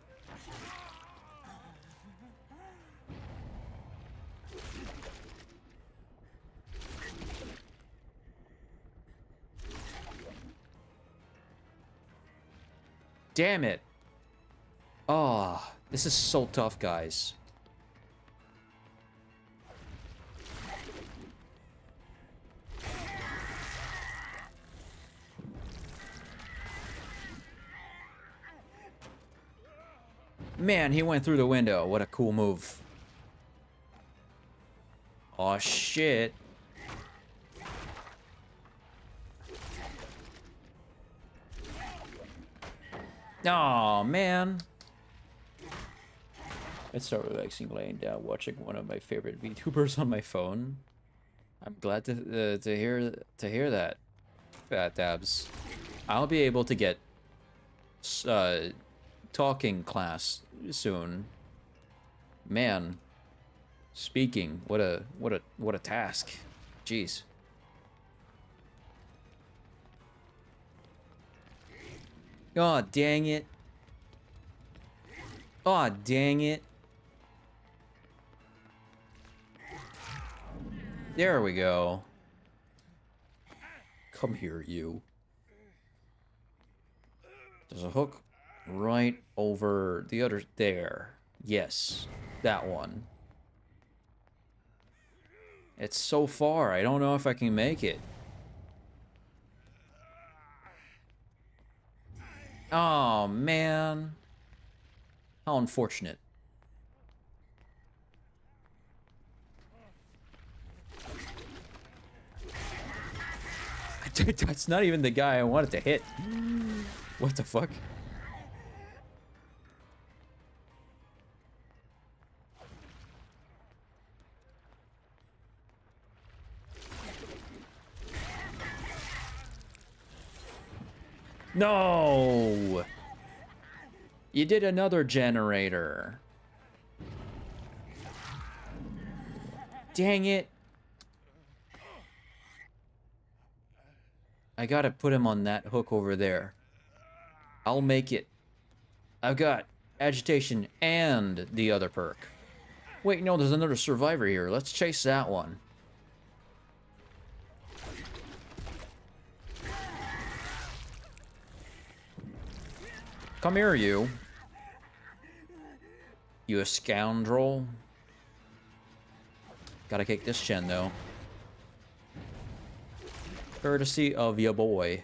[SPEAKER 1] Damn it. Oh, this is so tough, guys. Man, he went through the window. What a cool move. Oh, shit. Oh, man. Let's start relaxing, laying down, watching one of my favorite VTubers on my phone. I'm glad to hear that, Fat Dabs. I'll be able to get talking class soon. Man, speaking, what a task. Jeez. Oh, dang it. Oh, dang it. There we go. Come here, you. There's a hook right over the other there. Yes, that one. It's so far. I don't know if I can make it. Oh, man. How unfortunate. That's not even the guy I wanted to hit. What the fuck? No! You did another generator. Dang it. I gotta put him on that hook over there. I'll make it. I've got agitation and the other perk. Wait, no, there's another survivor here. Let's chase that one. Come here, you. You a scoundrel. Gotta kick this gen, though. Courtesy of ya boy.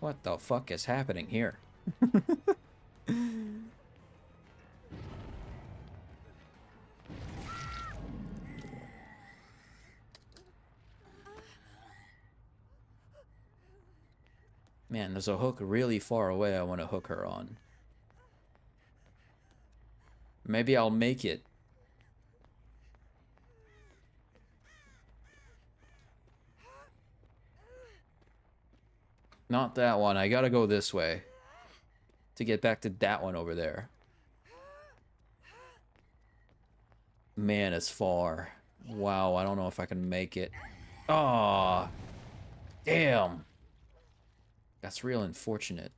[SPEAKER 1] What the fuck is happening here? Man, there's a hook really far away I want to hook her on. Maybe I'll make it. Not that one. I gotta go this way to get back to that one over there. Man, it's far. Wow, I don't know if I can make it. Aw, damn. That's real unfortunate.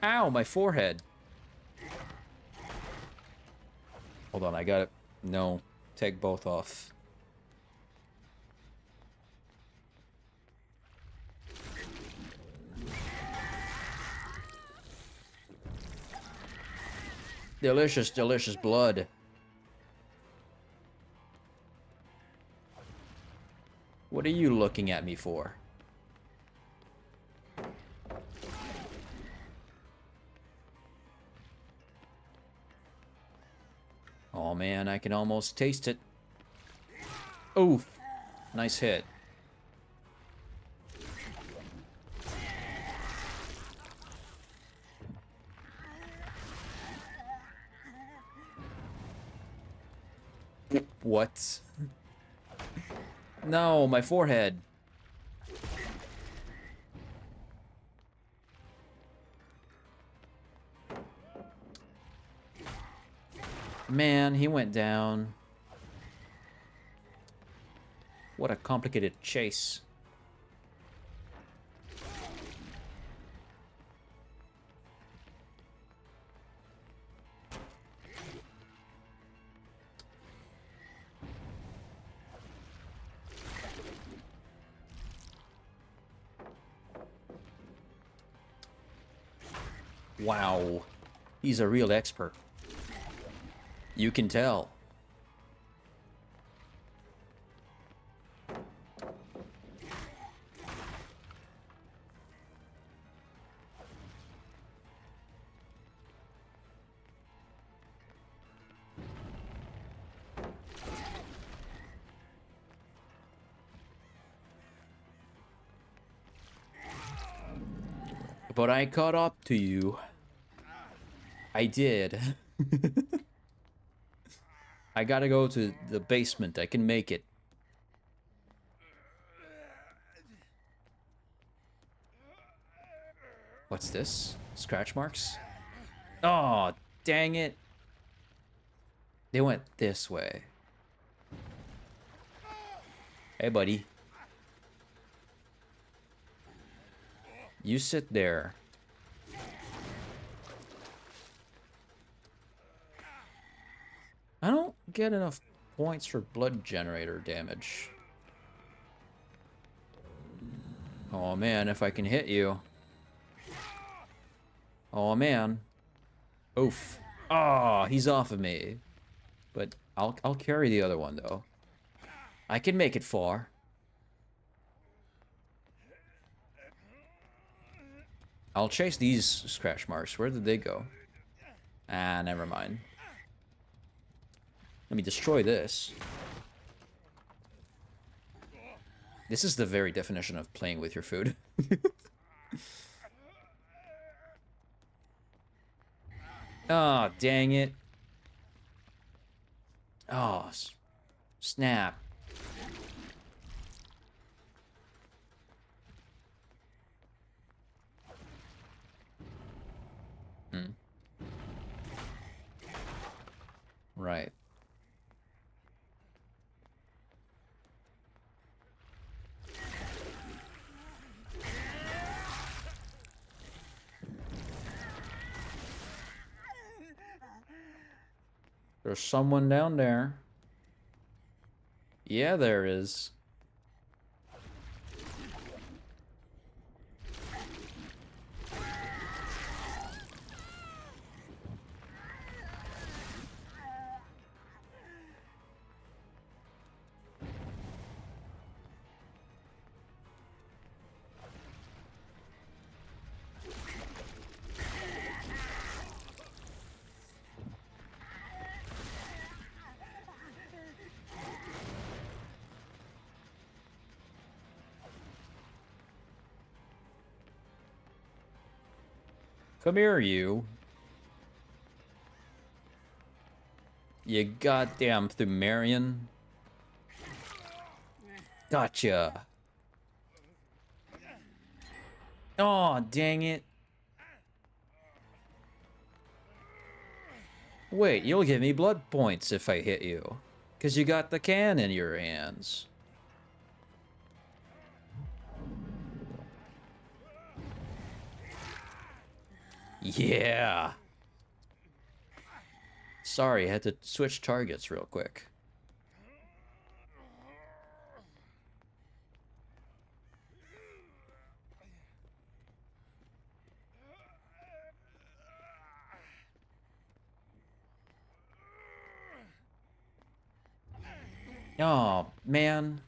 [SPEAKER 1] Ow, my forehead. Hold on, I got it. No, take both off. Delicious, delicious blood. What are you looking at me for? Oh man, I can almost taste it. Oof. Nice hit. What? No, my forehead. Man, he went down. What a complicated chase. Wow, he's a real expert. You can tell. But I caught up to you. I did. I gotta go to the basement. I can make it. What's this? Scratch marks? Oh, dang it. They went this way. Hey, buddy. You sit there. I don't get enough points for blood generator damage. Oh man, if I can hit you. Oh man. Oof. Oh, he's off of me. But I'll carry the other one though. I can make it far. I'll chase these scratch marks. Where did they go? Ah, never mind. Let me destroy this. This is the very definition of playing with your food. Oh, dang it. Oh, snap. Right. There's someone down there. Yeah, there is. Come here, you. You goddamn Thumerian. Gotcha. Oh, dang it. Wait, you'll give me blood points if I hit you. 'Cause you got the can in your hands. Yeah. Sorry, I had to switch targets real quick. Oh, man.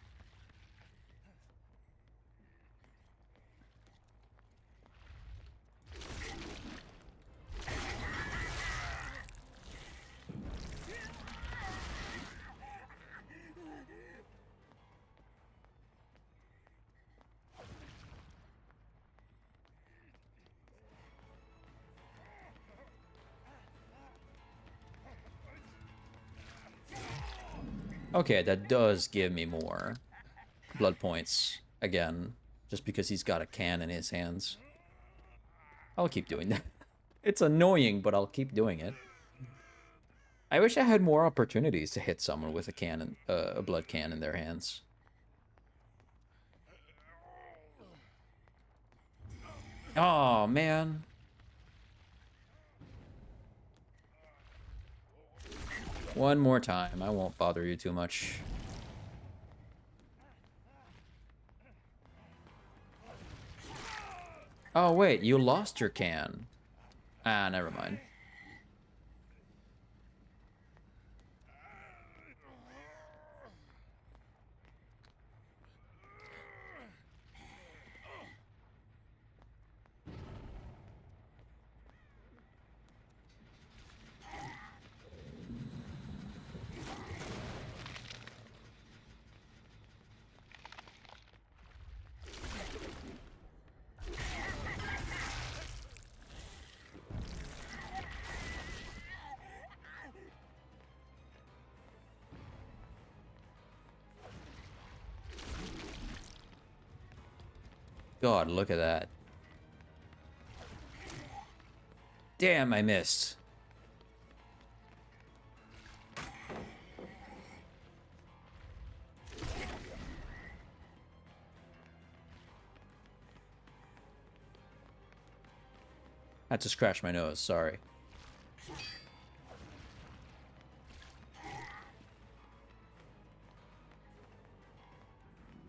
[SPEAKER 1] Okay, that does give me more blood points again, just because he's got a can in his hands. I'll keep doing that. It's annoying, but I'll keep doing it. I wish I had more opportunities to hit someone with a can, a blood can in their hands. Oh, man. One more time. I won't bother you too much. Oh, wait. You lost your can. Ah, never mind. God, look at that. Damn, I missed. Had to scratch my nose, sorry.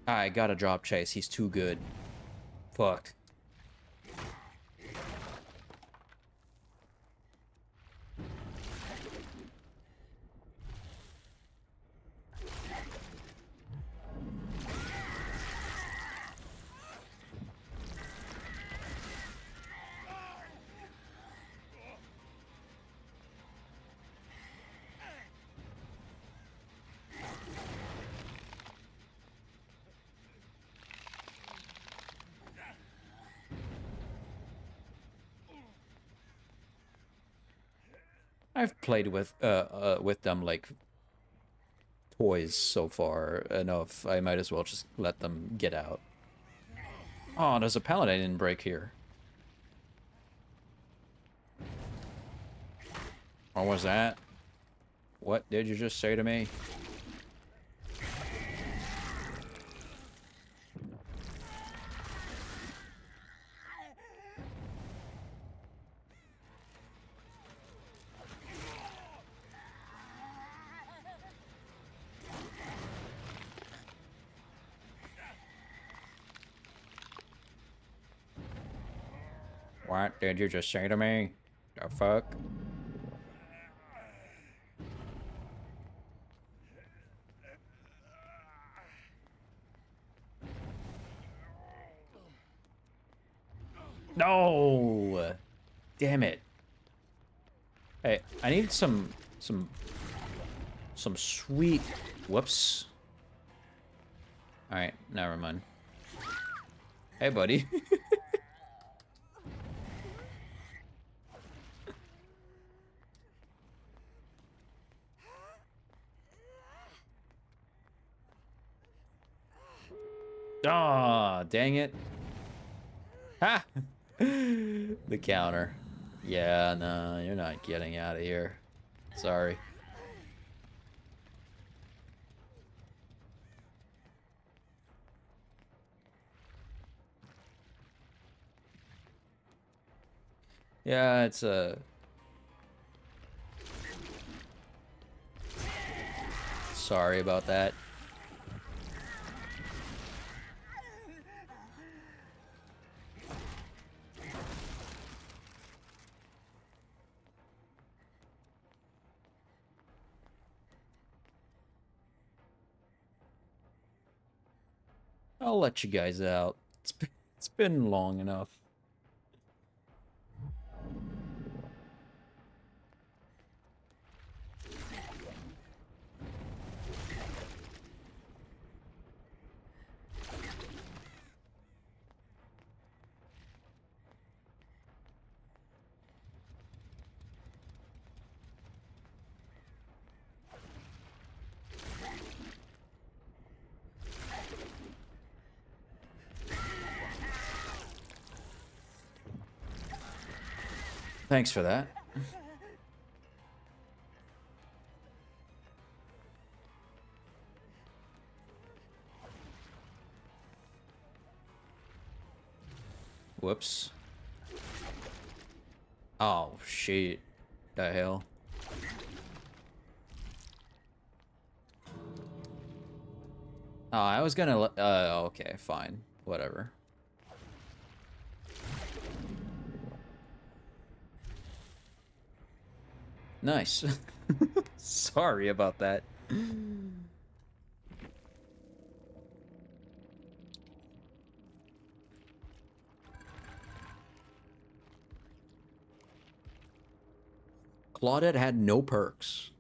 [SPEAKER 1] I gotta drop Chase, he's too good. Fuck. I've played with them like toys so far enough. I might as well just let them get out. Oh, there's a paladin didn't break here. What was that? What did you just say to me? What did you just say to me? The fuck? No! Damn it. Hey, I need some sweet... Whoops. Alright, never mind. Hey, buddy. Ah, dang it. Ha! The counter. Yeah, no, you're not getting out of here. Sorry. Yeah, it's a... Sorry about that. I'll let you guys out. It's been long enough. Thanks for that. Whoops. Oh, shit. The hell? Oh, I was gonna okay, fine. Whatever. Nice. Sorry about that. Claudette had no perks.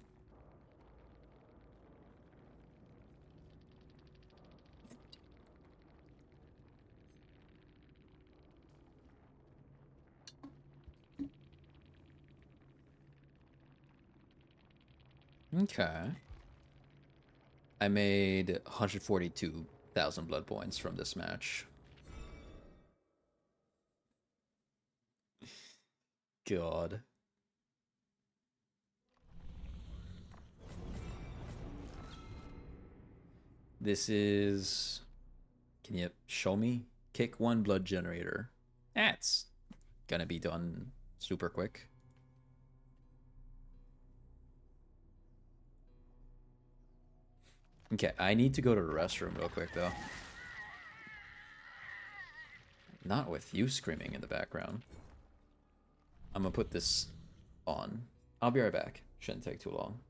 [SPEAKER 1] Okay. I made 142,000 blood points from this match. God. This is... Can you show me? Kick 1 blood generator. That's gonna be done super quick. Okay, I need to go to the restroom real quick, though. Not with you screaming in the background. I'm gonna put this on. I'll be right back. Shouldn't take too long.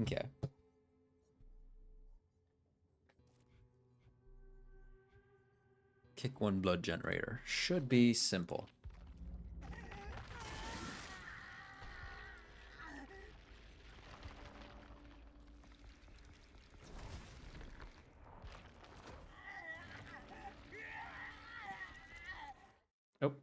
[SPEAKER 1] Okay. Kick one blood generator. Should be simple. Oh.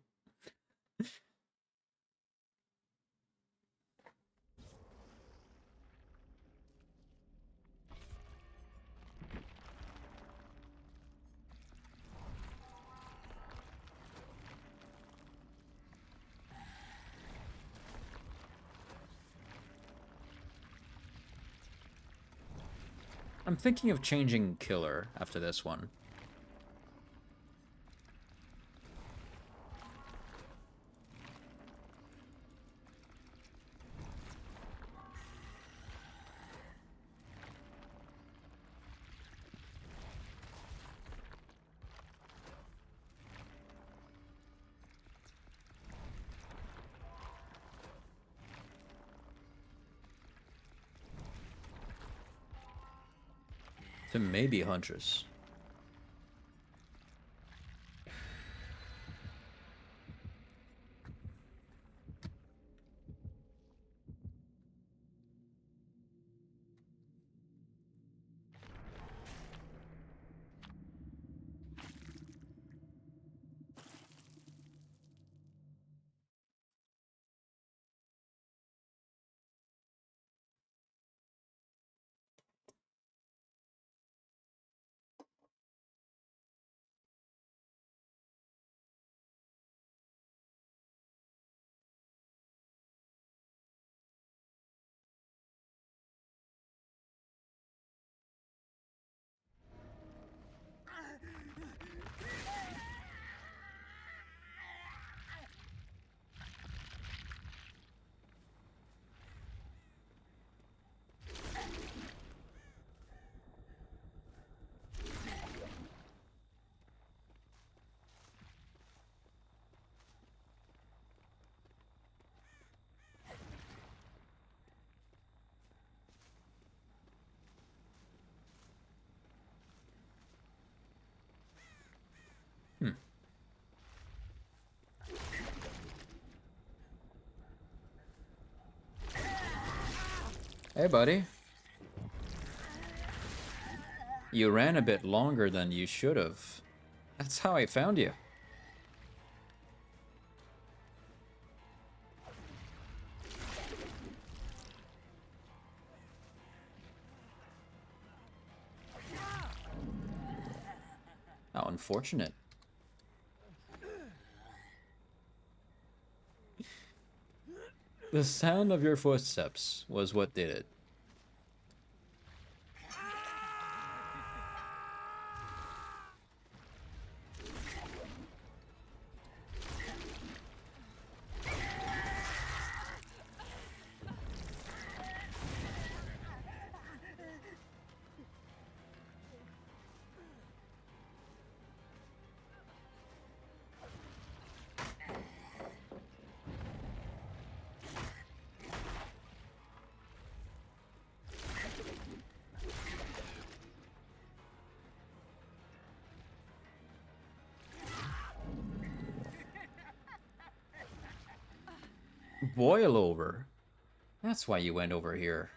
[SPEAKER 1] I'm thinking of changing killer after this one. To maybe Huntress. Hey, buddy. You ran a bit longer than you should have. That's how I found you. How unfortunate. The sound of your footsteps was what did it. Boil over. That's why you went over here.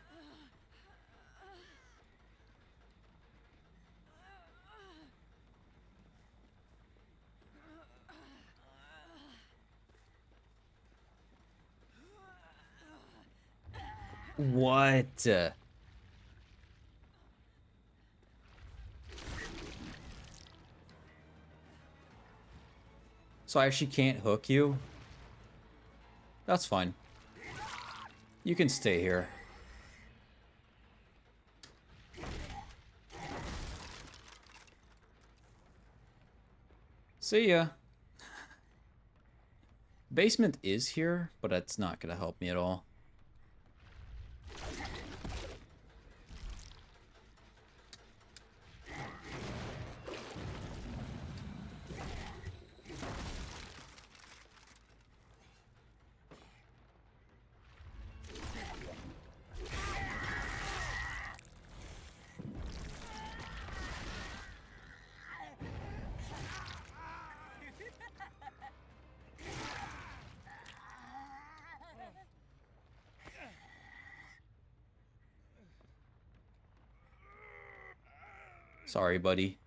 [SPEAKER 1] What? So I actually can't hook you? That's fine. You can stay here. See ya. Basement is here, but it's not gonna help me at all. Sorry, buddy.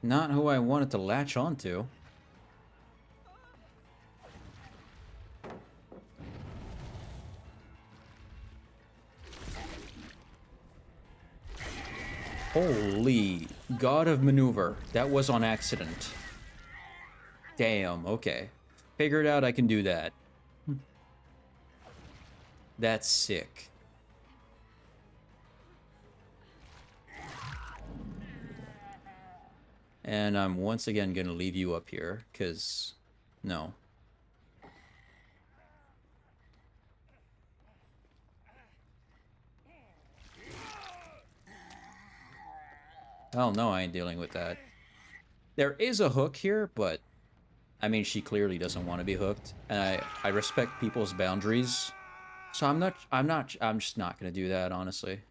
[SPEAKER 1] Not who I wanted to latch onto. Holy God of Maneuver. That was on accident. Damn, okay. Figured out I can do that. That's sick. And I'm once again gonna leave you up here, because no. Oh no, I ain't dealing with that. There is a hook here, but I mean, she clearly doesn't want to be hooked, and I respect people's boundaries, so I'm just not gonna do that, honestly.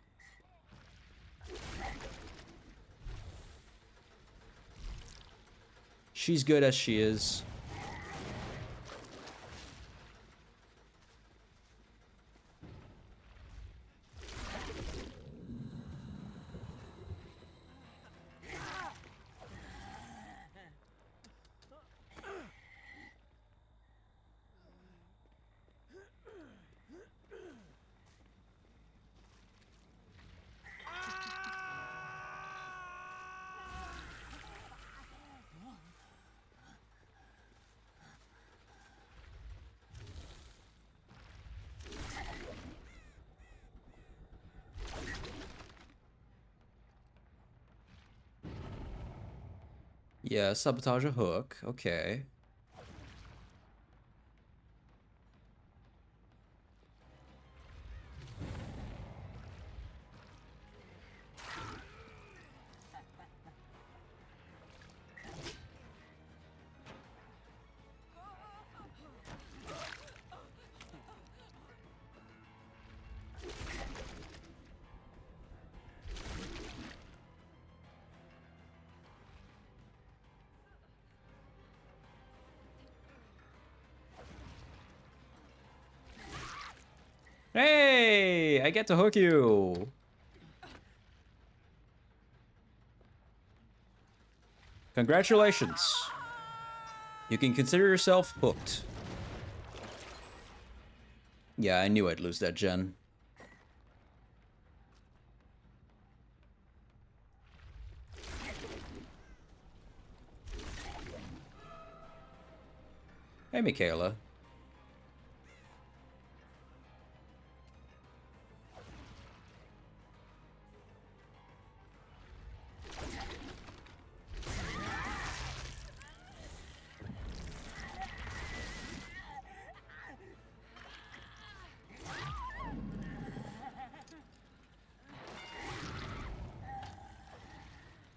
[SPEAKER 1] She's good as she is. Yeah, sabotage a hook. Okay. Hey, I get to hook you. Congratulations. You can consider yourself hooked. Yeah, I knew I'd lose that gen. Hey, Michaela.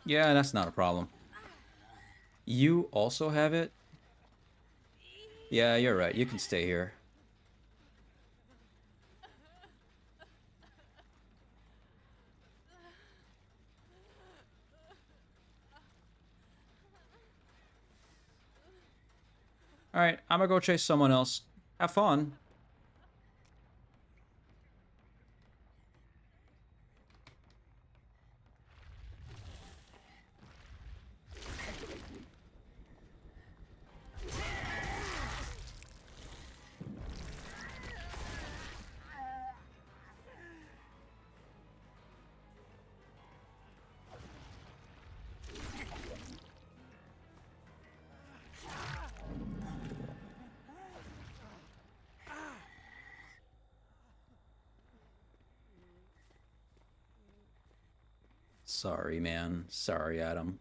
[SPEAKER 1] Yeah, that's not a problem. You also have it? Yeah, you're right. You can stay here. Alright, I'm gonna go chase someone else. Have fun. Sorry, man. Sorry, Adam.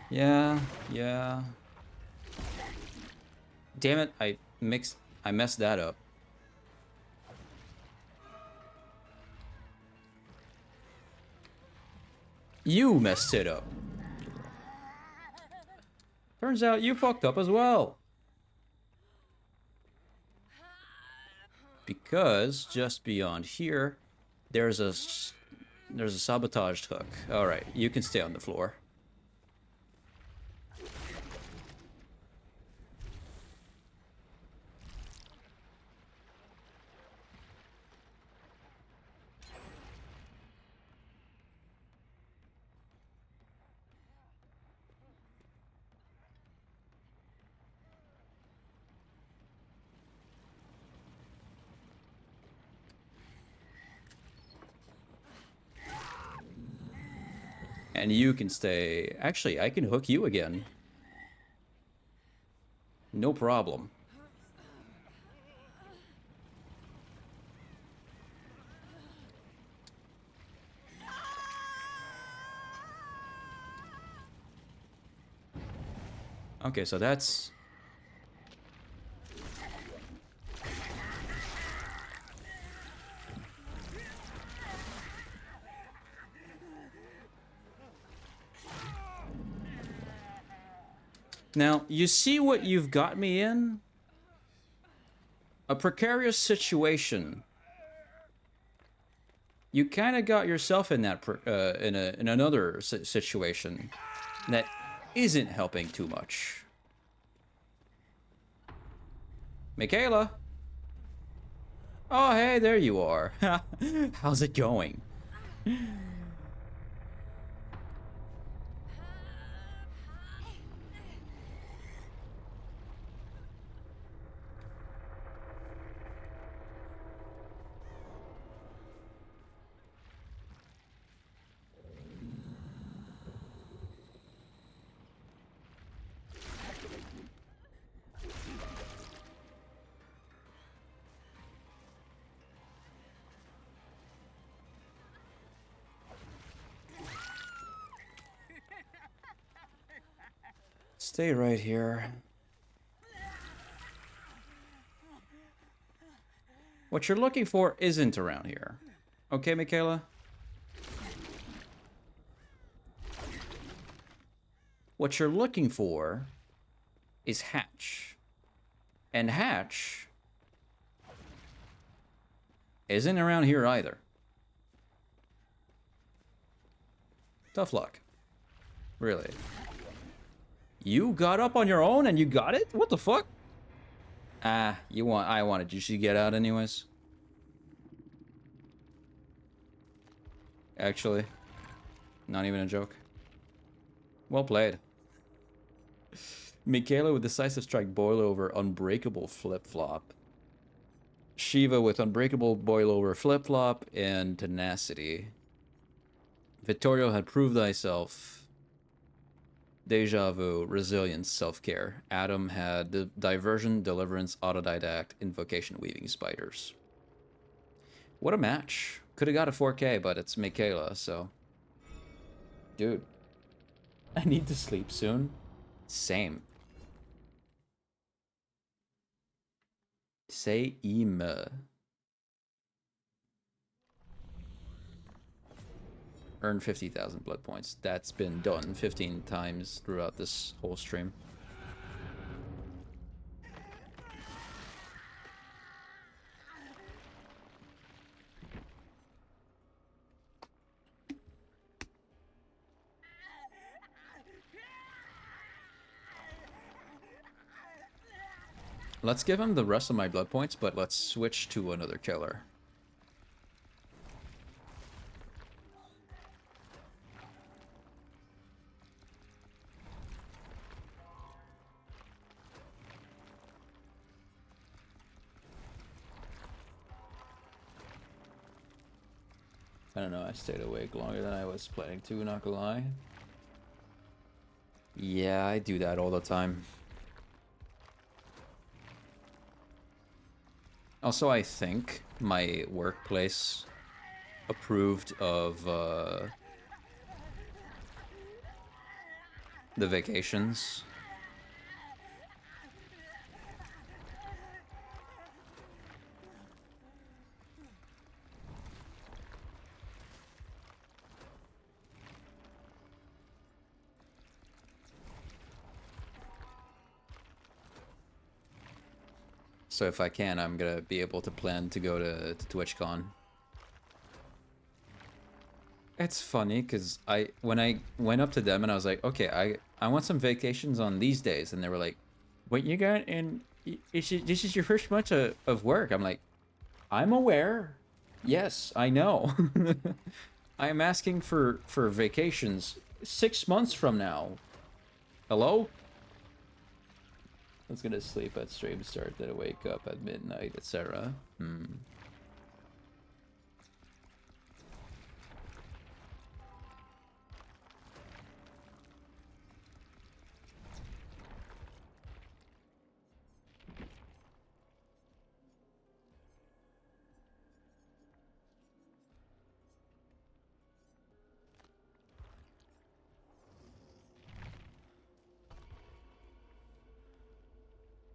[SPEAKER 1] Yeah, yeah. Damn it, I messed that up. You messed it up. Turns out you fucked up as well. Because just beyond here, there's a sabotaged hook. All right, you can stay on the floor. And you can stay. Actually, I can hook you again. No problem. Okay, so that's... Now, you see what you've got me in? A precarious situation. You kind of got yourself in that in another situation that isn't helping too much. Michaela? Oh, hey, there you are. How's it going? Stay right here. What you're looking for isn't around here. Okay, Michaela? What you're looking for is Hatch. And Hatch isn't around here either. Tough luck. Really. You got up on your own and you got it? What the fuck? I wanted you to get out anyways. Actually, not even a joke. Well played. Michaela with Decisive Strike Boilover Unbreakable Flip-Flop. Shiva with Unbreakable Boilover Flip-Flop and Tenacity. Vittorio had Prove Thyself. Deja Vu, Resilience, Self-Care. Adam had Diversion, Deliverance, Autodidact, Invocation, Weaving Spiders. What a match. Could have got a 4K, but it's Michaela, so... Dude. I need to sleep soon. Same. Same. Earn 50,000 blood points. That's been done 15 times throughout this whole stream. Let's give him the rest of my blood points, but let's switch to another killer. I don't know, I stayed awake longer than I was planning to, not gonna lie. Yeah, I do that all the time. Also, I think my workplace approved of the vacations. So if I can, I'm gonna be able to plan to go to TwitchCon. It's funny because when I went up to them and I was like, okay, I want some vacations on these days, and they were like, what you got? And this is your first month of work. I'm like, I'm aware. Yes, I know. I'm asking for vacations 6 months from now. Hello? I was gonna sleep at stream start, then wake up at midnight, etc.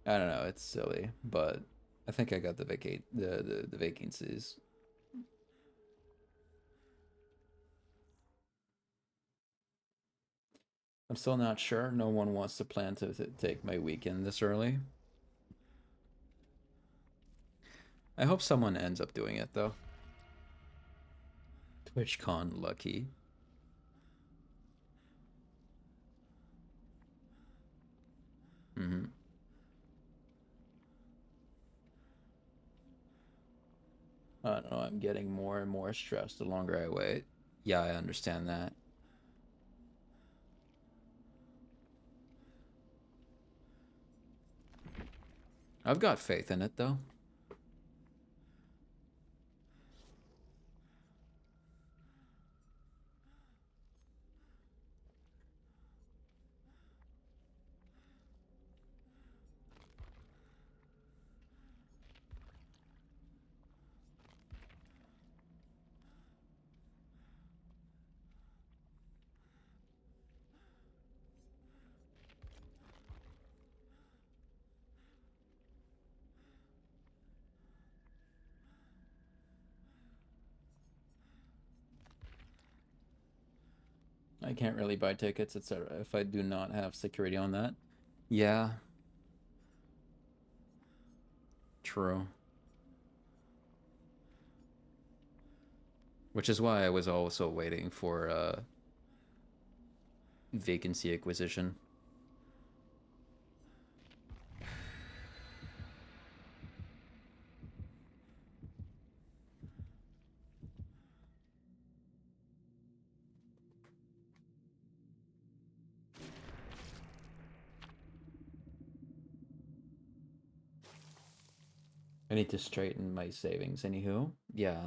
[SPEAKER 1] I don't know, it's silly, but I think I got the vacancies. I'm still not sure. No one wants to plan to take my weekend this early. I hope someone ends up doing it though. TwitchCon lucky. I don't know, I'm getting more and more stressed the longer I wait. Yeah, I understand that. I've got faith in it though. I can't really buy tickets, etc. if I do not have security on that. Yeah. True. Which is why I was also waiting for vacancy acquisition. I need to straighten my savings, anywho. Yeah.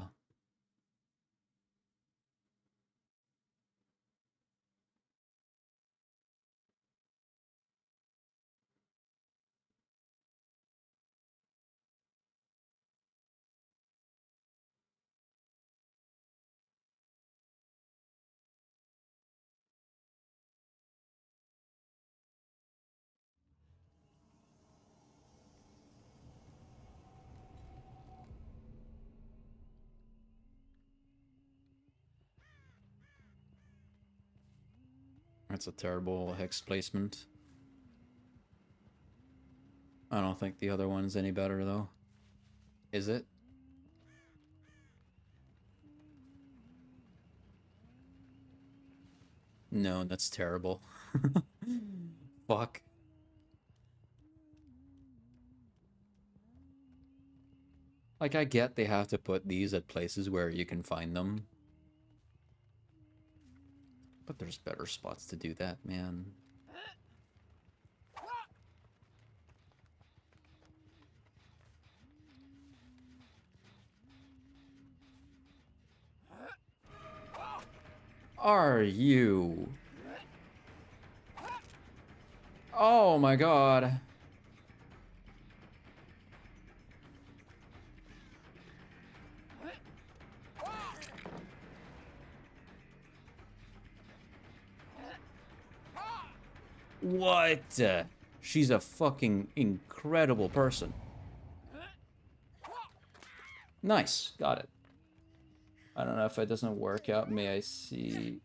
[SPEAKER 1] That's a terrible hex placement. I don't think the other one's any better, though. Is it? No, that's terrible. Fuck. Like, I get they have to put these at places where you can find them. But there's better spots to do that, man. Are you? Oh my god. What? She's a fucking incredible person. Nice. Got it. I don't know if it doesn't work out. May see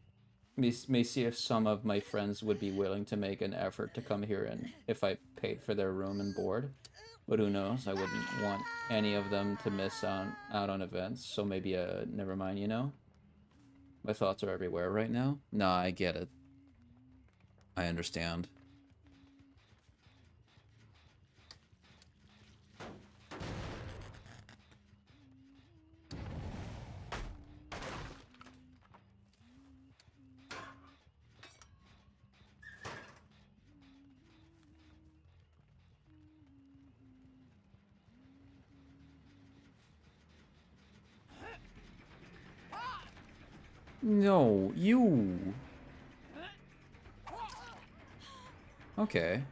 [SPEAKER 1] if some of my friends would be willing to make an effort to come here and if I paid for their room and board. But who knows? I wouldn't want any of them to miss out on events. So maybe never mind, you know? My thoughts are everywhere right now. Nah, I get it. I understand. No, you. Okay.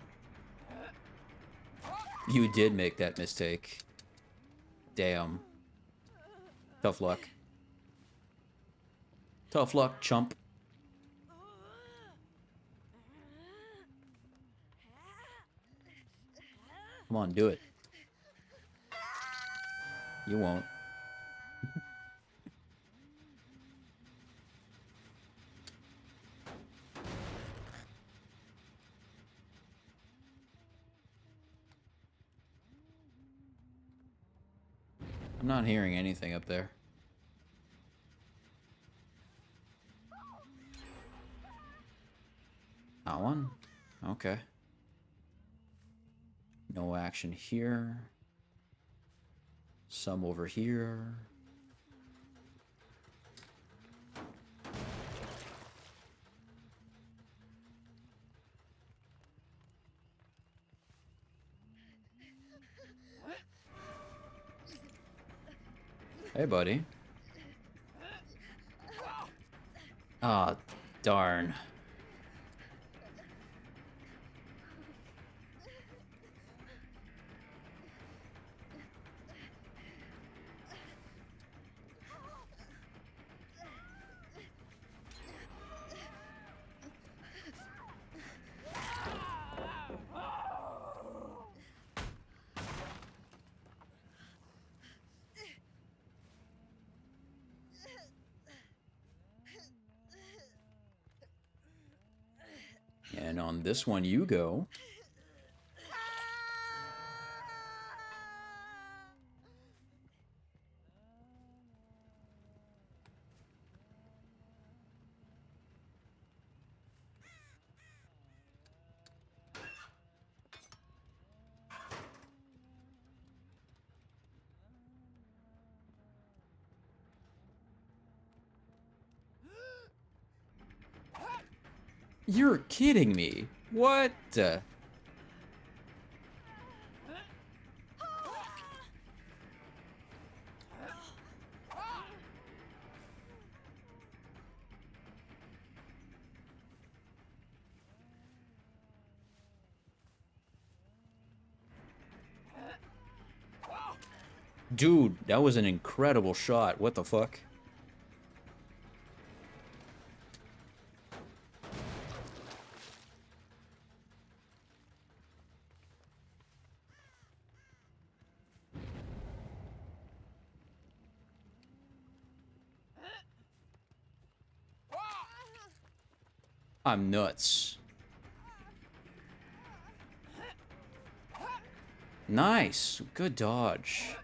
[SPEAKER 1] You did make that mistake. Damn. Tough luck. Tough luck, chump. Come on, do it. You won't. I'm not hearing anything up there. That one? Okay. No action here. Some over here. Hey, buddy. Ah, darn. And on this one, you go. You're kidding me. What? Dude, that was an incredible shot. What the fuck? I'm nuts. Nice. Good dodge.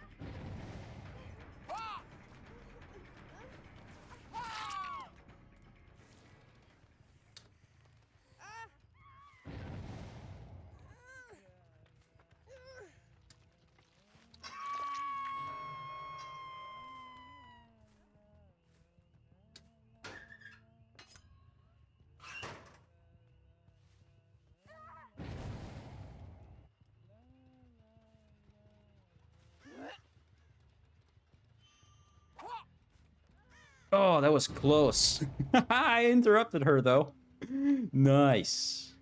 [SPEAKER 1] Oh, that was close. I interrupted her, though. Nice.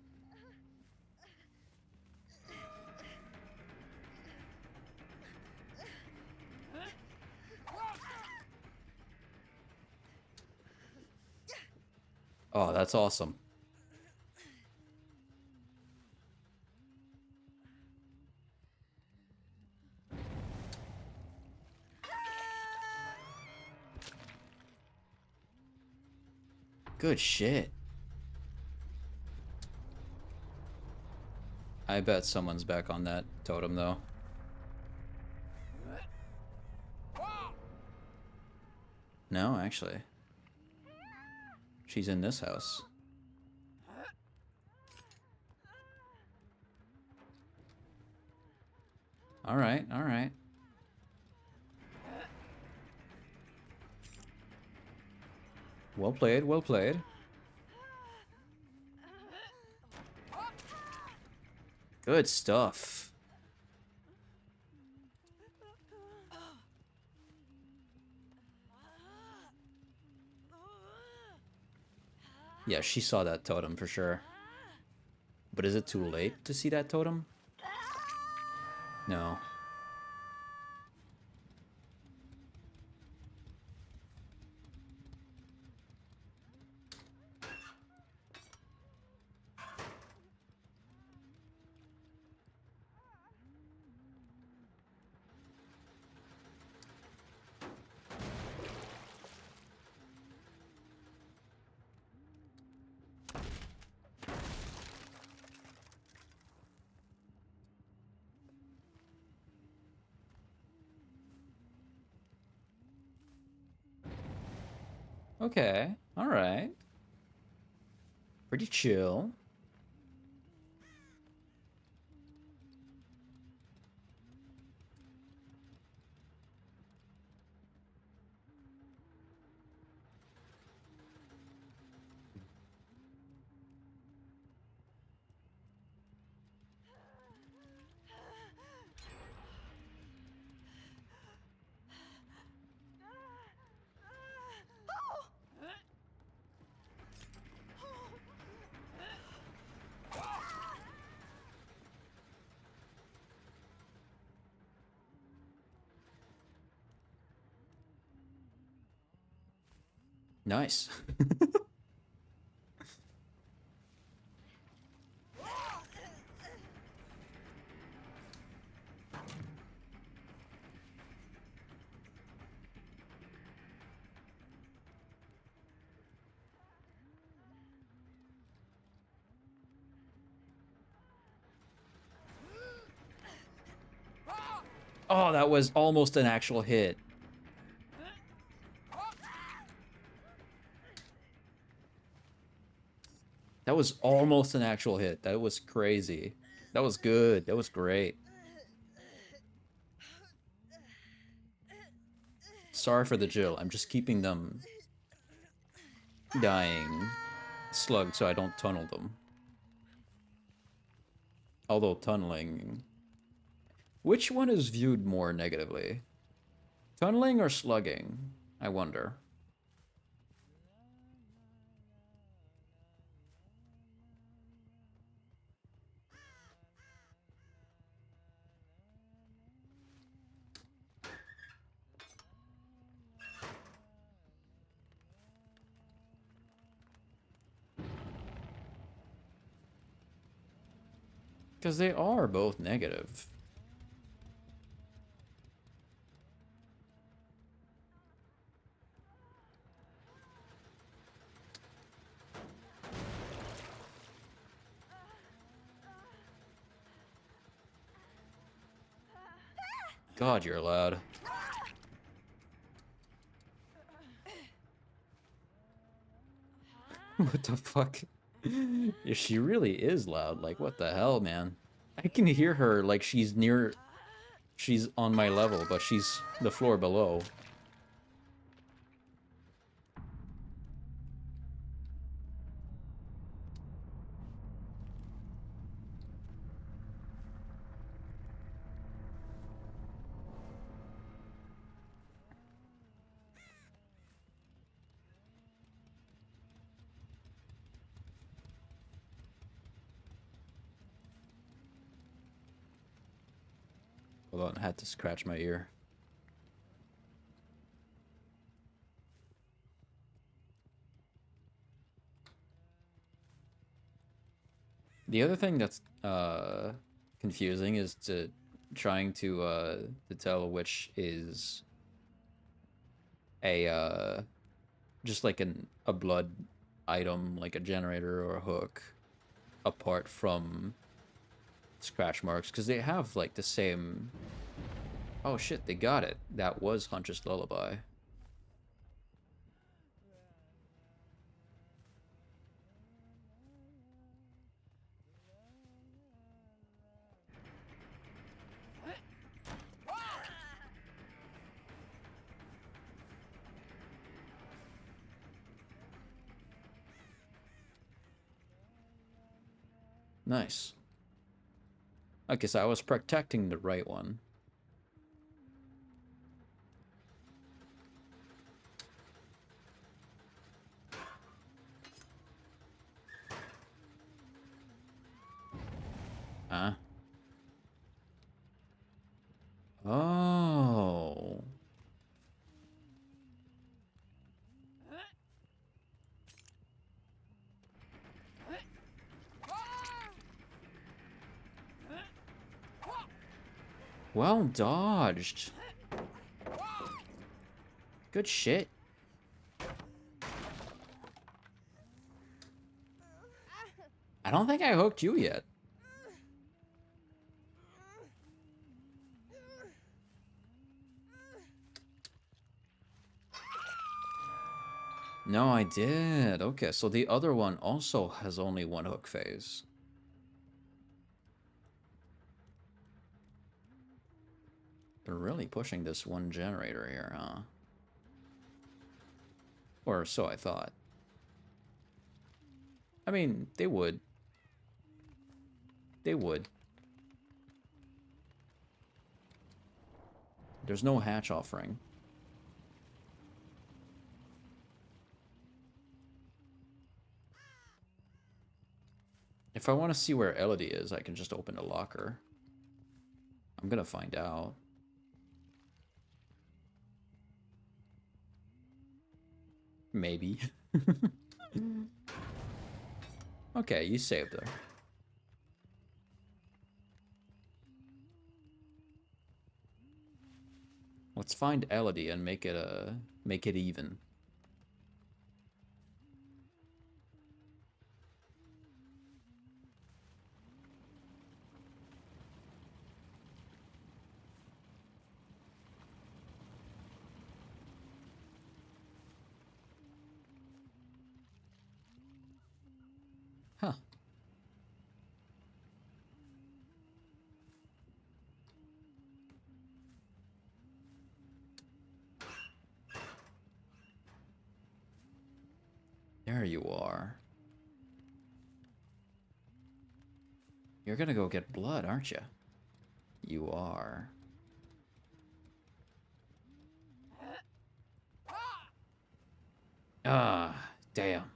[SPEAKER 1] Oh, that's awesome. Good shit. I bet someone's back on that totem, though. No, actually. She's in this house. Alright, alright. Well played, well played. Good stuff. Yeah, she saw that totem for sure. But is it too late to see that totem? No. Okay, alright. Pretty chill. Nice. Oh, that was almost an actual hit. That was almost an actual hit. That was crazy. That was good. That was great. Sorry for the Jill. I'm just keeping them dying slugged so I don't tunnel them. Although tunneling... Which one is viewed more negatively? Tunneling or slugging? I wonder. Because they are both negative. God, you're loud. What the fuck? Yeah, she really is loud. Like, what the hell, man? I can hear her like she's near... She's on my level, but she's the floor below. Hold on, I had to scratch my ear. The other thing that's confusing is trying to tell which is a just like a blood item like a generator or a hook apart from scratch marks, because they have like the same... Oh shit, they got it. That was Huntress Lullaby. Nice. Okay, so I was protecting the right one. Huh? Oh. Well dodged. Good shit. I don't think I hooked you yet. No, I did. Okay, so the other one also has only one hook phase. They're really pushing this one generator here, huh? Or so I thought. I mean, they would. They would. There's no hatch offering. If I want to see where Elodie is, I can just open the locker. I'm gonna find out. Maybe. Okay, you saved her. Let's find Elodie and make it even. Huh. There you are. You're gonna go get blood, aren't you? You are. Ah, damn.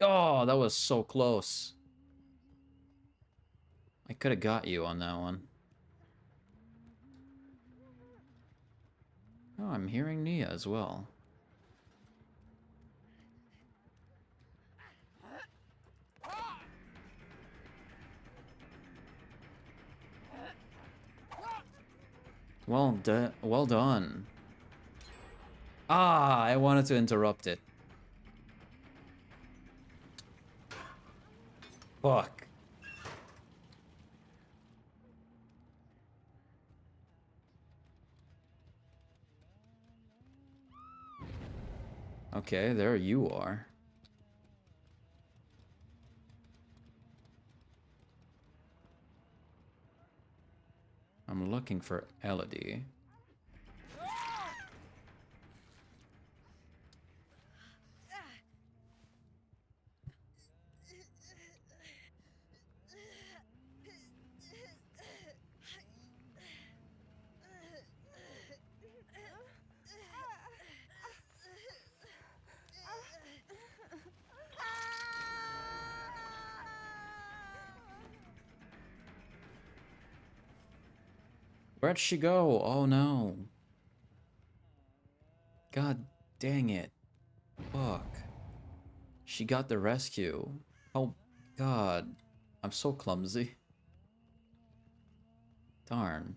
[SPEAKER 1] Oh, that was so close. I could have got you on that one. Oh, I'm hearing Nia as well. Well done. Ah, I wanted to interrupt it. Fuck. Okay, there you are. I'm looking for Elodie. Where'd she go? Oh no. God dang it. Fuck. She got the rescue. Oh god. I'm so clumsy. Darn.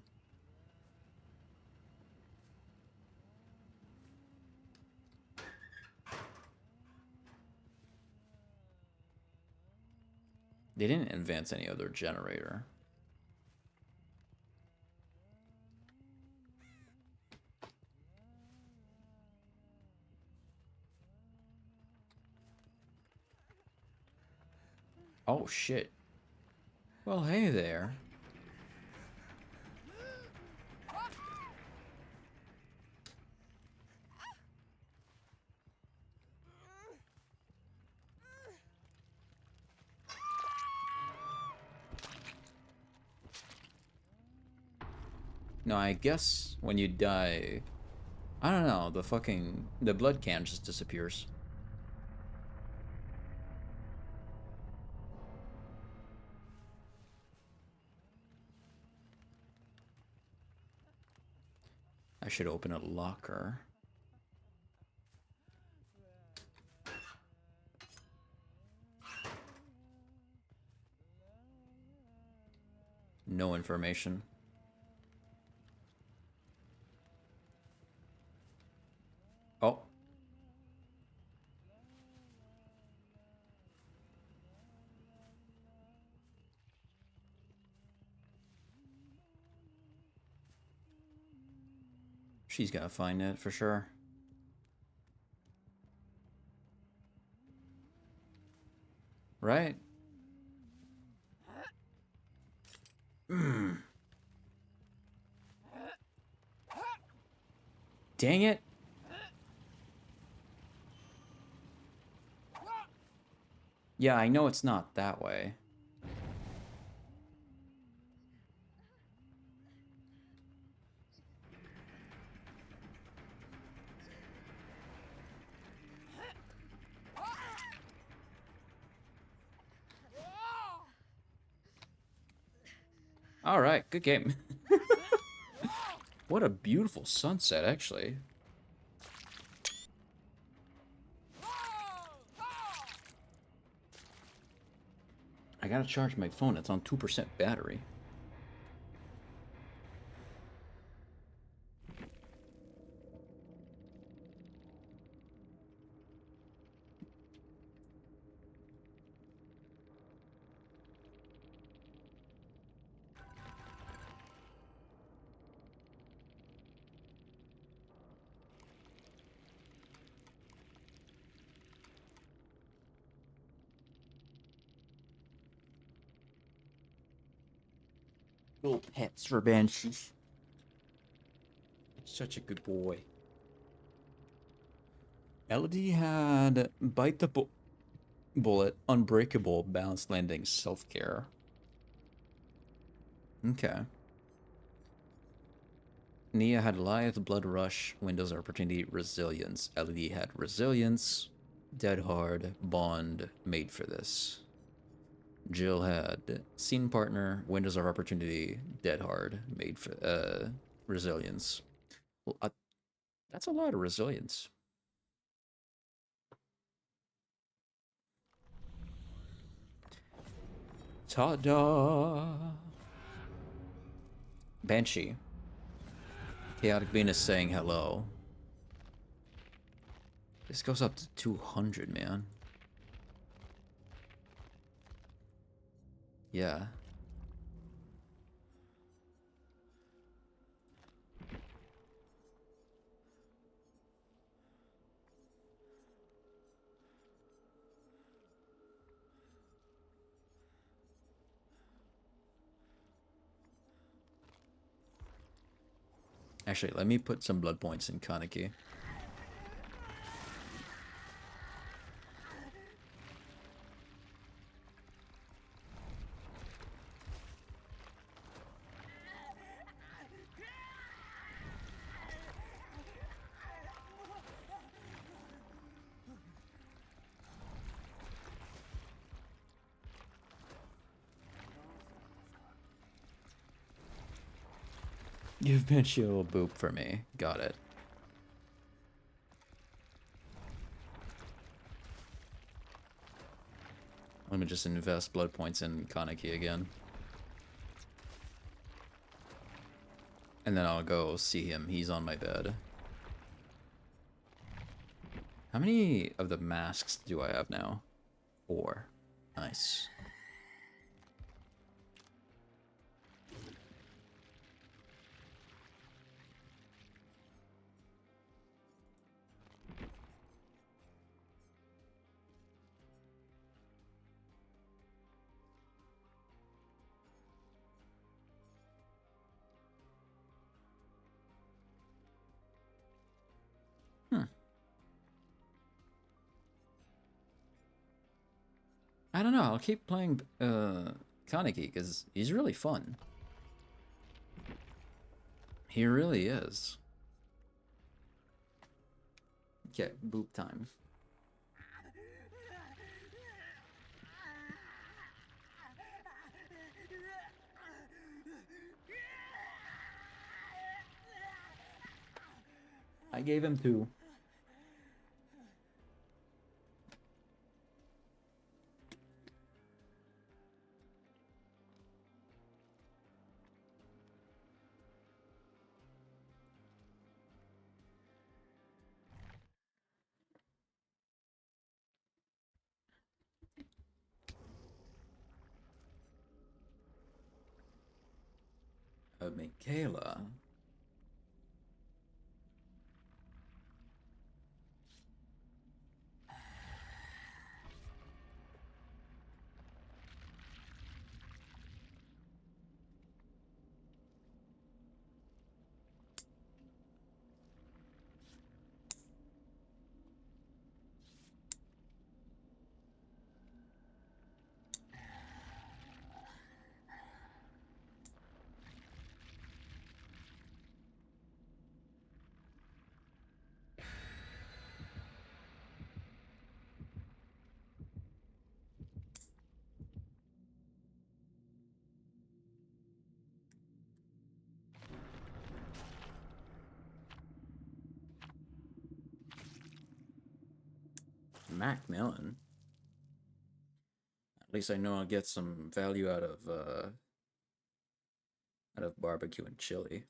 [SPEAKER 1] They didn't advance any other generator. Oh shit. Well, hey there. No, I guess when you die, I don't know, the blood can just disappears. I should open a locker. No information. Oh. She's gotta find it for sure. Right? Dang it. Yeah, I know it's not that way. All right, good game. What a beautiful sunset, actually. I gotta charge my phone. It's on 2% battery. Little pets for banshees. Such a good boy. Elodie had bite the bullet, unbreakable, balanced landing, self-care. Okay. Nia had lithe, blood rush, windows of opportunity, resilience. Elodie had resilience, dead hard, bond, made for this. Jill had scene partner, windows of opportunity, dead hard, made for resilience. Well, that's a lot of resilience. Ta-da! Banshee. Chaotic Bean is saying hello. This goes up to 200, man. Yeah. Actually, let me put some blood points in Kaneki. Give Banshee a little boop for me. Got it. Let me just invest blood points in Kaneki again. And then I'll go see him. He's on my bed. How many of the masks do I have now? 4. Nice. I don't know, I'll keep playing Kaneki because he's really fun. He really is. Okay, boop time. I gave him 2. Michaela. Macmillan. At least I know I'll get some value out of barbecue and chili.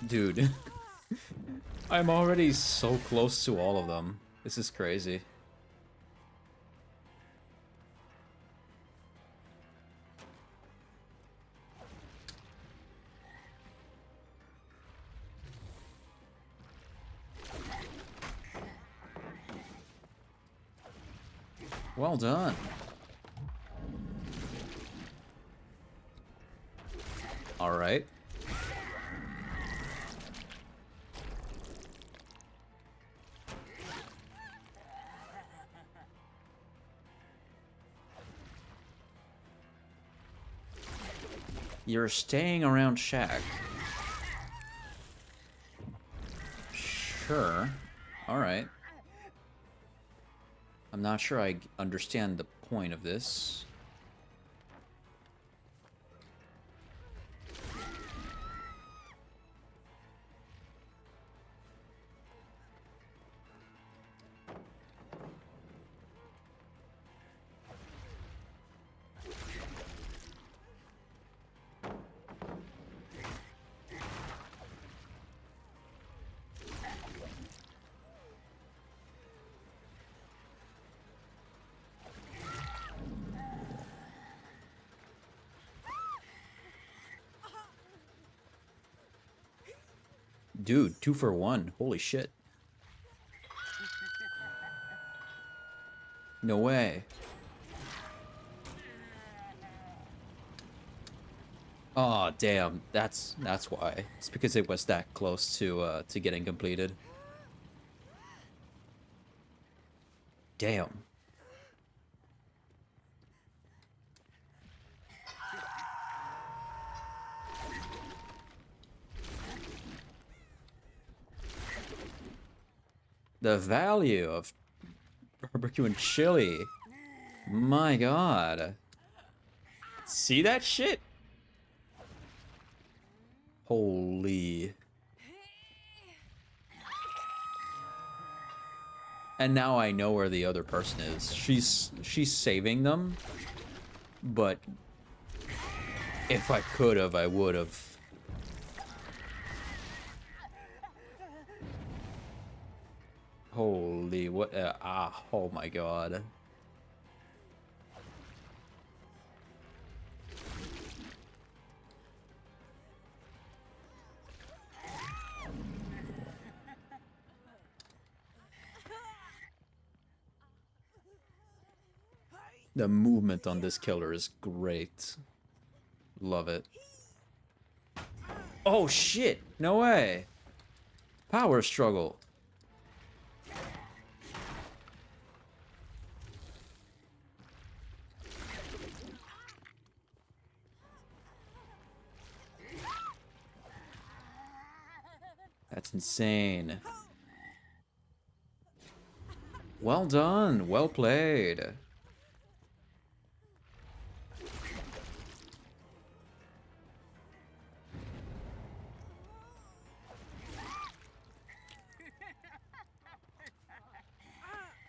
[SPEAKER 1] Dude, I'm already so close to all of them. This is crazy. Well done. All right. You're staying around Shaq. Sure. Alright. I'm not sure I understand the point of this. Dude, 2 for 1. Holy shit. No way. Oh, damn. That's why. It's because it was that close to getting completed. Damn. The value of barbecue and chili. My god. See that shit? Holy. And now I know where the other person is. She's saving them. But if I could have, I would have. Holy, what, oh my god. The movement on this killer is great. Love it. Oh shit, no way. Power struggle. That's insane. Well done. Well played.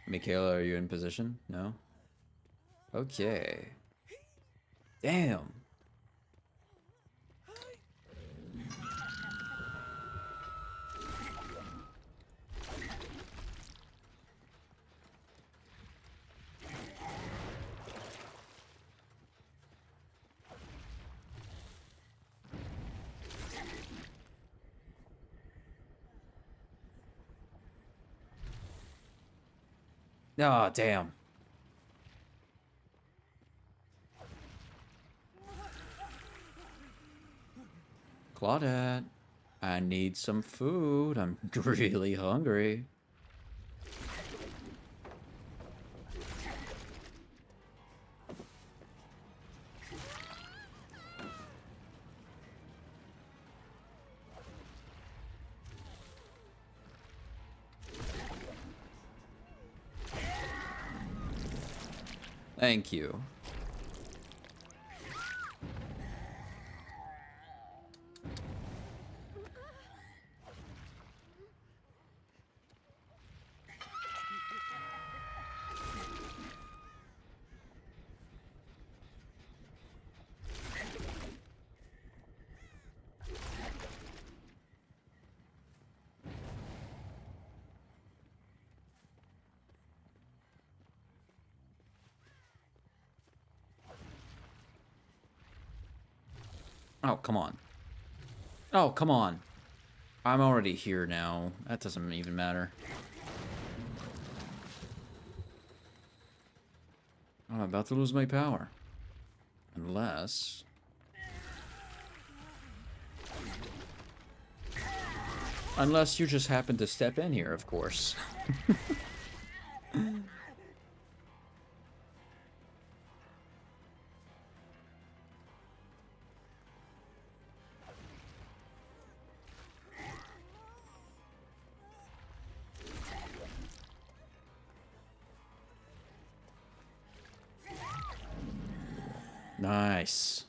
[SPEAKER 1] Michaela, are you in position? No? Okay. Damn. Oh, damn. Claudette, I need some food. I'm really hungry. Thank you. Oh, come on. Oh, come on. I'm already here now. That doesn't even matter. I'm about to lose my power. Unless... Unless you just happen to step in here, of course. Nice.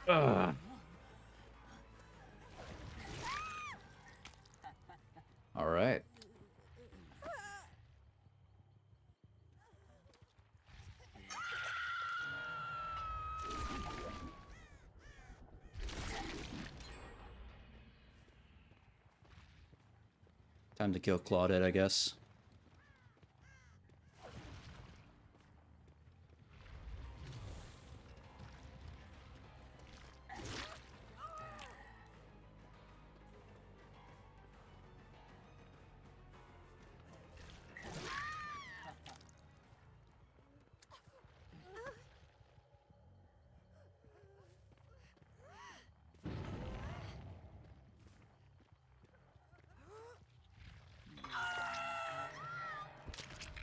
[SPEAKER 4] Ugh.
[SPEAKER 1] All right. Time to kill Claudette, I guess.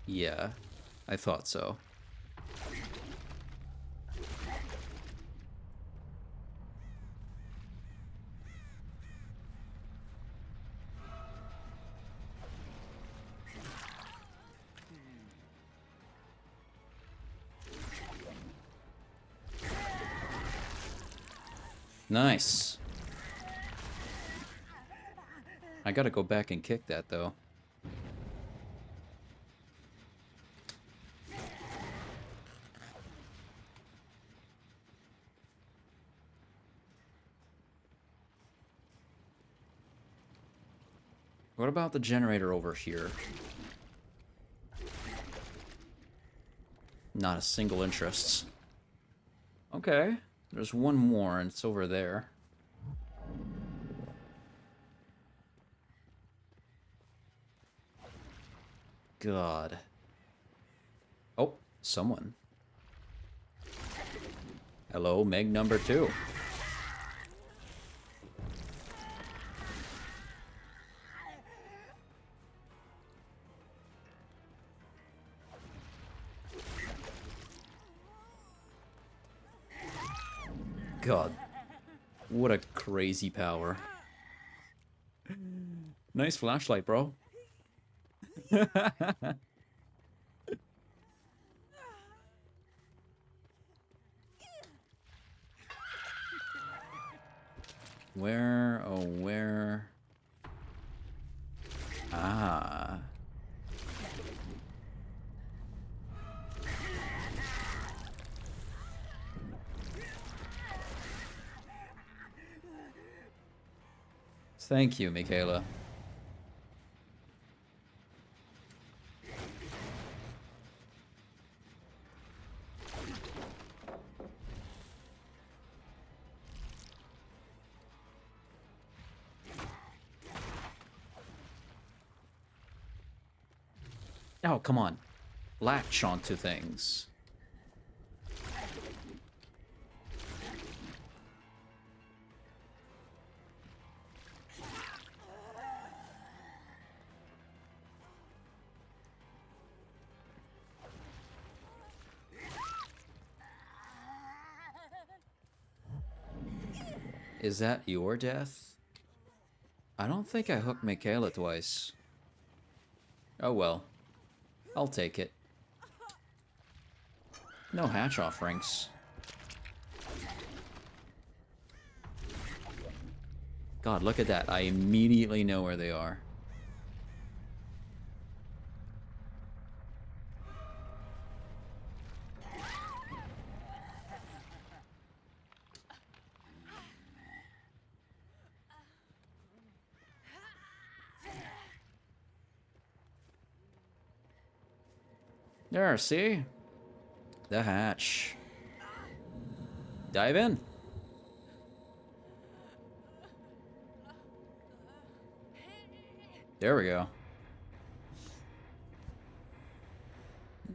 [SPEAKER 1] Yeah, I thought so. Nice. I gotta go back and kick that, though. What about the generator over here? Not a single interest. Okay, there's one more, and it's over there. God. Oh, someone. Hello, Meg number 2. God, what a crazy power. Nice flashlight, bro. Where, oh, where? Ah. Thank you, Michaela. Oh, come on. Latch onto things. Is that your death? I don't think I hooked Michaela twice. Oh well. I'll take it. No hatch offerings. God, look at that. I immediately know where they are. There, see? The hatch. Dive in. There we go.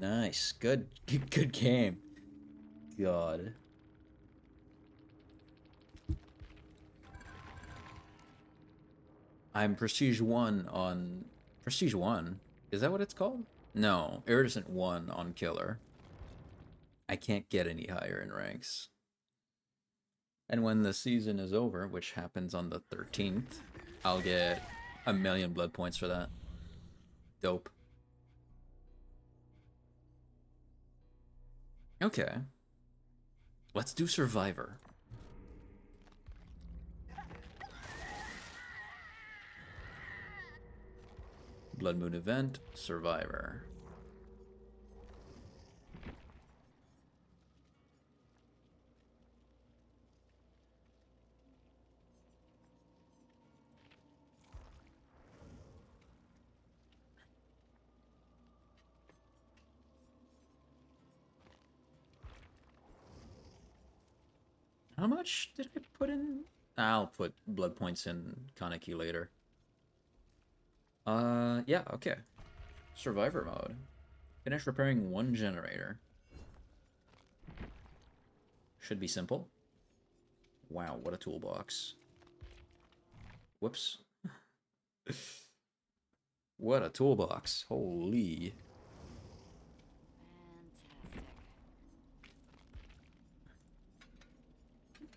[SPEAKER 1] Nice. Good game. God. I'm Prestige 1 on... Prestige 1? Is that what it's called? No, Iridescent 1 on Killer. I can't get any higher in ranks. And when the season is over, which happens on the 13th, I'll get 1,000,000 blood points for that. Dope. Okay. Let's do Survivor. Blood Moon event, Survivor. How much did I put in? I'll put blood points in Kaneki later. Yeah, okay. Survivor mode. Finish repairing one generator. Should be simple. Wow, what a toolbox. Whoops. What a toolbox. Holy.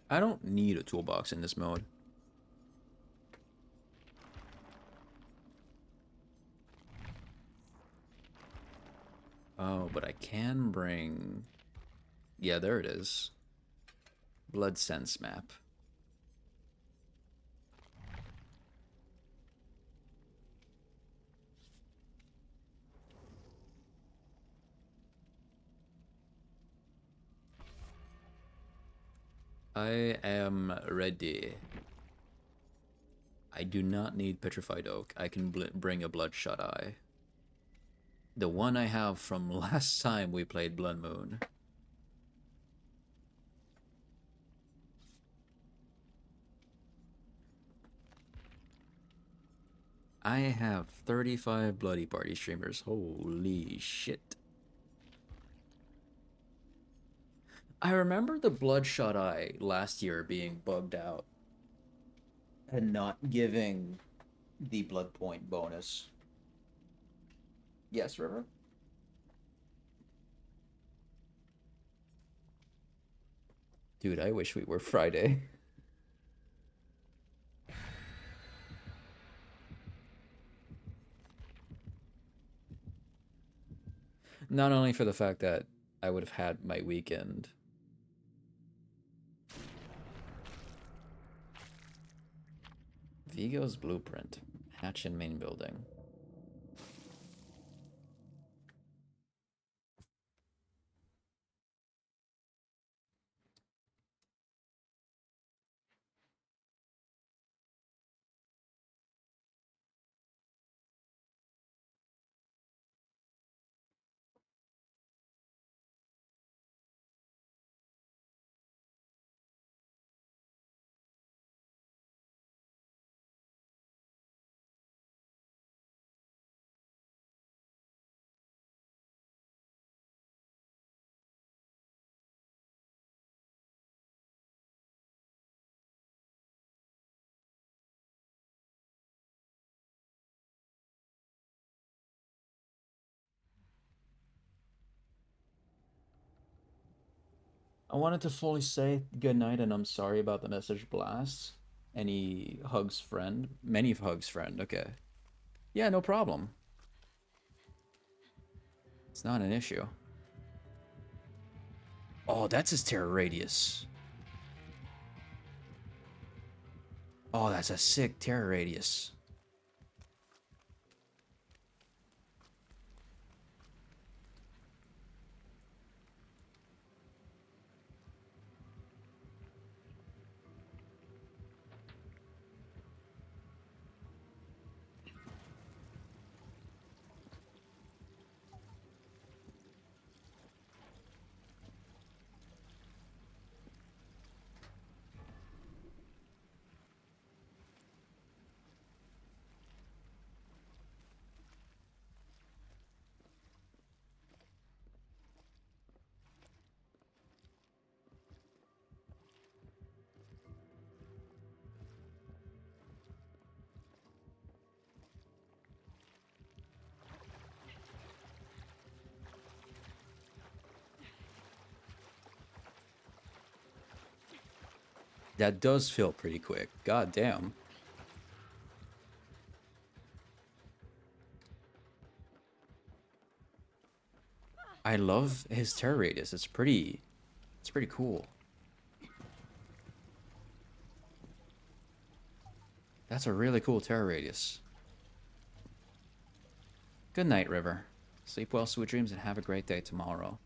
[SPEAKER 1] I don't need a toolbox in this mode. Oh, but I can bring... Yeah, there it is. Blood Sense map. I am ready. I do not need Petrified Oak. I can bring a Bloodshot Eye. The one I have from last time we played Blood Moon. I have 35 Bloody Party streamers. Holy shit. I remember the Bloodshot Eye last year being bugged out and not giving the blood point bonus. Yes, River? Dude, I wish we were Friday. Not only for the fact that I would have had my weekend. Vigo's Blueprint. Hatch in main building. I wanted to fully say goodnight and I'm sorry about the message blast. Any hugs friend? Many hugs friend, okay. Yeah, no problem. It's not an issue. Oh, that's his terror radius. Oh, that's a sick terror radius. That does feel pretty quick. God damn. I love his terror radius. It's pretty cool. That's a really cool terror radius. Good night, River. Sleep well, sweet dreams, and have a great day tomorrow.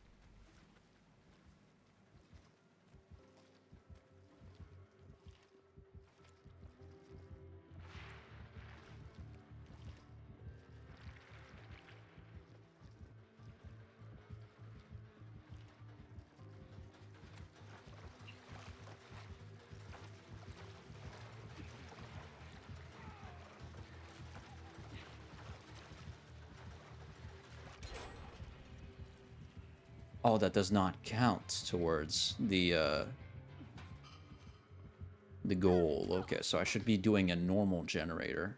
[SPEAKER 1] Oh, that does not count towards the goal. Okay, so I should be doing a normal generator.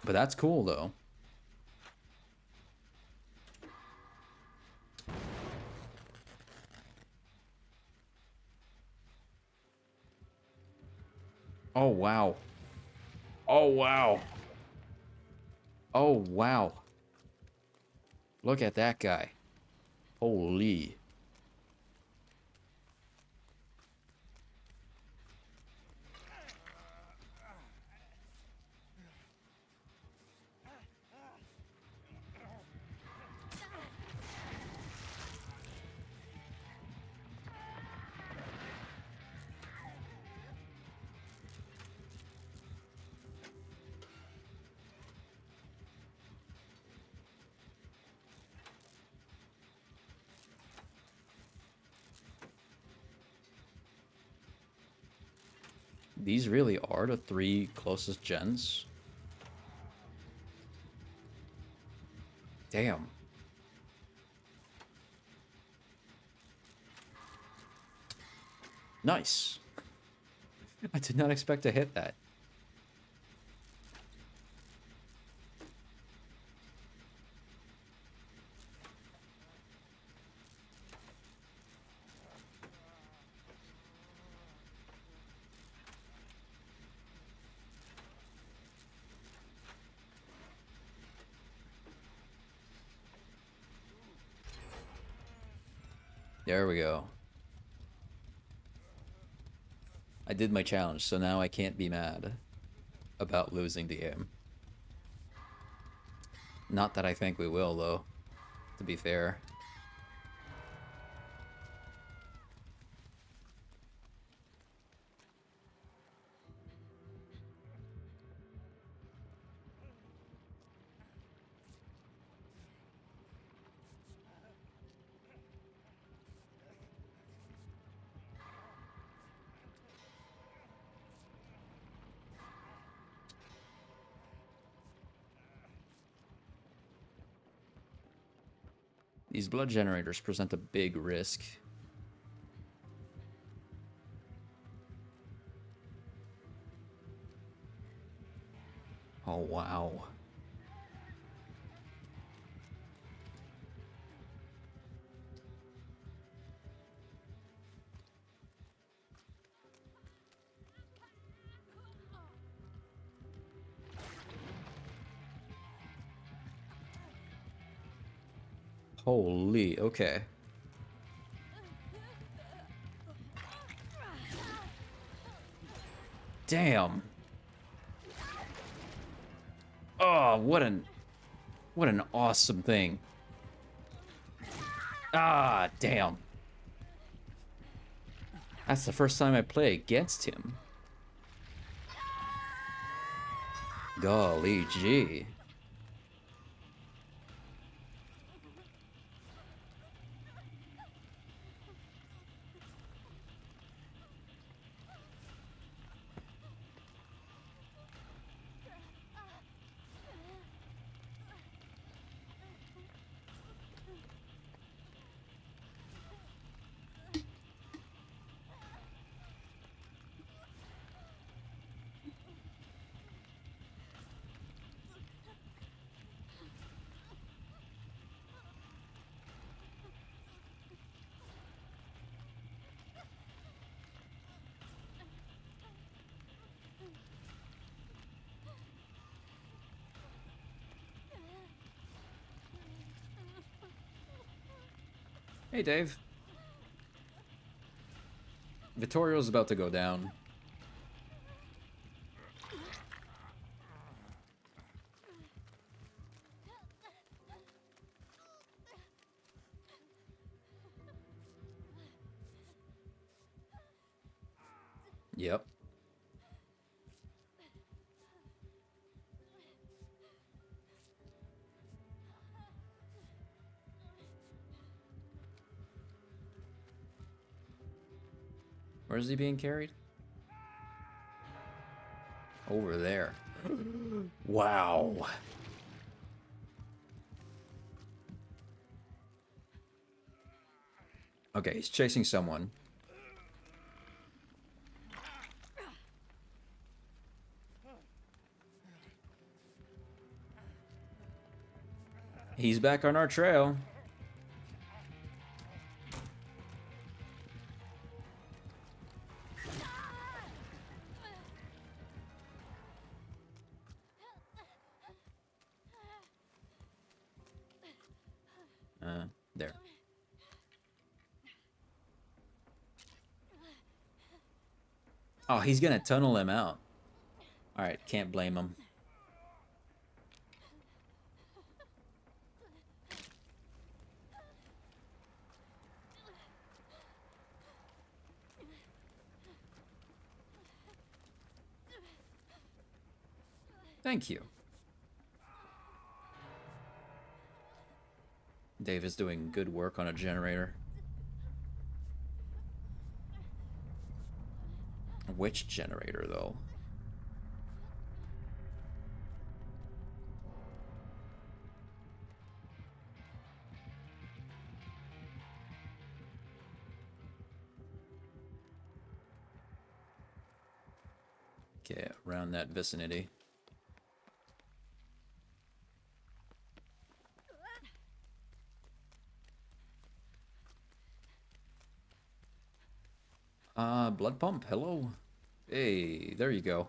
[SPEAKER 1] But that's cool, though. Oh, wow. Oh, wow. Oh, wow. Look at that guy. Holy. These really are the 3 closest gens? Damn. Nice. I did not expect to hit that. There we go. I did my challenge, so now I can't be mad about losing the game. Not that I think we will, though, to be fair. These blood generators present a big risk. Oh, wow. Holy, okay. Damn. Oh, what an awesome thing. Ah, damn. That's the first time I play against him. Golly gee. Hey, Dave. Vittorio's about to go down. Yep. Where is he being carried? Over there. Wow. Okay, he's chasing someone. He's back on our trail. There. Oh, he's gonna tunnel him out. Alright, can't blame him. Thank you. Dave is doing good work on a generator. Which generator, though? Okay, around that vicinity. Blood pump, hello? Hey, there you go.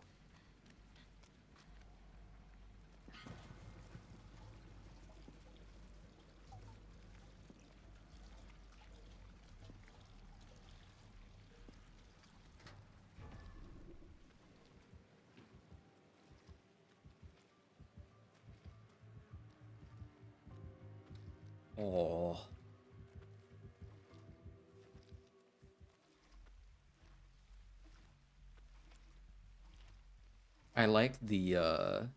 [SPEAKER 1] Oh. I like the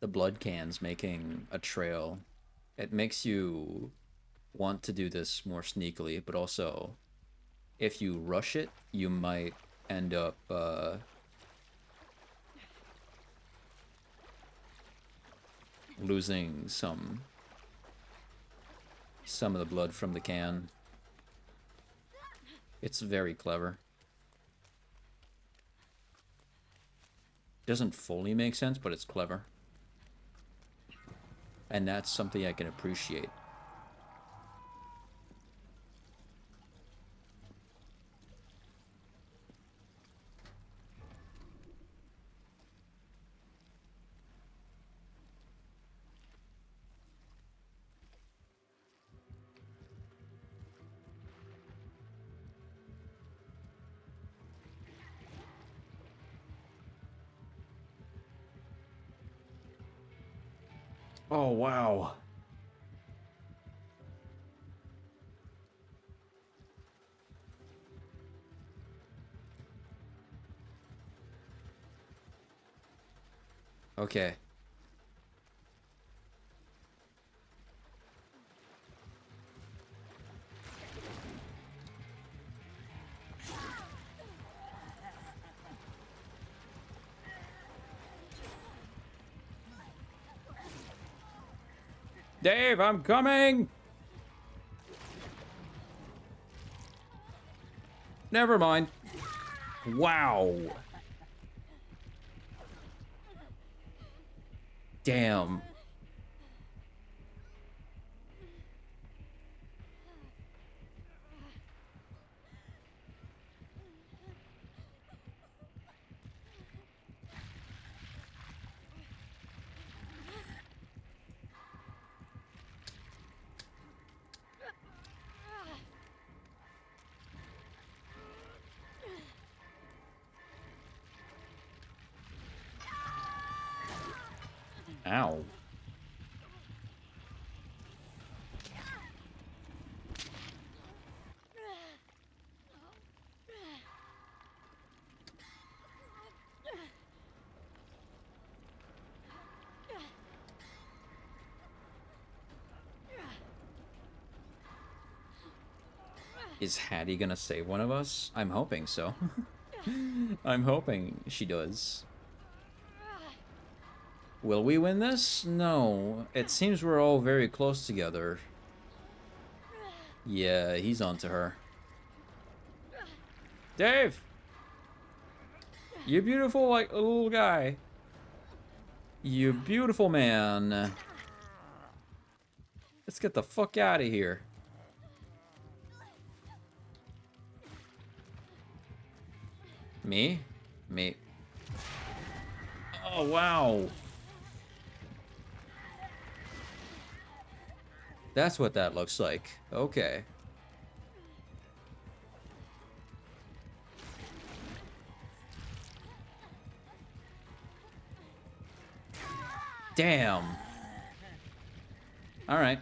[SPEAKER 1] blood cans making a trail. It makes you want to do this more sneakily, but also if you rush it, you might end up losing some of the blood from the can. It's very clever. Doesn't fully make sense, but it's clever. And that's something I can appreciate. Oh, wow. Okay. Dave, I'm coming! Never mind. Wow. Damn. Ow. Is Hattie gonna save one of us? I'm hoping so. I'm hoping she does. Will we win this? No. It seems we're all very close together. Yeah, he's onto her. Dave! You beautiful, like, little guy. You beautiful man. Let's get the fuck out of here. Me? Me. Oh, wow. That's what that looks like. Okay. Damn. All right.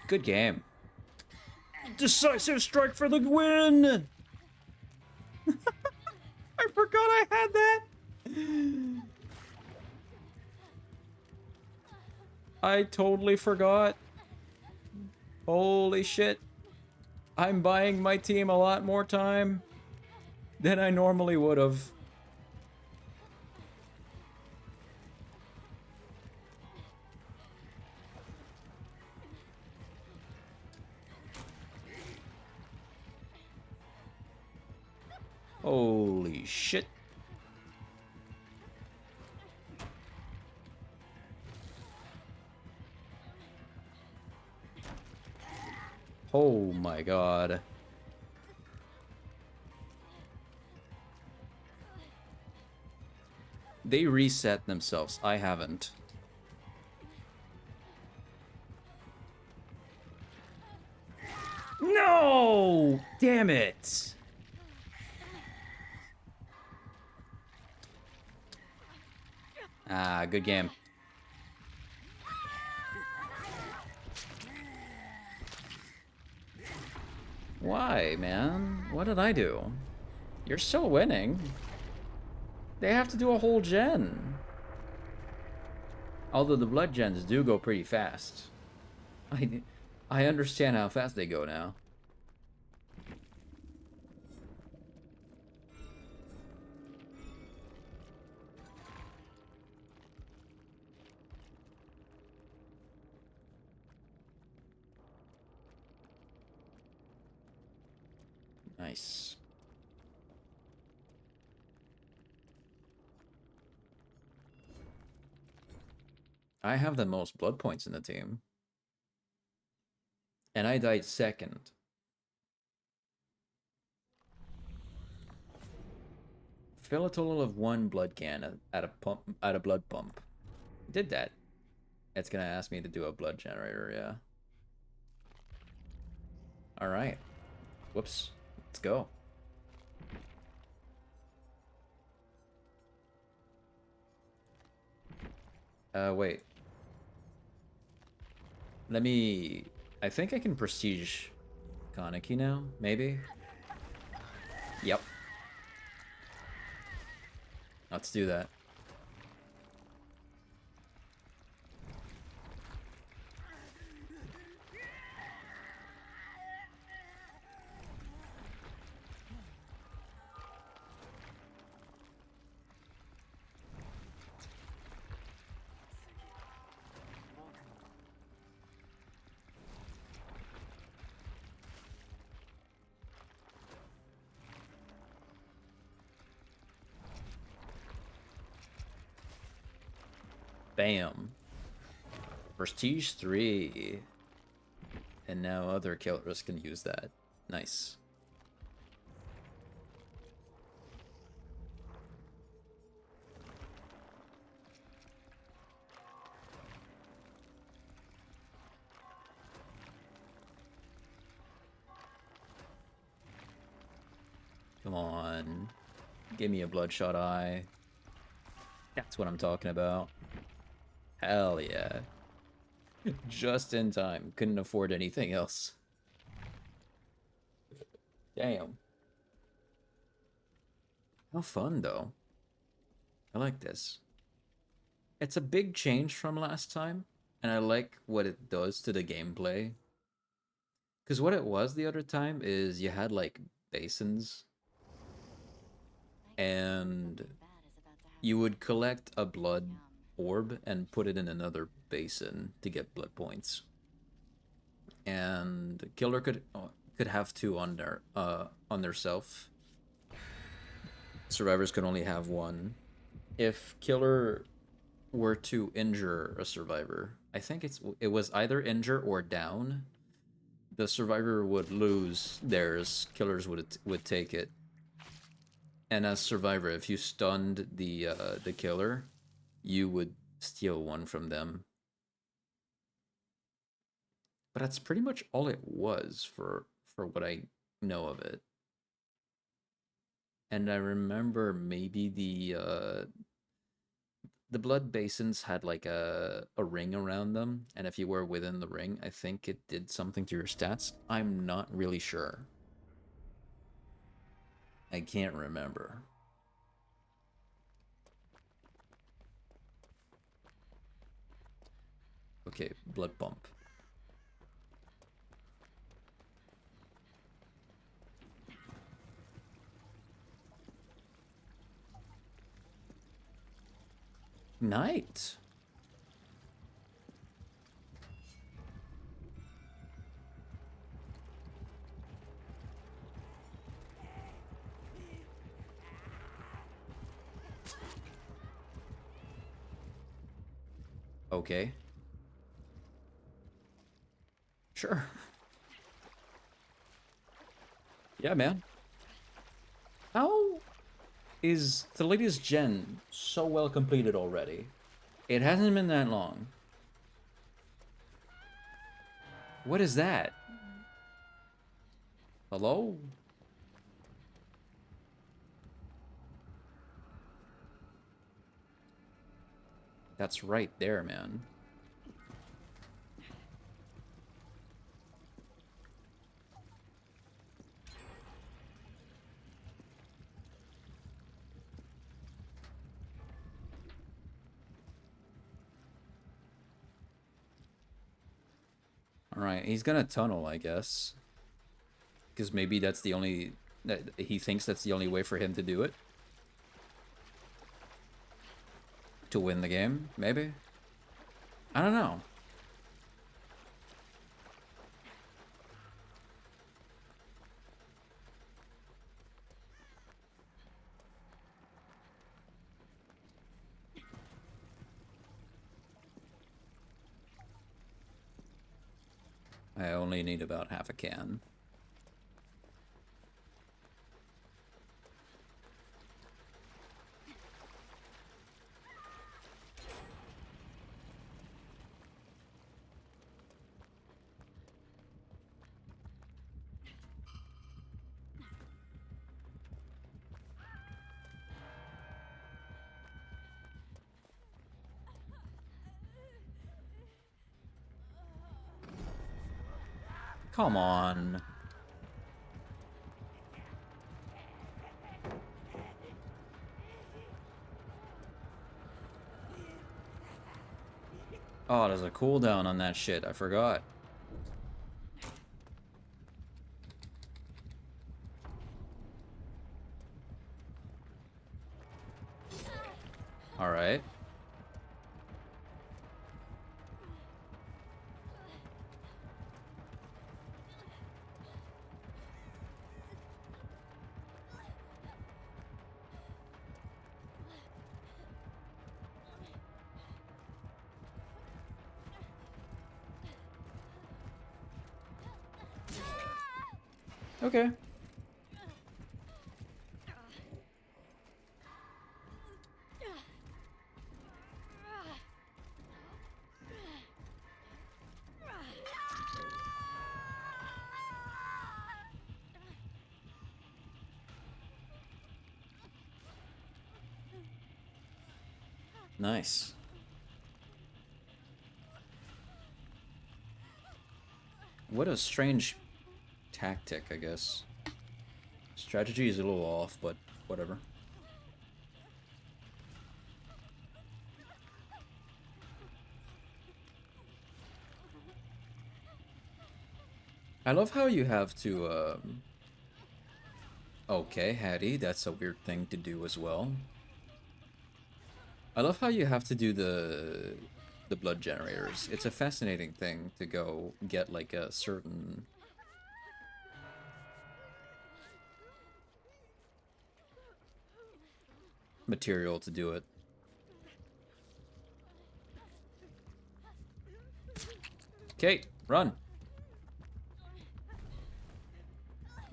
[SPEAKER 1] Good game. Decisive strike for the win! I forgot I had that! I totally forgot. Holy shit. I'm buying my team a lot more time than I normally would have. Holy shit. Oh my god. They reset themselves. I haven't. No! Damn it! Ah, good game. Why, man? What did I do? You're still winning. They have to do a whole gen. Although the blood gens do go pretty fast. I understand how fast they go now. Nice. I have the most blood points in the team. And I died second. Fill a total of 1 blood can at a blood pump. Did that. It's gonna ask me to do a blood generator, yeah. Alright. Whoops. Let's go. Wait. Let me... I think I can prestige Kaneki now, maybe? Yep. Let's do that. Bam. Prestige 3. And now other killers can use that. Nice. Come on. Give me a bloodshot eye. That's what I'm talking about. Hell yeah. Just in time. Couldn't afford anything else. Damn. How fun, though. I like this. It's a big change from last time, and I like what it does to the gameplay. Because what it was the other time is you had, like, basins, and you would collect a blood orb and put it in another basin to get blood points. And the killer could have two on their self. Survivors could only have one. If killer were to injure a survivor, I think it was either injure or down, the survivor would lose theirs. Killers would take it. And as survivor, if you stunned the killer, you would steal one from them. But that's pretty much all it was for what I know of it. And I remember maybe the blood basins had like a ring around them, and if you were within the ring, I think it did something to your stats. I'm not really sure. I can't remember. Okay, blood pump. Night. Okay. Sure. Yeah, man. How is the latest gen so well completed already? It hasn't been that long. What is that? Hello? That's right there, man. Alright, he's gonna tunnel, I guess. Because maybe that's the only... he thinks that's the only way for him to do it. To win the game, maybe? I don't know. I only need about half a can. Come on. Oh, there's a cooldown on that shit. I forgot. All right. Okay. Nice. What a strange tactic, I guess. Strategy is a little off, but whatever. I love how you have to, okay, Hattie, that's a weird thing to do as well. I love how you have to do the blood generators. It's a fascinating thing to go get like a certain material to do it. Okay, run.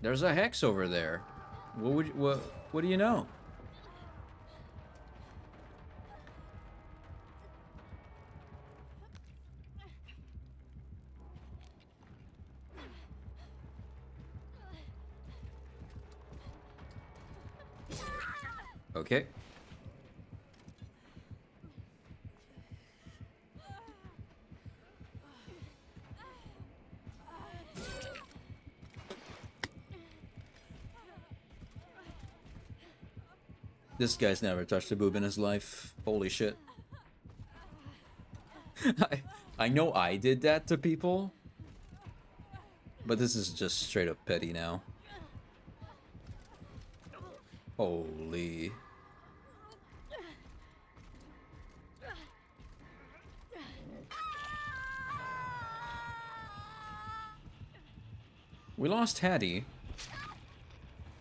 [SPEAKER 1] There's a hex over there. What do you know? Okay. This guy's never touched a boob in his life. Holy shit. I know I did that to people, but this is just straight up petty now. Holy. We lost Hattie,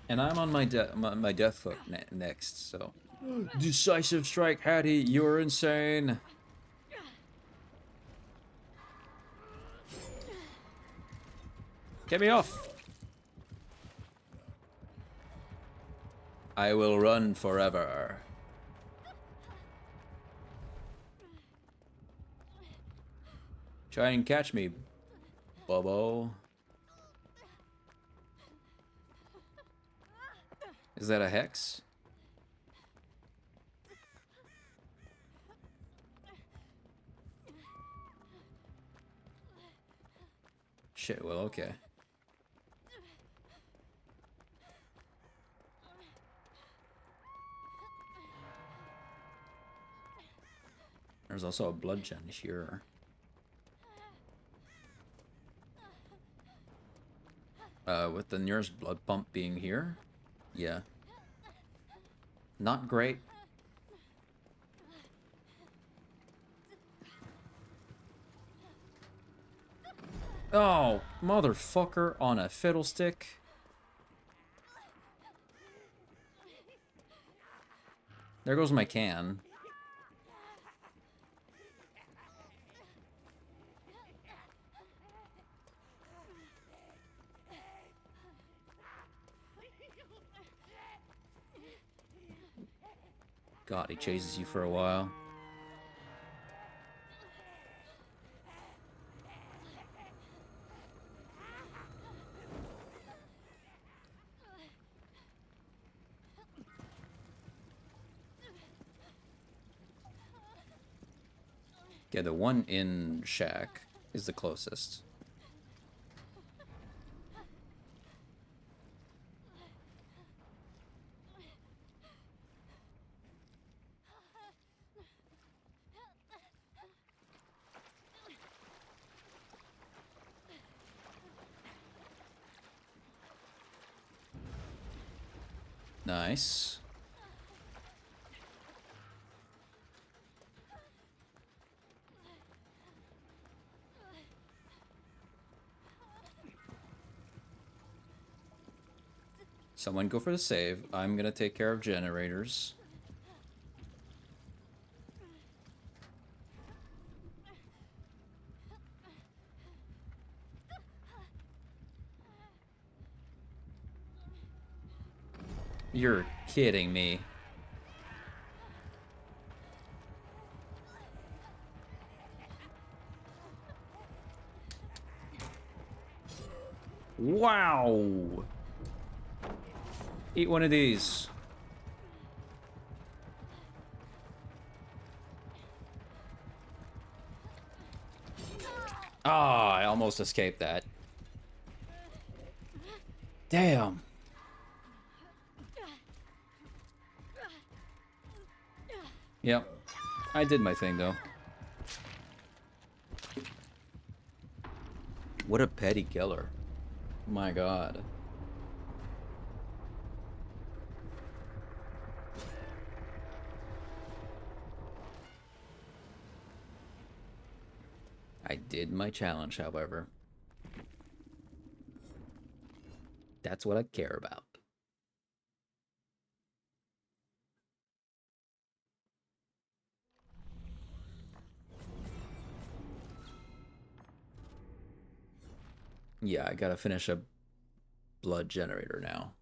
[SPEAKER 1] and I'm on my death hook next. So, decisive strike, Hattie. You're insane. Get me off. I will run forever. Try and catch me, Bobo. Is that a hex? Shit, well, okay. There's also a blood gen here. With the nearest blood pump being here? Yeah. Not great. Oh, motherfucker on a fiddlestick. There goes my can. God, he chases you for a while. Yeah, the one in shack is the closest. Nice. Someone go for the save. I'm gonna take care of generators. You're kidding me. Wow. Eat one of these. Ah, I almost escaped that. Damn. Yep. I did my thing, though. What a petty killer. My god. I did my challenge, however. That's what I care about. Yeah, I gotta finish a blood generator now.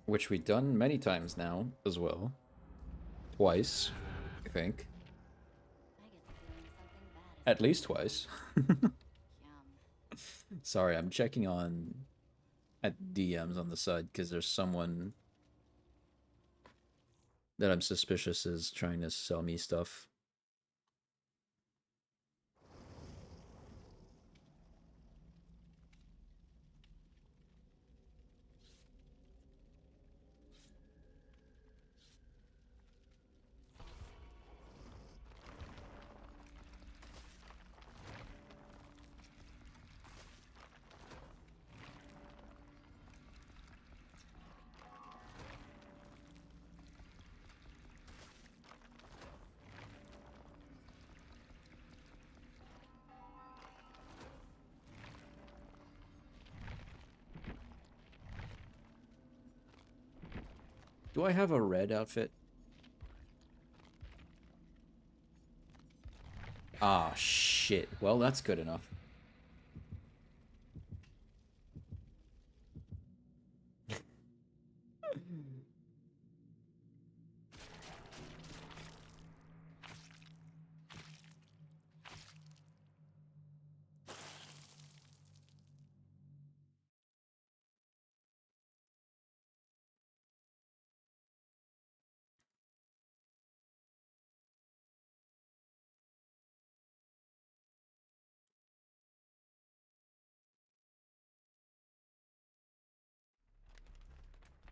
[SPEAKER 1] Which we've done many times now as well. Twice, I think. At least twice. Sorry, I'm checking on at DMs on the side because there's someone that I'm suspicious is trying to sell me stuff. Do I have a red outfit? Ah, shit. Well, that's good enough.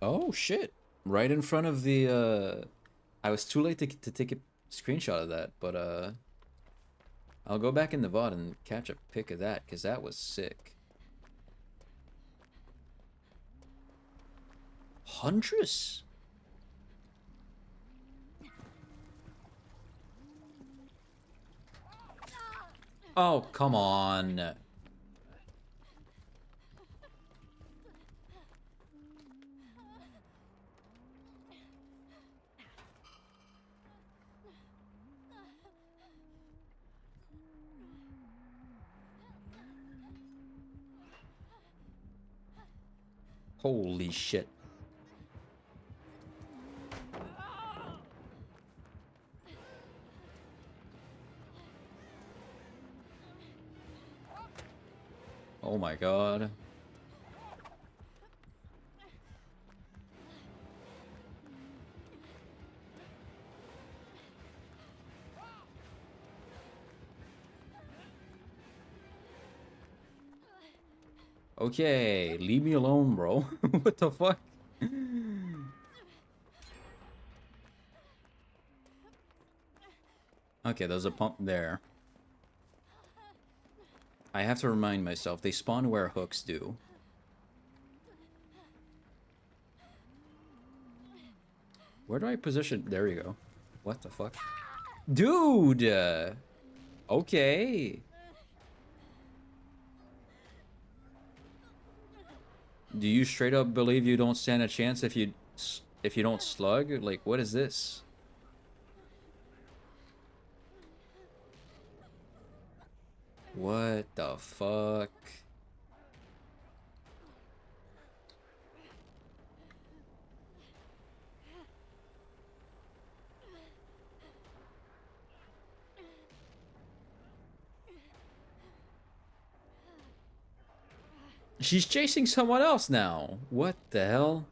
[SPEAKER 1] Oh, shit. Right in front of the, I was too late to take a screenshot of that, but, I'll go back in the VOD and catch a pic of that, because that was sick. Huntress? Oh, come on. Holy shit. Oh my god. Okay, leave me alone, bro. What the fuck? Okay, there's a pump there. I have to remind myself, they spawn where hooks do. Where do I position? There you go. What the fuck? Dude! Okay. Do you straight up believe you don't stand a chance if you don't slug? Like, what is this? What the fuck? She's chasing someone else now. What the hell?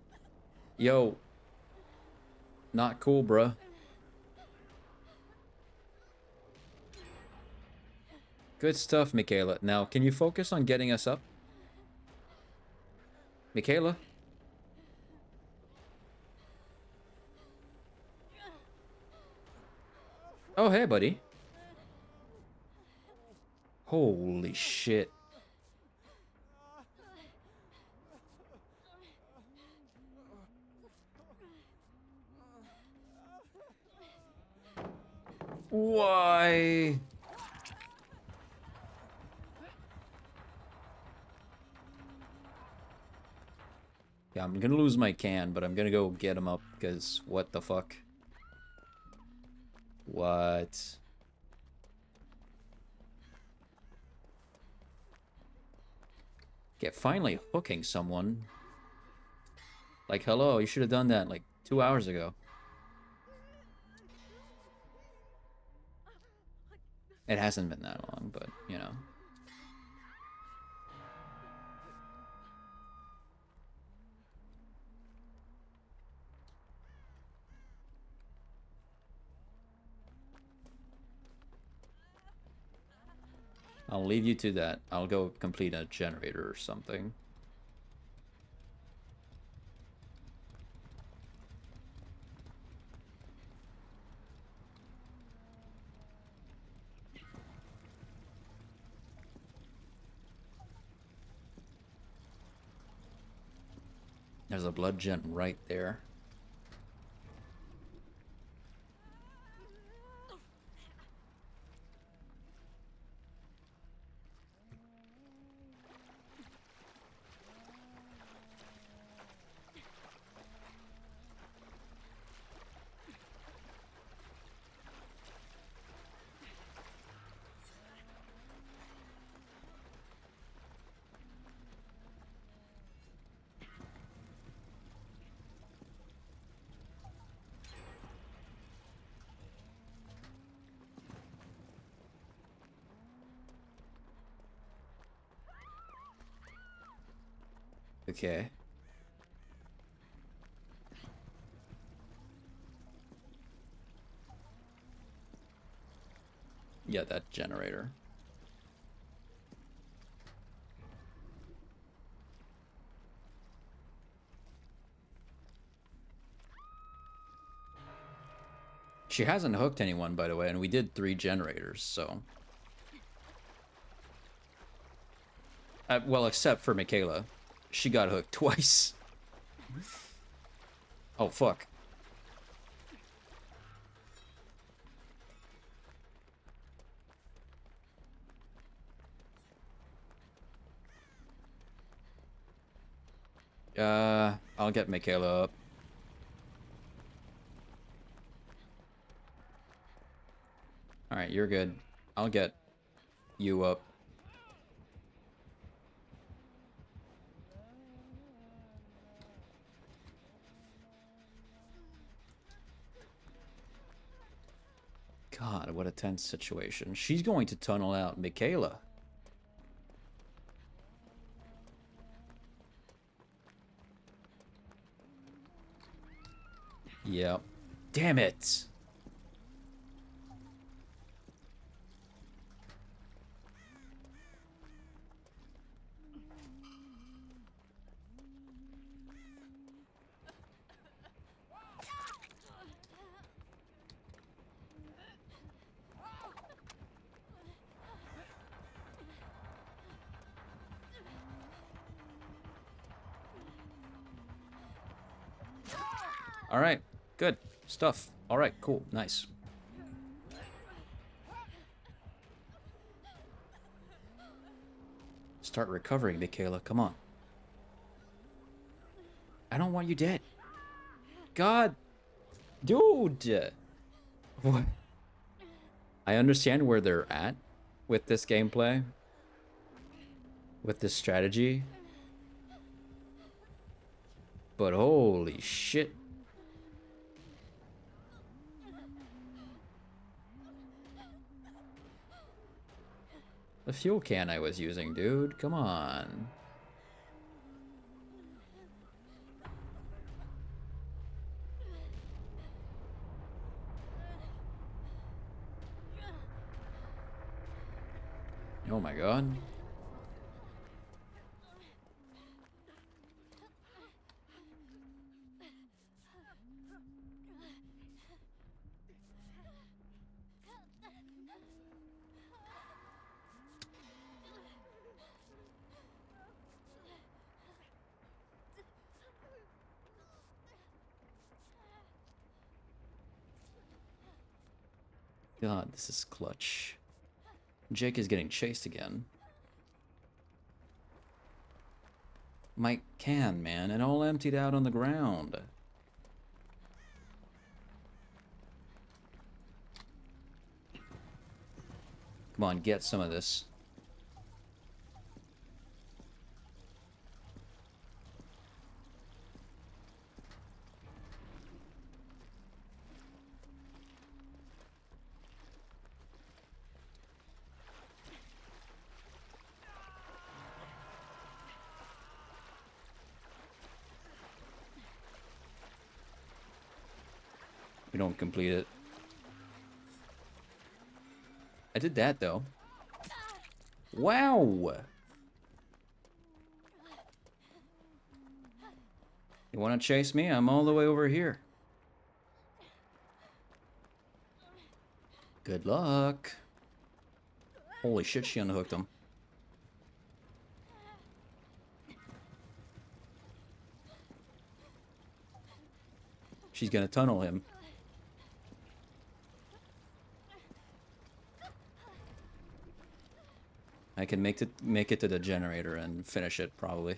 [SPEAKER 1] Yo. Not cool, bruh. Good stuff, Michaela. Now, can you focus on getting us up? Michaela? Oh, hey, buddy. Holy shit. Why? Yeah, I'm gonna lose my can, but I'm gonna go get him up, because what the fuck? What? Get finally hooking someone. Like, hello, you should have done that like 2 hours ago. It hasn't been that long, but, you know. I'll leave you to that. I'll go complete a generator or something. There's a blood gen right there. Okay. Yeah, that generator. She hasn't hooked anyone, by the way, and we did 3 generators, so... well, except for Michaela. She got hooked twice. Oh, fuck. I'll get Michaela up. Alright, you're good. I'll get you up. God, what a tense situation. She's going to tunnel out Michaela. Yep. Damn it! Alright, good stuff. Alright, cool, nice. Start recovering, Michaela, come on. I don't want you dead. God! Dude! What? I understand where they're at with this gameplay. With this strategy. But holy shit. The fuel can I was using, dude. Come on. Oh my god. God, this is clutch. Jake is getting chased again. My can, man, it all emptied out on the ground. Come on, get some of this. We don't complete it. I did that, though. Wow! You want to chase me? I'm all the way over here. Good luck. Holy shit, she unhooked him. She's gonna tunnel him. I can make it to the generator and finish it, probably.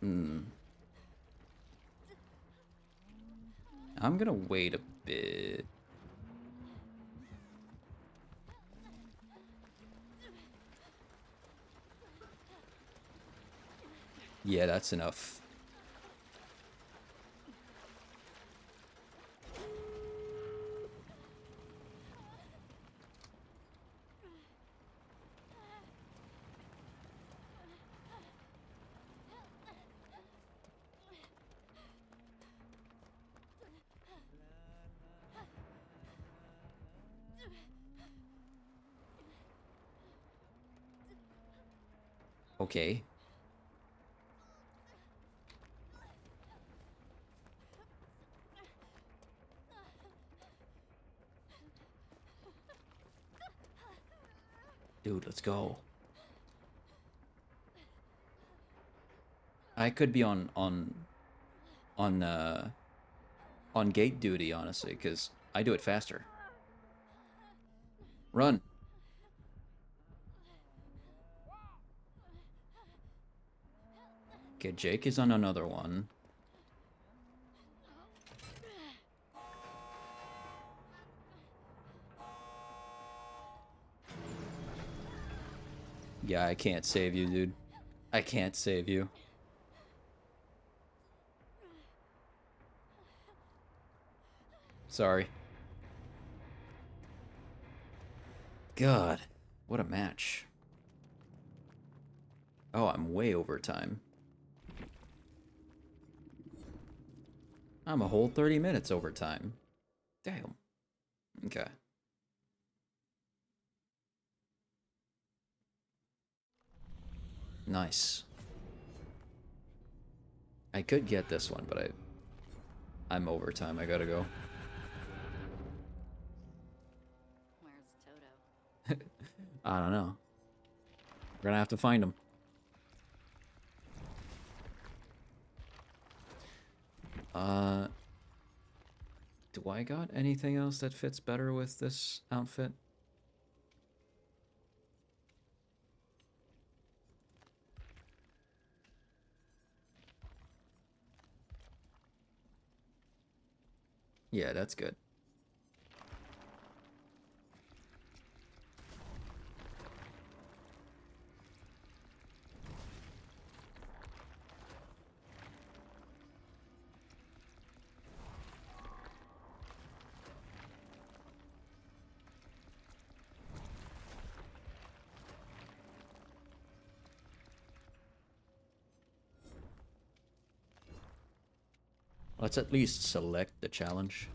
[SPEAKER 1] I'm gonna wait a bit. Yeah, that's enough. Okay. Dude, let's go. I could be on gate duty, honestly, because I do it faster. Run. Okay, Jake is on another one. Yeah, I can't save you, dude. I can't save you. Sorry. God, what a match. Oh, I'm way over time. I'm a whole 30 minutes over time. Damn. Okay. Nice. I could get this one, but I'm over time. I gotta go.
[SPEAKER 9] Where's Toto?
[SPEAKER 1] I don't know. We're gonna have to find him. Do I got anything else that fits better with this outfit? Yeah, that's good. Let's at least select the challenge.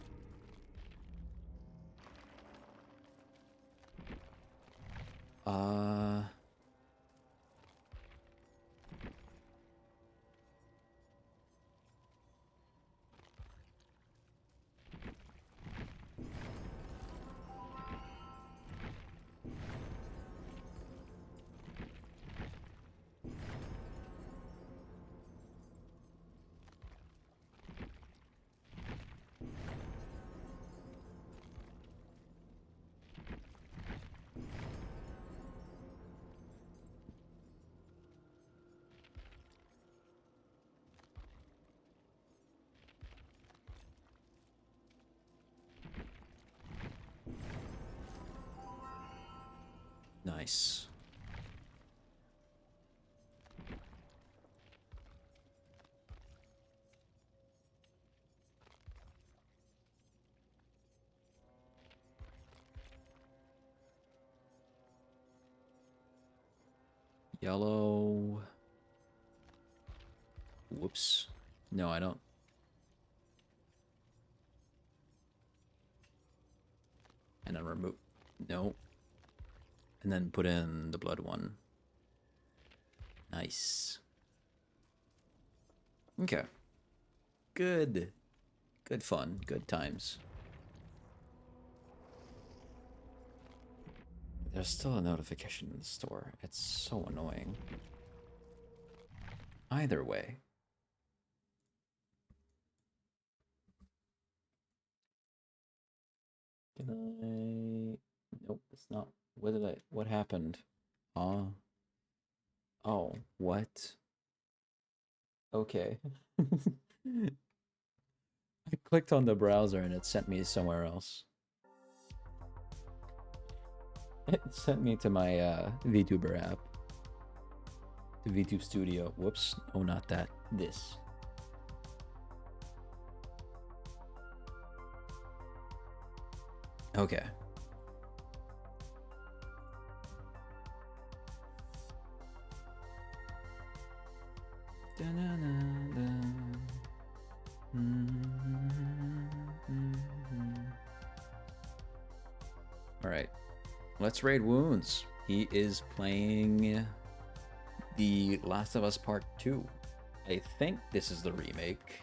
[SPEAKER 1] Nice. Yellow. Whoops. No, I don't. And then remove. No. And then put in the blood one. Nice. Okay. Good. Good fun. Good times. There's still a notification in the store. It's so annoying. Either way. Can I... Nope, it's not. What happened? Oh, what? Okay. I clicked on the browser and it sent me somewhere else. It sent me to my VTuber app. The VTube Studio. Whoops. Oh, not that. This. Okay. All right. Let's raid Wounds. He is playing The Last of Us Part 2. I think this is the remake.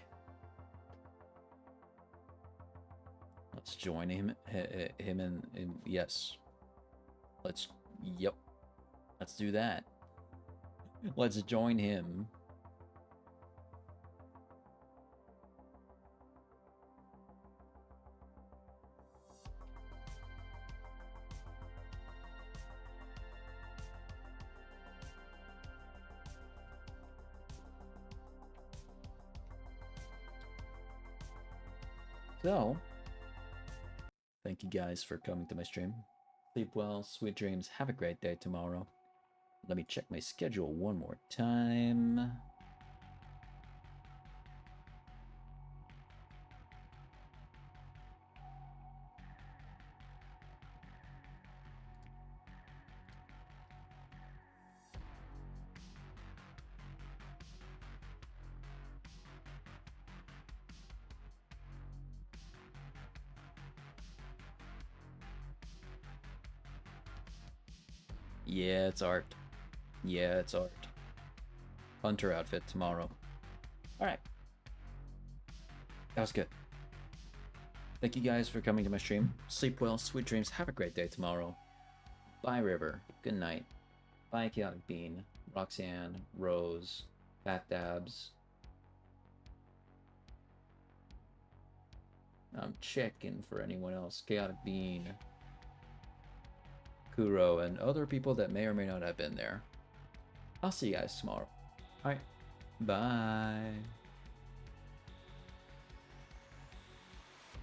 [SPEAKER 1] Let's join him in yes. Yep. Let's do that. Let's join him. So, thank you guys for coming to my stream. Sleep well, sweet dreams, have a great day tomorrow. Let me check my schedule one more time. Yeah, it's art. Yeah, it's art. Hunter outfit tomorrow. Alright. That was good. Thank you guys for coming to my stream. Sleep well, sweet dreams, have a great day tomorrow. Bye, River. Good night. Bye, Chaotic Bean, Roxanne, Rose, Fat Dabs. I'm checking for anyone else. Chaotic Bean, Kuro, and other people that may or may not have been there. I'll see you guys tomorrow. Alright. Bye.